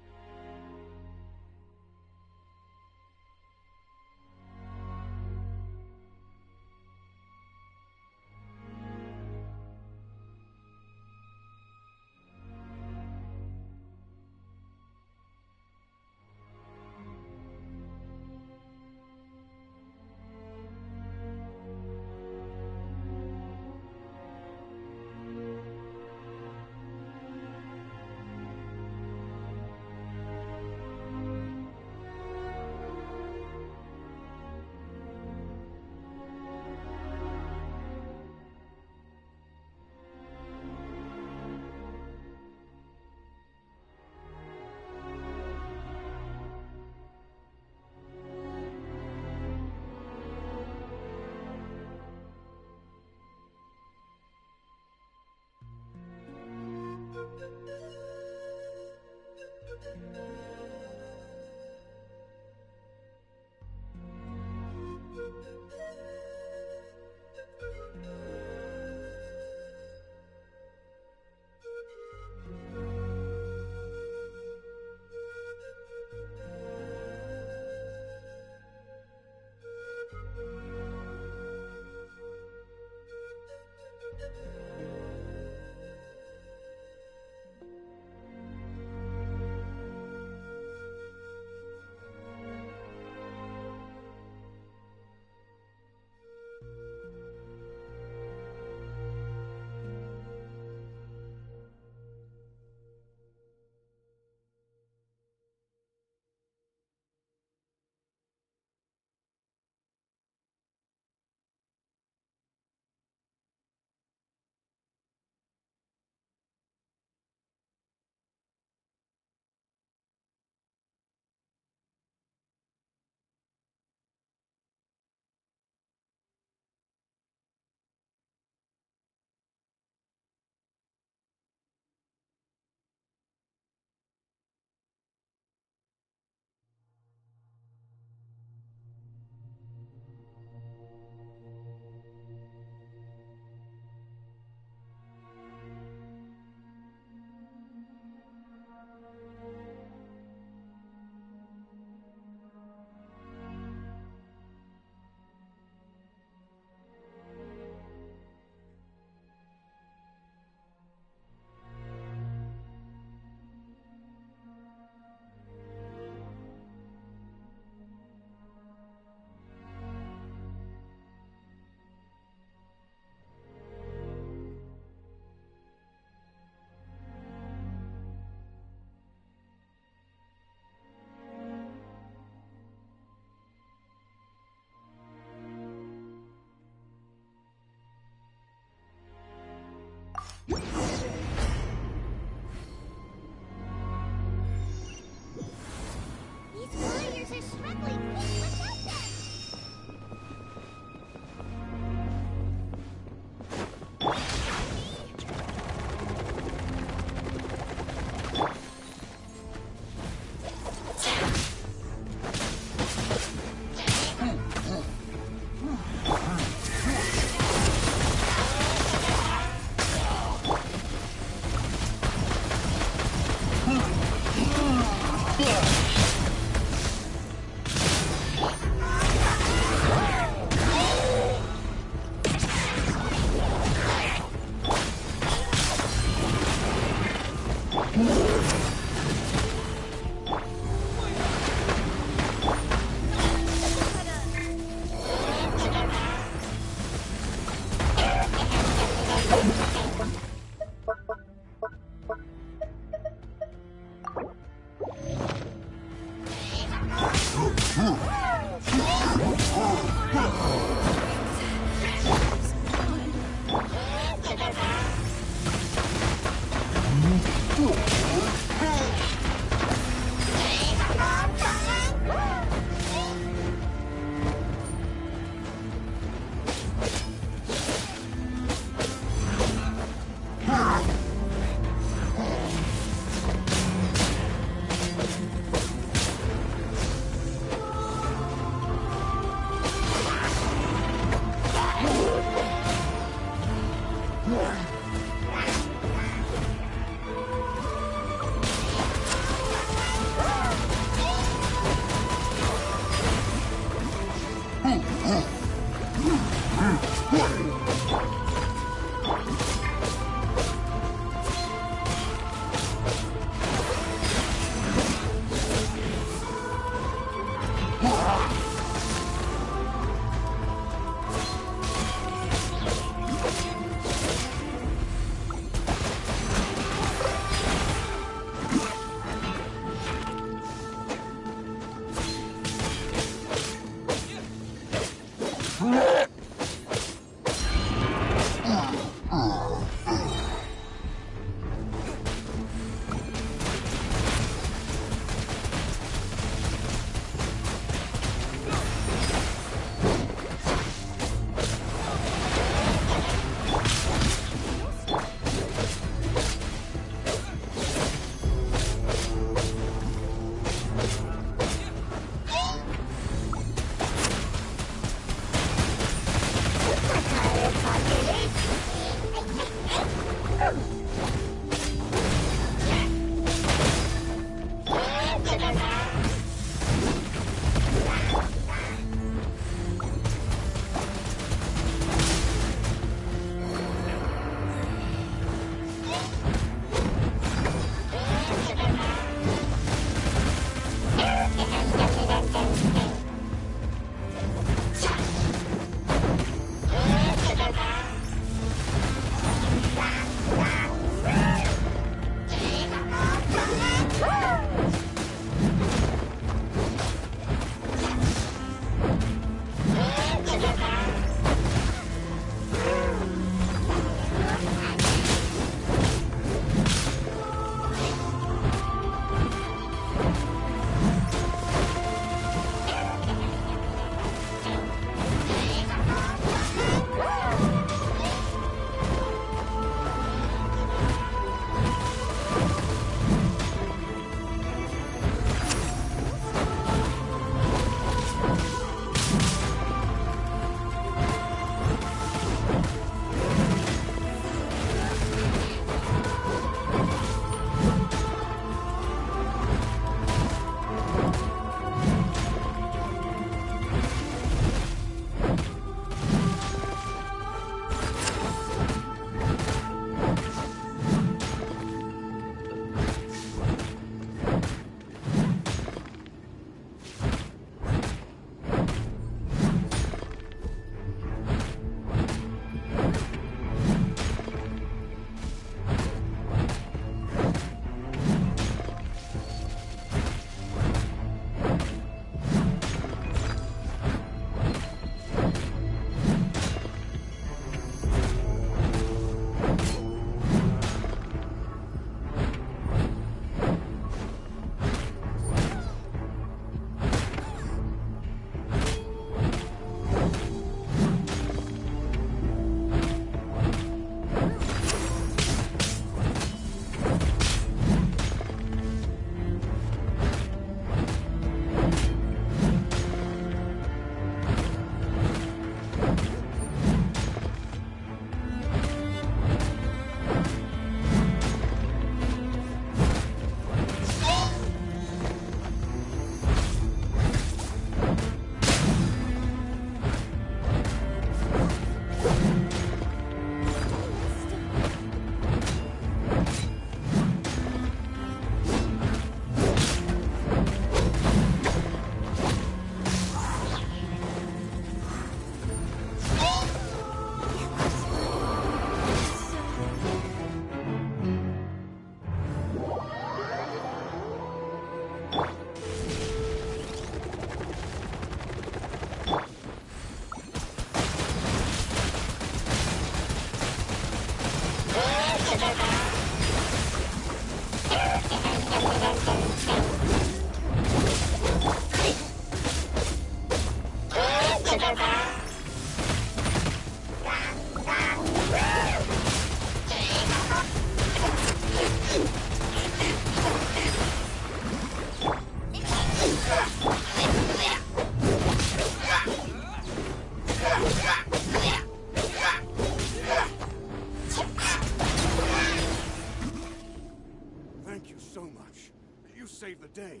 Saved the day.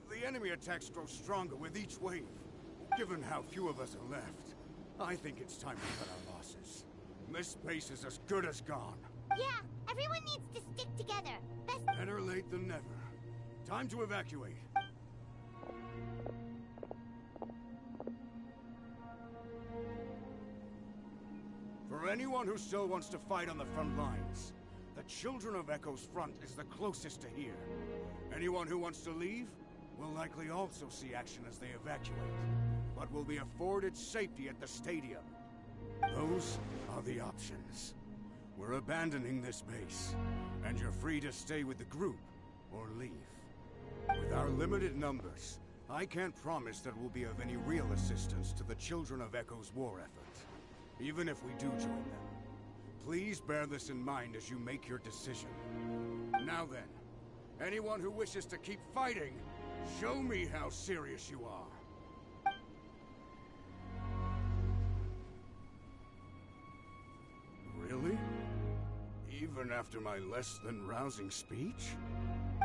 The enemy attacks grow stronger with each wave. Given how few of us are left, I think it's time to cut our losses. This base is as good as gone. Yeah, everyone needs to stick together. Better late than never. Time to evacuate. For anyone who still wants to fight on the front lines, the Children of Echo's front is the closest to here. Anyone who wants to leave will likely also see action as they evacuate, but will be afforded safety at the stadium. Those are the options. We're abandoning this base, and you're free to stay with the group or leave. With our limited numbers, I can't promise that we'll be of any real assistance to the Children of Echo's war effort, even if we do join them. Please bear this in mind as you make your decision. Now then, anyone who wishes to keep fighting, show me how serious you are. Really? Even after my less than rousing speech?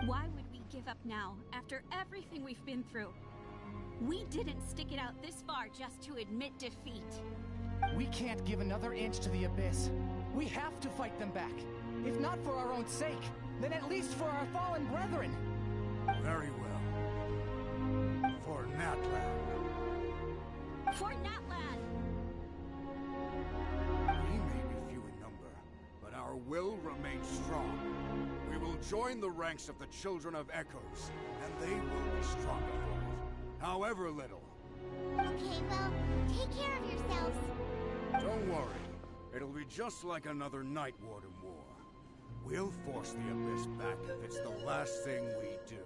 Why would we give up now, after everything we've been through? We didn't stick it out this far just to admit defeat. We can't give another inch to the Abyss. We have to fight them back. If not for our own sake, then at least for our fallen brethren. Very well. For Natlan. For Natlan! We may be few in number, but our will remains strong. We will join the ranks of the Children of Echoes, and they will be stronger for it, however little. Okay, well, take care of yourselves. Don't worry. It'll be just like another Night Warden war. We'll force the Abyss back if it's the last thing we do.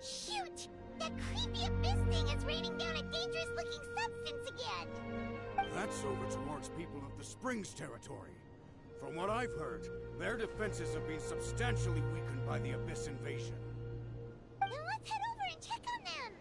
Shoot! That creepy abyss thing is raining down a dangerous-looking substance again! That's over towards people of the Springs territory. From what I've heard, their defenses have been substantially weakened by the Abyss invasion. Then let's head over and check on them!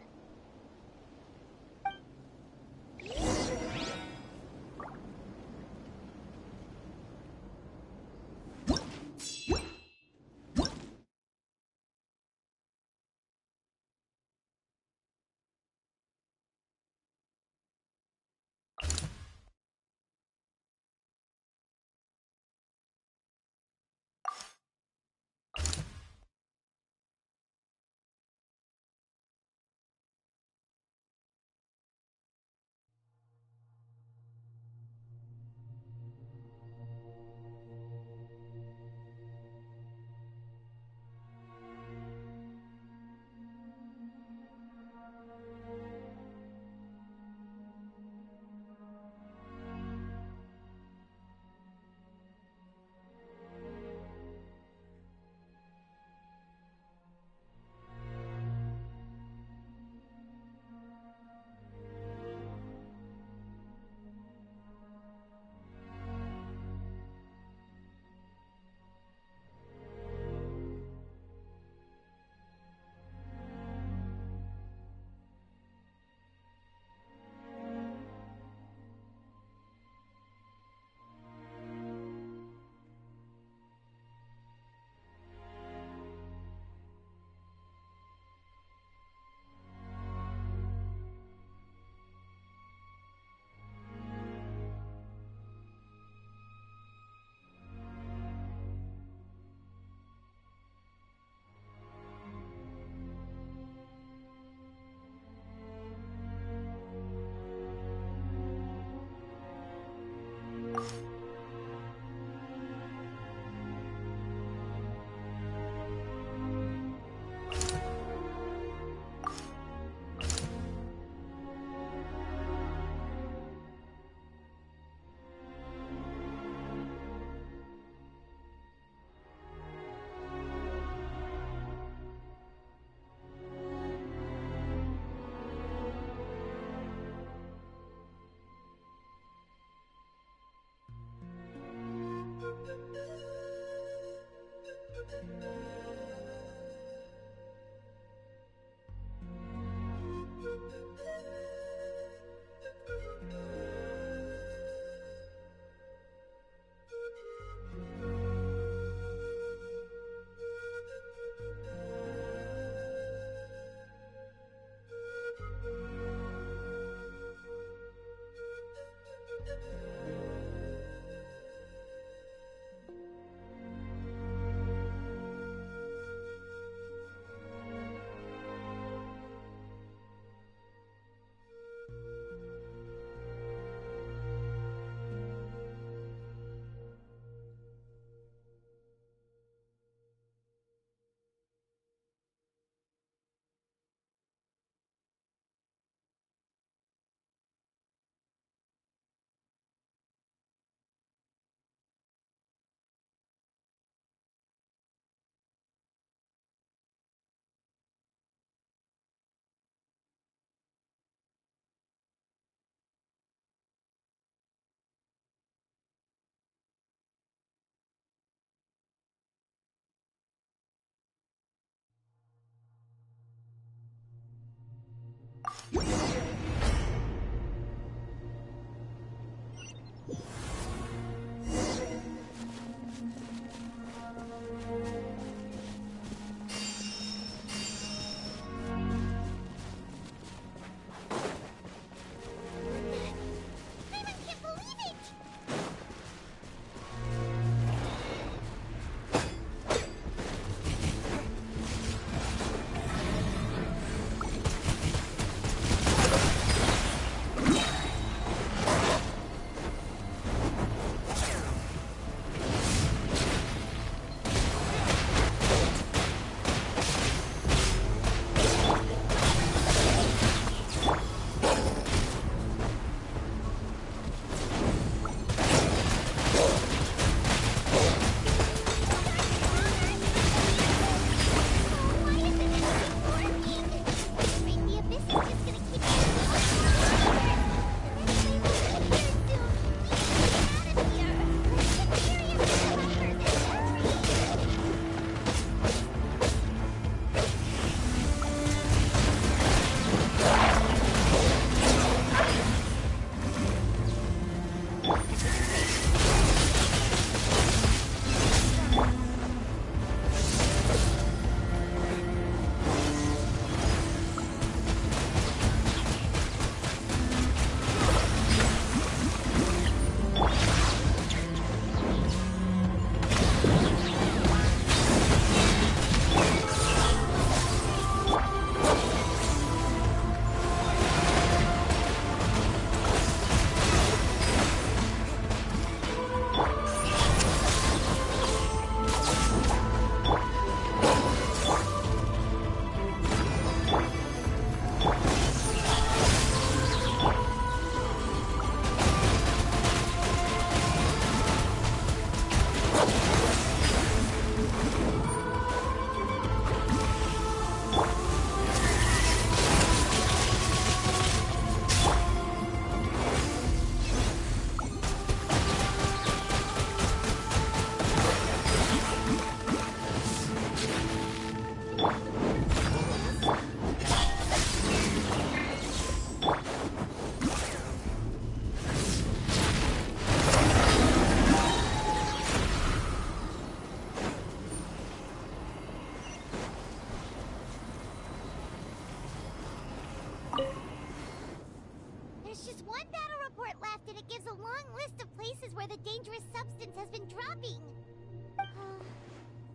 There's just one battle report left, and it gives a long list of places where the dangerous substance has been dropping.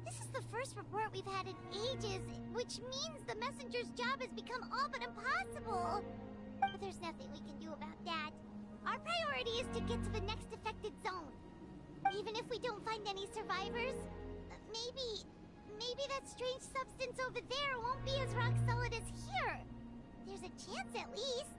This is the first report we've had in ages, which means the messenger's job has become all but impossible. But there's nothing we can do about that. Our priority is to get to the next affected zone. Even if we don't find any survivors, maybe that strange substance over there won't be as rock solid as here. There's a chance at least.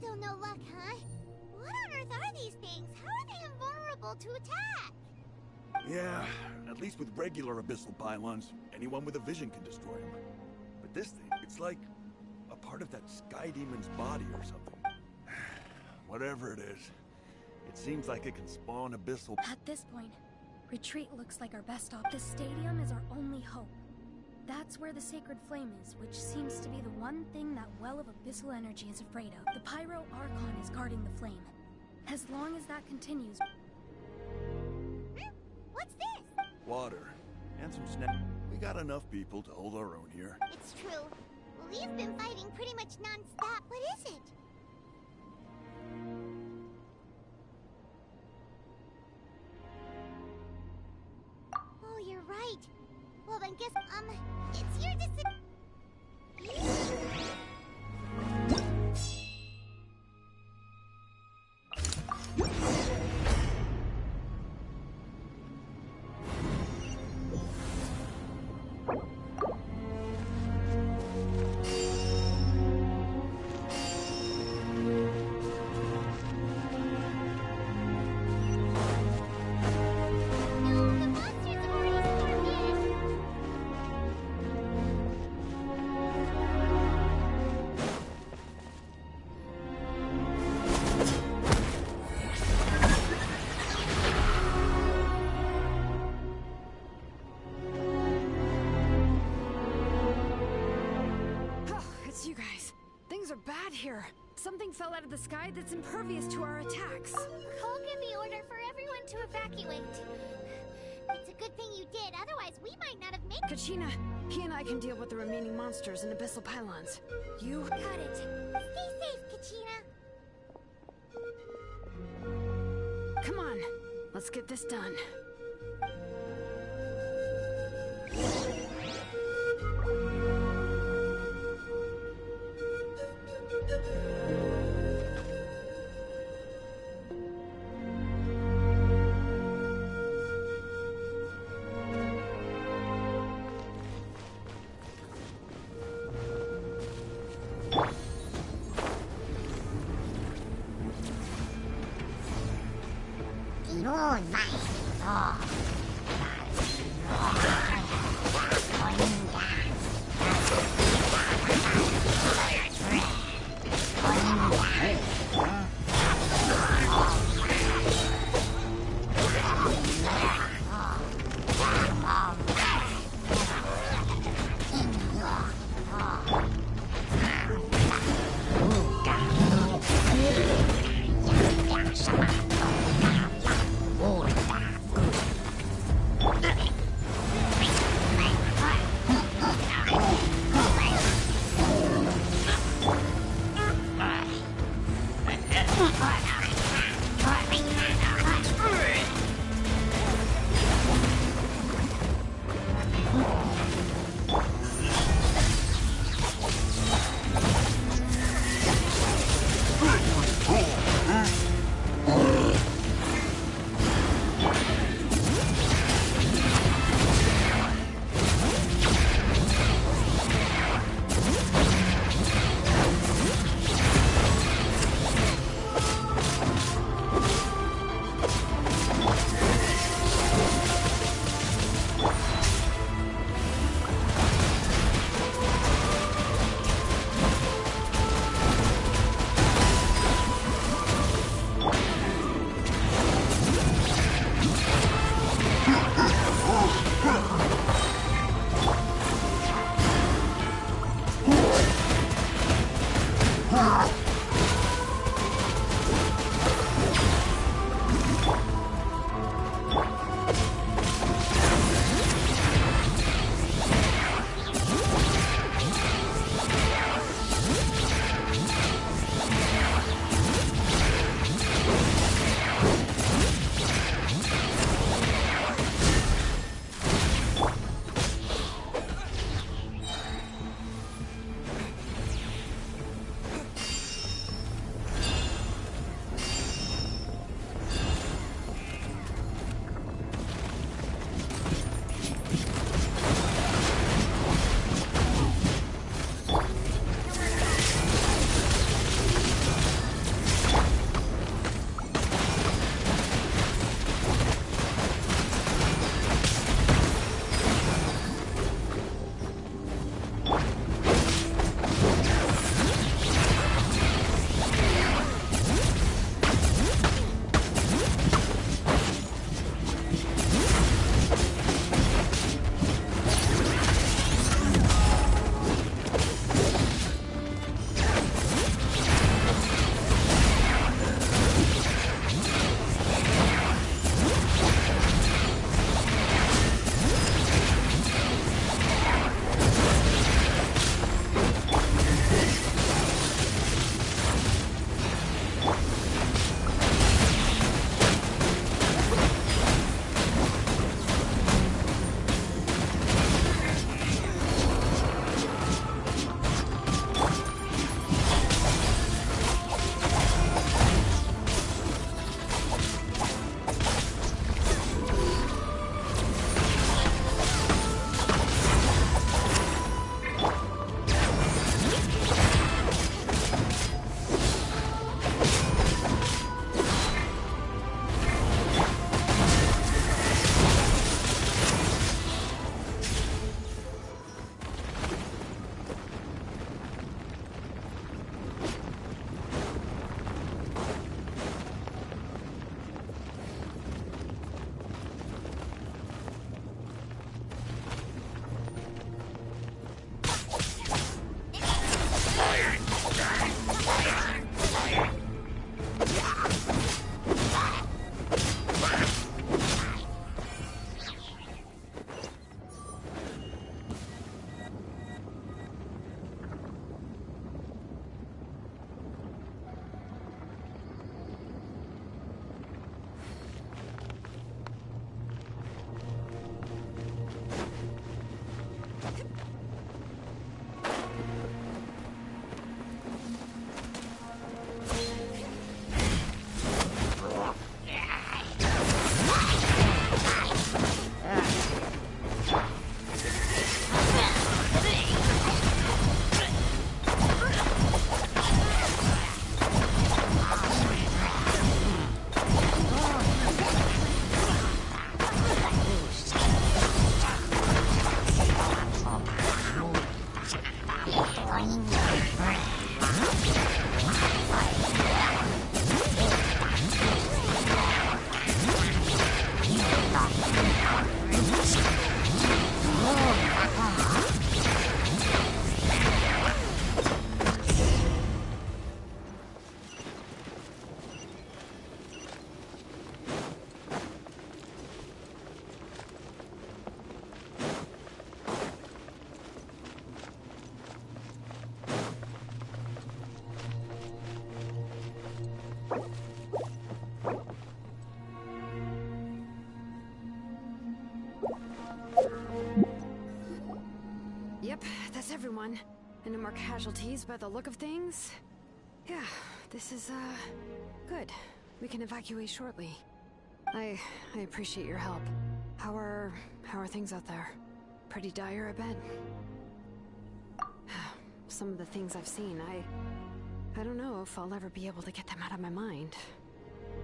still no luck, huh? What on earth are these things? How are they invulnerable to attack? Yeah, at least with regular abyssal pylons, anyone with a vision can destroy them. But this thing, it's like a part of that sky demon's body or something. Whatever it is, it seems like it can spawn abyssal... At this point, retreat looks like our best option. The stadium is our only hope. That's where the sacred flame is, which seems to be the one thing that well of abyssal energy is afraid of. The Pyro Archon is guarding the flame. As long as that continues... What's this? Water. And some snack. We got enough people to hold our own here. It's true. We've been fighting pretty much non-stop. What is it? Oh, you're right. Well, then guess, it's your decision. Here. Something fell out of the sky that's impervious to our attacks. Cole gave the order for everyone to evacuate. It's a good thing you did, otherwise we might not have made... Kachina, he and I can deal with the remaining monsters and abyssal pylons. You... Got it. Stay safe, Kachina. Come on, let's get this done. Yep, that's everyone. And no more casualties by the look of things. Yeah, this is, good. We can evacuate shortly. I appreciate your help. How are things out there? Pretty dire, I bet. Some of the things I've seen, I don't know if I'll ever be able to get them out of my mind.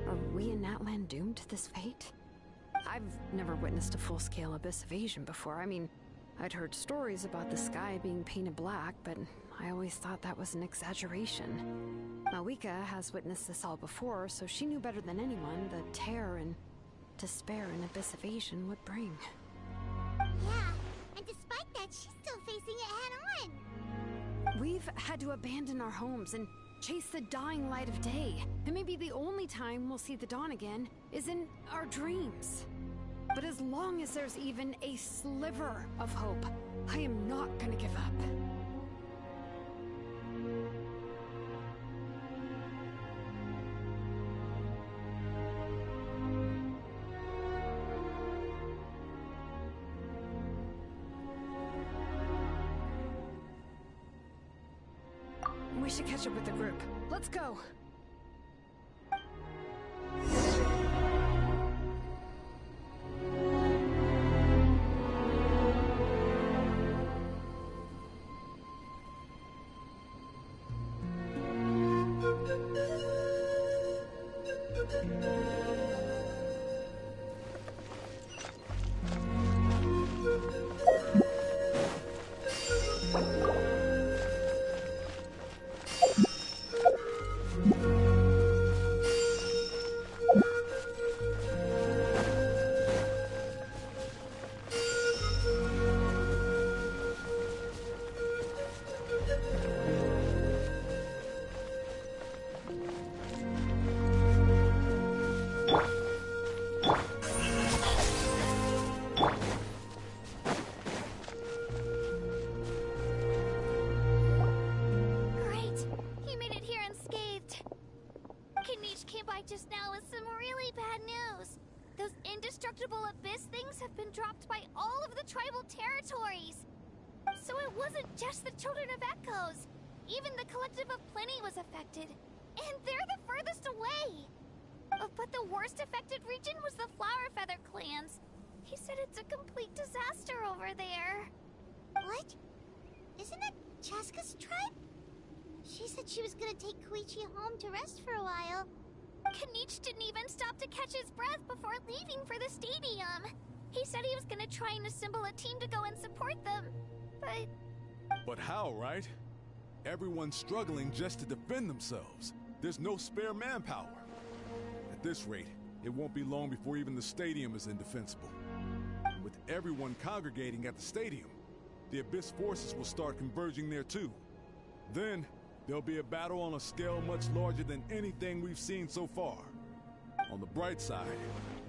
Are we in Natlan doomed to this fate? I've never witnessed a full-scale abyss invasion before. I mean, I'd heard stories about the sky being painted black, but I always thought that was an exaggeration. Malika has witnessed this all before, so she knew better than anyone the terror and despair an abyss invasion would bring. Yeah, and despite that, she's still facing it head-on. We've had to abandon our homes and chase the dying light of day. And maybe the only time we'll see the dawn again is in our dreams. But as long as there's even a sliver of hope, I am not gonna give up. We should catch up with the group. Let's go! Just now with some really bad news. Those indestructible abyss things have been dropped by all of the tribal territories. So it wasn't just the Children of Echoes. Even the Collective of Plenty was affected. And they're the furthest away. But the worst affected region was the Flower Feather clans. He said it's a complete disaster over there. What? Isn't that Chaska's tribe? She said she was gonna take Koichi home to rest for a while. Kanich didn't even stop to catch his breath before leaving for the stadium. He said he was gonna try and assemble a team to go and support them, but... But how, right? Everyone's struggling just to defend themselves. There's no spare manpower. At this rate, it won't be long before even the stadium is indefensible. With everyone congregating at the stadium, the Abyss forces will start converging there too. Then, there'll be a battle on a scale much larger than anything we've seen so far. On the bright side,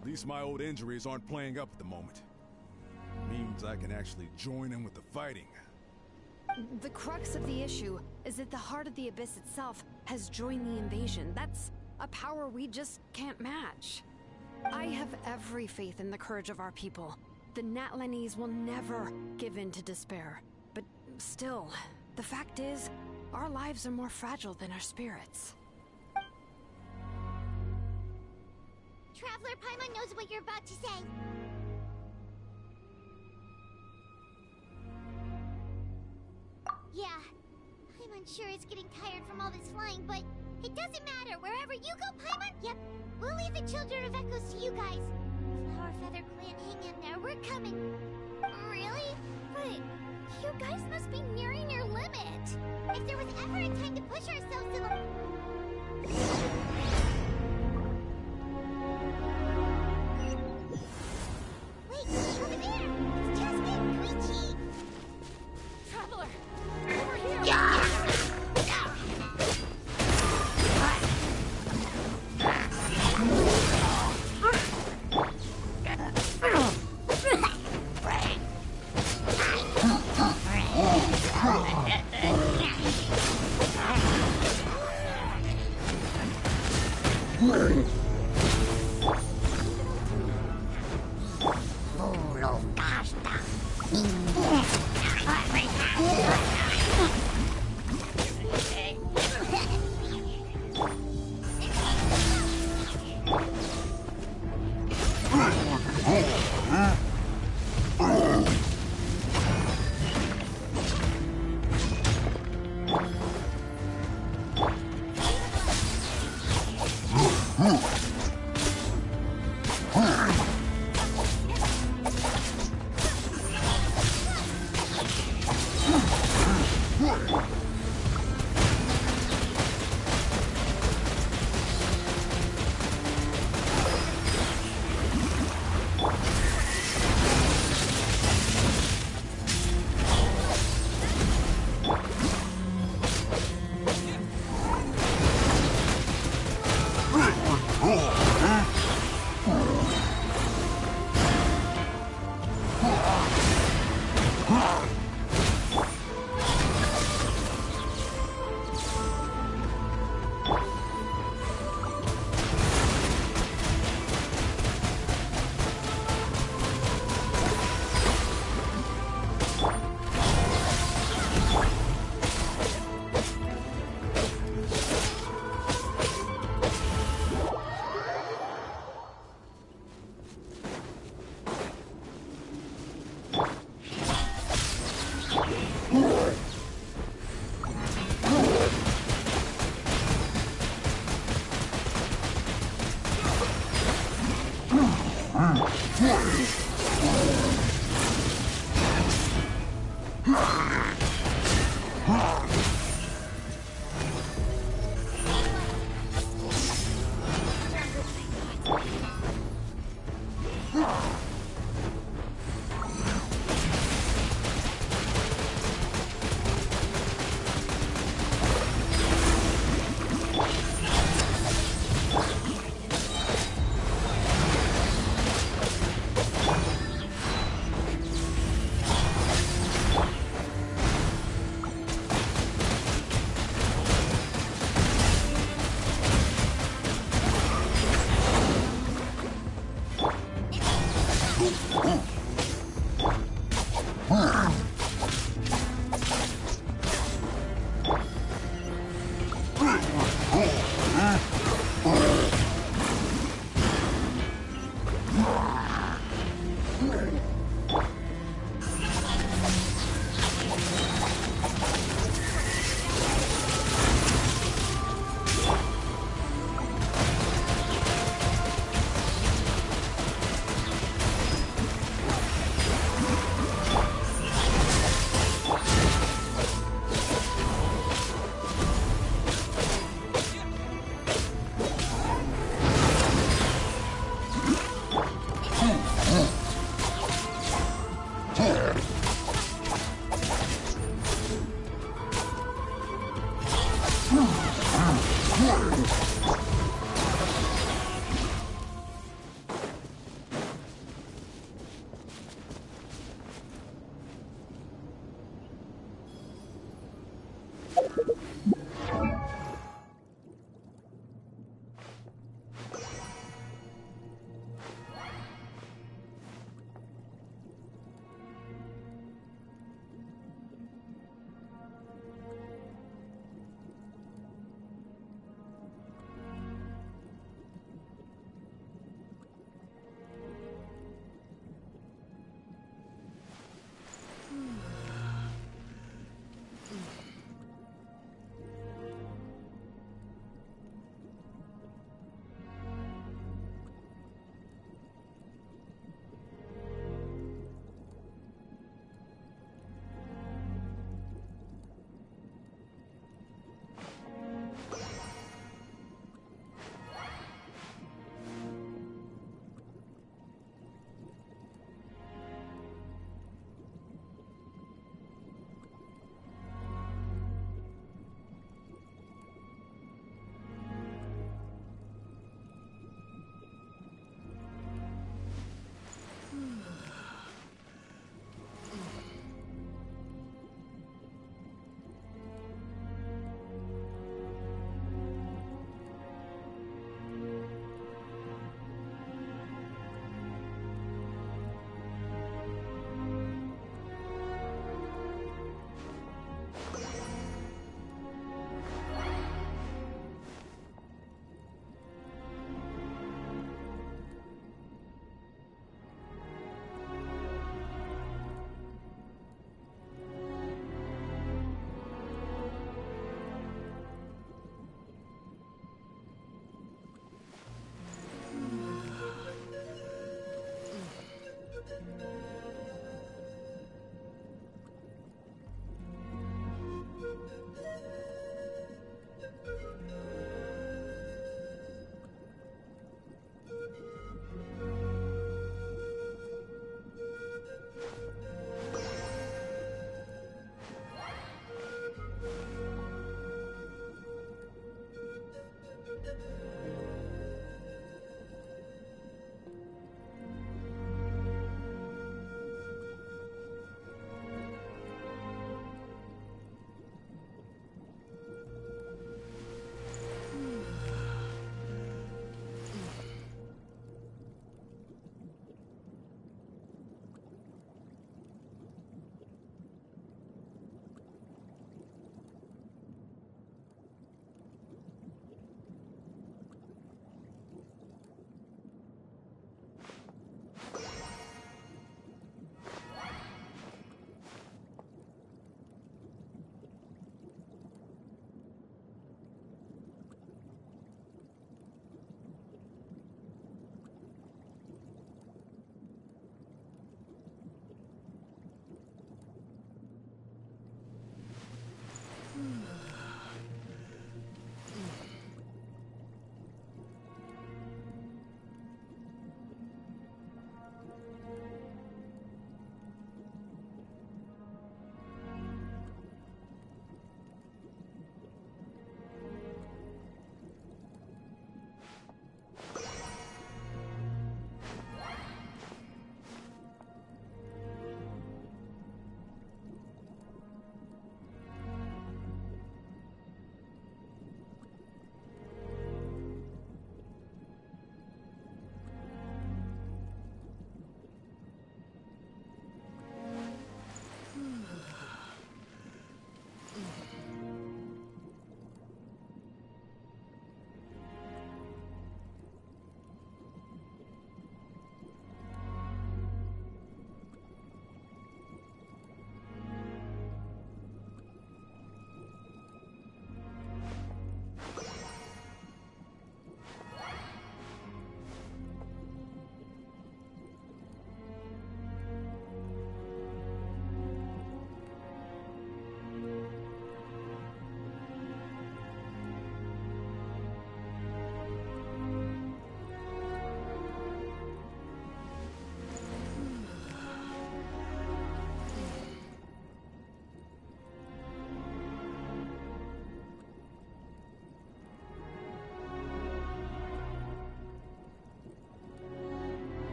at least my old injuries aren't playing up at the moment. It means I can actually join in with the fighting. The crux of the issue is that the heart of the Abyss itself has joined the invasion. That's a power we just can't match. I have every faith in the courage of our people. The Natlanese will never give in to despair. But still, the fact is, our lives are more fragile than our spirits. Traveler Paimon knows what you're about to say. Yeah, I'm unsure it's getting tired from all this flying, but it doesn't matter. Wherever you go, Paimon, yep, we'll leave the Children of Echoes to you guys. Flower Feather Clan, hang in there. We're coming. Really? But you guys must be nearing your limit. If there was ever a time to push ourselves to the... Wait, over there! It's Chaska and Koichi! Traveler! Over here!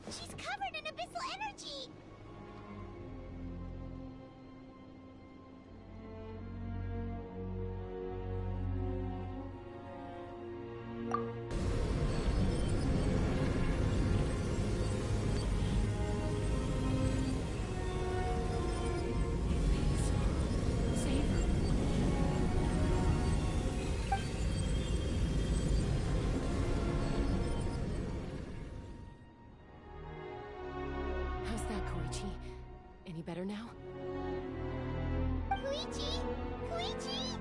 She's covered in abyssal energy! How's that, Koichi? Any better now? Koichi! Koichi!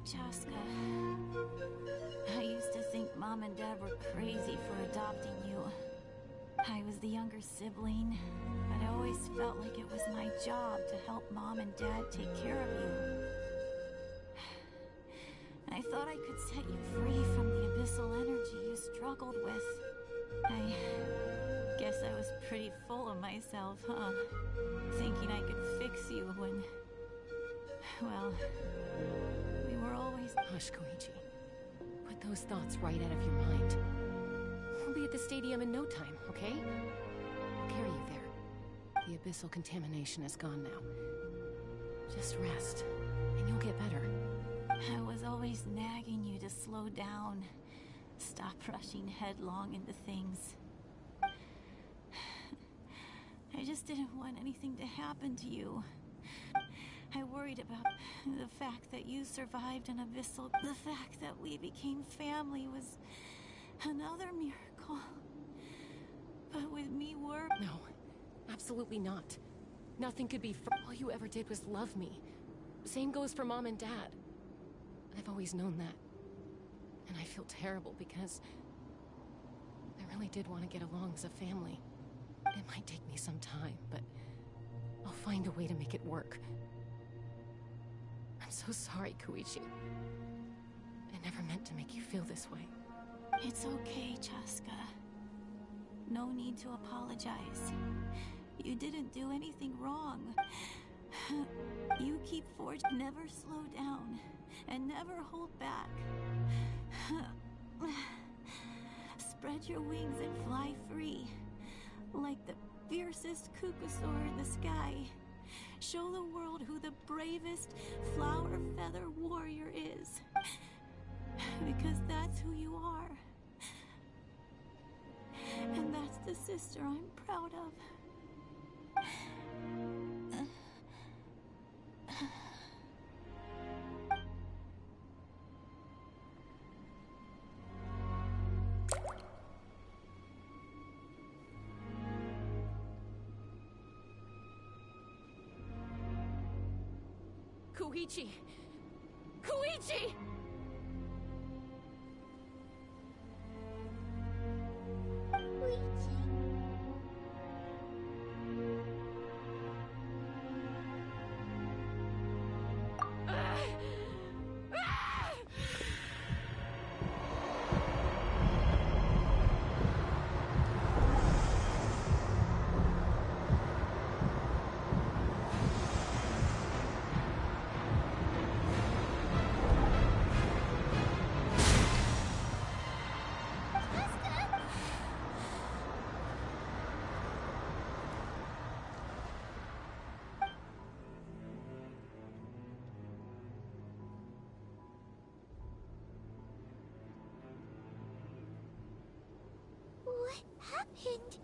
Chaska, I used to think Mom and Dad were crazy for adopting you. I was the younger sibling, but I always felt like it was my job to help Mom and Dad take care of you. I thought I could set you free from the abyssal energy you struggled with. I guess I was pretty full of myself, huh? Thinking I could fix you when... well, we were always... Hush, Koichi. Put those thoughts right out of your mind. We'll be at the stadium in no time, okay? I'll carry you there. The abyssal contamination is gone now. Just rest, and you'll get better. I was always nagging you to slow down. Stop rushing headlong into things. I just didn't want anything to happen to you. I worried about the fact that you survived an abyssal. The fact that we became family was another miracle. But with me No, absolutely not. Nothing could be all you ever did was love me. Same goes for Mom and Dad. I've always known that. And I feel terrible because I really did want to get along as a family. It might take me some time, but I'll find a way to make it work. I'm so sorry, Koichi. I never meant to make you feel this way. It's okay, Chaska. No need to apologize. You didn't do anything wrong. You keep forged, never slow down, and never hold back. Spread your wings and fly free, like the fiercest Kukusaur in the sky. Show the world who the bravest flower feather warrior is. Because that's who you are. And that's the sister I'm proud of. Koichi! Koichi! What happened?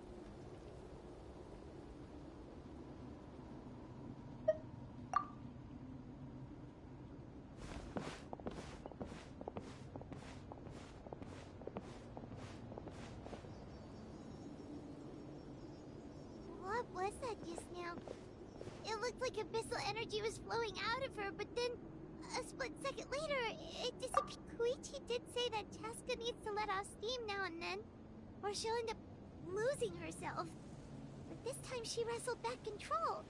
What was that just now? It looked like abyssal energy was flowing out of her, but then a split second later, it disappeared. Koichi did say that Chaska needs to let off steam now and then, or she'll end up losing herself. But this time she wrestled back control.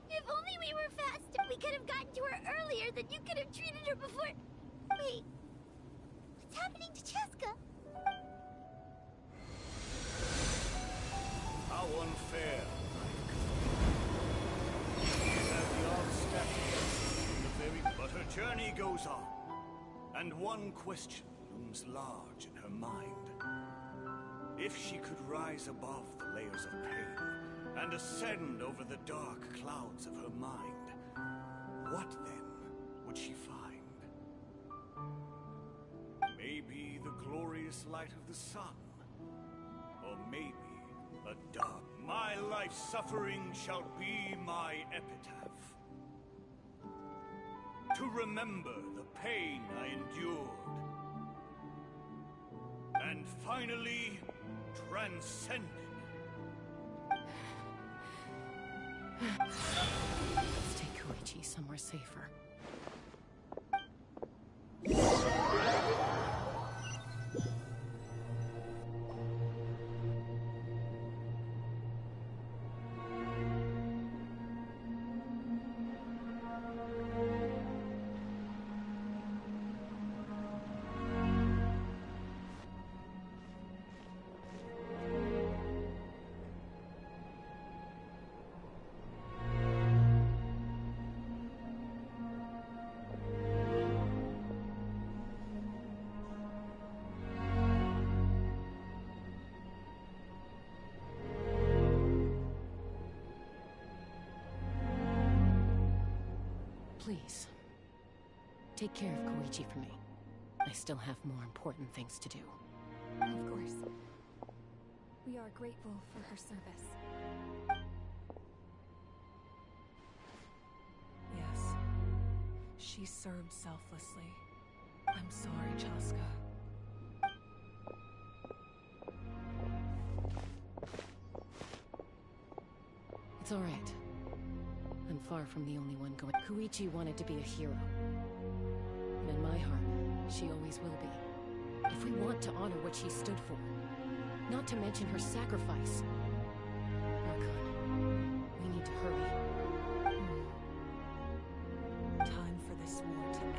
If only we were faster, we could have gotten to her earlier, then you could have treated her before... Wait, what's happening to Chaska? How unfair. You have the odds stacked against you from the very journey goes on, and one question looms large in her mind. If she could rise above the layers of pain and ascend over the dark clouds of her mind, what then would she find? Maybe the glorious light of the sun, or maybe a dark. My life's suffering shall be my epitaph. To remember the pain I endured, and finally transcended. Let's take Koichi somewhere safer. Please, take care of Koichi for me. I still have more important things to do. Of course. We are grateful for her service. Yes. She served selflessly. I'm sorry, Chaska. It's all right. I'm far from the only one going. Koichi wanted to be a hero. And in my heart, she always will be. If we want to honor what she stood for, not to mention her sacrifice. Archon, we need to hurry. Time for this war to end.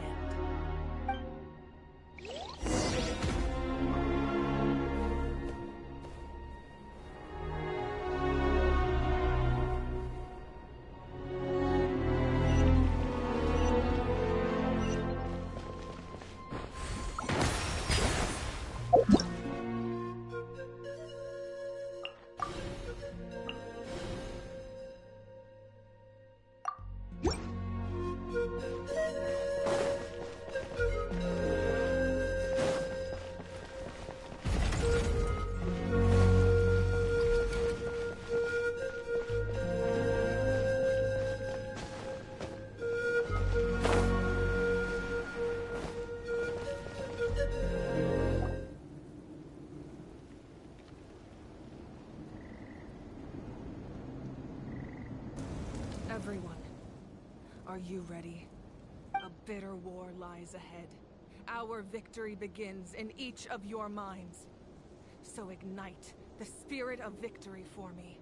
Everyone, are you ready? A bitter war lies ahead. Our victory begins in each of your minds. So ignite the spirit of victory for me.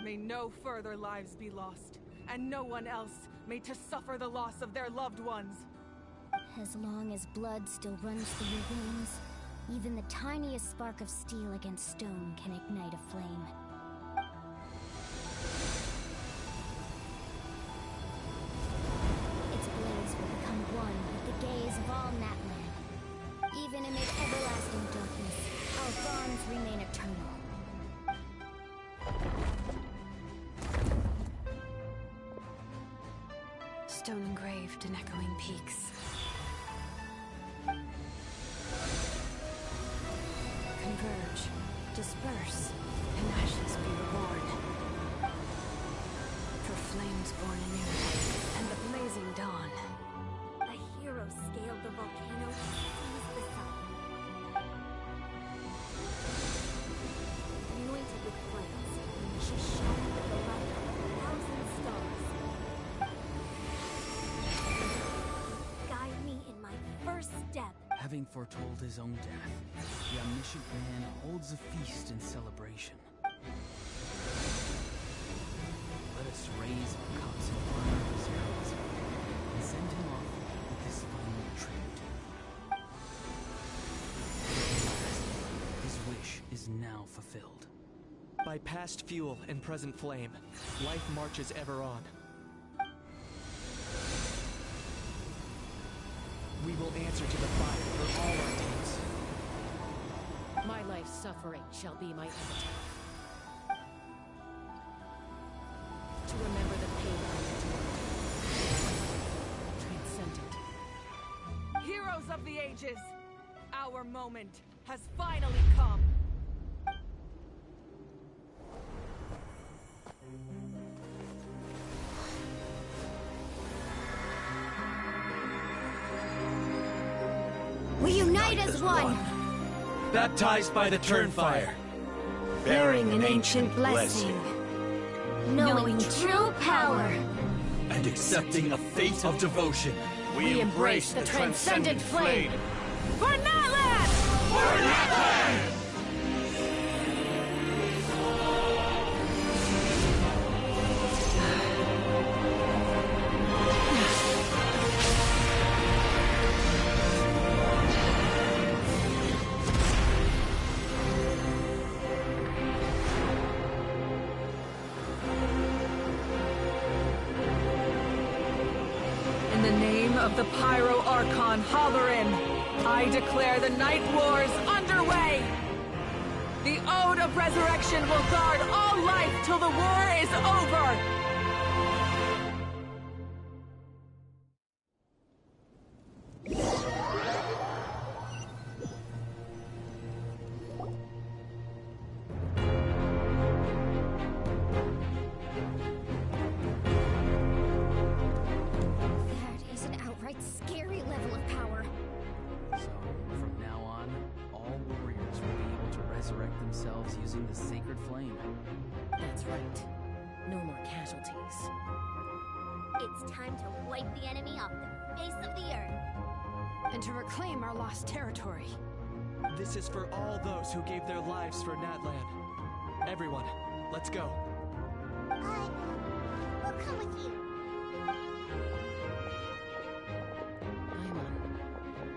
May no further lives be lost, and no one else may to suffer the loss of their loved ones. As long as blood still runs through your veins, even the tiniest spark of steel against stone can ignite a flame. Its blaze will become one with the gaze of all Natlan. Even amid everlasting darkness, our bonds remain eternal. Stone engraved in echoing peaks. Converge, disperse, and ashes be reborn. For flames born anew, and the blazing dawn. A hero scaled the volcano and seized the sun. Anointed with flames, she shone with the light of 1,000 stars. Guide me in my first step. Having foretold his own death, the omniscient man holds a feast in celebration. Let us raise our cups in honor of his heroism and send him off with this final tribute. His wish is now fulfilled. By past fuel and present flame, life marches ever on. We will answer to the fire for all our deeds. My life's suffering shall be my epitaph. To remember the pain I endured. Transcendent. Heroes of the ages, our moment has finally come. We unite as one, Baptized by the Turnfire. bearing an ancient blessing, knowing true power. And accepting a fate of devotion. We embrace the transcendent flame. For Natlan! For Natlan! In the name of the Pyro Archon Halloran, I declare the Night Wars underway! The Ode of Resurrection will guard all life till the war is over! That is an outright scary level of power. So, from now on, all warriors will be able to resurrect themselves using the sacred flame. That's right. No more casualties. It's time to wipe the enemy off the face of the earth. And to reclaim our lost territory. This is for all those who gave their lives for Natlan. Everyone, let's go. We'll come with you. Paimon,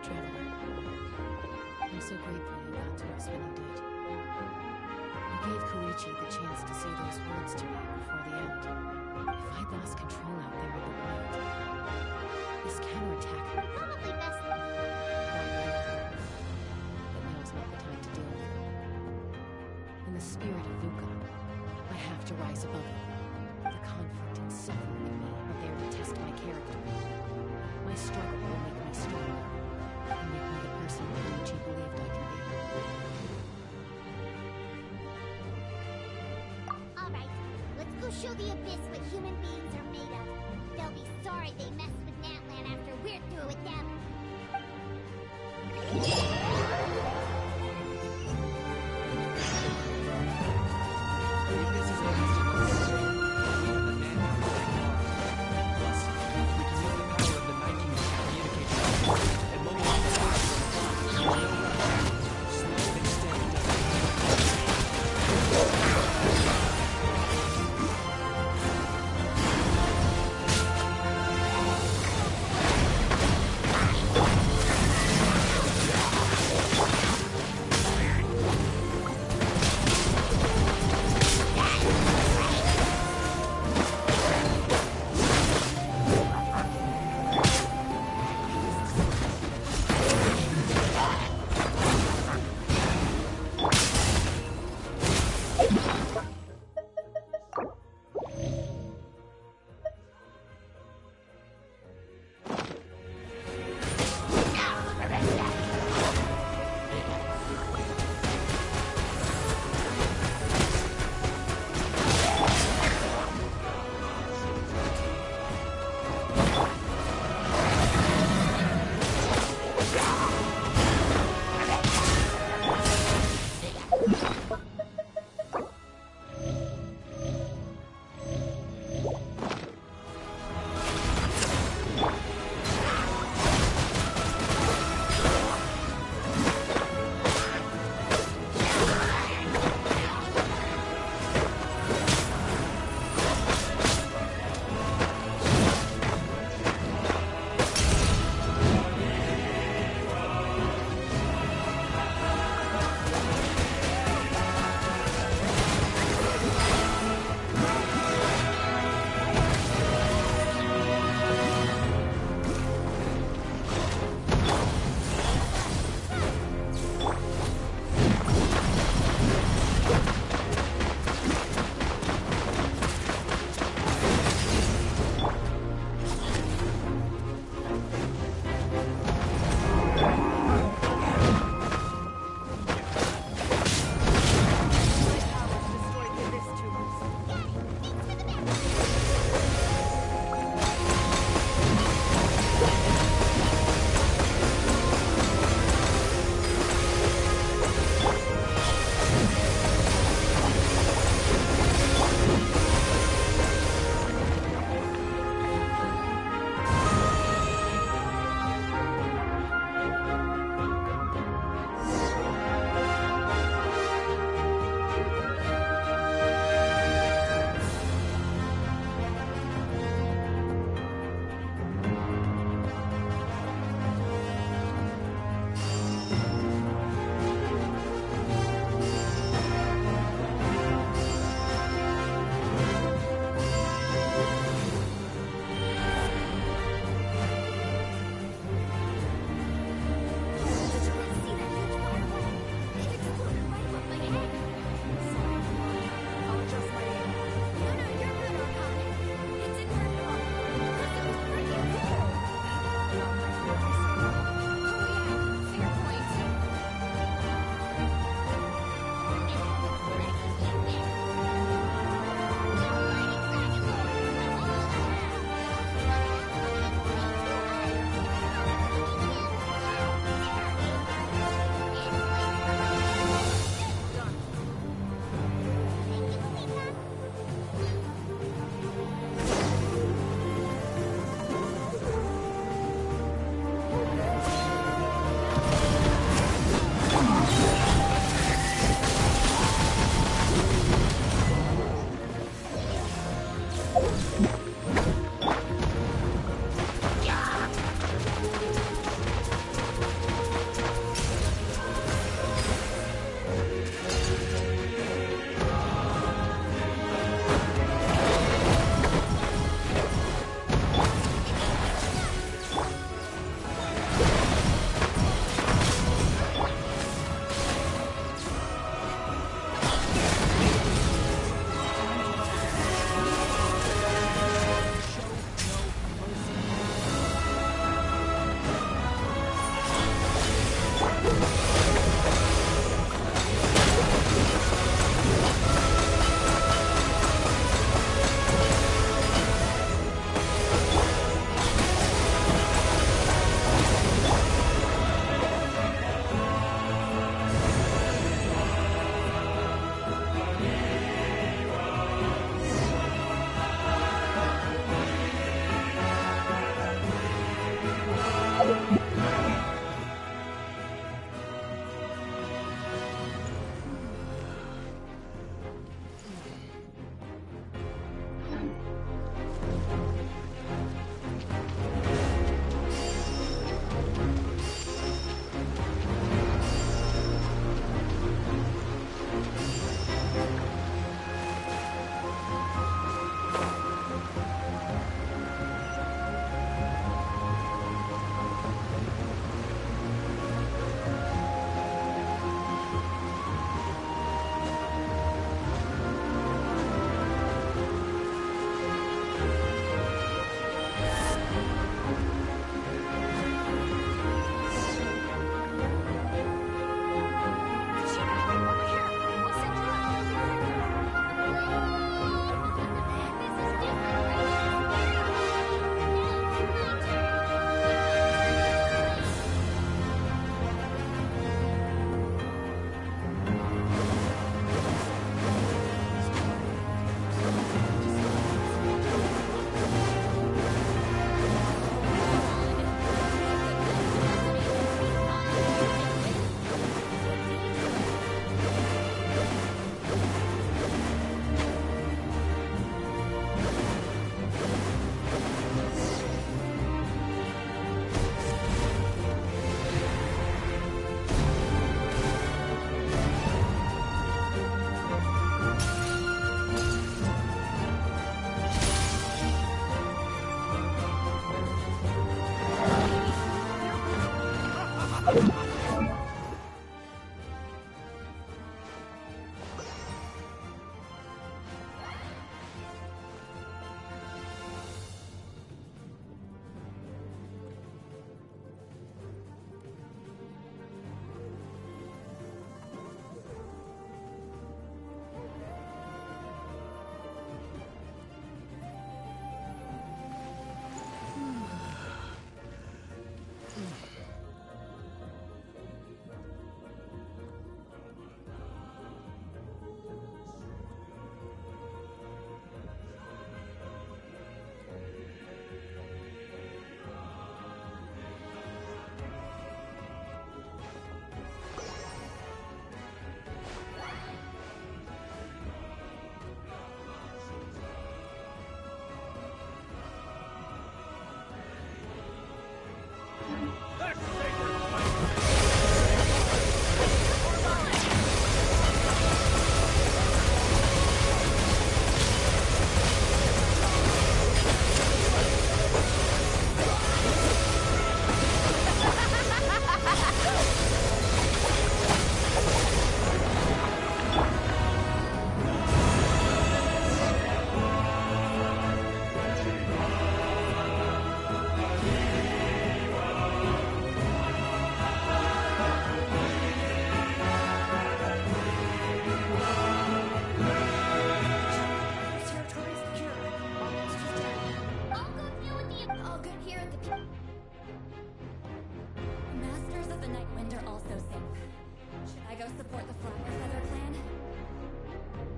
traveler. I'm so grateful you got to us when you did. You gave Koichi the chance to say those words to me before the end. If I'd lost control out there in the wild, this counterattack... Probably best. But now's not the time to deal with it. In the spirit of Vukan, I have to rise above it. The conflict and suffering in me are there to test my character. My struggle will make me stronger, and make me the person Koichi believed I can be. Alright, let's go show the Abyss what human beings are made of. They'll be sorry they messed with Natlan after we're through with them.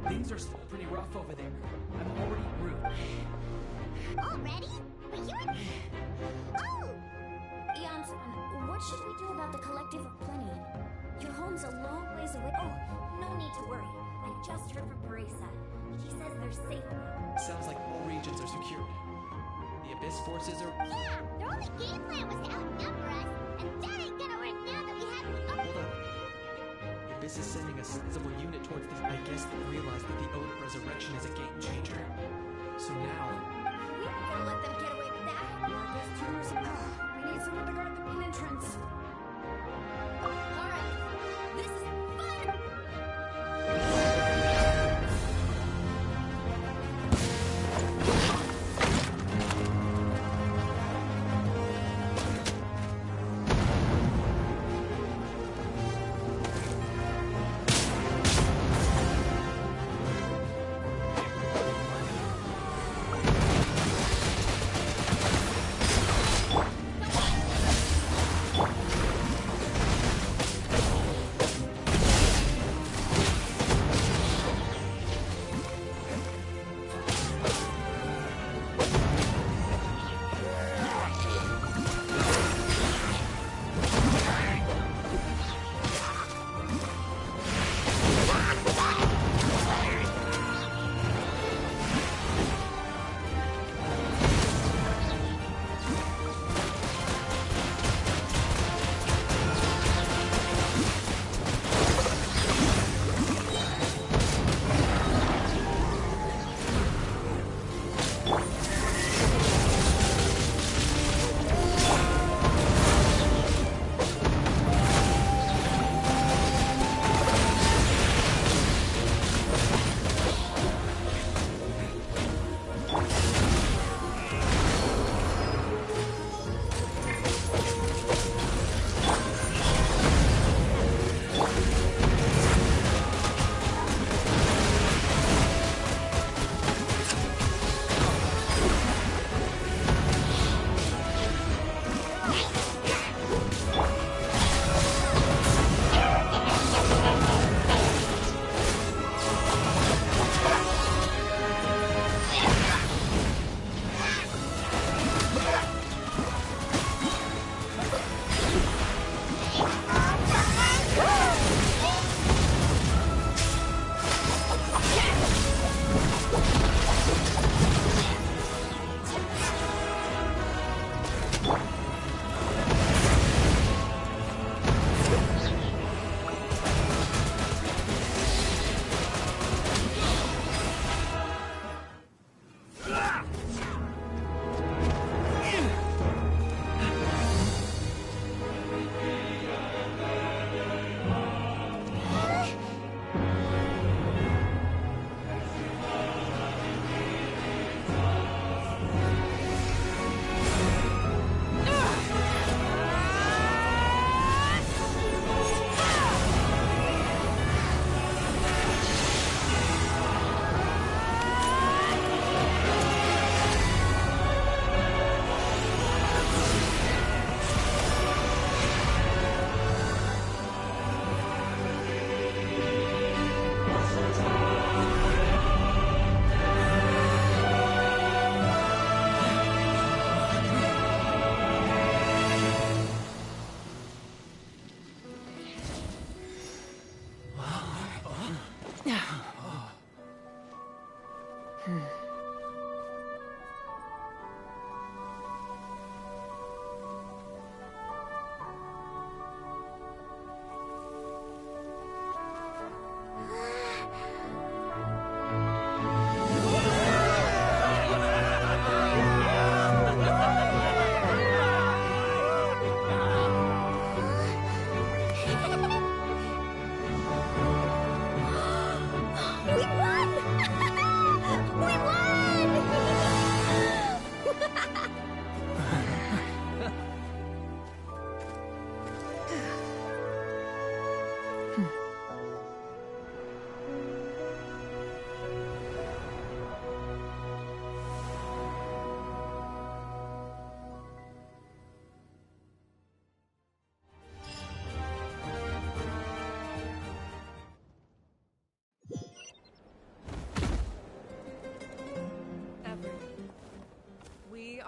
Things are still pretty rough over there. I'm already rude. Already? But you're... Oh! Eon-san, what should we do about the Collective of Plenty? Your home's a long ways away. Oh, no need to worry. I just heard from Parisa. She says they're safe now. Sounds like all regions are secured. The Abyss forces are... Yeah! Their only game plan was to outnumber us, and that ain't gonna work now that we have the... Hold on. Abyss is sending a sizable unit towards the... I guess they realized that the Ode of Resurrection is a game changer. So now... We aren't gonna let them get away with that. More Abyss tumors. We need someone to guard the main entrance. Alright. This is fun!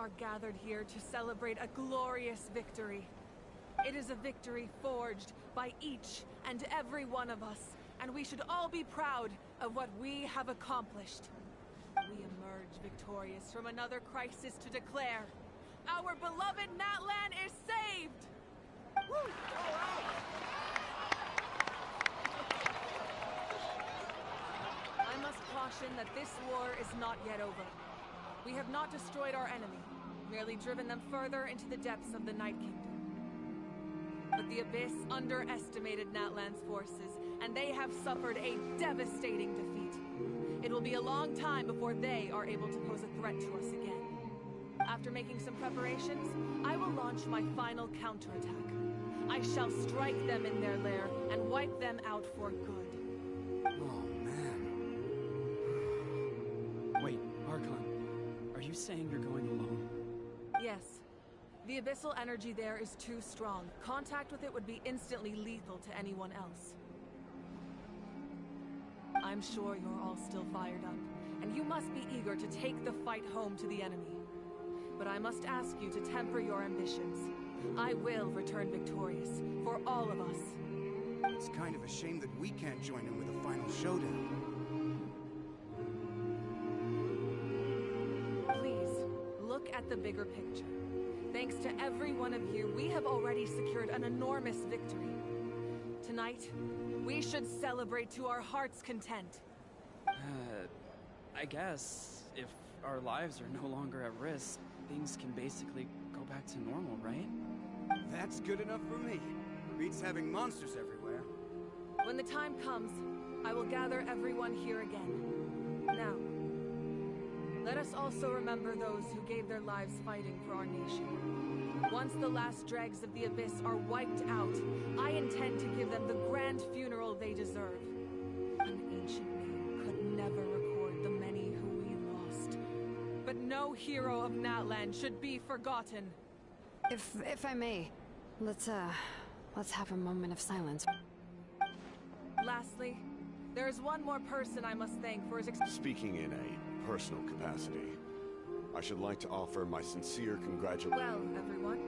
are gathered here to celebrate a glorious victory. It is a victory forged by each and every one of us, and we should all be proud of what we have accomplished. We emerge victorious from another crisis to declare, our beloved Natlan is saved! Woo! I must caution that this war is not yet over. We have not destroyed our enemy, merely driven them further into the depths of the Night Kingdom. But the Abyss underestimated Natlan's forces, and they have suffered a devastating defeat. It will be a long time before they are able to pose a threat to us again. After making some preparations, I will launch my final counterattack. I shall strike them in their lair and wipe them out for good. Oh, man. Wait, Archon, are you saying you're going alone? Yes. The abyssal energy there is too strong. Contact with it would be instantly lethal to anyone else. I'm sure you're all still fired up, and you must be eager to take the fight home to the enemy. But I must ask you to temper your ambitions. I will return victorious, for all of us. It's kind of a shame that we can't join in with a final showdown. Please, look at the bigger picture. Thanks to every one of you, we have already secured an enormous victory. Tonight, we should celebrate to our heart's content. I guess if our lives are no longer at risk, things can basically go back to normal, right? That's good enough for me. Beats having monsters everywhere. When the time comes, I will gather everyone here again. Now, let us also remember those who gave their lives fighting for our nation. Once the last dregs of the Abyss are wiped out, I intend to give them the grand funeral they deserve. An ancient name could never record the many who we lost. But no hero of Natlan should be forgotten. If I may, let's have a moment of silence. Lastly, there is one more person I must thank for his Speaking in a personal capacity, I should like to offer my sincere congratulations. Well, everyone.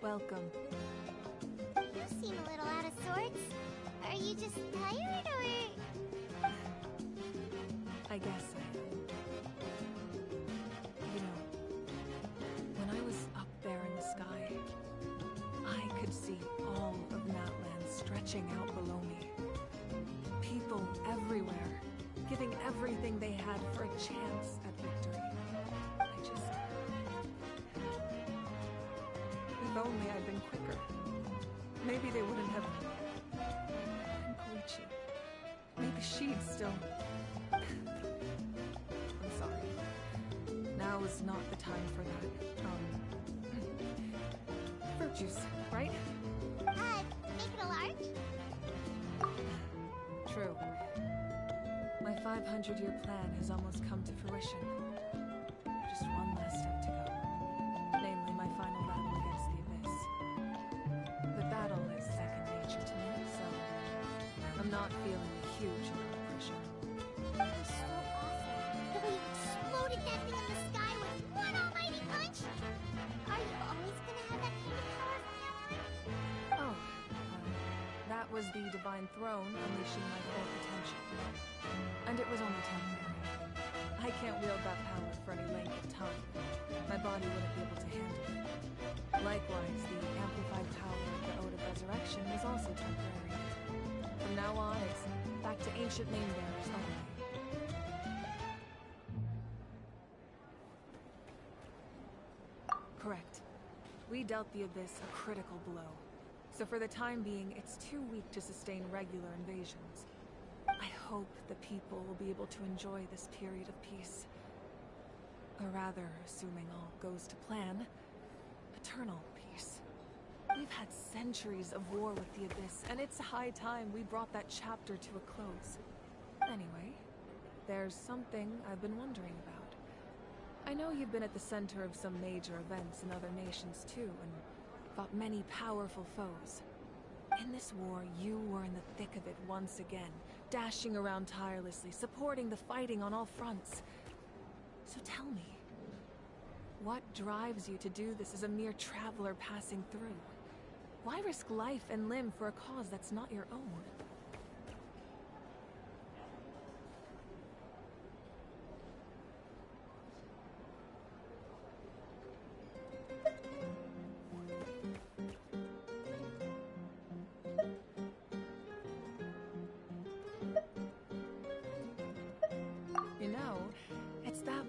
Welcome. You seem a little out of sorts. Are you just tired, or...? I guess I am. You know, when I was up there in the sky, I could see all of Natlan stretching out below me. People everywhere, giving everything they had for a chance at victory. If only I'd been quicker. Maybe they wouldn't have... And Koichi. Maybe she'd still... I'm sorry. Now is not the time for that. Fruit juice, right? Make it a large? True. My 500-year plan has almost come to fruition. Just one last step to go. Namely, my final battle against the Abyss. The battle is second nature to me, so I'm not feeling a huge amount of pressure. That was so awesome. The way you exploded that thing in the sky with one almighty punch. Are you always gonna have that kind of power from now on? Oh, that was the Divine Throne unleashing my full potential. And it was only temporary. I can't wield that power for any length of time. My body wouldn't be able to handle it. Likewise, the amplified power of the Ode of Resurrection is also temporary. From now on, it's back to ancient name bearers only. Correct. We dealt the Abyss a critical blow. So for the time being, it's too weak to sustain regular invasions. I hope the people will be able to enjoy this period of peace. Or rather, assuming all goes to plan, a eternal peace. We've had centuries of war with the Abyss, and it's high time we brought that chapter to a close. Anyway, there's something I've been wondering about. I know you've been at the center of some major events in other nations too, and fought many powerful foes. In this war, you were in the thick of it once again, dashing around tirelessly, supporting the fighting on all fronts. So tell me, what drives you to do this as a mere traveler passing through? Why risk life and limb for a cause that's not your own?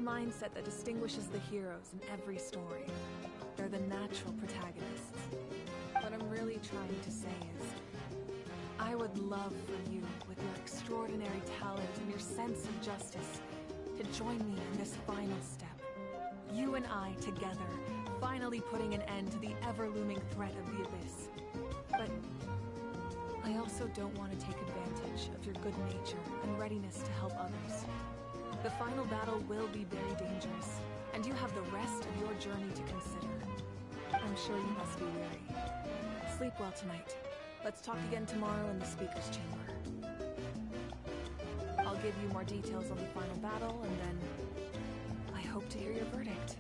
Mindset that distinguishes the heroes in every story. They're the natural protagonists. What I'm really trying to say is, I would love for you, with your extraordinary talent and your sense of justice, to join me in this final step. You and I together, finally putting an end to the ever-looming threat of the Abyss. But I also don't want to take advantage of your good nature and readiness to help others. The final battle will be very dangerous, and you have the rest of your journey to consider. I'm sure you must be weary. Sleep well tonight. Let's talk again tomorrow in the Speaker's Chamber. I'll give you more details on the final battle, and then I hope to hear your verdict.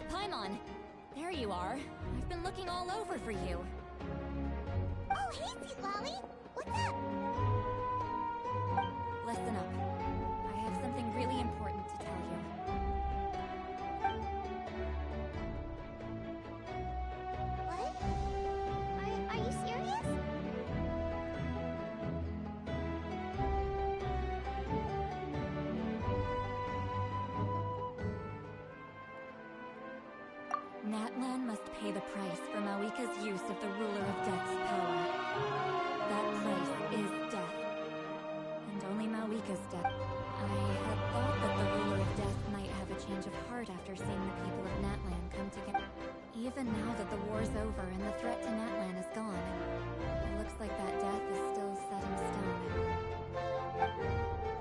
Paimon! There you are. I've been looking all over for you. Oh, hey, Sweet Lolly! What's up? Listen up. I have something really important to tell you. What? Are you serious? Natlan must pay the price for Mawika's use of the Ruler of Death's power. That price is death. And only Mawika's death. I had thought that the Ruler of Death might have a change of heart after seeing the people of Natlan come together. Even now that the war's over and the threat to Natlan is gone, it looks like that death is still set in stone.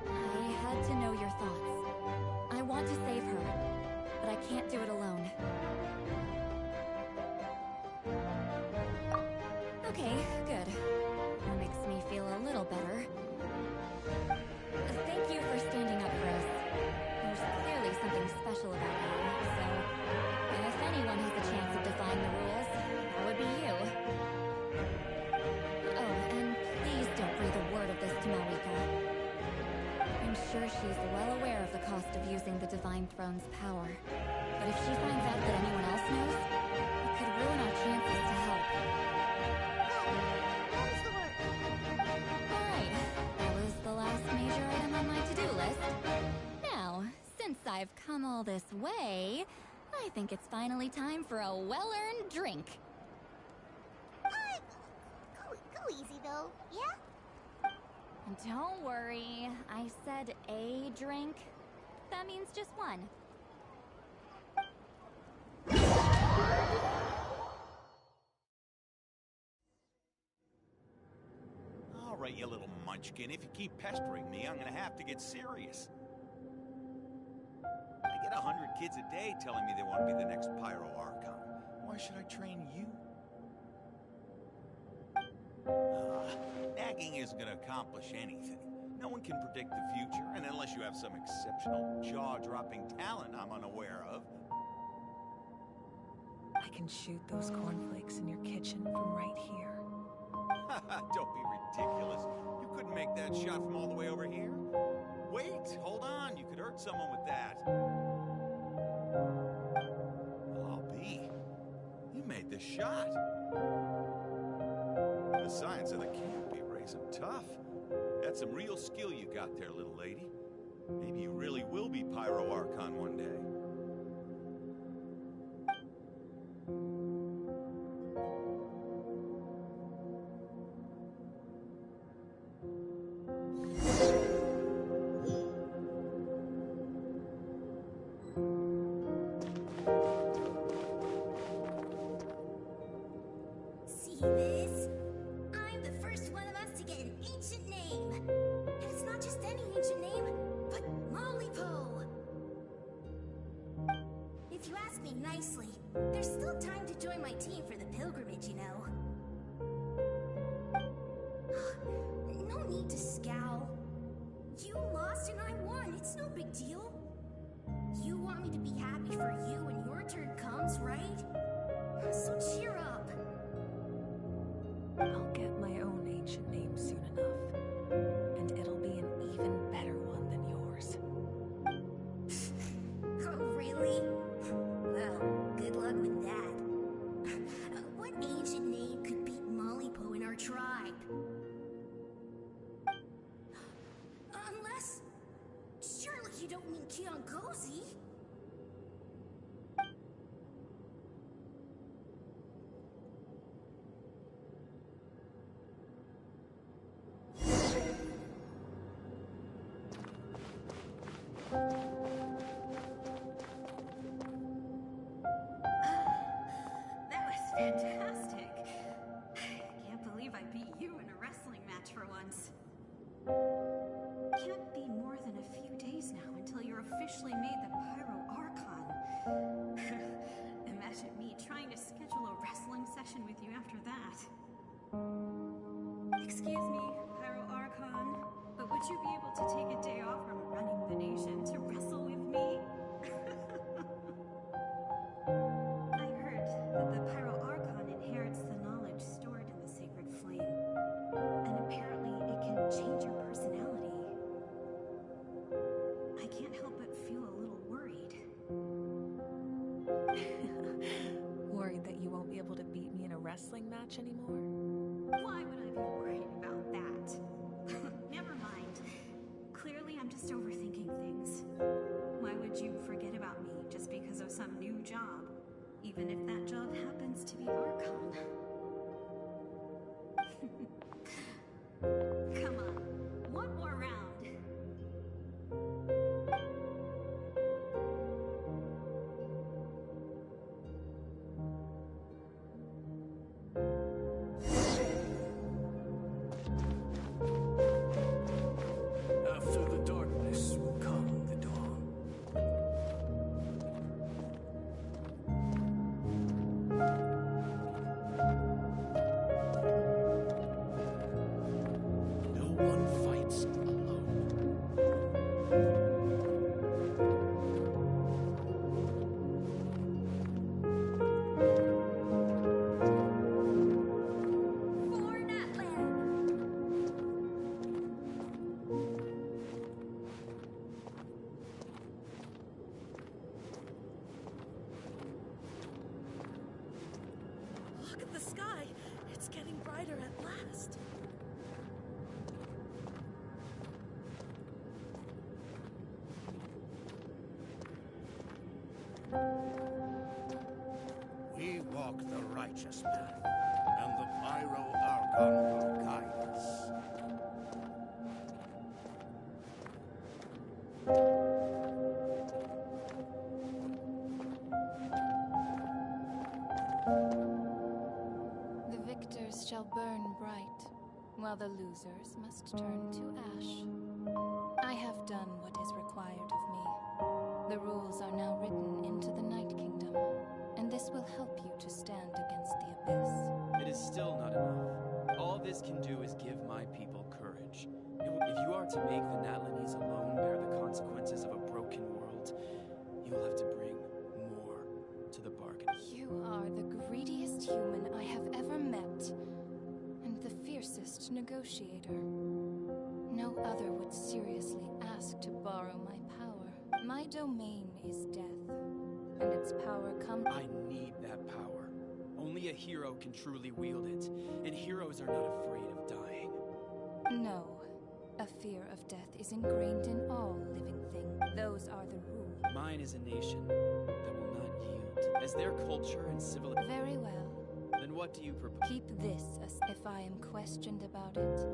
I had to know your thoughts. I want to save her, but I can't do it alone. Okay, good. sure she's well aware of the cost of using the Divine Throne's power. But if she finds out that anyone else knows, it could ruin our chances to help. Alright, that was the last major item on my to-do list. Now, since I've come all this way, I think it's finally time for a well-earned drink. Go easy though, yeah? Don't worry, I said a drink. That means just one. All right, you little munchkin. If you keep pestering me, I'm gonna have to get serious. I get 100 kids a day telling me they want to be the next Pyro Archon. Why should I train you? Nagging isn't gonna accomplish anything. No one can predict the future, and unless you have some exceptional, jaw-dropping talent I'm unaware of. I can shoot those cornflakes in your kitchen from right here. Don't be ridiculous. You couldn't make that shot from all the way over here. Wait, hold on. You could hurt someone with that. Well, I'll be. You made the shot. The science of the canopy rays them tough. That's some real skill you got there, little lady. Maybe you really will be Pyro Archon one day. See this? I'm the first one of us to get an ancient name. And it's not just any ancient name, but Mollypo. If you ask me nicely, there's still time to join my team for the pilgrimage, you know. No need to scowl. You lost and I won. It's no big deal. You want me to be happy for you when your turn comes, right? So cheer up. I'll get my own ancient name soon enough. And it'll be an even better one than yours. Oh, really? Well, good luck with that. What ancient name could beat Mollypo in our tribe? Unless... Surely you don't mean Kiangozi? That was fantastic. I can't believe I beat you in a wrestling match for once. Can't be more than a few days now until you're officially made the Pyro Archon. Imagine me trying to schedule a wrestling session with you after that. Excuse me, Pyro Archon, but would you be able to take a day off from running the nation to wrestle with me? I heard that the Pyro Archon inherits the knowledge stored in the sacred flame, and apparently it can change your personality. I can't help but feel a little worried. Worried that you won't be able to beat me in a wrestling match anymore? Why would I be worried about that? Never mind. Clearly I'm just overthinking things. Why would righteous path, and the Pyro Archon will guide us. The victors shall burn bright, while the losers must turn to ash. I have done what is required of me. The rules are now written into the Night Kingdom, and this will help you to stand against the Abyss. It is still not enough. All this can do is give my people courage. If you are to make the Natlanese alone bear the consequences of a broken world, you will have to bring more to the bargain. You are the greediest human I have ever met, and the fiercest negotiator. No other would seriously ask to borrow my power. My domain is death, and its power comes... I need that power. Only a hero can truly wield it, and heroes are not afraid of dying. No. A fear of death is ingrained in all living things. Those are the rules. Mine is a nation that will not yield, as their culture and civilization... Very well. Then what do you propose? Keep this as if I am questioned about it.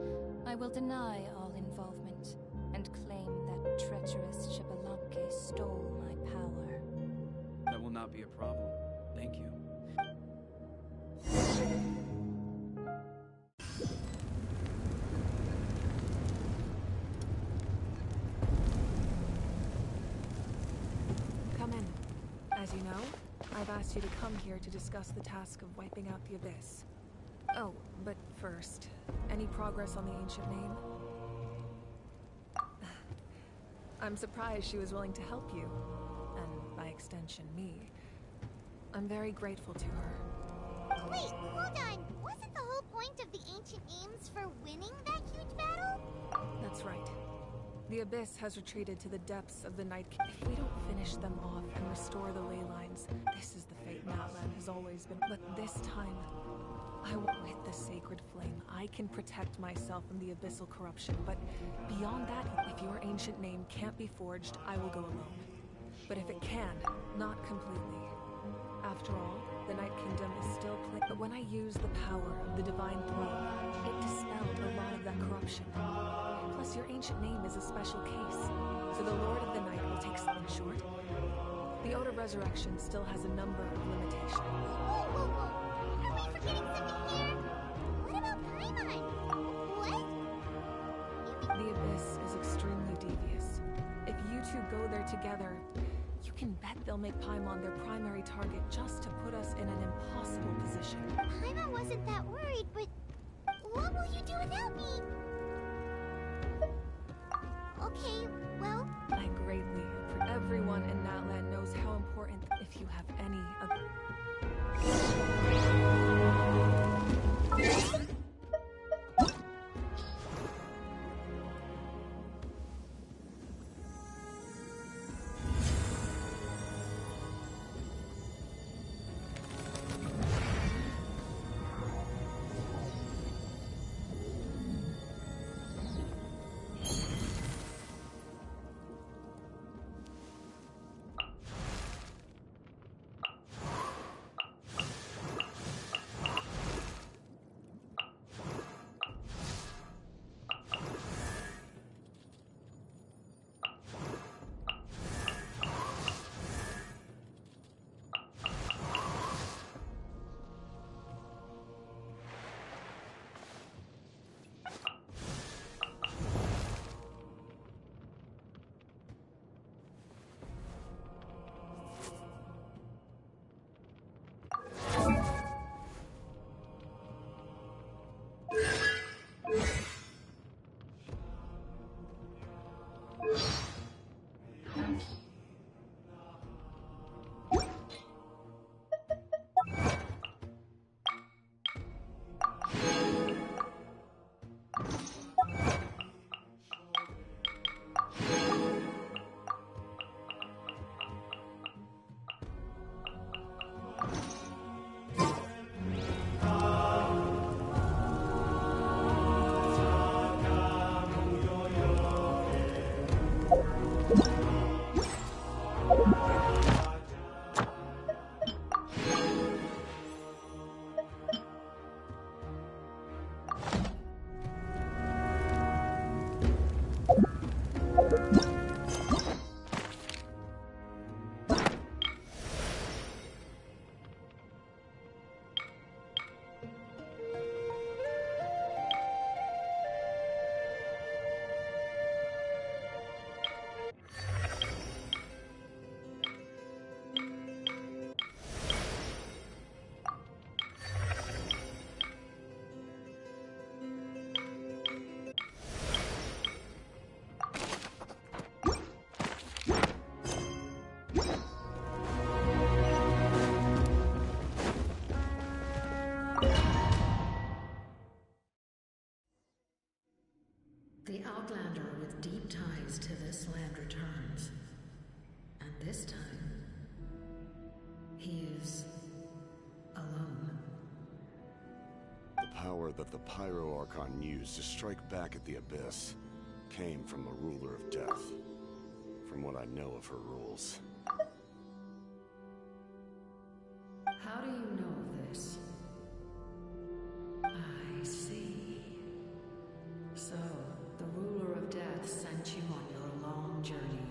I will deny all involvement, and claim that treacherous Shibalanke stole my power. That will not be a problem. Thank you. Come in. As you know, I've asked you to come here to discuss the task of wiping out the Abyss. Oh, but first, any progress on the ancient name? I'm surprised she was willing to help you, and by extension, me. I'm very grateful to her. Wait, hold on. Wasn't the whole point of the ancient names for winning that huge battle? That's right. The Abyss has retreated to the depths of the Night Kingdom. If we don't finish them off and restore the ley lines, this is the fate Natlan has always been. But this time, with the sacred flame, I can protect myself from the abyssal corruption. But beyond that, if your ancient name can't be forged, I will go alone. But if it can, not completely. After all, the Night Kingdom is still but when I used the power of the Divine Throne, it dispelled a lot of that corruption. Plus, your ancient name is a special case, so the Lord of the Night will take something short. The Ode of Resurrection still has a number of limitations. Whoa! Are we forgetting something here? What about Paimon? What? The Abyss is extremely devious. If you two go there together, you can bet they'll make Paimon their primary target just to put us in an impossible position. Paimon wasn't that worried, but what will you do without me? Okay, well... I greatly appreciate everyone in Natlan knows how important if you have any of... The Outlander with deep ties to this land returns. And this time, he is alone. The power that the Pyro Archon used to strike back at the Abyss came from the Ruler of Death, from what I know of her rules. How do you know of this? I see. So, the Ruler of Death sent you on your long journey.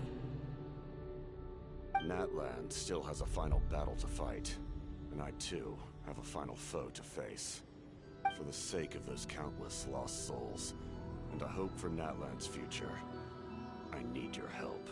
Natland still has a final battle to fight, and I too have a final foe to face. For the sake of those countless lost souls, and a hope for Natland's future, I need your help.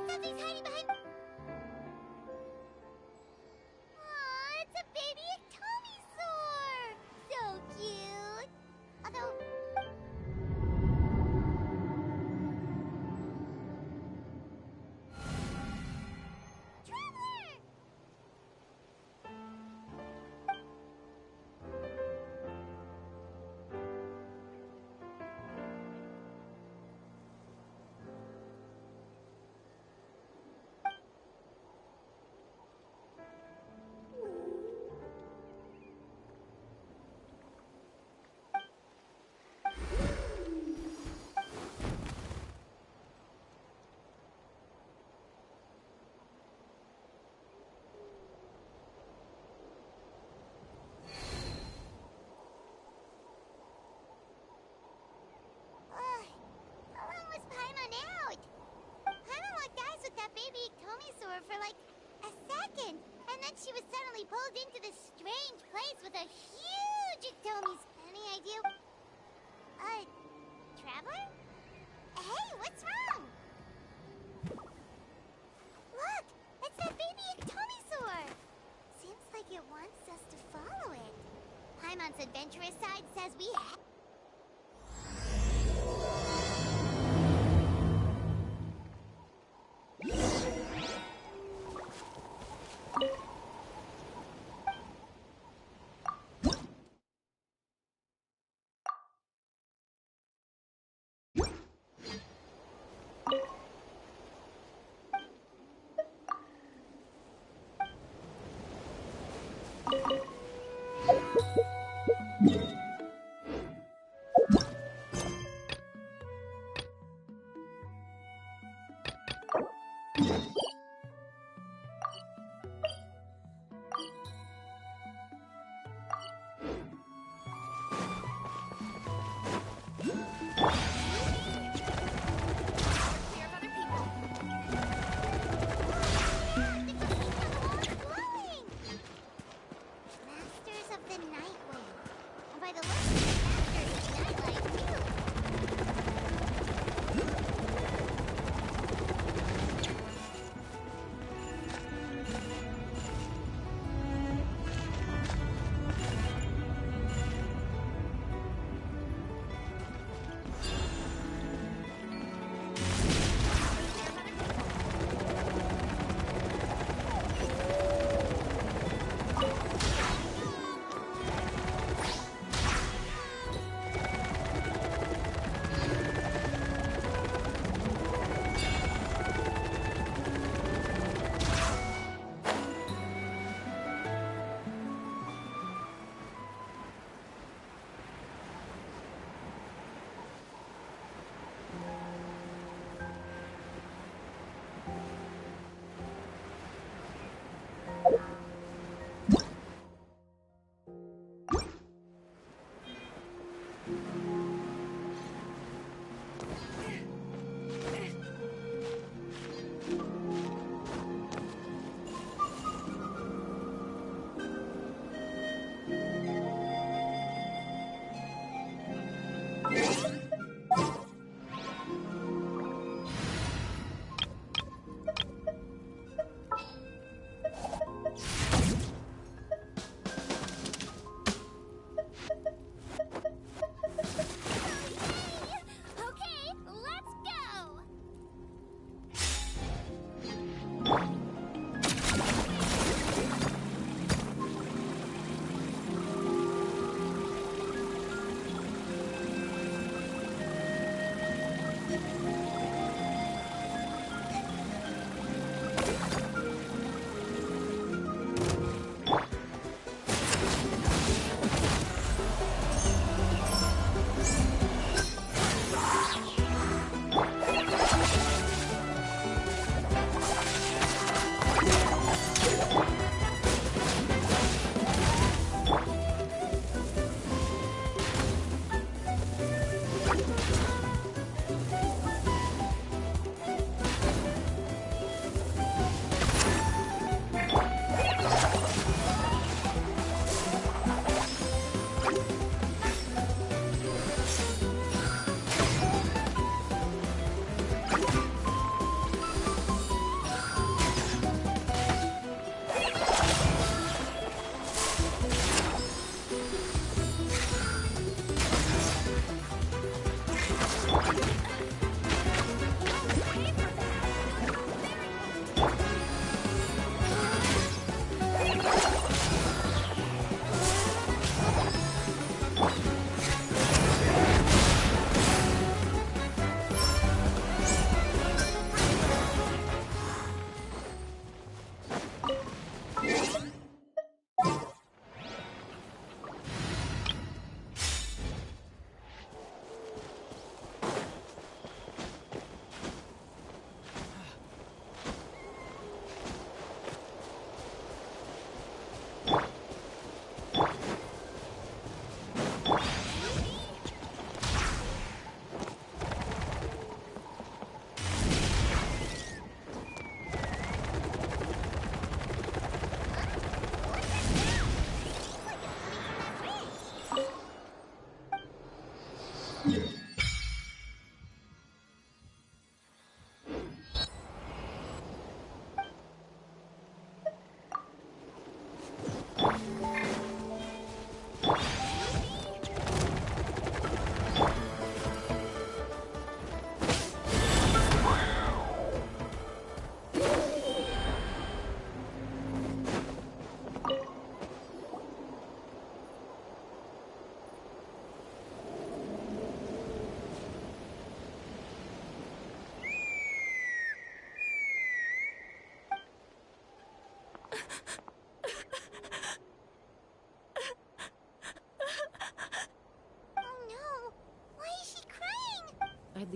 Something's hiding behind... Aw, it's a baby Ectomisaur! So cute! Although... Traveler! How long was Paimon out? Paimon locked eyes with that baby Ectomisaur for like a second, and then she was suddenly pulled into this strange place with a huge Ectomis. Any idea? Traveler? Hey, what's wrong? Look, it's that baby Ectomisaur. Seems like it wants us to follow it. Paimon's adventurous side says we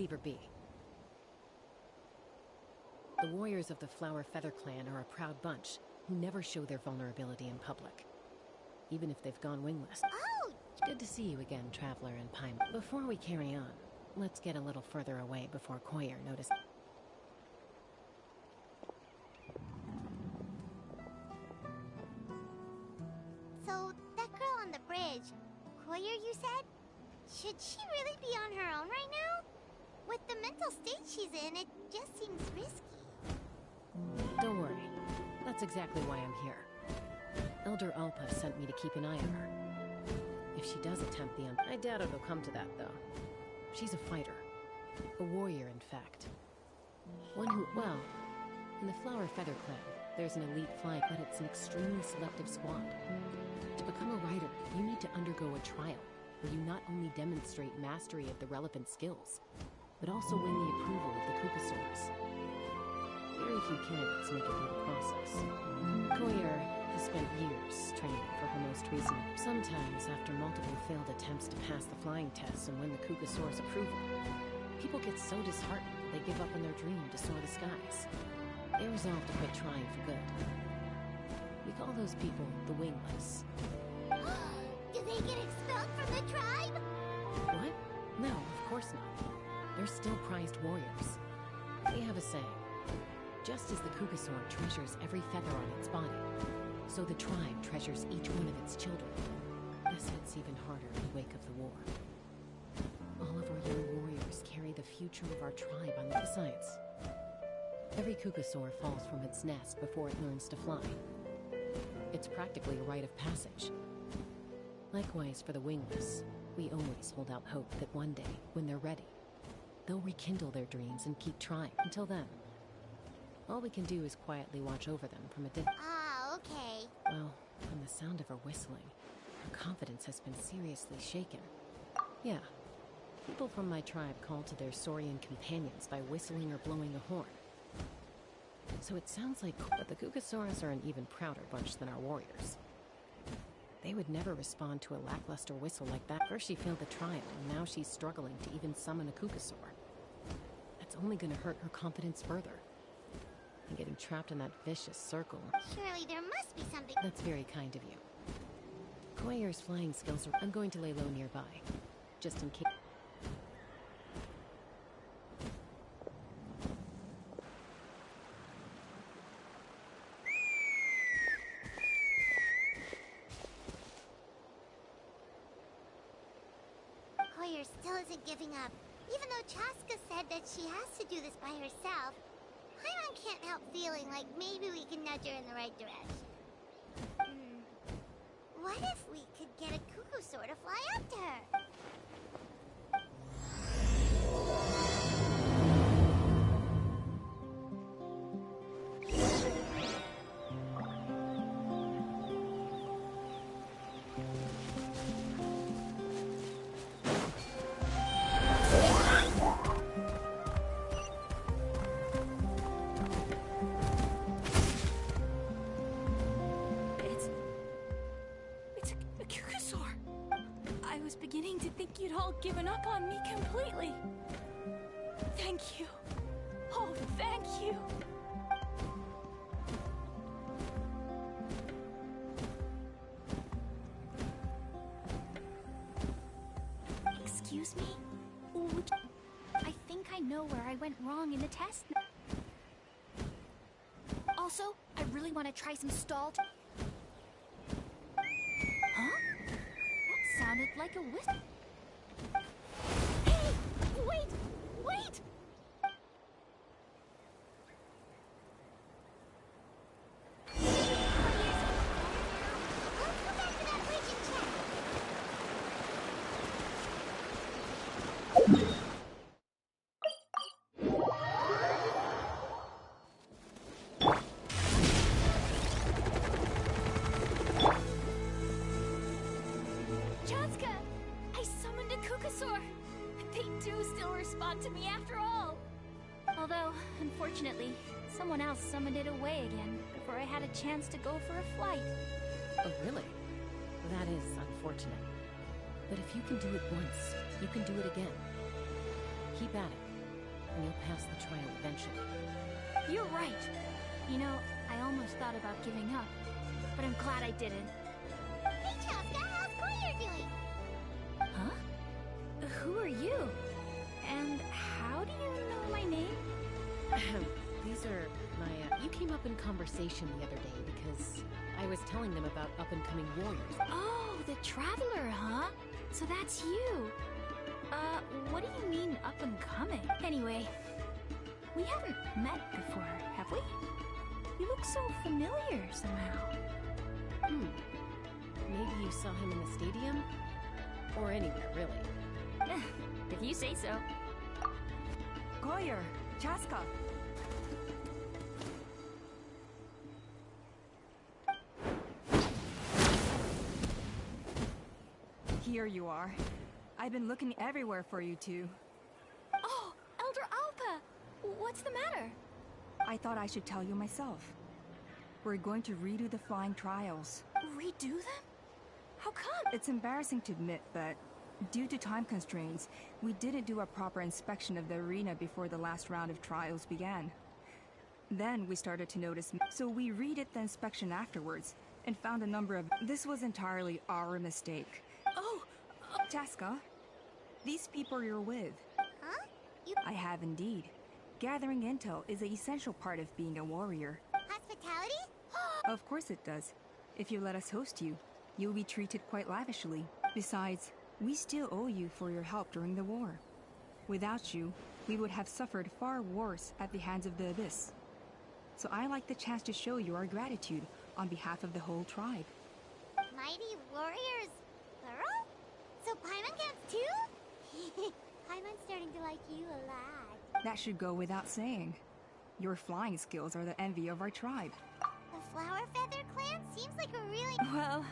leave her be. The warriors of the Flower Feather Clan are a proud bunch who never show their vulnerability in public, even if they've gone wingless. Oh! Good to see you again, Traveler and Paimon. Before we carry on, let's get a little further away before Koyer notices. So, that girl on the bridge, Koyer, you said? Should she really be on her own right now? With the mental state she's in, it just seems risky. Don't worry. That's exactly why I'm here. Elder Alpa sent me to keep an eye on her. If she does attempt the I doubt it'll come to that, though. She's a fighter. A warrior, in fact. One who, well, in the Flower Feather Clan, there's an elite flying, but it's an extremely selective squad. To become a rider, you need to undergo a trial, where you not only demonstrate mastery of the relevant skills, but also win the approval of the Kukasaurs. Very few candidates make it through the process. Koyer has spent years training for her most recent. Sometimes, after multiple failed attempts to pass the flying tests and win the Kukasaur's approval, people get so disheartened they give up on their dream to soar the skies. They resolve to quit trying for good. We call those people the Wingless. Do they get expelled from the tribe? What? No, of course not. They're still prized warriors. They have a saying. Just as the Kukasaur treasures every feather on its body, so the tribe treasures each one of its children. This hits even harder in the wake of the war. All of our young warriors carry the future of our tribe on their science. Every Kukasaur falls from its nest before it learns to fly. It's practically a rite of passage. Likewise for the Wingless, we always hold out hope that one day, when they're ready, they'll rekindle their dreams and keep trying. Until then, all we can do is quietly watch over them from a distance. Ah, okay. Well, from the sound of her whistling, her confidence has been seriously shaken. Yeah, people from my tribe call to their Saurian companions by whistling or blowing a horn. So it sounds like... But the Kukasaurus are an even prouder bunch than our warriors. They would never respond to a lackluster whistle like that. First she failed the trial, and now she's struggling to even summon a Kukasaur. That's only gonna hurt her confidence further. And getting trapped in that vicious circle... Surely there must be something... That's very kind of you. Koyer's flying skills are... I'm going to lay low nearby, just in case... Koyer still isn't giving up. Even though Chaska said that she has to do this by herself, Paimon can't help feeling like maybe we can nudge her in the right direction. What if we could get a Kukusaur to fly up to her? Beginning to think you'd all given up on me completely. Thank you. Oh, thank you. Excuse me? I think I know where I went wrong in the test. Also, I really want to try some stalled... Huh? That sounded like a whistle. Hey! Wait! Wait! To me after all. Although, unfortunately, someone else summoned it away again before I had a chance to go for a flight. Oh, really? That is unfortunate. But if you can do it once, you can do it again. Keep at it. and you'll pass the trial eventually. You're right. You know, I almost thought about giving up, but I'm glad I didn't. Hey, Chaska, how's Koyer doing? Huh? Who are you? And how do you know my name? These are my, you came up in conversation the other day because I was telling them about up-and-coming warriors. Oh, the Traveler, huh? So that's you. What do you mean up-and-coming? Anyway, we haven't met before, have we? You look so familiar somehow. Maybe you saw him in the stadium? Or anywhere, really. If you say so. Koyer, Chaska. Here you are. I've been looking everywhere for you two. Oh, Elder Alpa! What's the matter? I thought I should tell you myself. We're going to redo the flying trials. Redo them? How come? It's embarrassing to admit, but due to time constraints, we didn't do a proper inspection of the arena before the last round of trials began. Then we started to notice, so we redid the inspection afterwards and found a number of... This was entirely our mistake. Oh! Chaska, these people you're with. Huh? I have indeed. Gathering intel is an essential part of being a warrior. Hospitality? Of course it does. If you let us host you, you'll be treated quite lavishly. Besides, we still owe you for your help during the war. Without you, we would have suffered far worse at the hands of the Abyss. So I like the chance to show you our gratitude on behalf of the whole tribe. Mighty warriors, plural? So Paimon counts too? Paimon's starting to like you a lot. That should go without saying. Your flying skills are the envy of our tribe. The Flower Feather clan seems like a really... Well...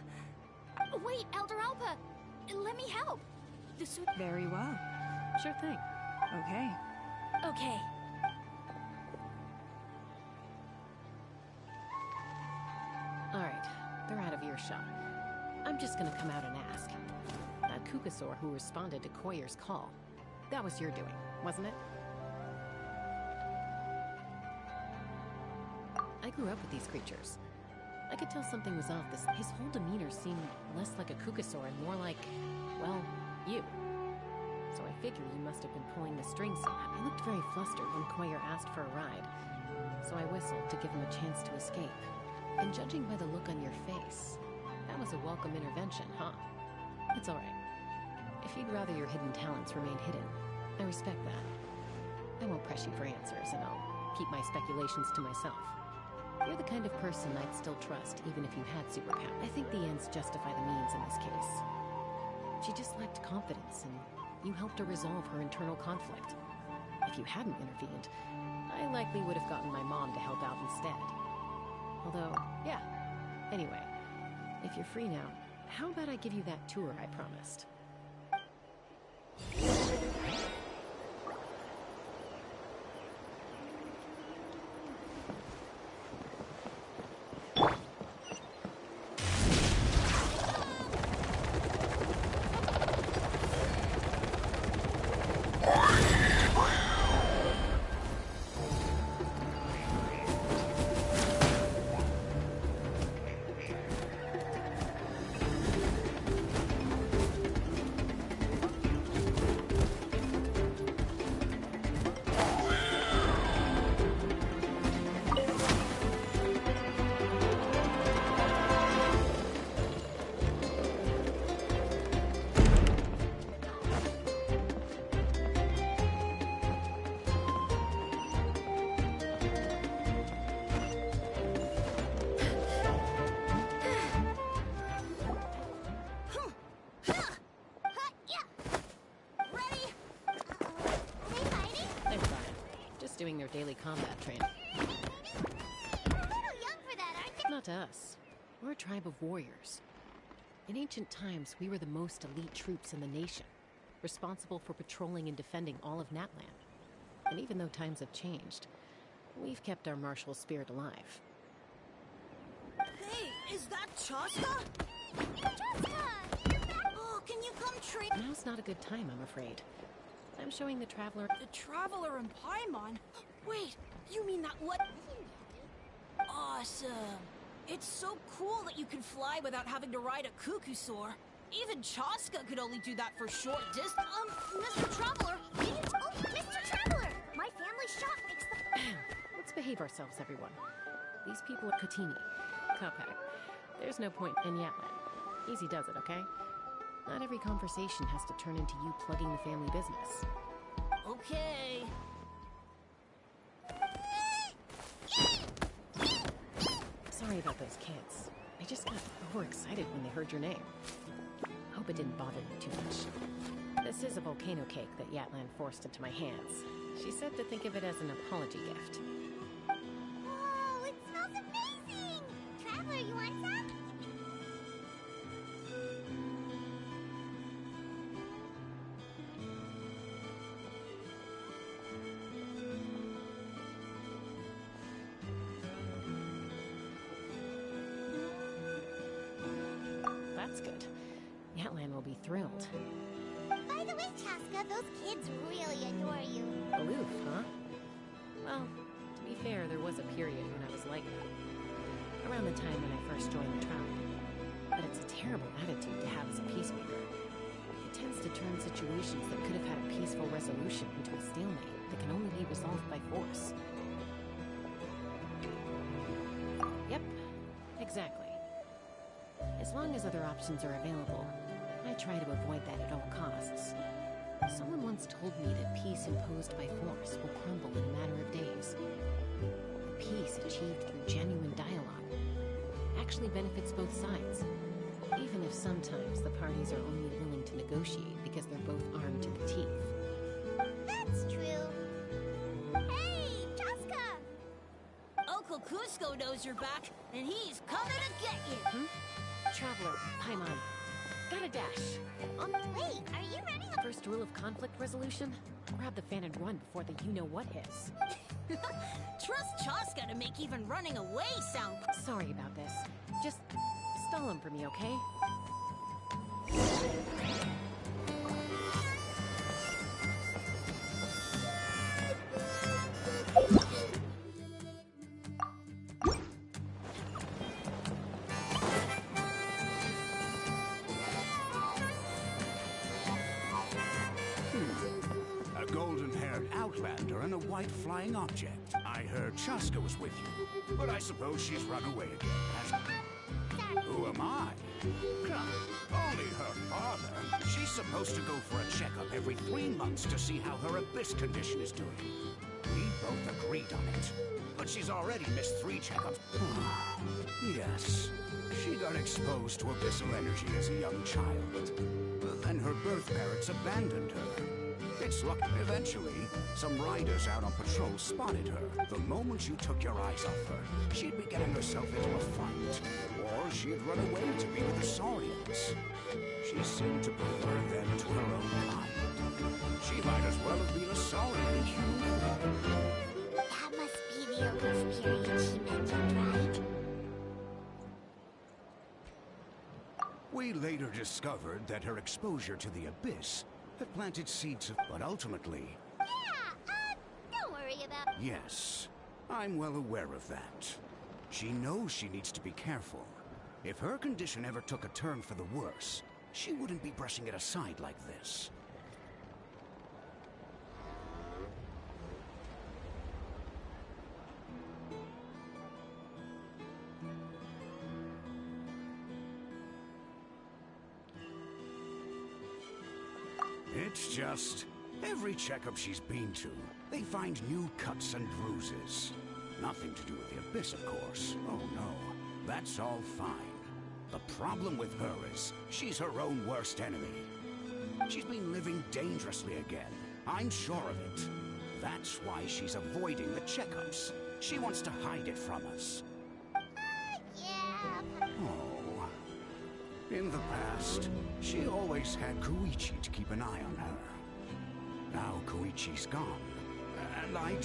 Wait, Elder Alpa! Let me help! This would... Very well. Sure thing. Okay. Okay. Alright, they're out of earshot. I'm just gonna come out and ask. That Kukasaur who responded to Koyer's call, that was your doing, wasn't it? I grew up with these creatures. I could tell something was off. His whole demeanor seemed less like a Kukasaur and more like, well, you. So I figure you must have been pulling the strings somehow. I looked very flustered when Koyer asked for a ride, so I whistled to give him a chance to escape. And judging by the look on your face, that was a welcome intervention, huh? It's alright. If you'd rather your hidden talents remain hidden, I respect that. I won't press you for answers, and I'll keep my speculations to myself. You're the kind of person I'd still trust, even if you had superpowers. I think the ends justify the means in this case. She just lacked confidence, and you helped her resolve her internal conflict. If you hadn't intervened, I likely would have gotten my mom to help out instead. Although, yeah. Anyway, if you're free now, how about I give you that tour I promised? Doing their daily combat training. You're a little young for that, aren't you? Not to us. We're a tribe of warriors. In ancient times, we were the most elite troops in the nation, responsible for patrolling and defending all of Natlan. And even though times have changed, we've kept our martial spirit alive. Hey, is that Chaska? Chaska! You're back! Oh, can you come train? Now's not a good time, I'm afraid. I'm showing the Traveler... The Traveler and Paimon? Wait, you mean that what? Awesome. It's so cool that you can fly without having to ride a Kukusaur. Even Chaska could only do that for short distance. Mr. Traveler, Mr. Traveler! My family shop makes the... Let's behave ourselves, everyone. These people are Kotini, Cuphead. There's no point in Yatlan. Easy does it, okay? Not every conversation has to turn into you plugging the family business. Okay. Sorry about those kids. They just got overexcited when they heard your name. Hope it didn't bother you too much. This is a volcano cake that Yatlan forced into my hands. She said to think of it as an apology gift. Whoa, it smells amazing! Traveler, you want some? That's good. Yatlan will be thrilled. By the way, Chaska, those kids really adore you. Aloof, huh? Well, to be fair, there was a period when I was like that. Around the time when I first joined the tribe. But it's a terrible attitude to have as a peacemaker. It tends to turn situations that could have had a peaceful resolution into a stalemate that can only be resolved by force. Yep, exactly. As long as other options are available, I try to avoid that at all costs. Someone once told me that peace imposed by force will crumble in a matter of days. Peace achieved through genuine dialogue actually benefits both sides, even if sometimes the parties are only willing to negotiate because they're both armed to the teeth. That's true. Hey, Chaska! Uncle Cusco knows you're back, and he's coming to get you. Traveler, Paimon, got a dash. Wait, are you ready? First rule of conflict resolution? Grab the fan and run before the you-know-what hits. Trust Chaska to make even running away sound... Sorry about this. Just stall him for me, okay? A golden-haired outlander and a white flying object. I heard Chaska was with you, but I suppose she's run away again, hasn't she? Who am I? Come, only her father. She's supposed to go for a checkup every 3 months to see how her abyss condition is doing. We both agreed on it, but she's already missed 3 checkups. Yes, she got exposed to abyssal energy as a young child. But then her birth parents abandoned her. It's luck. Eventually, some riders out on patrol spotted her. The moment you took your eyes off her, she'd be getting herself into a fight. Or she'd run away to be with the Saurians. She seemed to prefer them to her own kind. She might as well have been a Saurian human. That must be the aloof period she mentioned, right? We later discovered that her exposure to the abyss had planted seeds of... But ultimately... Don't worry about... Yes, I'm well aware of that. She knows she needs to be careful. If her condition ever took a turn for the worse, she wouldn't be brushing it aside like this. It's just, every checkup she's been to, they find new cuts and bruises. Nothing to do with the abyss, of course. Oh no, that's all fine. The problem with her is, she's her own worst enemy. She's been living dangerously again. I'm sure of it. That's why she's avoiding the checkups. She wants to hide it from us. Yeah. Oh. In the past, she always had Koichi to keep an eye on her. Now Koichi's gone, and I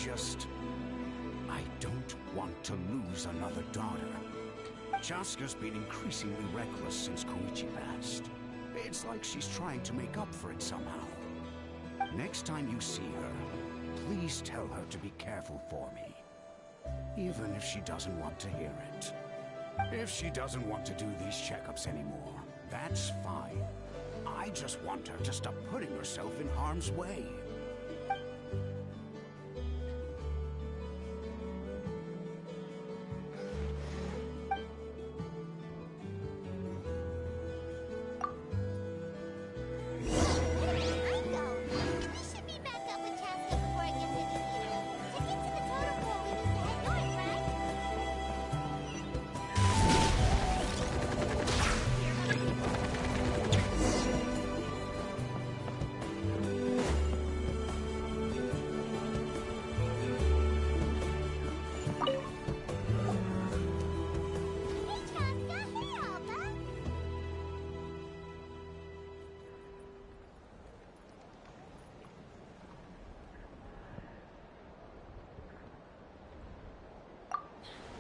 don't want to lose another daughter. Chaska's been increasingly reckless since Koichi passed. It's like she's trying to make up for it somehow. Next time you see her, please tell her to be careful for me. Even if she doesn't want to hear it. If she doesn't want to do these checkups anymore, that's fine. I just want her to stop putting herself in harm's way.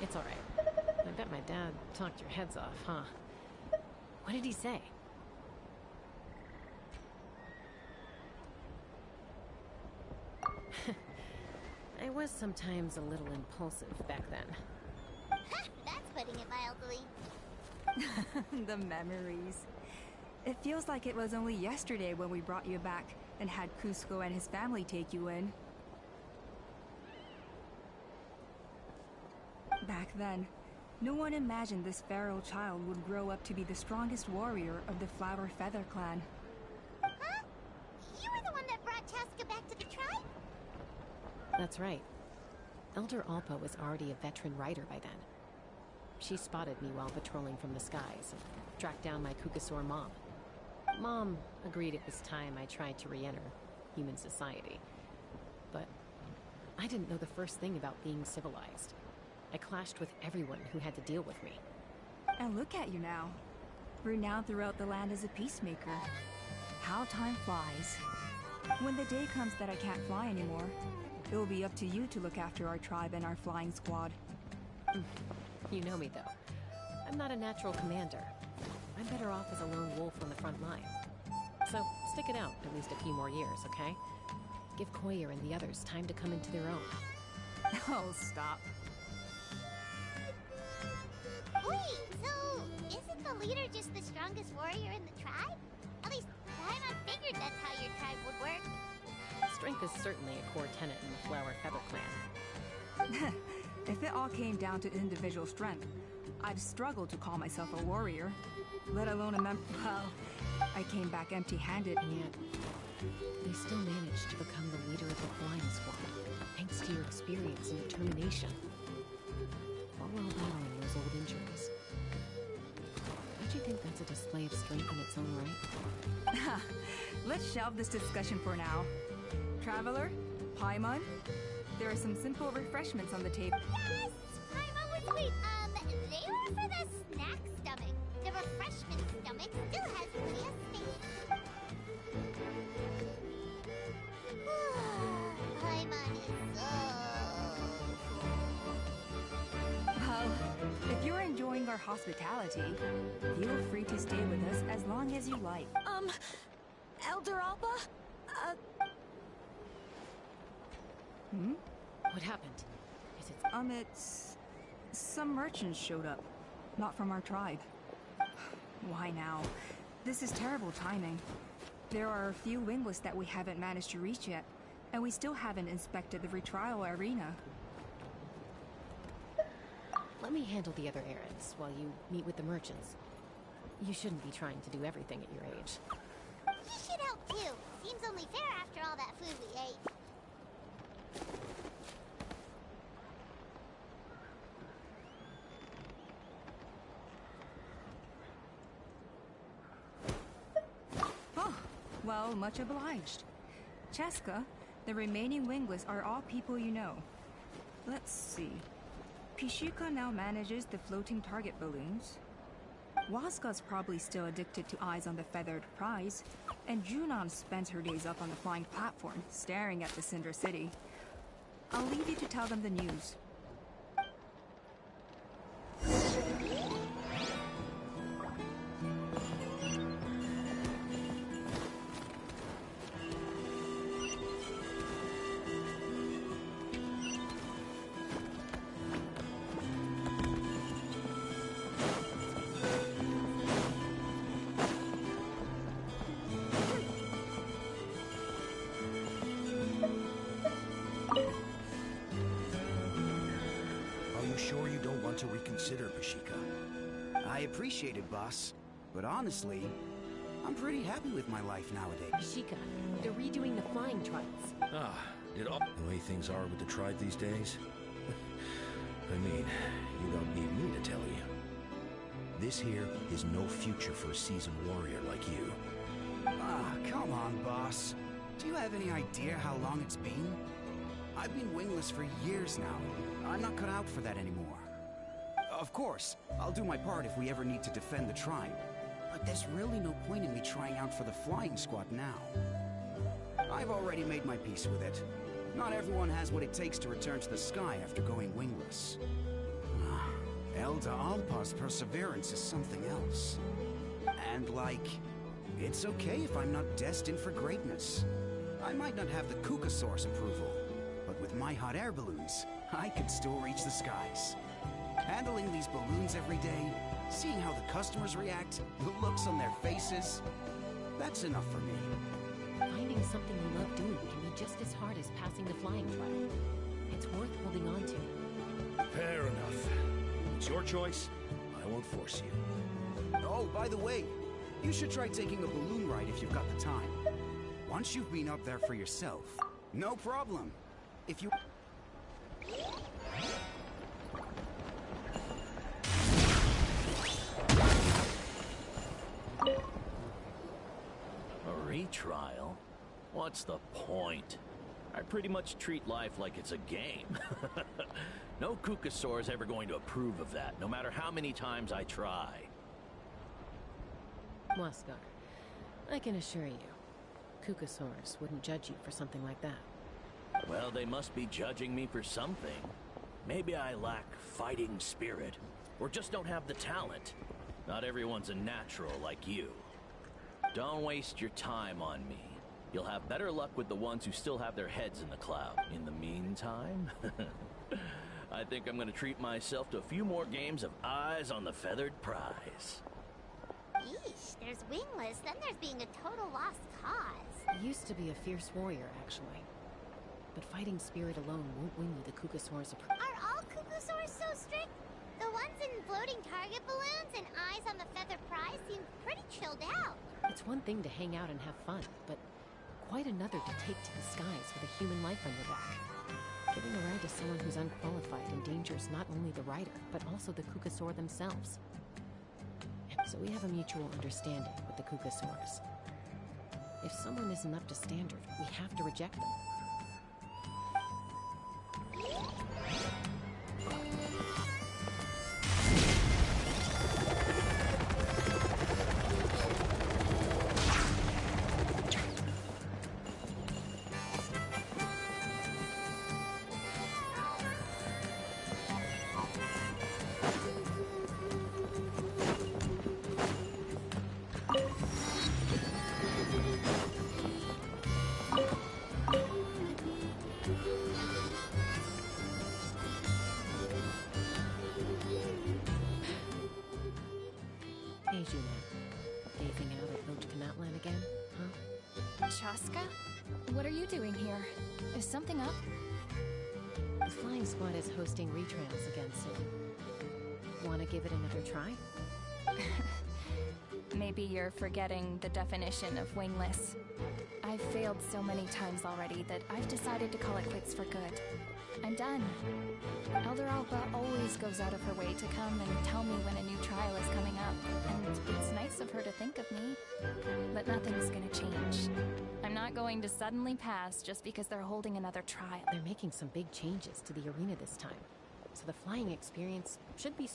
It's all right. I bet my dad talked your heads off, huh? What did he say? I was sometimes a little impulsive back then. That's putting it mildly. The memories. It feels like it was only yesterday when we brought you back and had Cusco and his family take you in. Back then, no one imagined this feral child would grow up to be the strongest warrior of the Flower Feather clan. Huh? You were the one that brought Chaska back to the tribe? That's right. Elder Alpa was already a veteran rider by then. She spotted me while patrolling from the skies and tracked down my Kukasaur mom. Mom agreed it was time I tried to re-enter human society. But I didn't know the first thing about being civilized. I clashed with everyone who had to deal with me. And look at you now. Renowned throughout the land as a peacemaker. How time flies. When the day comes that I can't fly anymore, it will be up to you to look after our tribe and our flying squad. You know me, though. I'm not a natural commander. I'm better off as a lone wolf on the front line. So, stick it out at least a few more years, okay? Give Koyer and the others time to come into their own. Oh, stop. Wait, so isn't the leader just the strongest warrior in the tribe? At least, Paimon figured that's how your tribe would work. Strength is certainly a core tenet in the Flower Feather clan. If it all came down to individual strength, I'd struggle to call myself a warrior, let alone a well, I came back empty-handed. And yet, they still managed to become the leader of the flying squad, thanks to your experience and determination. All while battling those old injuries. Don't you think that's a display of strength in its own right? Let's shelve this discussion for now. Traveler, Paimon, there are some simple refreshments on the table. Yes! Paimon was sweet. They were for the snack stomach. The refreshment stomach still has plenty of space. Paimon is so cool. Well, if you're enjoying our hospitality, feel free to stay with us as long as you like. Elder Alpa? What happened? Is it... It's... Some merchants showed up. Not from our tribe. Why now? This is terrible timing. There are a few wingless that we haven't managed to reach yet, and we still haven't inspected the retrial arena. Let me handle the other errands while you meet with the merchants. You shouldn't be trying to do everything at your age. You should help too. Seems only fair after all that food we ate. Oh, well, much obliged. Chaska, the remaining wingless are all people you know. Let's see. Pishika now manages the floating target balloons. Waska's probably still addicted to eyes on the feathered prize, and Junon spends her days up on the flying platform, staring at the Cinder City. I'll leave you to tell them the news. you sure you don't want to reconsider, Pashika? I appreciate it, boss. But honestly, I'm pretty happy with my life nowadays. Pashika, they're redoing the flying trials. Ah, the way things are with the tribe these days? I mean, you don't need me to tell you. This here is no future for a seasoned warrior like you. Ah, come on, boss. Do you have any idea how long it's been? I've been wingless for years now. I'm not cut out for that anymore. Of course, I'll do my part if we ever need to defend the tribe. But there's really no point in me trying out for the flying squad now. I've already made my peace with it. Not everyone has what it takes to return to the sky after going wingless. Elder Alpa's perseverance is something else. And it's okay if I'm not destined for greatness. I might not have the Kukasaur's approval, but with my hot air balloons, I could still reach the skies. Handling these balloons every day, seeing how the customers react, the looks on their faces, that's enough for me. Finding something you love doing can be just as hard as passing the flying trial. It's worth holding on to. Fair enough. It's your choice. I won't force you. Oh, by the way, you should try taking a balloon ride if you've got the time. Once you've been up there for yourself, no problem. If you... A retrial? What's the point? I pretty much treat life like it's a game. No Kukasaur is ever going to approve of that, no matter how many times I try. Waskar, I can assure you, Kukasaurs wouldn't judge you for something like that. Well, they must be judging me for something. Maybe I lack fighting spirit, or just don't have the talent. Not everyone's a natural like you. Don't waste your time on me. You'll have better luck with the ones who still have their heads in the cloud. In the meantime, I think I'm gonna treat myself to a few more games of Eyes on the Feathered Prize. Yeesh, there's wingless, then there's being a total lost cause. You used to be a fierce warrior, actually. But fighting spirit alone won't win you the Kukasaur's approval. Are all Kukasaurs so strict? The ones in floating target balloons and Eyes on the Feathered Prize seem pretty chilled out. It's one thing to hang out and have fun, but quite another to take to the skies with a human life on your back. Giving a ride to someone who's unqualified endangers not only the rider, but also the Kukasaur themselves. So we have a mutual understanding with the Kukasaurs. If someone isn't up to standard, we have to reject them. Chaska? What are you doing here? Is something up? The flying squad is hosting retrials again soon. Want to give it another try? Maybe you're forgetting the definition of wingless. I've failed so many times already that I've decided to call it quits for good. I'm done. Elder Alpa always goes out of her way to come and tell me when a new trial is coming up, and it's nice of her to think of me. But nothing's gonna change. I'm not going to suddenly pass just because they're holding another trial. They're making some big changes to the arena this time, so the flying experience should be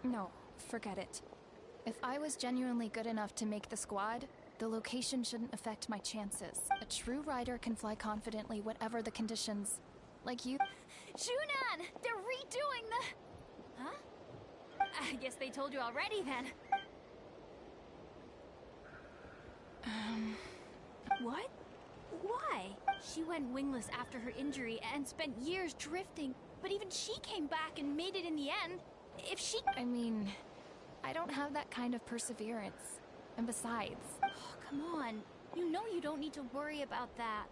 No, forget it. If I was genuinely good enough to make the squad, the location shouldn't affect my chances. A true rider can fly confidently whatever the conditions. Like you. Shunan! They're redoing the... Huh? I guess they told you already then. What? Why? She went wingless after her injury and spent years drifting, but even she came back and made it in the end. If she... I mean, I don't have that kind of perseverance. And besides... Oh, come on. You know you don't need to worry about that.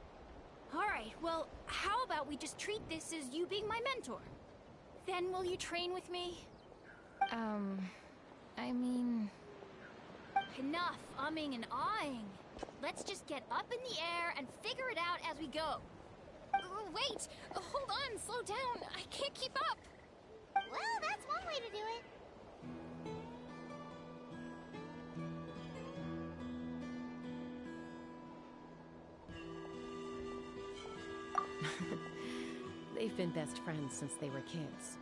Alright, well, how about we just treat this as you being my mentor? Then will you train with me? I mean... Enough umming and ahhing. Let's just get up in the air and figure it out as we go. Wait! Hold on, slow down. I can't keep up. Well, that's one way to do it. They've been best friends since they were kids.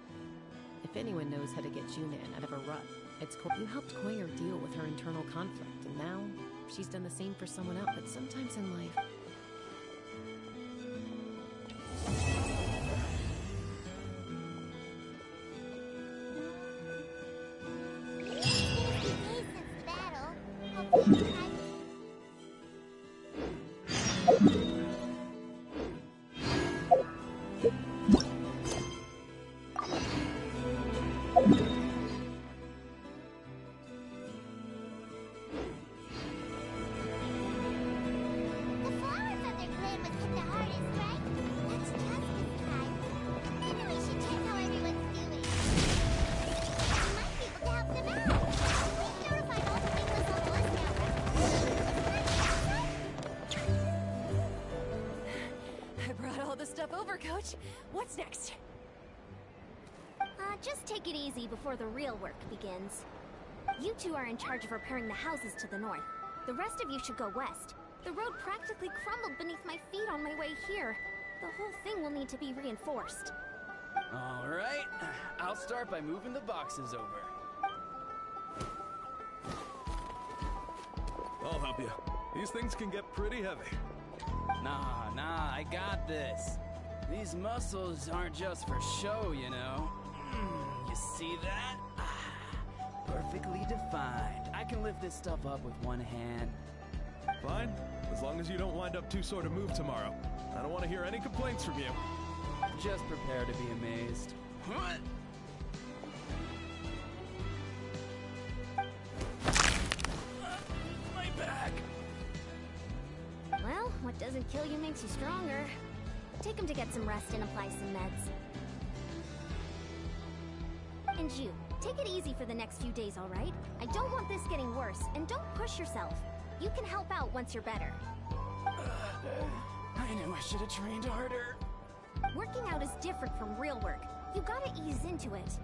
If anyone knows how to get Junan out of a rut, it's you helped Koyer deal with her internal conflict, and now she's done the same for someone else. But sometimes in life... Coach, what's next? Just take it easy before the real work begins. You two are in charge of repairing the houses to the north. The rest of you should go west. The road practically crumbled beneath my feet on my way here. The whole thing will need to be reinforced. Alright, I'll start by moving the boxes over. I'll help you. These things can get pretty heavy. Nah, I got this. These muscles aren't just for show, you know. You see that? Perfectly defined. I can lift this stuff up with one hand. Fine, as long as you don't wind up too sore to move tomorrow. I don't want to hear any complaints from you. Just prepare to be amazed. My back! Well, what doesn't kill you makes you stronger. Take him to get some rest and apply some meds. And you, take it easy for the next few days, alright? I don't want this getting worse, and don't push yourself. You can help out once you're better. I knew I should have trained harder. Working out is different from real work. You gotta ease into it.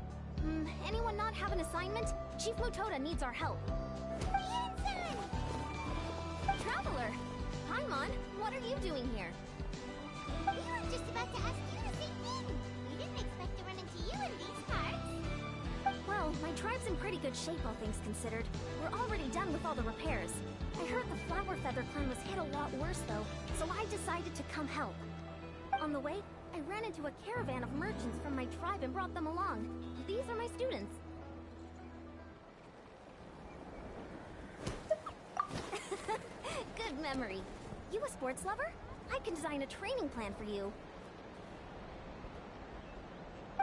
Anyone not have an assignment? Chief Mutoda needs our help. Traveler! Paimon, what are you doing here? We were just about to ask you the same thing. We didn't expect to run into you in these parts. Well, my tribe's in pretty good shape, all things considered. We're already done with all the repairs. I heard the Flower Feather clan was hit a lot worse, though, so I decided to come help. On the way, I ran into a caravan of merchants from my tribe and brought them along. These are my students. Good memory. You a sports lover? I can design a training plan for you.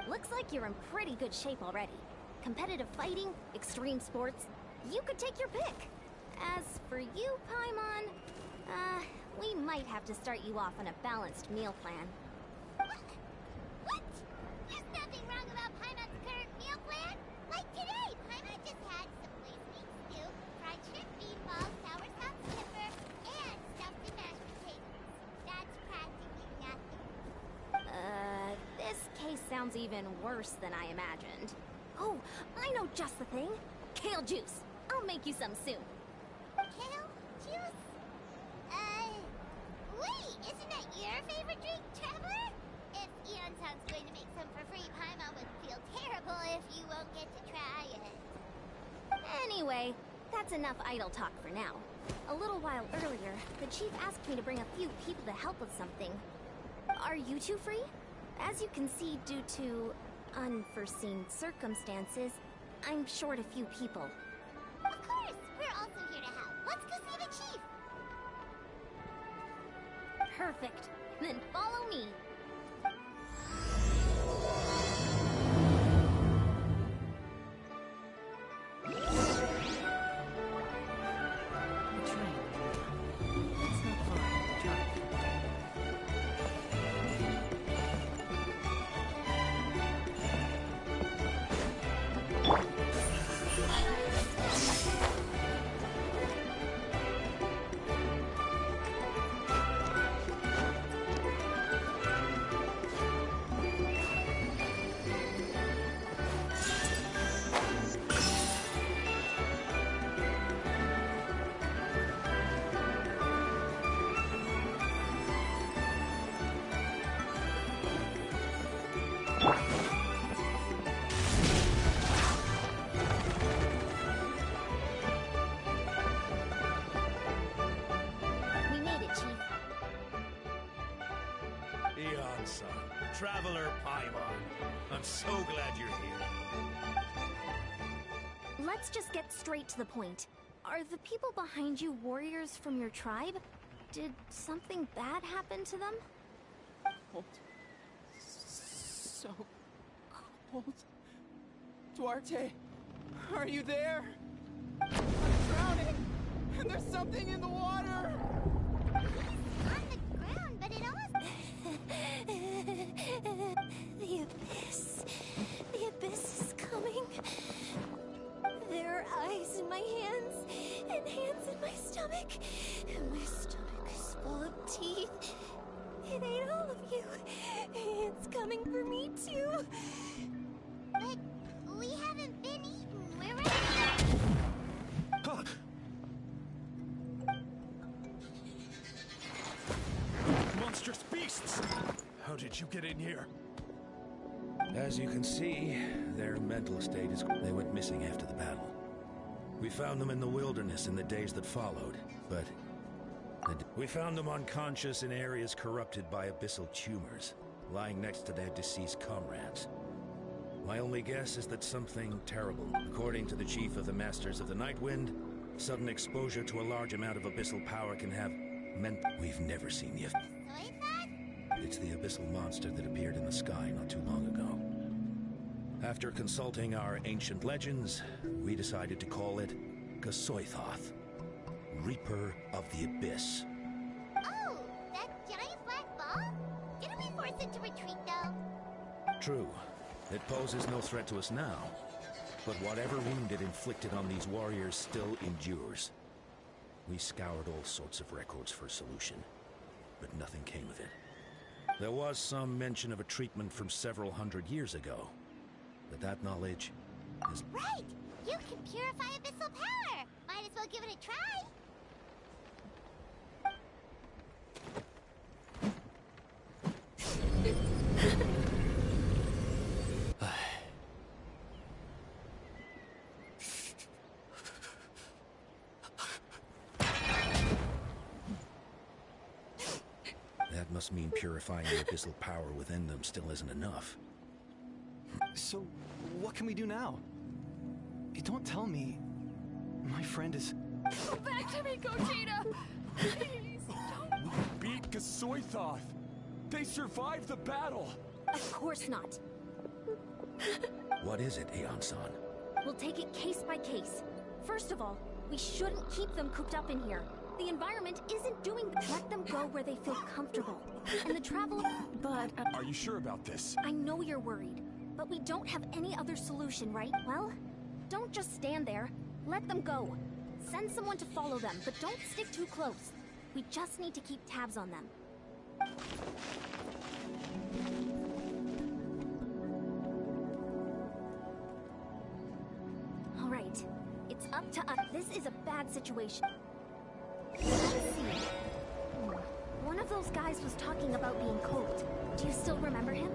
Looks like you're in pretty good shape already. Competitive fighting, extreme sports, you could take your pick. As for you, Paimon, we might have to start you off on a balanced meal plan. What? There's nothing wrong about Paimon's current meal plan? Like today, Paimon just had some place meat stew, fried shrimp meatballs, sour sauce pepper, and stuffed and mashed potatoes. That's practically nothing. This case sounds even worse than I imagined. Oh, I know just the thing. Kale juice. I'll make you some soon. Kale juice? Wait, isn't that your favorite drink, Traveler? If Eon-san's going to make some for free, Paimon would feel terrible if you won't get to try it. Anyway, that's enough idle talk for now. A little while earlier, the chief asked me to bring a few people to help with something. Are you two free? As you can see, due to unforeseen circumstances, I'm short a few people. Of course! We're also here to help. Let's go see the chief! Perfect. Then follow me. The train. It's not far. Drive. Traveler Paimon. I'm so glad you're here. Let's just get straight to the point. Are the people behind you warriors from your tribe? Did something bad happen to them? Cold. So cold. Duarte, are you there? I'm drowning, and there's something in the water! On the ground, but it almost... The abyss. The abyss is coming. There are eyes in my hands, and hands in my stomach. And my stomach is full of teeth. It ate all of you. It's coming for me, too. But we haven't been eaten. We're ready. Monstrous beasts! How did you get in here? As you can see, their mental state is... They went missing after the battle. We found them in the wilderness in the days that followed, but... We found them unconscious in areas corrupted by abyssal tumors, lying next to their deceased comrades. My only guess is that something terrible. According to the chief of the Masters of the Nightwind, sudden exposure to a large amount of abyssal power can have We've never seen the... It's the abyssal monster that appeared in the sky not too long ago. After consulting our ancient legends, we decided to call it Gasoithoth, Reaper of the Abyss. Oh, that giant black ball? Didn't we force it to retreat, though? True. It poses no threat to us now, but whatever wound it inflicted on these warriors still endures. We scoured all sorts of records for a solution, but nothing came of it. There was some mention of a treatment from several hundred years ago, but that knowledge is... Right! You can purify abyssal power! Might as well give it a try! That must mean purifying the abyssal power within them still isn't enough. So, what can we do now? You don't tell me... My friend is... Go back to me, Gogeta! Please, don't... We beat Gasoithoth! They survived the battle! Of course not. What is it, Aeon-san? We'll take it case by case. First of all, we shouldn't keep them cooped up in here. The environment isn't doing... Let them go where they feel comfortable. And the travel... But... Are you sure about this? I know you're worried, but we don't have any other solution, right? Well, don't just stand there. Let them go. Send someone to follow them, but don't stick too close. We just need to keep tabs on them. All right. It's up to us. This is a bad situation. Let's see. One of those guys was talking about being cold. Do you still remember him?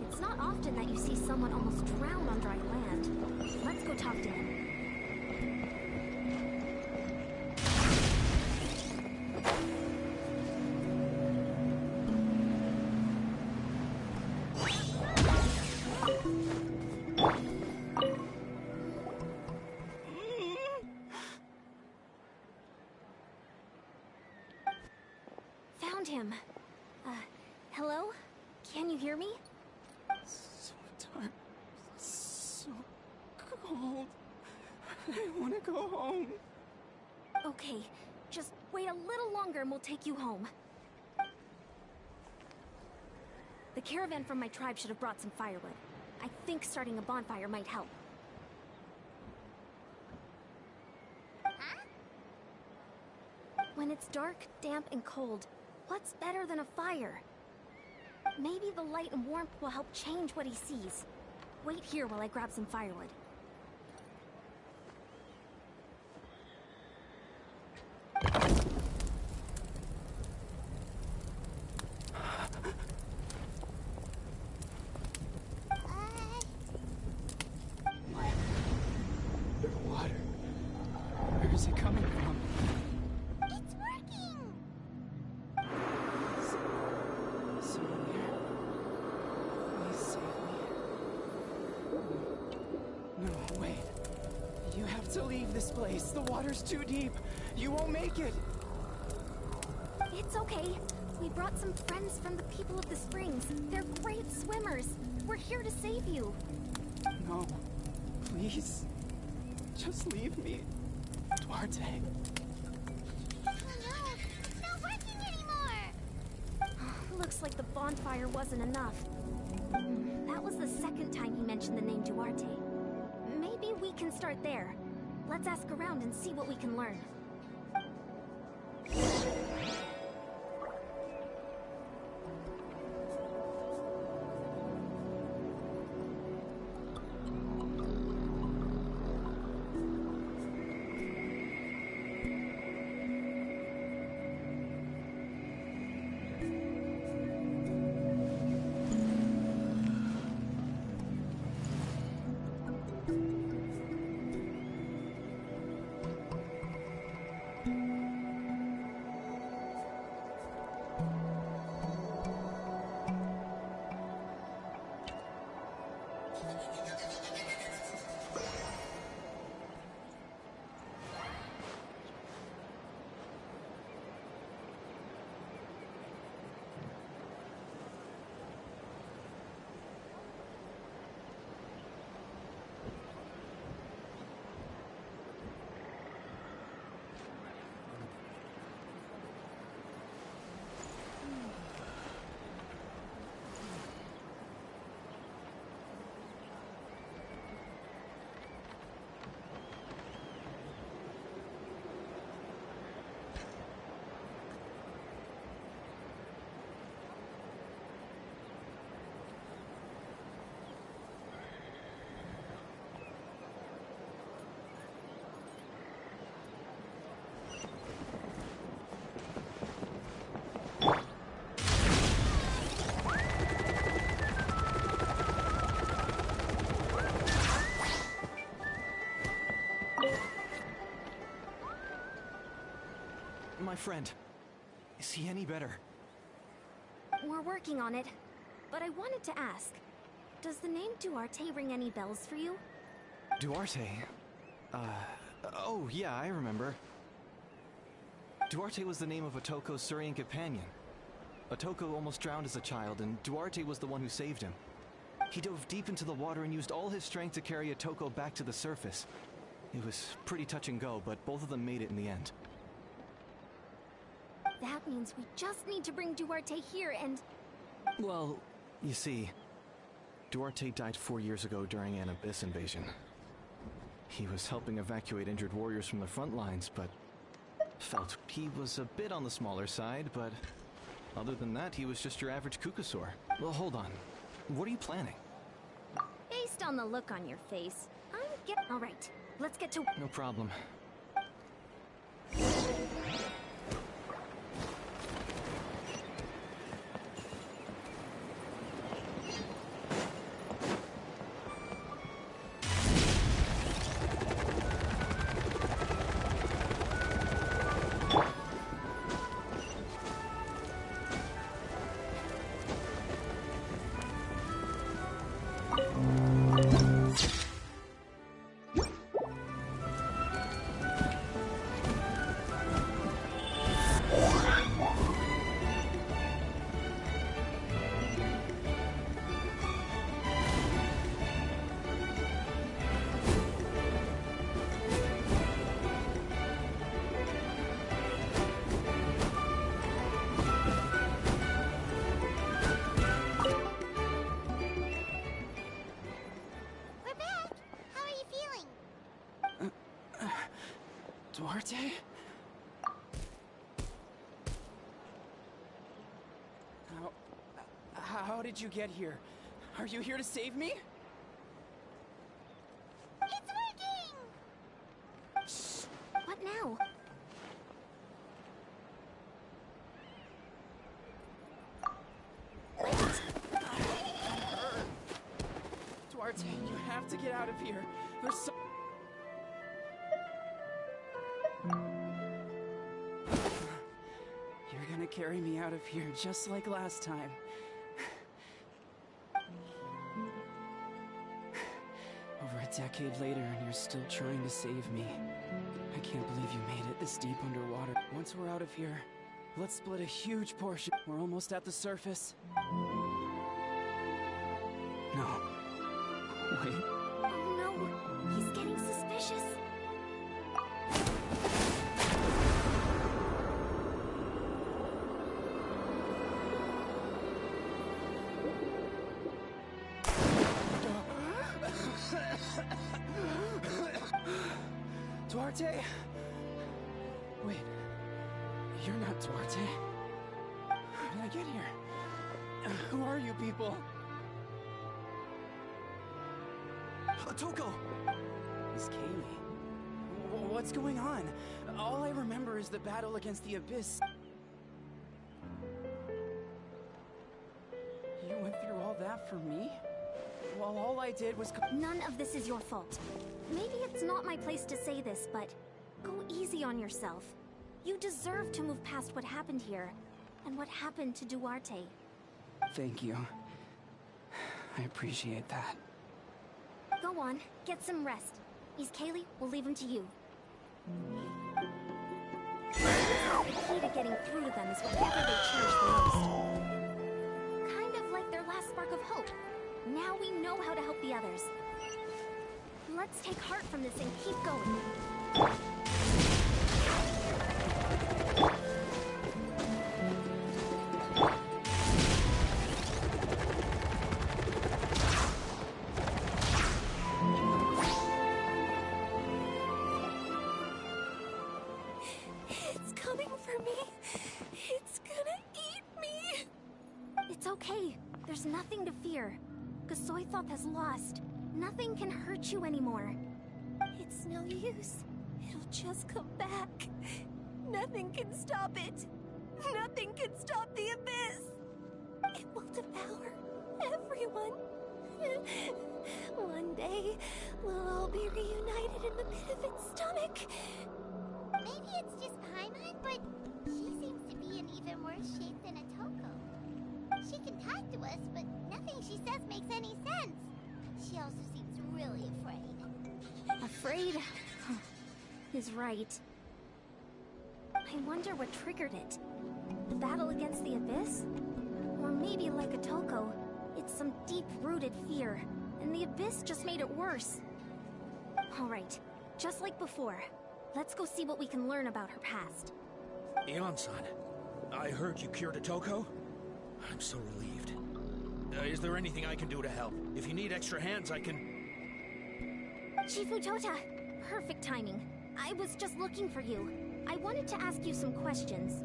It's not often that you see someone almost drown on dry land. Let's go talk to him. Found him. Hello? Can you hear me? So dark. So cold. I want to go home. Okay, just wait a little longer and we'll take you home. The caravan from my tribe should have brought some firewood. I think starting a bonfire might help. Huh? When it's dark, damp, and cold, what's better than a fire? Maybe the light and warmth will help change what he sees. Wait here while I grab some firewood. The water. Where is it coming from? It's working! Someone here. have to leave this place. The water's too deep. You won't make it. It's okay. We brought some friends from the people of the springs. They're great swimmers. We're here to save you. No. Please. Just leave me. Duarte. Oh no! It's not working anymore! Looks like the bonfire wasn't enough. That was the second time he mentioned the name Duarte. Maybe we can start there. Let's ask around and see what we can learn. My friend, is he any better? We're working on it. But I wanted to ask, does the name Duarte ring any bells for you? Duarte? Oh yeah, I remember. Duarte was the name of Otoko's Surian companion. Otoko almost drowned as a child, and Duarte was the one who saved him. He dove deep into the water and used all his strength to carry Otoko back to the surface. It was pretty touch and go, but both of them made it in the end. That means we just need to bring Duarte here and... Well, you see, Duarte died 4 years ago during an Abyss invasion. He was helping evacuate injured warriors from the front lines, but felt he was a bit on the smaller side, but other than that, he was just your average Kukusaur. Well, hold on. What are you planning? Based on the look on your face, All right, let's get to... No problem. Duarte? How did you get here? Are you here to save me? It's working! Shh! What now? Duarte, you have to get out of here. There's so... You're gonna carry me out of here just like last time. Over A decade later, and you're still trying to save me. I can't believe you made it this deep underwater. Once we're out of here, let's split a huge portion. We're almost at the surface. No. Wait. Oh no, he's getting suspicious. Duarte? Wait, you're not Duarte. How did I get here? Who are you people? Toko! Miss Kaylee. What's going on? All I remember is the battle against the Abyss. You went through all that for me? While all I did was... None of this is your fault. Maybe it's not my place to say this, but go easy on yourself. You deserve to move past what happened here, and what happened to Duarte. Thank you. I appreciate that. Go on, get some rest. Miss Kaylee, we'll leave him to you. The key to getting through to them is whatever they cherish the most. Kind of like their last spark of hope. Now we know how to help the others. Let's take heart from this and keep going. It's coming for me. It's gonna eat me. It's okay. There's nothing to fear. Gasoithoth has lost. Nothing can hurt you anymore. It's no use. It'll just come back. Nothing can stop it. Nothing can stop the Abyss. It will devour everyone. One day, we'll all be reunited in the pit of its stomach. Maybe it's just Paimon, but she seems to be in even worse shape than a Toko. She can talk to us, but nothing she says makes any sense. She also seems really afraid. Afraid? Is right. I wonder what triggered it. The battle against the Abyss? Or maybe like a Toko, it's some deep-rooted fear, and the Abyss just made it worse. Alright, just like before, let's go see what we can learn about her past. Ion-san, I heard you cured a Toko? I'm so relieved. Is there anything I can do to help? If you need extra hands, I can... Chifu Tota! Perfect timing. I was just looking for you. I wanted to ask you some questions.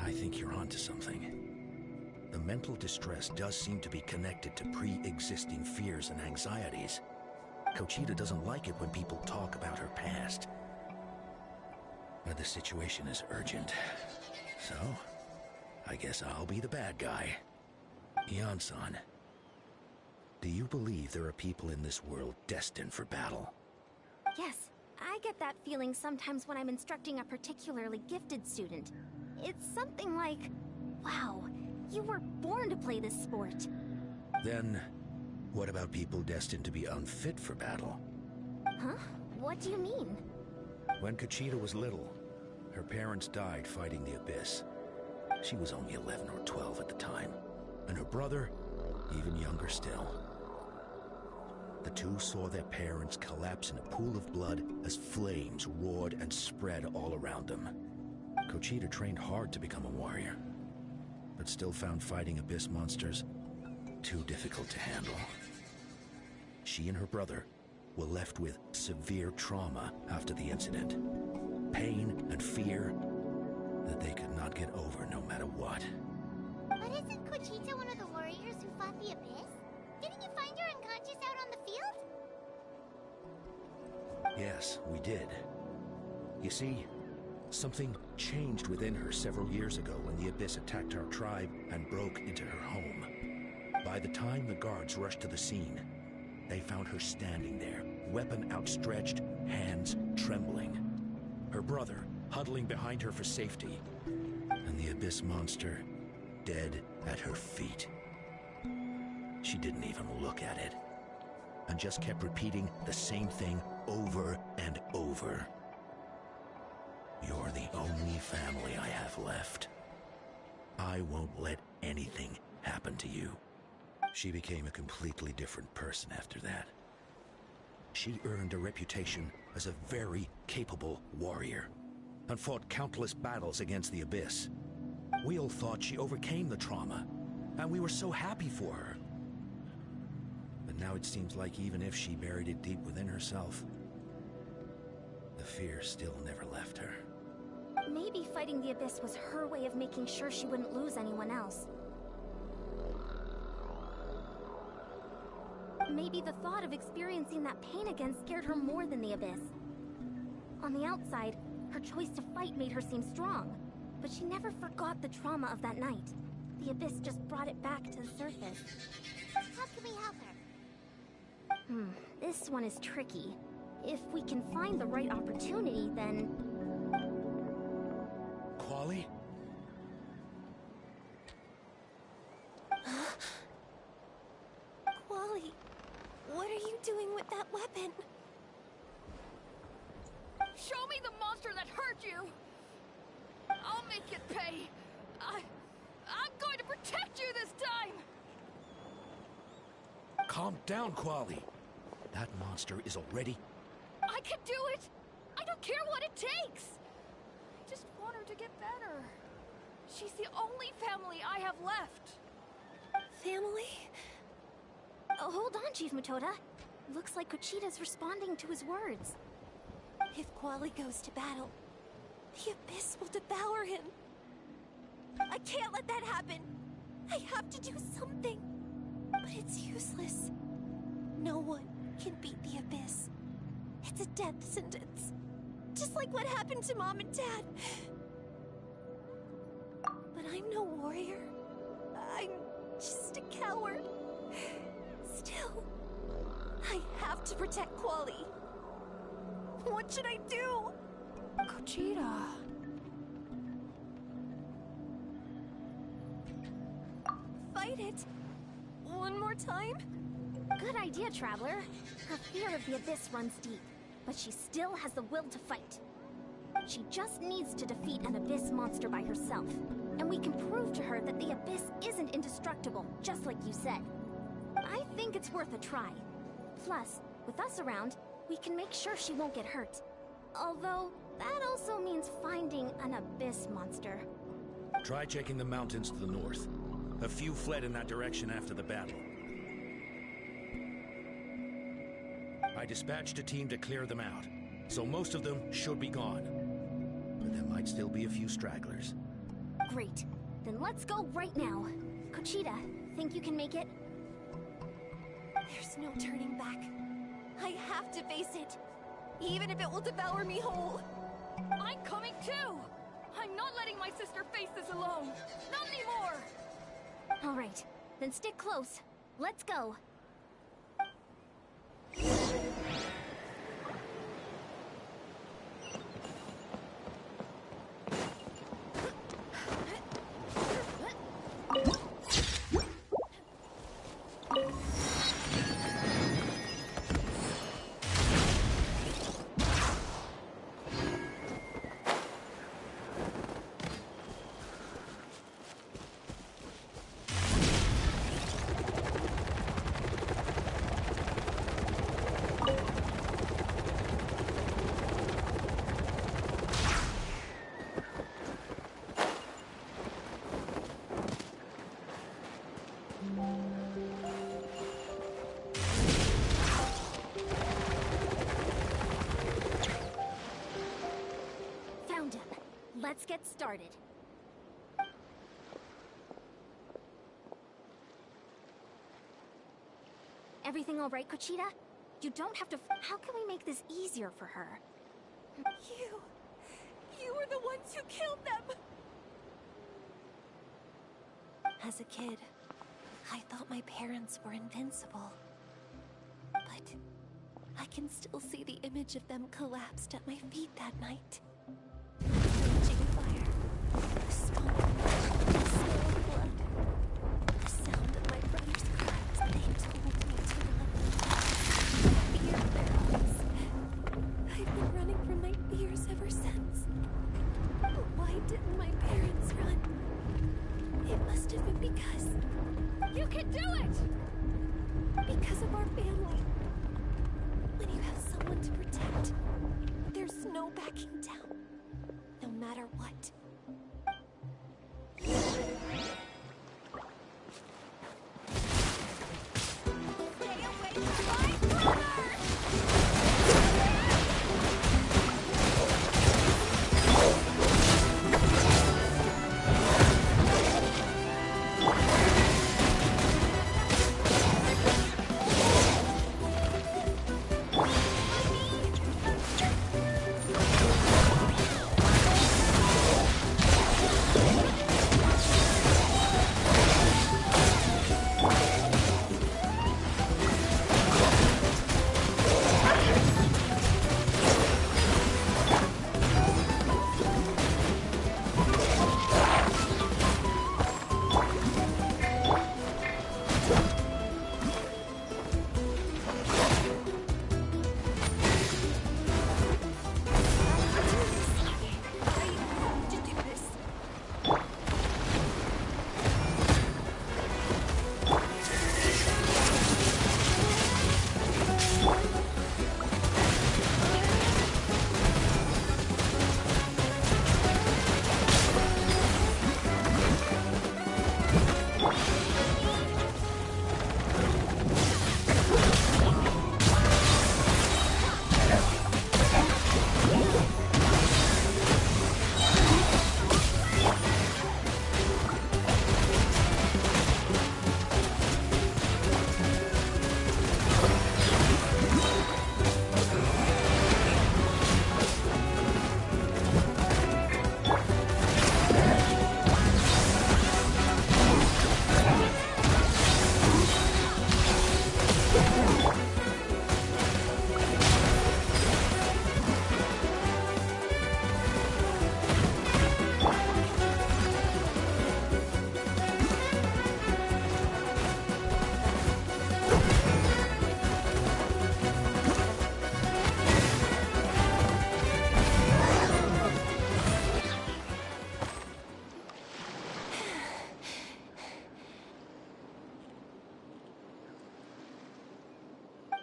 I think you're onto something. The mental distress does seem to be connected to pre-existing fears and anxieties. Kochita doesn't like it when people talk about her past. But the situation is urgent. So, I guess I'll be the bad guy. Ion-san, do you believe there are people in this world destined for battle? Yes, I get that feeling sometimes when I'm instructing a particularly gifted student. It's something like, wow, you were born to play this sport. Then, what about people destined to be unfit for battle? Huh? What do you mean? When Kochita was little, her parents died fighting the Abyss. She was only 11 or 12 at the time, and her brother, even younger still. The two saw their parents collapse in a pool of blood as flames roared and spread all around them. Kochita trained hard to become a warrior, but still found fighting Abyss monsters too difficult to handle. She and her brother were left with severe trauma after the incident. Pain and fear that they could not get over no matter what. But isn't Kochita one of the warriors who fought the Abyss? Didn't you find her unconscious out on the field? Yes, we did. You see, something changed within her several years ago when the Abyss attacked our tribe and broke into her home. By the time the guards rushed to the scene, they found her standing there, weapon outstretched, hands trembling. Her brother huddling behind her for safety, and the Abyss monster dead at her feet. She didn't even look at it, and just kept repeating the same thing over and over. You're the only family I have left. I won't let anything happen to you. She became a completely different person after that. She earned a reputation as a very capable warrior, and fought countless battles against the Abyss. We all thought she overcame the trauma, and we were so happy for her. But now it seems like even if she buried it deep within herself, the fear still never left her. Maybe fighting the Abyss was her way of making sure she wouldn't lose anyone else. Maybe the thought of experiencing that pain again scared her more than the Abyss. On the outside, her choice to fight made her seem strong, but she never forgot the trauma of that night. The Abyss just brought it back to the surface. How can we help her? This one is tricky. If we can find the right opportunity, then... Quali? Quali, what are you doing with that weapon? Show me the monster that hurt you! I'll make it pay! I'm going to protect you this time! Calm down, Quali. That monster is already... I can do it! I don't care what it takes! I just want her to get better. She's the only family I have left. Family? Oh, hold on, Chief Matoda. Looks like Kuchita's responding to his words. If Quali goes to battle, the Abyss will devour him. I can't let that happen. I have to do something. But it's useless. No one can beat the Abyss. It's a death sentence. Just like what happened to Mom and Dad. But I'm no warrior. I'm just a coward. Still, I have to protect Quali. What should I do? Kuchita. Fight it. One more time? Good idea, Traveler. Her fear of the Abyss runs deep, but she still has the will to fight. She just needs to defeat an Abyss monster by herself, and we can prove to her that the Abyss isn't indestructible, just like you said. I think it's worth a try. Plus, with us around, we can make sure she won't get hurt. Although, that also means finding an Abyss monster. Try checking the mountains to the north. A few fled in that direction after the battle. I dispatched a team to clear them out, so most of them should be gone. But there might still be a few stragglers. Great. Then let's go right now. Kuchita, think you can make it? There's no turning back. I have to face it, even if it will devour me whole. I'm coming too! I'm not letting my sister face this alone! Not anymore! All right, then stick close. Let's go. Found him. Let's get started. Everything all right, Kuchita? You don't have to... How can we make this easier for her? You were the ones who killed them! As a kid, I thought my parents were invincible. But I can still see the image of them collapsed at my feet that night. The raging fire, the smoke, the smell of blood, the sound of my brother's cries. most of it because... You can do it! Because of our family. When you have someone to protect, there's no backing down. No matter what. Stay away from my brother!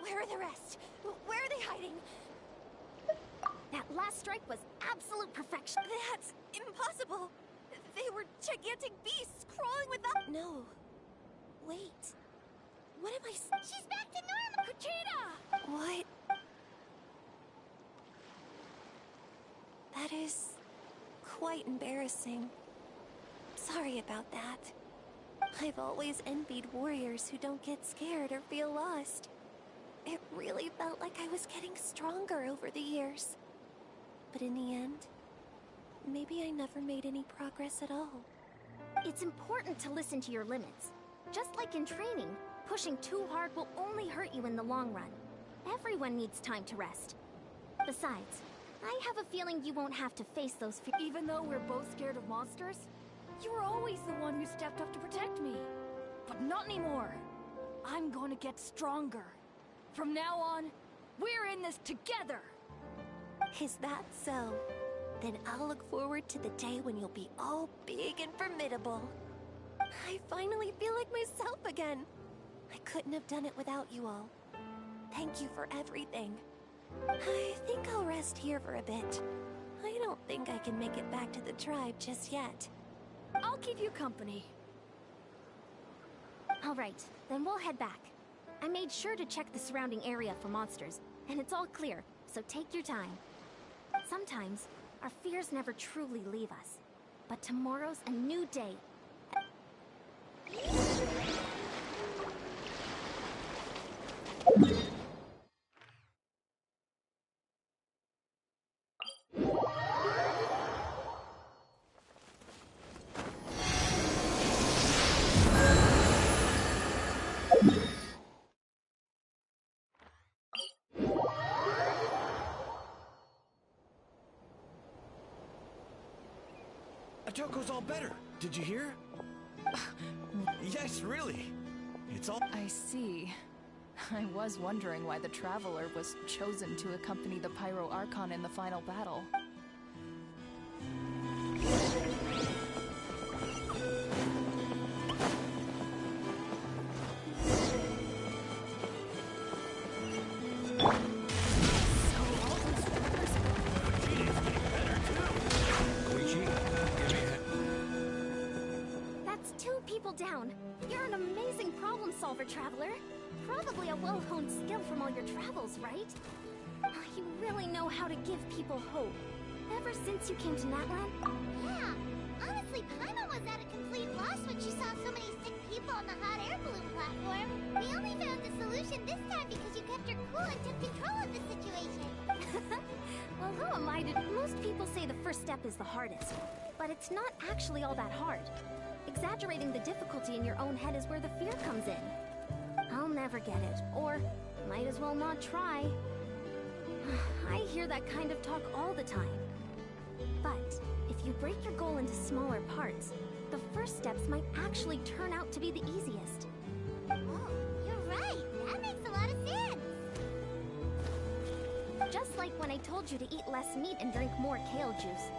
Where are the rest? Where are they hiding? That last strike was absolute perfection. That's impossible. They were gigantic beasts crawling with us. No. Wait. What am I... She's back to normal! Kuchita! What? That is... quite embarrassing. Sorry about that. I've always envied warriors who don't get scared or feel lost. It really felt like I was getting stronger over the years. But in the end, maybe I never made any progress at all. It's important to listen to your limits. Just like in training, pushing too hard will only hurt you in the long run. Everyone needs time to rest. Besides, I have a feeling you won't have to face those fears. Even though we're both scared of monsters, you were always the one who stepped up to protect me. But not anymore. I'm going to get stronger. From now on, we're in this together! Is that so? Then I'll look forward to the day when you'll be all big and formidable. I finally feel like myself again. I couldn't have done it without you all. Thank you for everything. I think I'll rest here for a bit. I don't think I can make it back to the tribe just yet. I'll keep you company. Alright, then we'll head back. I made sure to check the surrounding area for monsters, and it's all clear, so take your time. Sometimes, our fears never truly leave us. But tomorrow's a new day. Atoko's all better. Did you hear? Yes, really. It's all... I see. I was wondering why the Traveler was chosen to accompany the Pyro Archon in the final battle. people down. You're an amazing problem solver, Traveler. Probably a well-honed skill from all your travels, right? You really know how to give people hope. Ever since you came to Natlan? Yeah. Honestly, Paimon was at a complete loss when she saw so many sick people on the hot air balloon platform. We only found the solution this time because you kept her cool and took control of the situation. Well, who am I to... Most people say the first step is the hardest, but it's not actually all that hard. Exaggerating the difficulty in your own head is where the fear comes in. I'll never get it, or might as well not try. I hear that kind of talk all the time. But if you break your goal into smaller parts, the first steps might actually turn out to be the easiest. Oh, you're right. That makes a lot of sense. Just like when I told you to eat less meat and drink more kale juice.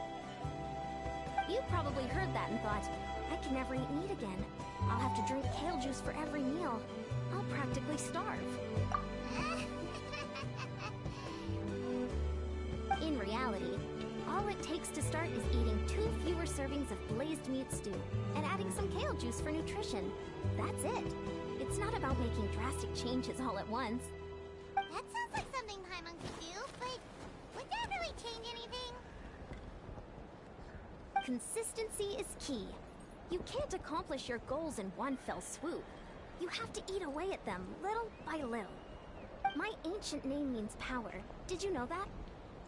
You probably heard that and thought, I can never eat meat again. I'll have to drink kale juice for every meal. I'll practically starve. In reality, all it takes to start is eating 2 fewer servings of glazed meat stew and adding some kale juice for nutrition. That's it. It's not about making drastic changes all at once. That sounds like something Paimon could do, but would that really change anything? Consistency is key. You can't accomplish your goals in one fell swoop. You have to eat away at them, little by little. My ancient name means power. Did you know that?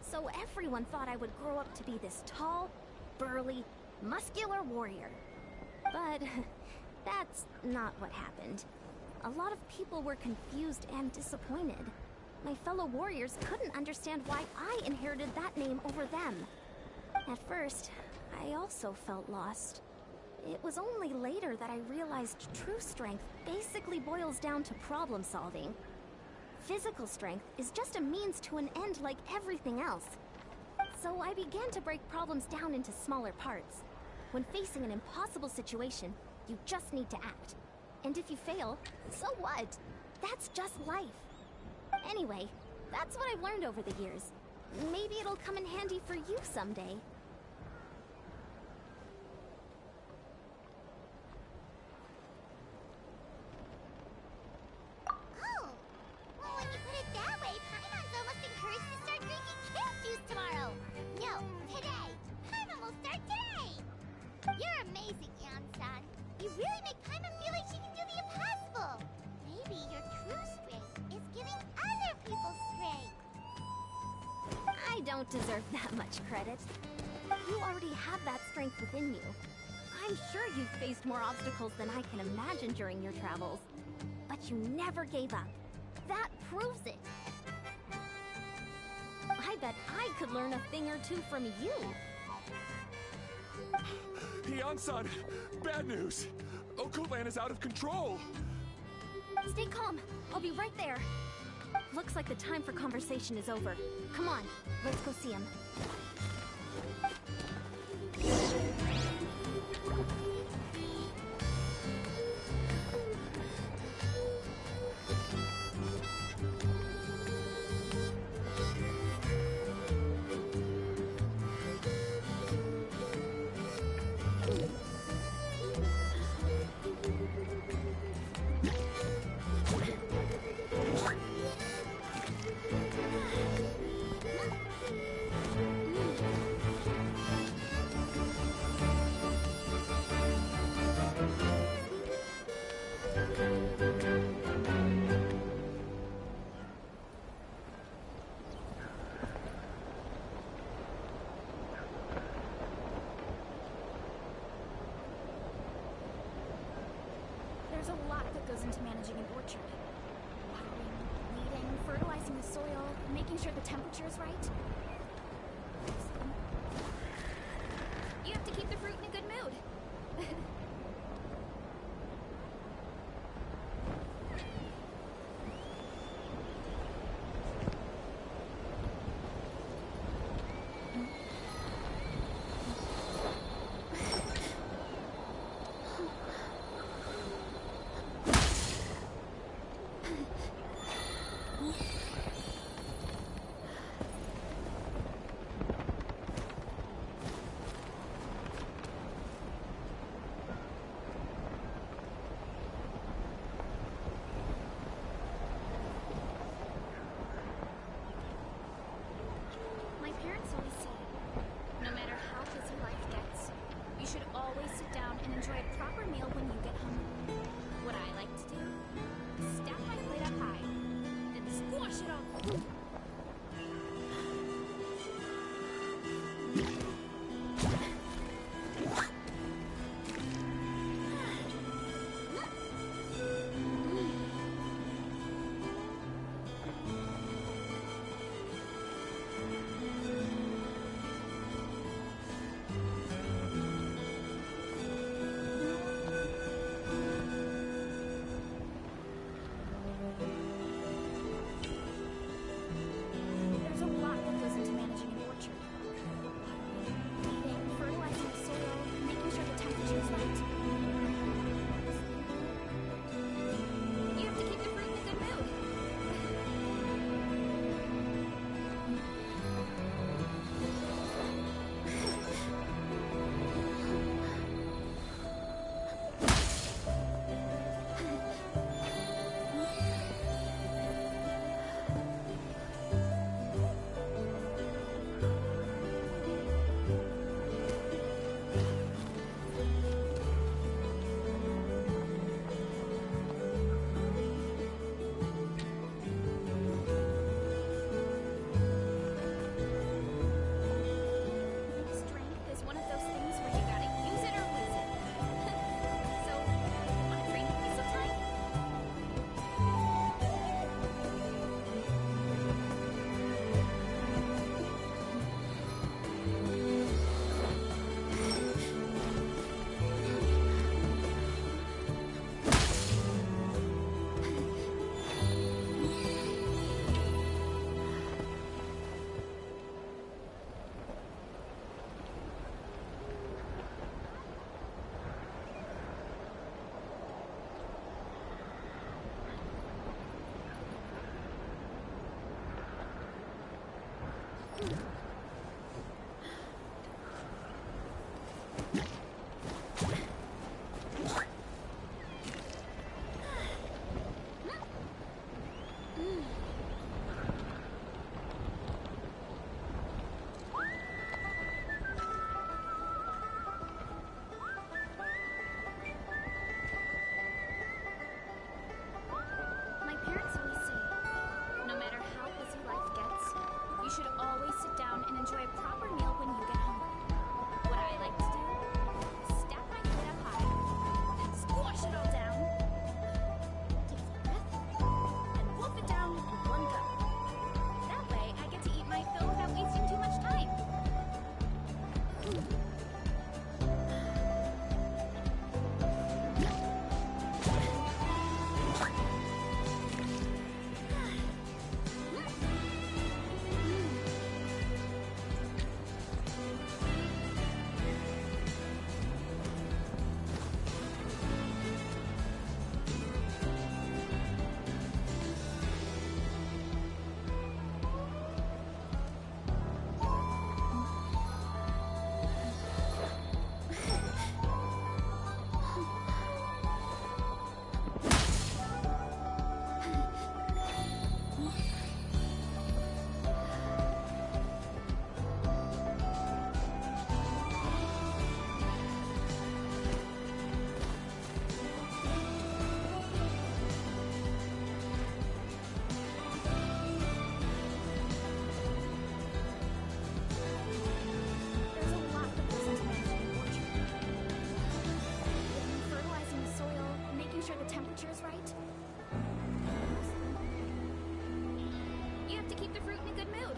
So everyone thought I would grow up to be this tall, burly, muscular warrior. But that's not what happened. A lot of people were confused and disappointed. My fellow warriors couldn't understand why I inherited that name over them. At first, I also felt lost. It was only later that I realized true strength basically boils down to problem solving. Physical strength is just a means to an end like everything else. So I began to break problems down into smaller parts. When facing an impossible situation, you just need to act. And if you fail, so what? That's just life. Anyway, that's what I've learned over the years. Maybe it'll come in handy for you someday. Oh! Well, when you put it that way, Paimon's almost encouraged to start drinking kale juice tomorrow! No, today! Paimon will start today! You're amazing, Yan-san. You really make Paimon feel like she can do the impossible! Maybe your true strength is giving other people strength! I don't deserve that much credit. You already have that strength within you. I'm sure you've faced more obstacles than I can imagine during your travels. But you never gave up. That proves it. I bet I could learn a thing or two from you. Yan-san! Bad news! Okoland is out of control! Stay calm. I'll be right there. Looks like the time for conversation is over. Come on, let's go see him. There's a lot that goes into managing an orchard. Watering, weeding, fertilizing the soil, making sure the temperature is right. You have to keep the fruit in a good mood. There's a lot that goes into managing an orchard. Weeding, fertilizing the soil, making sure the temperature is right. You have to keep the fruit in a good mood. Strength is one of those things where you gotta use it or lose it. So, wanna train with me sometime? My parents always say, no matter how busy life gets, you should always sit down and enjoy a proper meal when you get hungry. What I like to do is stack my plate up high, and squash it all down, take a breath, and wolf it down in one go. That way, I get to eat my fill without wasting too much time. There's a lot that goes into managing an orchard. Fertilizing the soil, making sure the temperature is right. You have to keep the fruit in a good mood.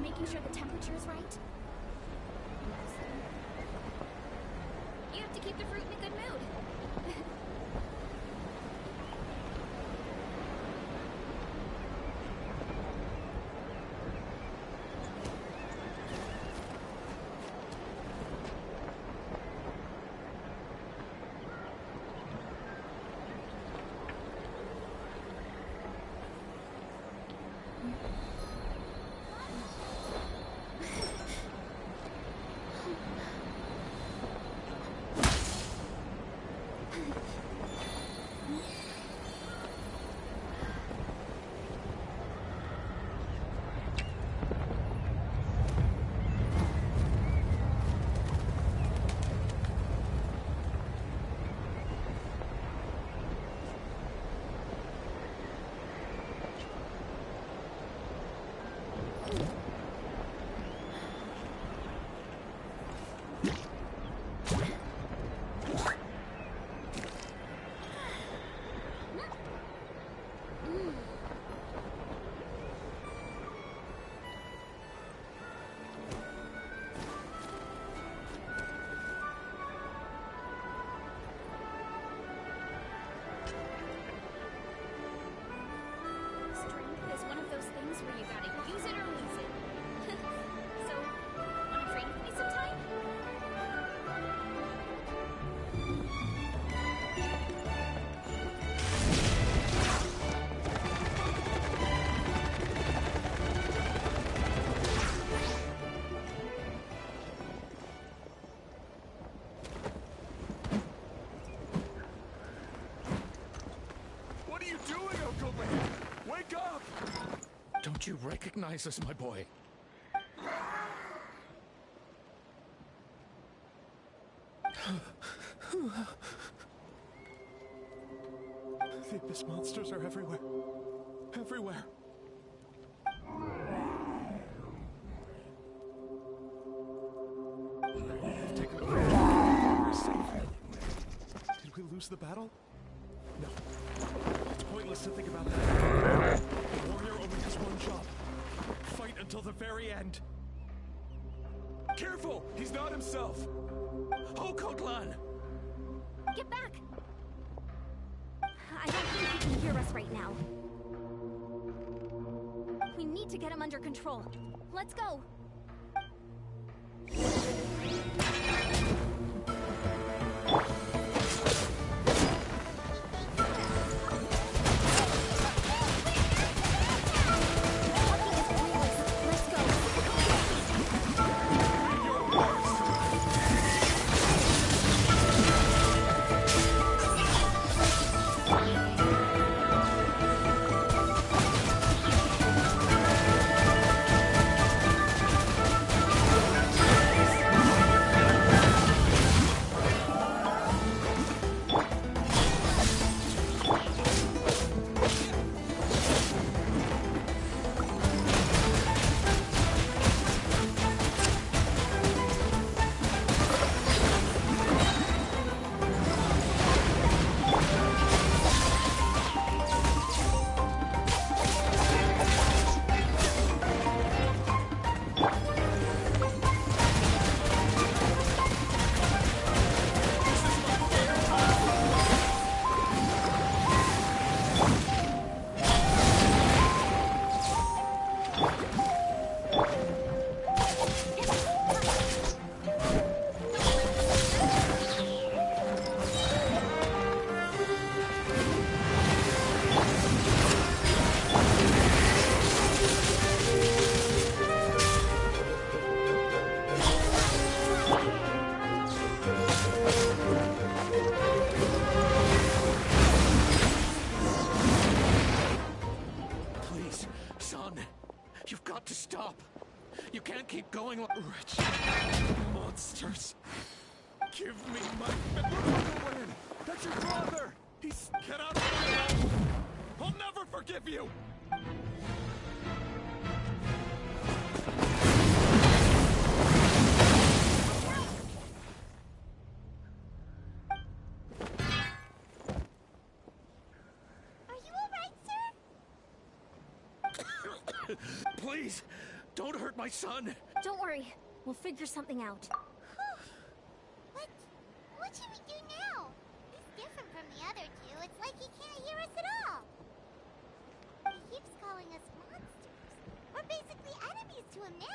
Making sure the temperature is right. You have to keep the fruit in a good mood. Where you gotta use it or lose it. So, wanna train with me sometime? What are you doing, Uncle Man? Wake up! Don't you recognize us, my boy? The Abyss monsters are everywhere. Everywhere. They've taken over. We're safe. Did we lose the battle? No. It's pointless to think about that. The warrior only has one job. Fight until the very end. Careful! He's not himself! Hokotlan! Get back! I don't think he can hear us right now. We need to get him under control. Let's go! Monsters! Give me my... Win! That's your brother! He's... Get out of my life! I'll never forgive you! Are you alright, sir? Please, don't hurt my son! Don't worry. We'll figure something out. What should we do now? He's different from the other two. It's like he can't hear us at all. He keeps calling us monsters. We're basically enemies to him now.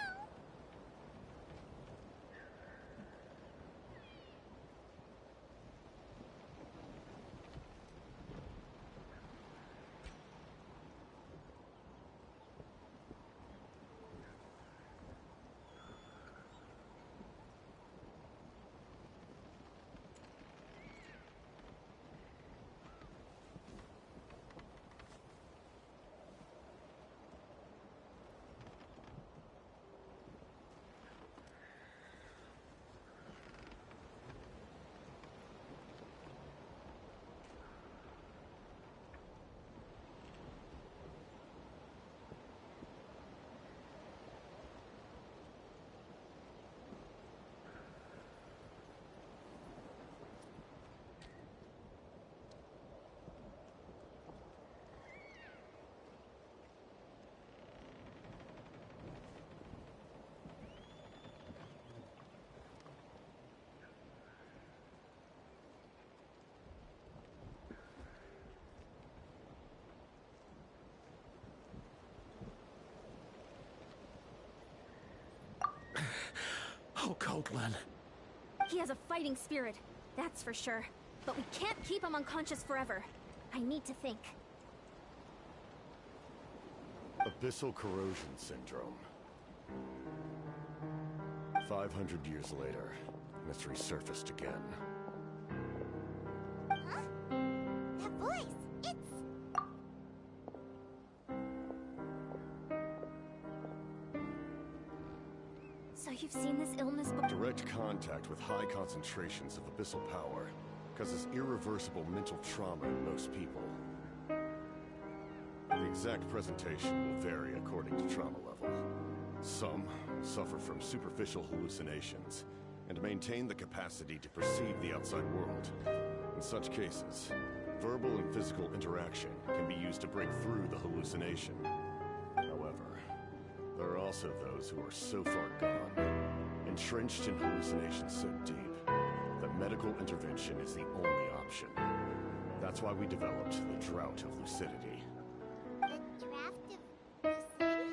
Oh, Coatlan. He has a fighting spirit, that's for sure. But we can't keep him unconscious forever. I need to think. Abyssal corrosion syndrome. 500 years later, mystery surfaced again. Huh? That voice! It's... So you've seen this illness before? Direct contact with high concentrations of abyssal power causes irreversible mental trauma in most people. The exact presentation will vary according to trauma level. Some will suffer from superficial hallucinations and maintain the capacity to perceive the outside world. In such cases, verbal and physical interaction can be used to break through the hallucination. However, there are also those who are so far gone, entrenched in hallucinations so deep, that medical intervention is the only option. That's why we developed the Drought of Lucidity. The Draft of Lucidity?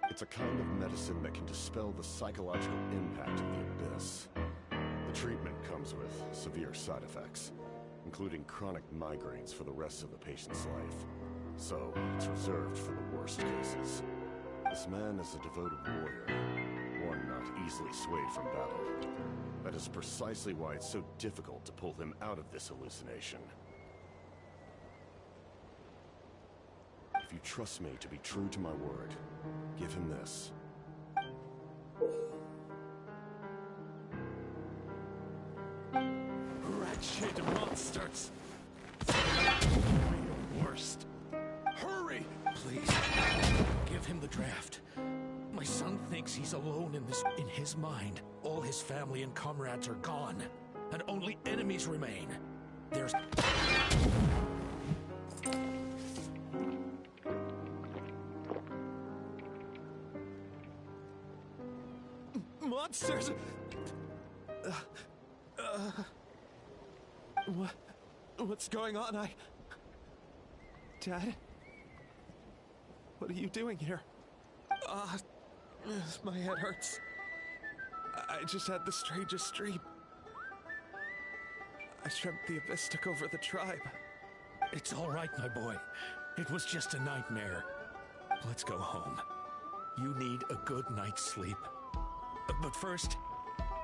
It's a kind of medicine that can dispel the psychological impact of the Abyss. The treatment comes with severe side effects, including chronic migraines for the rest of the patient's life. So, it's reserved for the worst cases. This man is a devoted warrior, one not easily swayed from battle. That is precisely why it's so difficult to pull him out of this hallucination. If you trust me to be true to my word, give him this. Wretched monsters! You're your worst. Hurry! Please, give him the draft. My son thinks he's alone in his mind. All his family and comrades are gone, and only enemies remain. There's... monsters! What's going on? Dad? What are you doing here? My head hurts. I just had the strangest dream. I dreamt the Abyss took over the tribe. It's all right, my boy. It was just a nightmare. Let's go home. You need a good night's sleep. But first,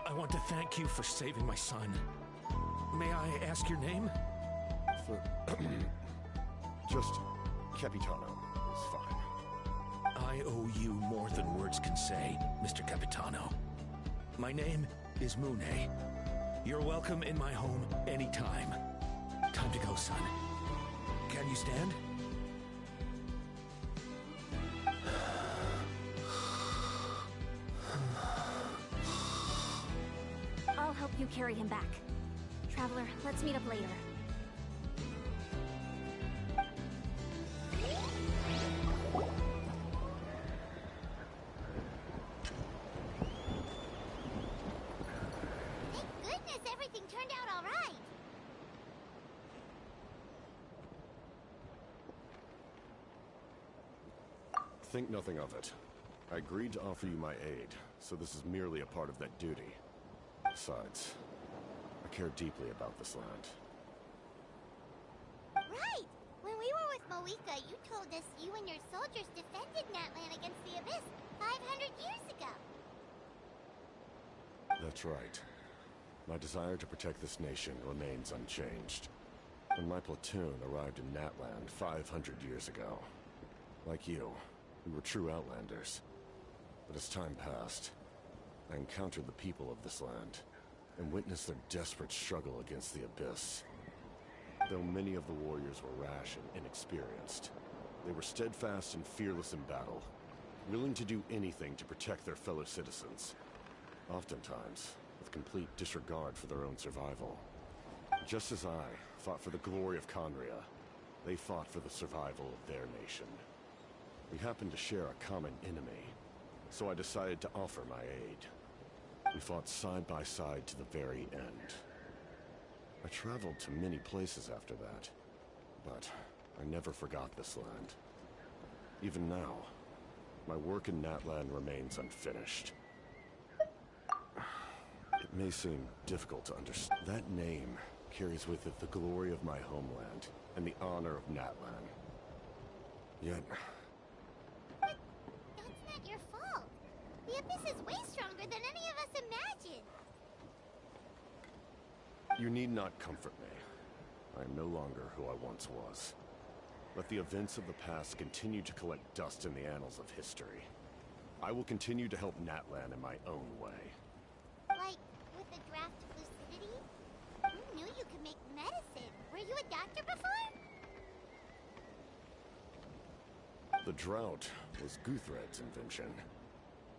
I want to thank you for saving my son. May I ask your name? Just Capitano is fine. I owe you more than words can say, Mr. Capitano. My name is Mune. You're welcome in my home anytime. Time to go, son. Can you stand? I'll help you carry him back. Traveler, let's meet up later. Thank goodness everything turned out all right. Think nothing of it. I agreed to offer you my aid, so this is merely a part of that duty. Besides, I care deeply about this land. Right! When we were with Moika, you told us you and your soldiers defended Natlan against the Abyss 500 years ago. That's right. My desire to protect this nation remains unchanged. When my platoon arrived in Natland 500 years ago, like you, we were true Outlanders. But as time passed, I encountered the people of this land, and witnessed their desperate struggle against the Abyss. Though many of the warriors were rash and inexperienced, they were steadfast and fearless in battle, willing to do anything to protect their fellow citizens, oftentimes with complete disregard for their own survival. Just as I fought for the glory of Conria, they fought for the survival of their nation. We happened to share a common enemy, so I decided to offer my aid. We fought side by side to the very end. I traveled to many places after that, but I never forgot this land. Even now, my work in Natlan remains unfinished. It may seem difficult to understand. That name carries with it the glory of my homeland and the honor of Natlan. Yet... But that's not your fault. The Abyss is way stronger than any of us imagined. You need not comfort me. I am no longer who I once was. Let the events of the past continue to collect dust in the annals of history. I will continue to help Natlan in my own way. Like, with the Draft of Lucidity? Who knew you could make medicine? Were you a doctor before? The drought was Guthred's invention.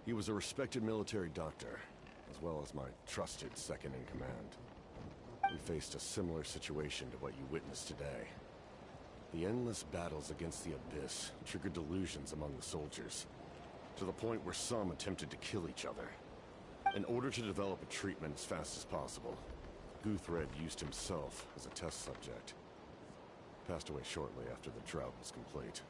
He was a respected military doctor, as well as my trusted second-in-command. We faced a similar situation to what you witnessed today. The endless battles against the Abyss triggered delusions among the soldiers. to the point where some attempted to kill each other. In order to develop a treatment as fast as possible, Guthred used himself as a test subject. Passed away shortly after the drought was complete.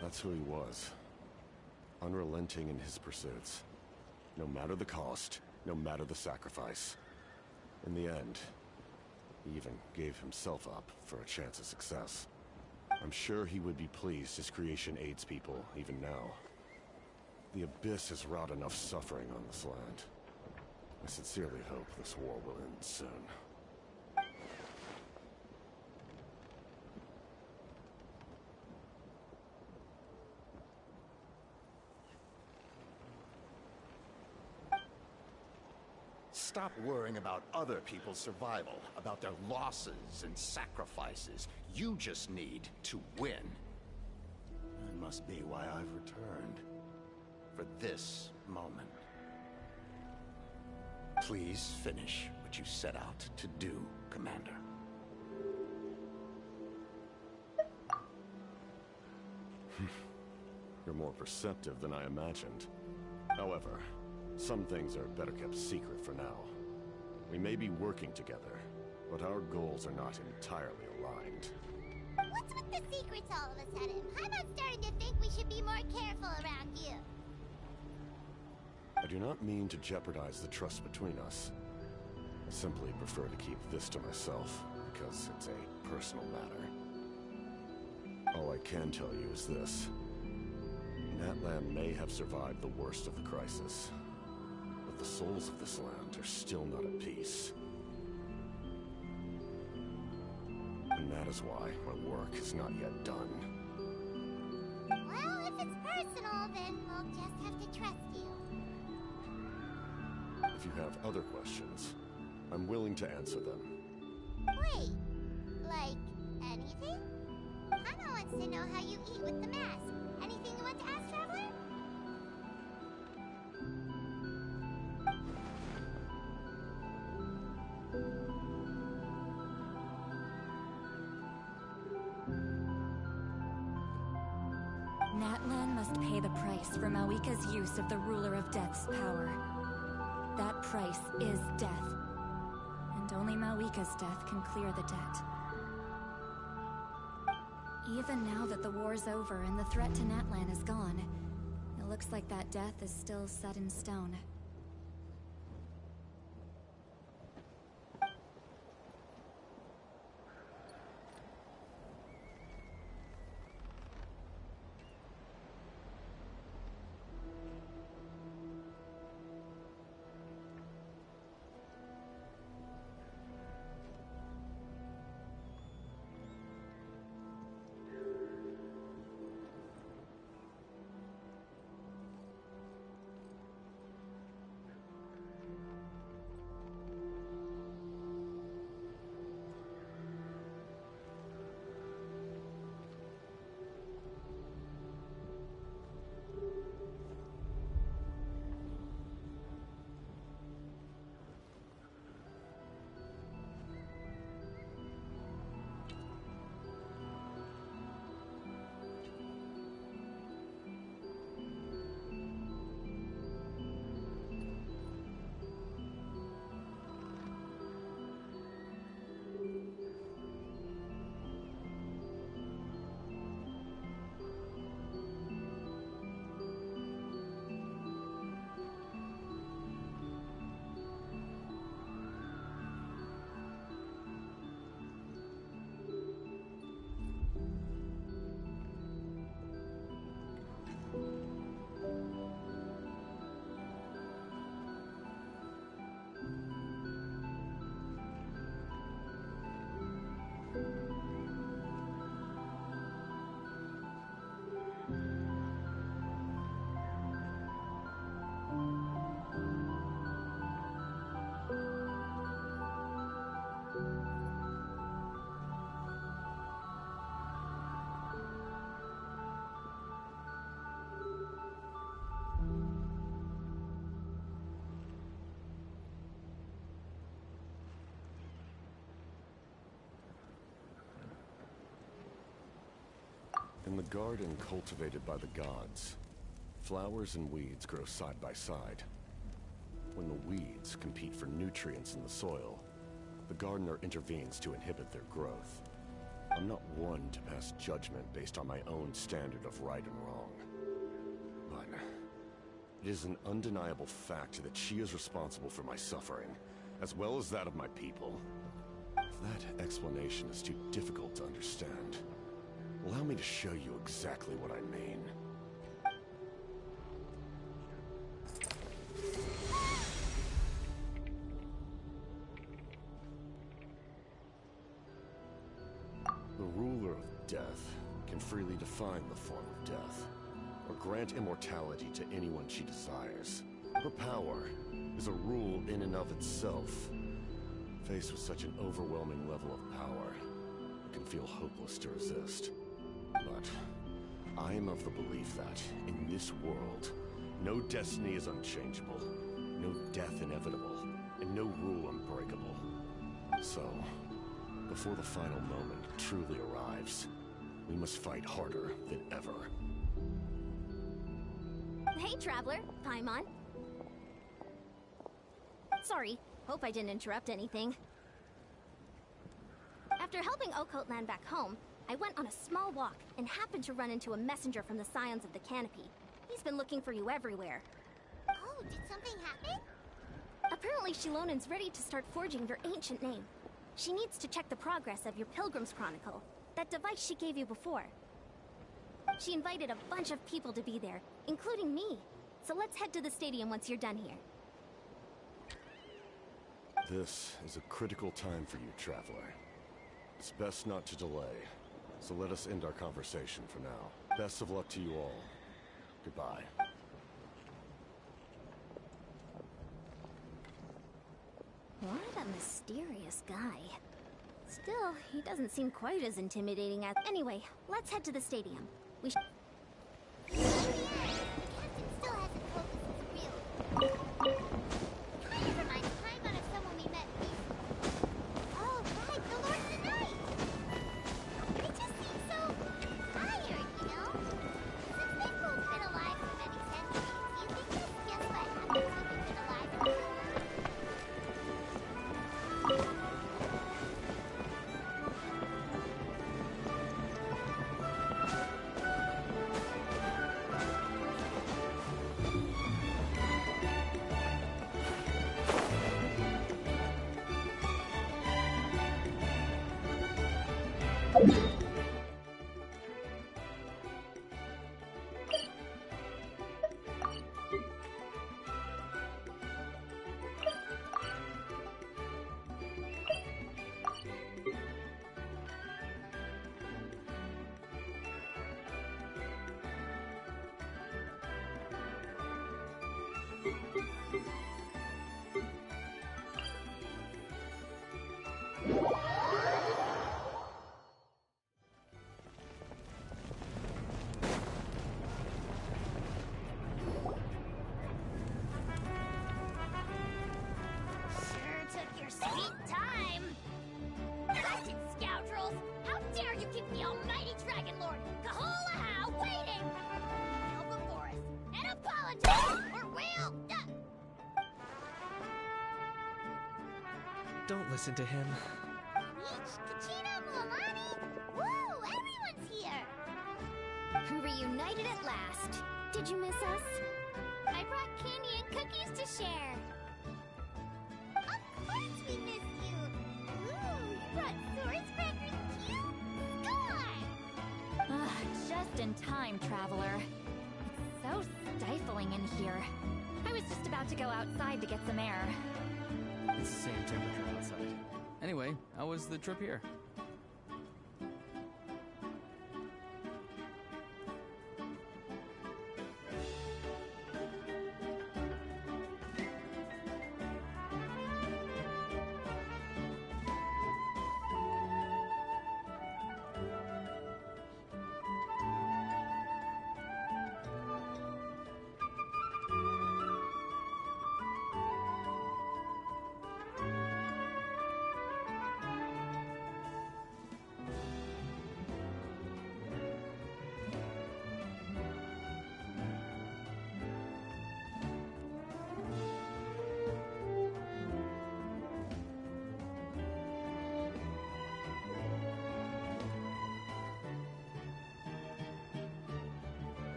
That's who he was. Unrelenting in his pursuits. No matter the cost, no matter the sacrifice. In the end, he even gave himself up for a chance of success. I'm sure he would be pleased his creation aids people, even now. The Abyss has wrought enough suffering on this land. I sincerely hope this war will end soon. Stop worrying about other people's survival, about their losses and sacrifices. You just need to win. That must be why I've returned. For this moment. Please finish what you set out to do, Commander. You're more perceptive than I imagined. However, some things are better kept secret for now. We may be working together, but our goals are not entirely aligned. What's with the secrets all of a sudden? I'm starting to think we should be more careful around you. I do not mean to jeopardize the trust between us. I simply prefer to keep this to myself, because it's a personal matter. All I can tell you is this. Natlan may have survived the worst of the crisis, but the souls of this land are still not at peace. And that is why my work is not yet done. Well, if it's personal, then we'll just have to trust you. If you have other questions, I'm willing to answer them. Wait, like anything? Hana wants to know how you eat with the mask. Anything you want to ask, Traveler? Natlan must pay the price for Mawika's use of the Ruler of Death's power. That price is death. And only Mawika's death can clear the debt. Even now that the war's over and the threat to Natlan is gone, it looks like that death is still set in stone. In the garden cultivated by the gods, flowers and weeds grow side by side. When the weeds compete for nutrients in the soil, the gardener intervenes to inhibit their growth. I'm not one to pass judgment based on my own standard of right and wrong. But it is an undeniable fact that she is responsible for my suffering, as well as that of my people. If that explanation is too difficult to understand, allow me to show you exactly what I mean. The ruler of death can freely define the form of death, or grant immortality to anyone she desires. Her power is a rule in and of itself. Faced with such an overwhelming level of power, it can feel hopeless to resist. But I am of the belief that, in this world, no destiny is unchangeable, no death inevitable, and no rule unbreakable. So, before the final moment truly arrives, we must fight harder than ever. Hey, Traveler. Paimon. Sorry, hope I didn't interrupt anything. After helping Occult land back home, I went on a small walk and happened to run into a messenger from the Scions of the Canopy. He's been looking for you everywhere. Oh, did something happen? Apparently Shilonen's ready to start forging your ancient name. She needs to check the progress of your Pilgrim's Chronicle, that device she gave you before. She invited a bunch of people to be there, including me. So let's head to the stadium once you're done here. This is a critical time for you, Traveler. It's best not to delay, so let us end our conversation for now. Best of luck to you all. Goodbye. What a mysterious guy. Still, he doesn't seem quite as intimidating as... Anyway, let's head to the stadium. We sh... Captain still hasn't told us it's real. Kind of reminds Paimon of someone we met recently. Oh, right, the Lord of the Night! They just seem so tired, you know? Since they've both been alive for many centuries, you think that's just what happens when you've been alive for so long? Sweet time! Wretched scoundrels! How dare you keep the almighty Dragon Lord, Kahulaha, waiting! Kneel before us and apologize, or we'll... Don't listen to him. Each Kachina Muamani? Woo! Everyone's here! Reunited at last. Did you miss us? I brought candy and cookies to share. Of course we miss you! Ooh, you brought swords, crackers, too? Score! Just in time, Traveler. It's so stifling in here. I was just about to go outside to get some air. It's the same temperature outside. Anyway, how was the trip here?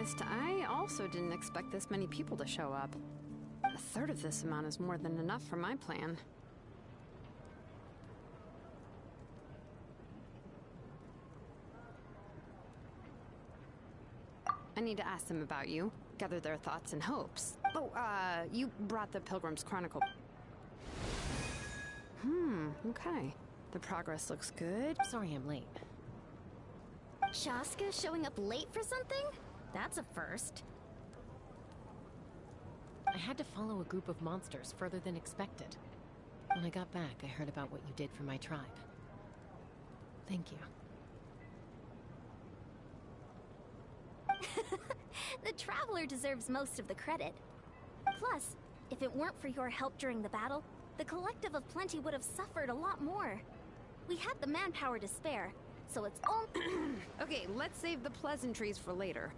honest, I also didn't expect this many people to show up. A third of this amount is more than enough for my plan. I need to ask them about you, gather their thoughts and hopes. Oh, you brought the Pilgrim's Chronicle. Okay. The progress looks good. Sorry I'm late. Chaska showing up late for something? That's a first. I had to follow a group of monsters further than expected. When I got back, I heard about what you did for my tribe. Thank you. The Traveler deserves most of the credit. Plus, if it weren't for your help during the battle, the Collective of Plenty would have suffered a lot more. We had the manpower to spare, so it's all... Okay, let's save the pleasantries for later.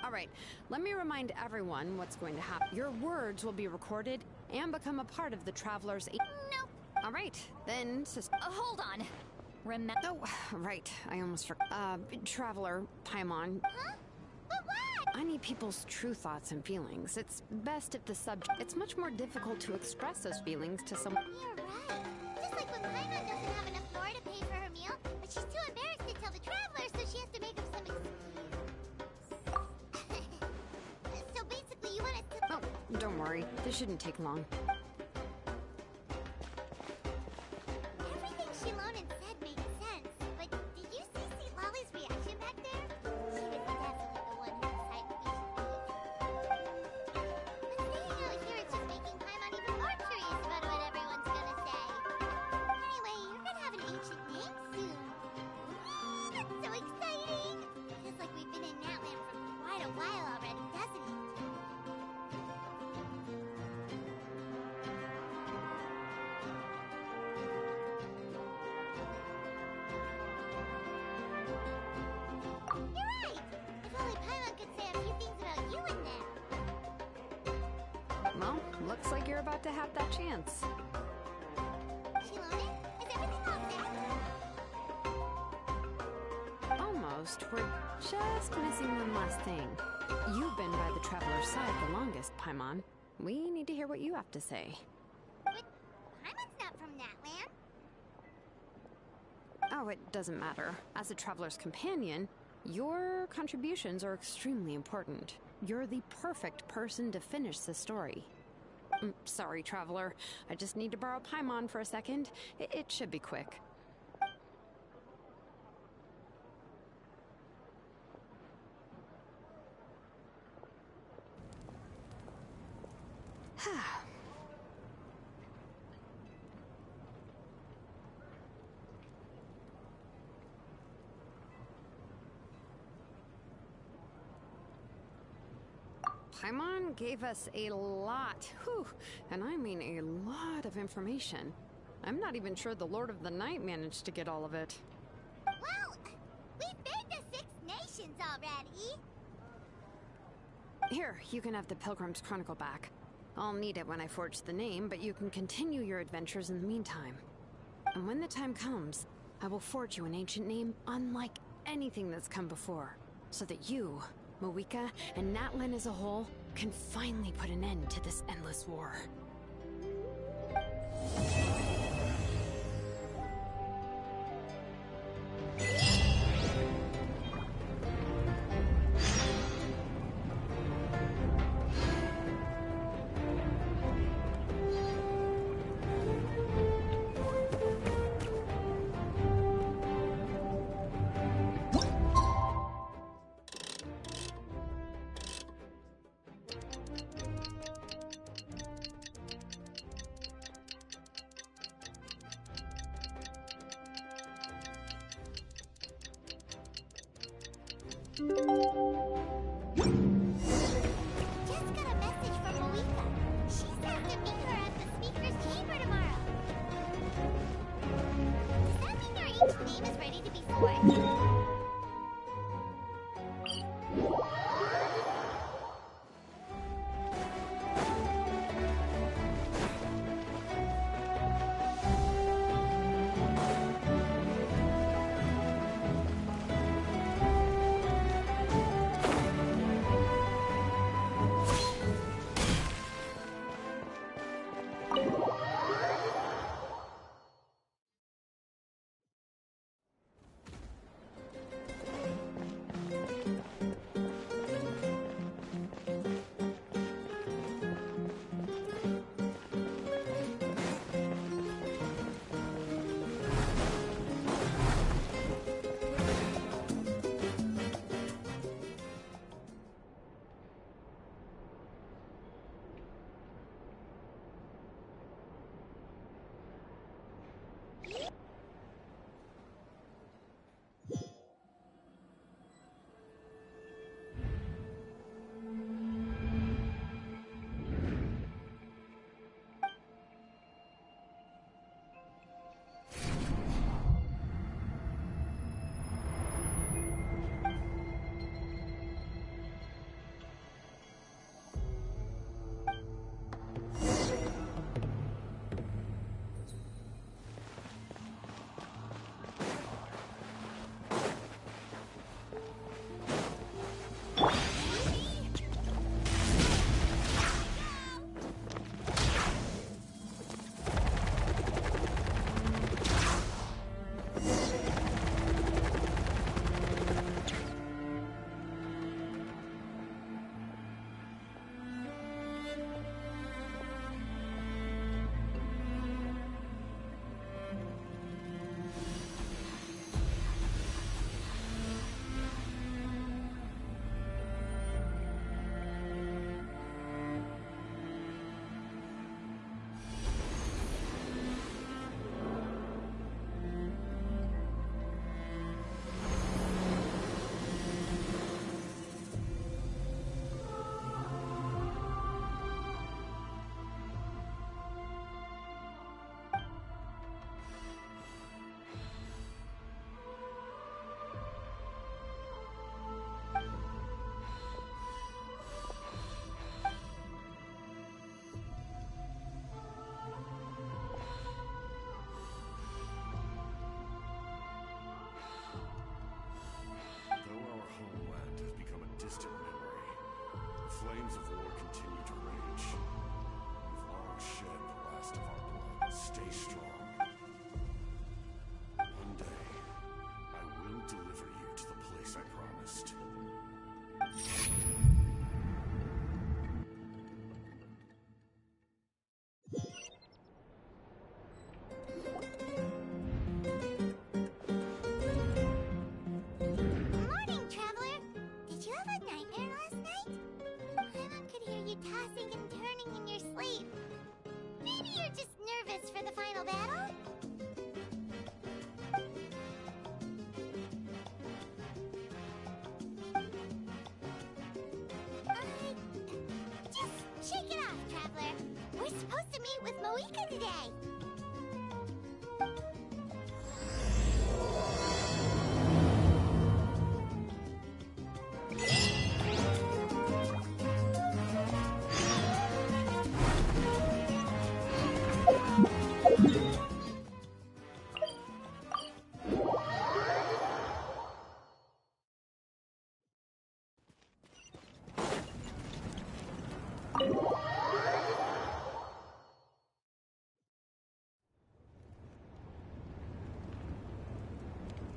Alright, let me remind everyone what's going to happen. Your words will be recorded and become a part of the Traveler's... Nope. Alright, then... hold on. Oh, right, I almost forgot. Traveler, Paimon. Huh? But what? I need people's true thoughts and feelings. It's best if the subject... It's much more difficult to express those feelings to someone... You're right. Just like when Paimon doesn't have enough lore to pay for her meal, but she's too embarrassed to tell the Traveler, so she has to make up some excuse. So basically, you want us to... Oh, don't worry. This shouldn't take long. Everything Shilonen said made sense, but did you see Lolly's reaction back there? She was definitely the one who decided we should leave. But staying out here is just making Paimon even more curious about what everyone's gonna say. Anyway, you're gonna have an ancient name soon. That's so exciting! Feels like we've been in Natland for quite a while already, doesn't it? You're right! If only Paimon could say a few things about you in there. Well, looks like you're about to have that chance. Shilonen, is everything all set? Almost. We're just missing one last thing. You've been by the Traveler's side the longest, Paimon. We need to hear what you have to say. But Paimon's not from Natland. Oh, it doesn't matter. As a Traveler's companion, your contributions are extremely important. You're the perfect person to finish the story. Sorry, Traveler. I just need to borrow Paimon for a second. It should be quick. Paimon gave us a lot, and I mean a lot of information. I'm not even sure the Lord of the Night managed to get all of it. Well, we've been to 6 nations already. Here, you can have the Pilgrim's Chronicle back. I'll need it when I forge the name, but you can continue your adventures in the meantime. And when the time comes, I will forge you an ancient name unlike anything that's come before, so that you, Moika, and Natlan as a whole can finally put an end to this endless war. Just got a message from Moika. She says to meet her at the Speaker's Chamber tomorrow. Does that mean your ancient name is ready to be forged? Shake it off, Traveler. We're supposed to meet with Moika today.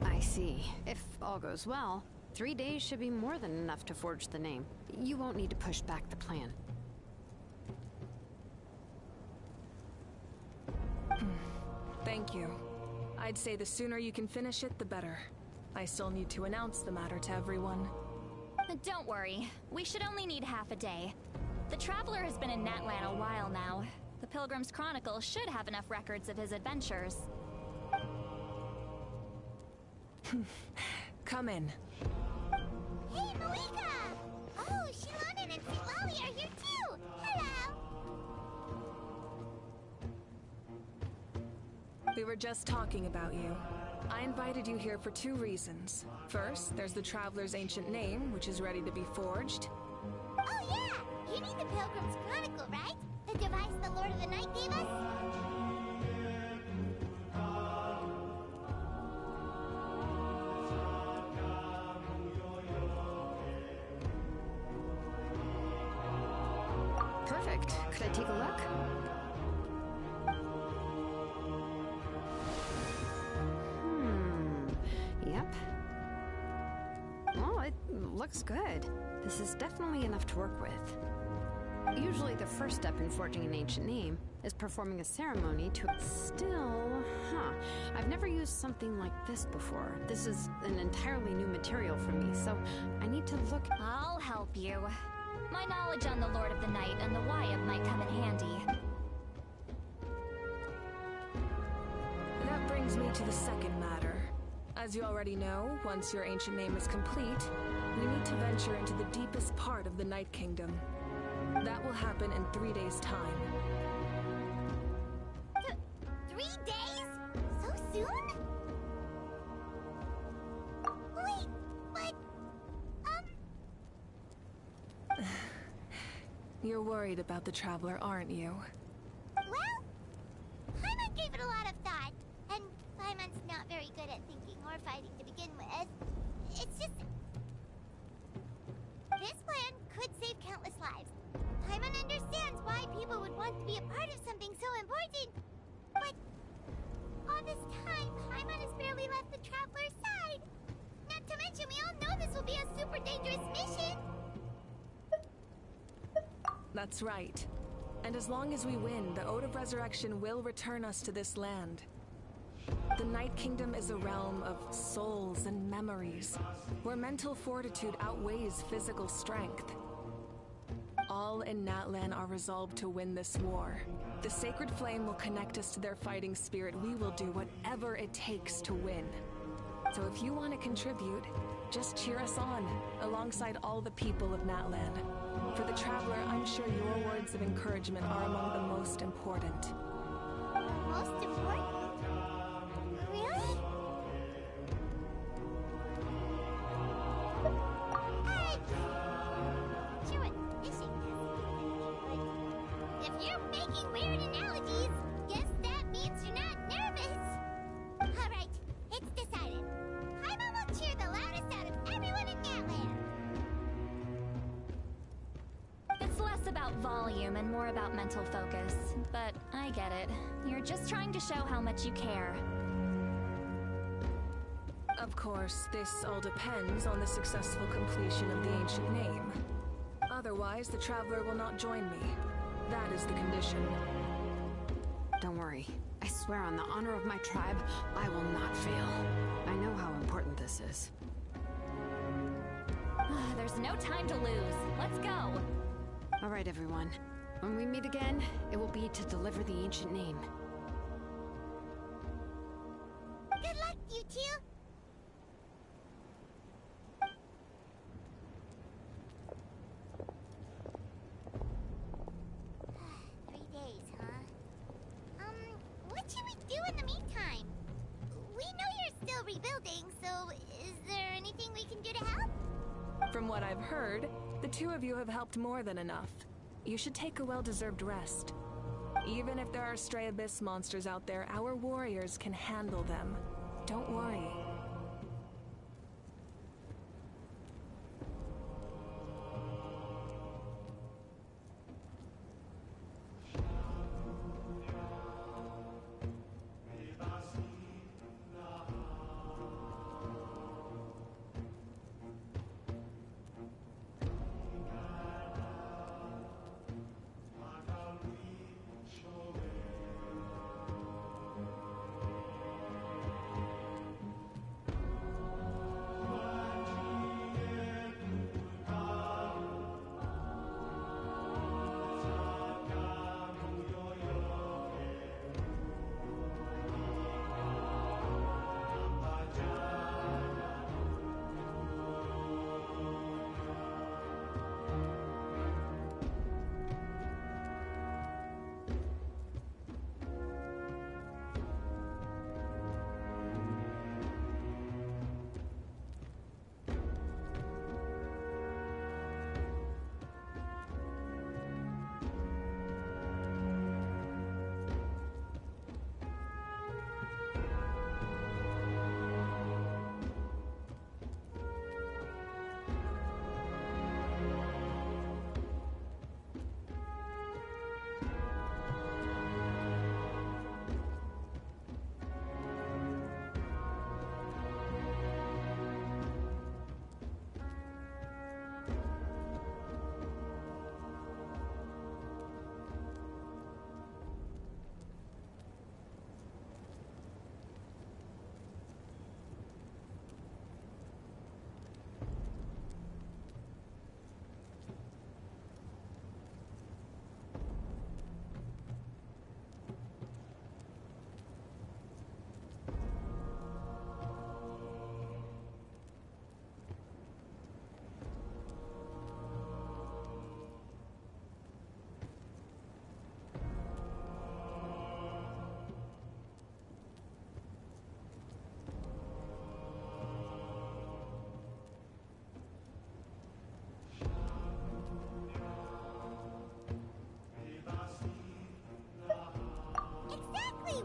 I see. If all goes well, 3 days should be more than enough to forge the name. You won't need to push back the plan. Thank you. I'd say the sooner you can finish it, the better. I still need to announce the matter to everyone. Don't worry. We should only need half a day. The Traveler has been in Natlan a while now. The Pilgrim's Chronicle should have enough records of his adventures. Come in. Hey, Moika! Oh, Shilonen and Sitlali are here too! Hello! We were just talking about you. I invited you here for 2 reasons. First, there's the Traveler's ancient name, which is ready to be forged. Oh yeah! You need the Pilgrim's Chronicle, right? The device the Lord of the Night gave us? Perfect. Could I take a look? Yep. Well, it looks good. This is definitely enough to work with. Usually the first step in forging an ancient name is performing a ceremony to... Still, I've never used something like this before. This is an entirely new material for me, so I need to look... I'll help you. My knowledge on the Lord of the Night and the Wyatt might come in handy. That brings me to the second matter. As you already know, once your ancient name is complete, we need to venture into the deepest part of the Night Kingdom. That will happen in 3 days' time. 3 days? So soon? Wait, but... You're worried about the Traveler, aren't you? Well, Paimon gave it a lot of thought, and Paimon's not very good at thinking or fighting to begin with. It's just... This plan could save countless lives. Paimon understands why people would want to be a part of something so important. But all this time, Paimon has barely left the Traveler's side. Not to mention, we all know this will be a super dangerous mission. That's right. And as long as we win, the Ode of Resurrection will return us to this land. The Night Kingdom is a realm of souls and memories, where mental fortitude outweighs physical strength. All in Natlan are resolved to win this war. The Sacred Flame will connect us to their fighting spirit. We will do whatever it takes to win. So if you want to contribute, just cheer us on, alongside all the people of Natlan. For the Traveler, I'm sure your words of encouragement are among the most important. Most important? Really? Sure what fishing has. If you're making weird analogies, guess that means you're not nervous. Alright, it's decided. Paimon will cheer the loudest out of everyone in Natlan. It's less about volume and more about mental focus. But I get it. You're just trying to show how much you care. Of course, this all depends on the successful completion of the ancient name. Otherwise, the Traveler will not join me. That is the condition. Don't worry. I swear on the honor of my tribe, I will not fail. I know how important this is. There's no time to lose. Let's go. All right, everyone. When we meet again, it will be to deliver the ancient name. Good luck, you two! still rebuilding, so is there anything we can do to help? From what I've heard, the two of you have helped more than enough. You should take a well-deserved rest. Even if there are stray abyss monsters out there, our warriors can handle them. Don't worry.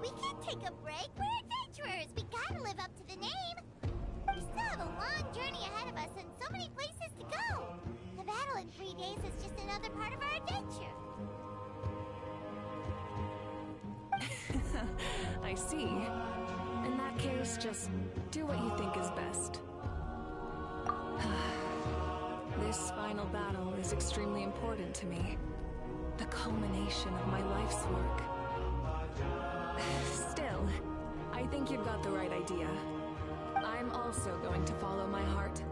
We can't take a break. We're adventurers. We gotta live up to the name. We still have a long journey ahead of us and so many places to go. The battle in 3 days is just another part of our adventure. I see. In that case, just do what you think is best. This final battle is extremely important to me. The culmination of my life's work. Still, I think you've got the right idea. I'm also going to follow my heart.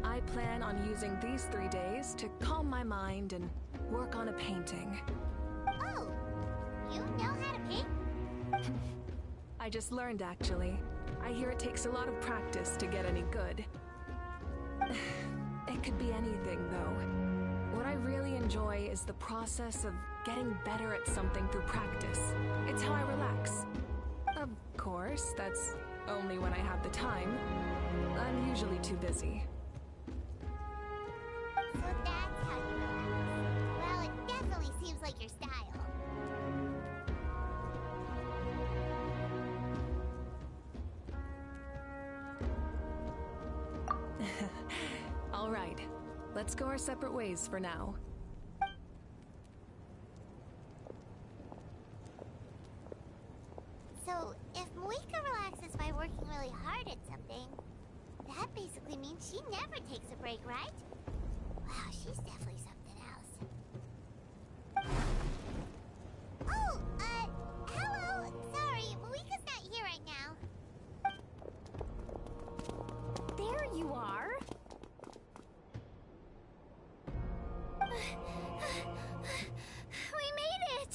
I plan on using these 3 days to calm my mind and work on a painting. Oh, you know how to paint? I just learned, actually. I hear it takes a lot of practice to get any good. It could be anything, though. What I really enjoy is the process of getting better at something through practice. It's how I relax. Of course, that's only when I have the time. I'm usually too busy. So that's how you relax. Well, it definitely seems like your style. All right. Let's go our separate ways for now. So, if Moika relaxes by working really hard at something, that basically means she never takes a break, right? Wow, she's definitely something else. Oh, hello! Sorry, Moika's not here right now. There you are! We made it!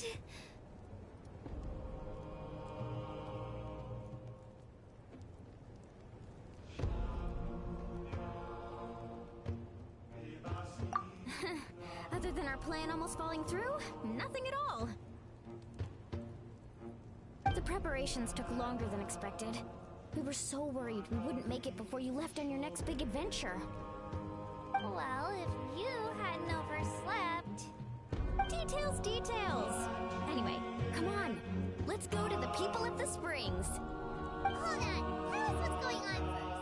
Other than our plan almost falling through, nothing at all. The preparations took longer than expected. We were so worried we wouldn't make it before you left on your next big adventure. Well, if you hadn't overslept... Details, details! Anyway, come on. Let's go to the people of the springs. Hold on. Tell us what's going on first.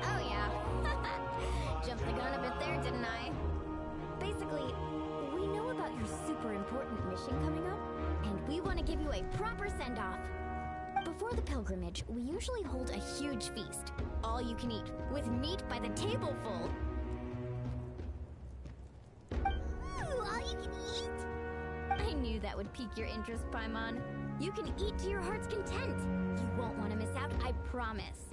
Oh yeah. Jumped the gun a bit there, didn't I? Basically, we know about your super important mission coming up, and we want to give you a proper send-off. Before the pilgrimage, we usually hold a huge feast. All you can eat, with meat by the tableful. Ooh, all you can eat? I knew that would pique your interest, Paimon. You can eat to your heart's content. You won't want to miss out, I promise.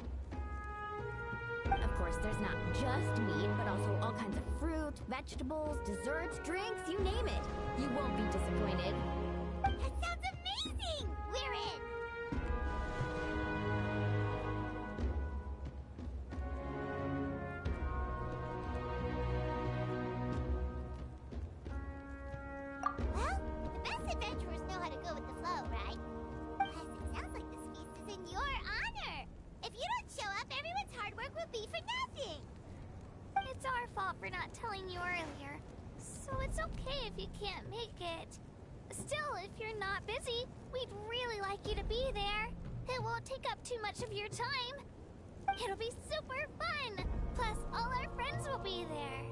Of course, there's not just meat, but also all kinds of fruit, vegetables, desserts, drinks, you name it. You won't be disappointed. That sounds amazing! We're in! Well, the best adventurers know how to go with the flow, right? Plus, it sounds like this feast is in your honor. If you don't show up, everyone's hard work will be for nothing. It's our fault for not telling you earlier, so it's okay if you can't make it. Still, if you're not busy, we'd really like you to be there. It won't take up too much of your time. It'll be super fun. Plus, all our friends will be there.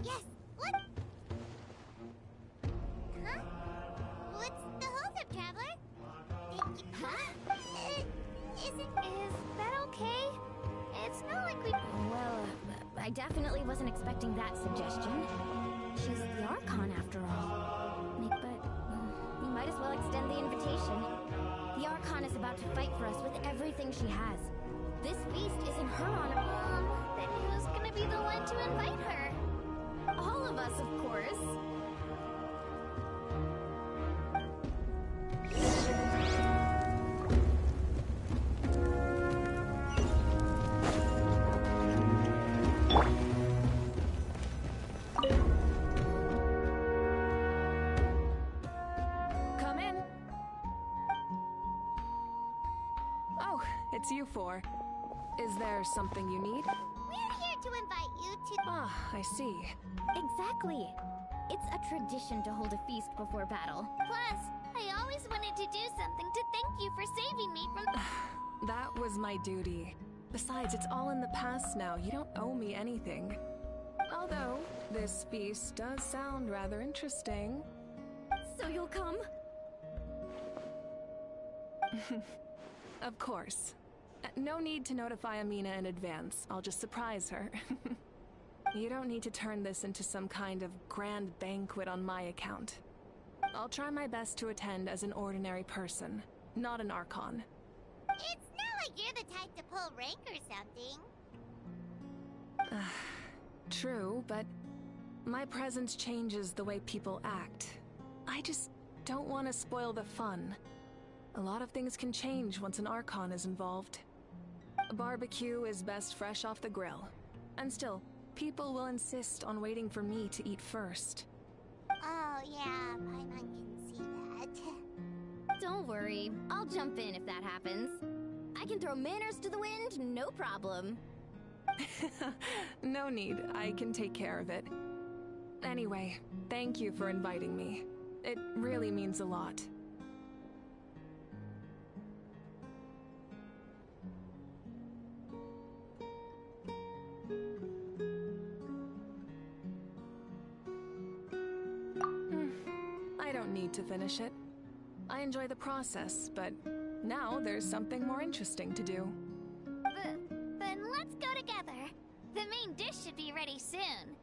Yes, what? Huh? What's the holdup, traveler? Huh? Is that okay? It's not like we... Well, I definitely wasn't expecting that suggestion. She's the Archon, after all. But we might as well extend the invitation. The Archon is about to fight for us with everything she has. This feast is in her honor. Then who's gonna be the one to invite her? All of us, of course. Come in. Oh, it's you four. Is there something you need? We're here to invite you to... Ah, I see. Exactly. It's a tradition to hold a feast before battle. Plus, I always wanted to do something to thank you for saving me from... That was my duty. Besides, it's all in the past now. You don't owe me anything. Although, this feast does sound rather interesting. So you'll come? Of course. No need to notify Amina in advance. I'll just surprise her. You don't need to turn this into some kind of grand banquet on my account. I'll try my best to attend as an ordinary person, not an Archon. It's not like you're the type to pull rank or something. True, but my presence changes the way people act. I just don't want to spoil the fun. A lot of things can change once an Archon is involved. A barbecue is best fresh off the grill. And still, people will insist on waiting for me to eat first. Oh, yeah, Paimon can see that. Don't worry, I'll jump in if that happens. I can throw manners to the wind, no problem. No need, I can take care of it. Anyway, thank you for inviting me. It really means a lot. I don't need to finish it. I enjoy the process, but now there's something more interesting to do. Then let's go together. The main dish should be ready soon.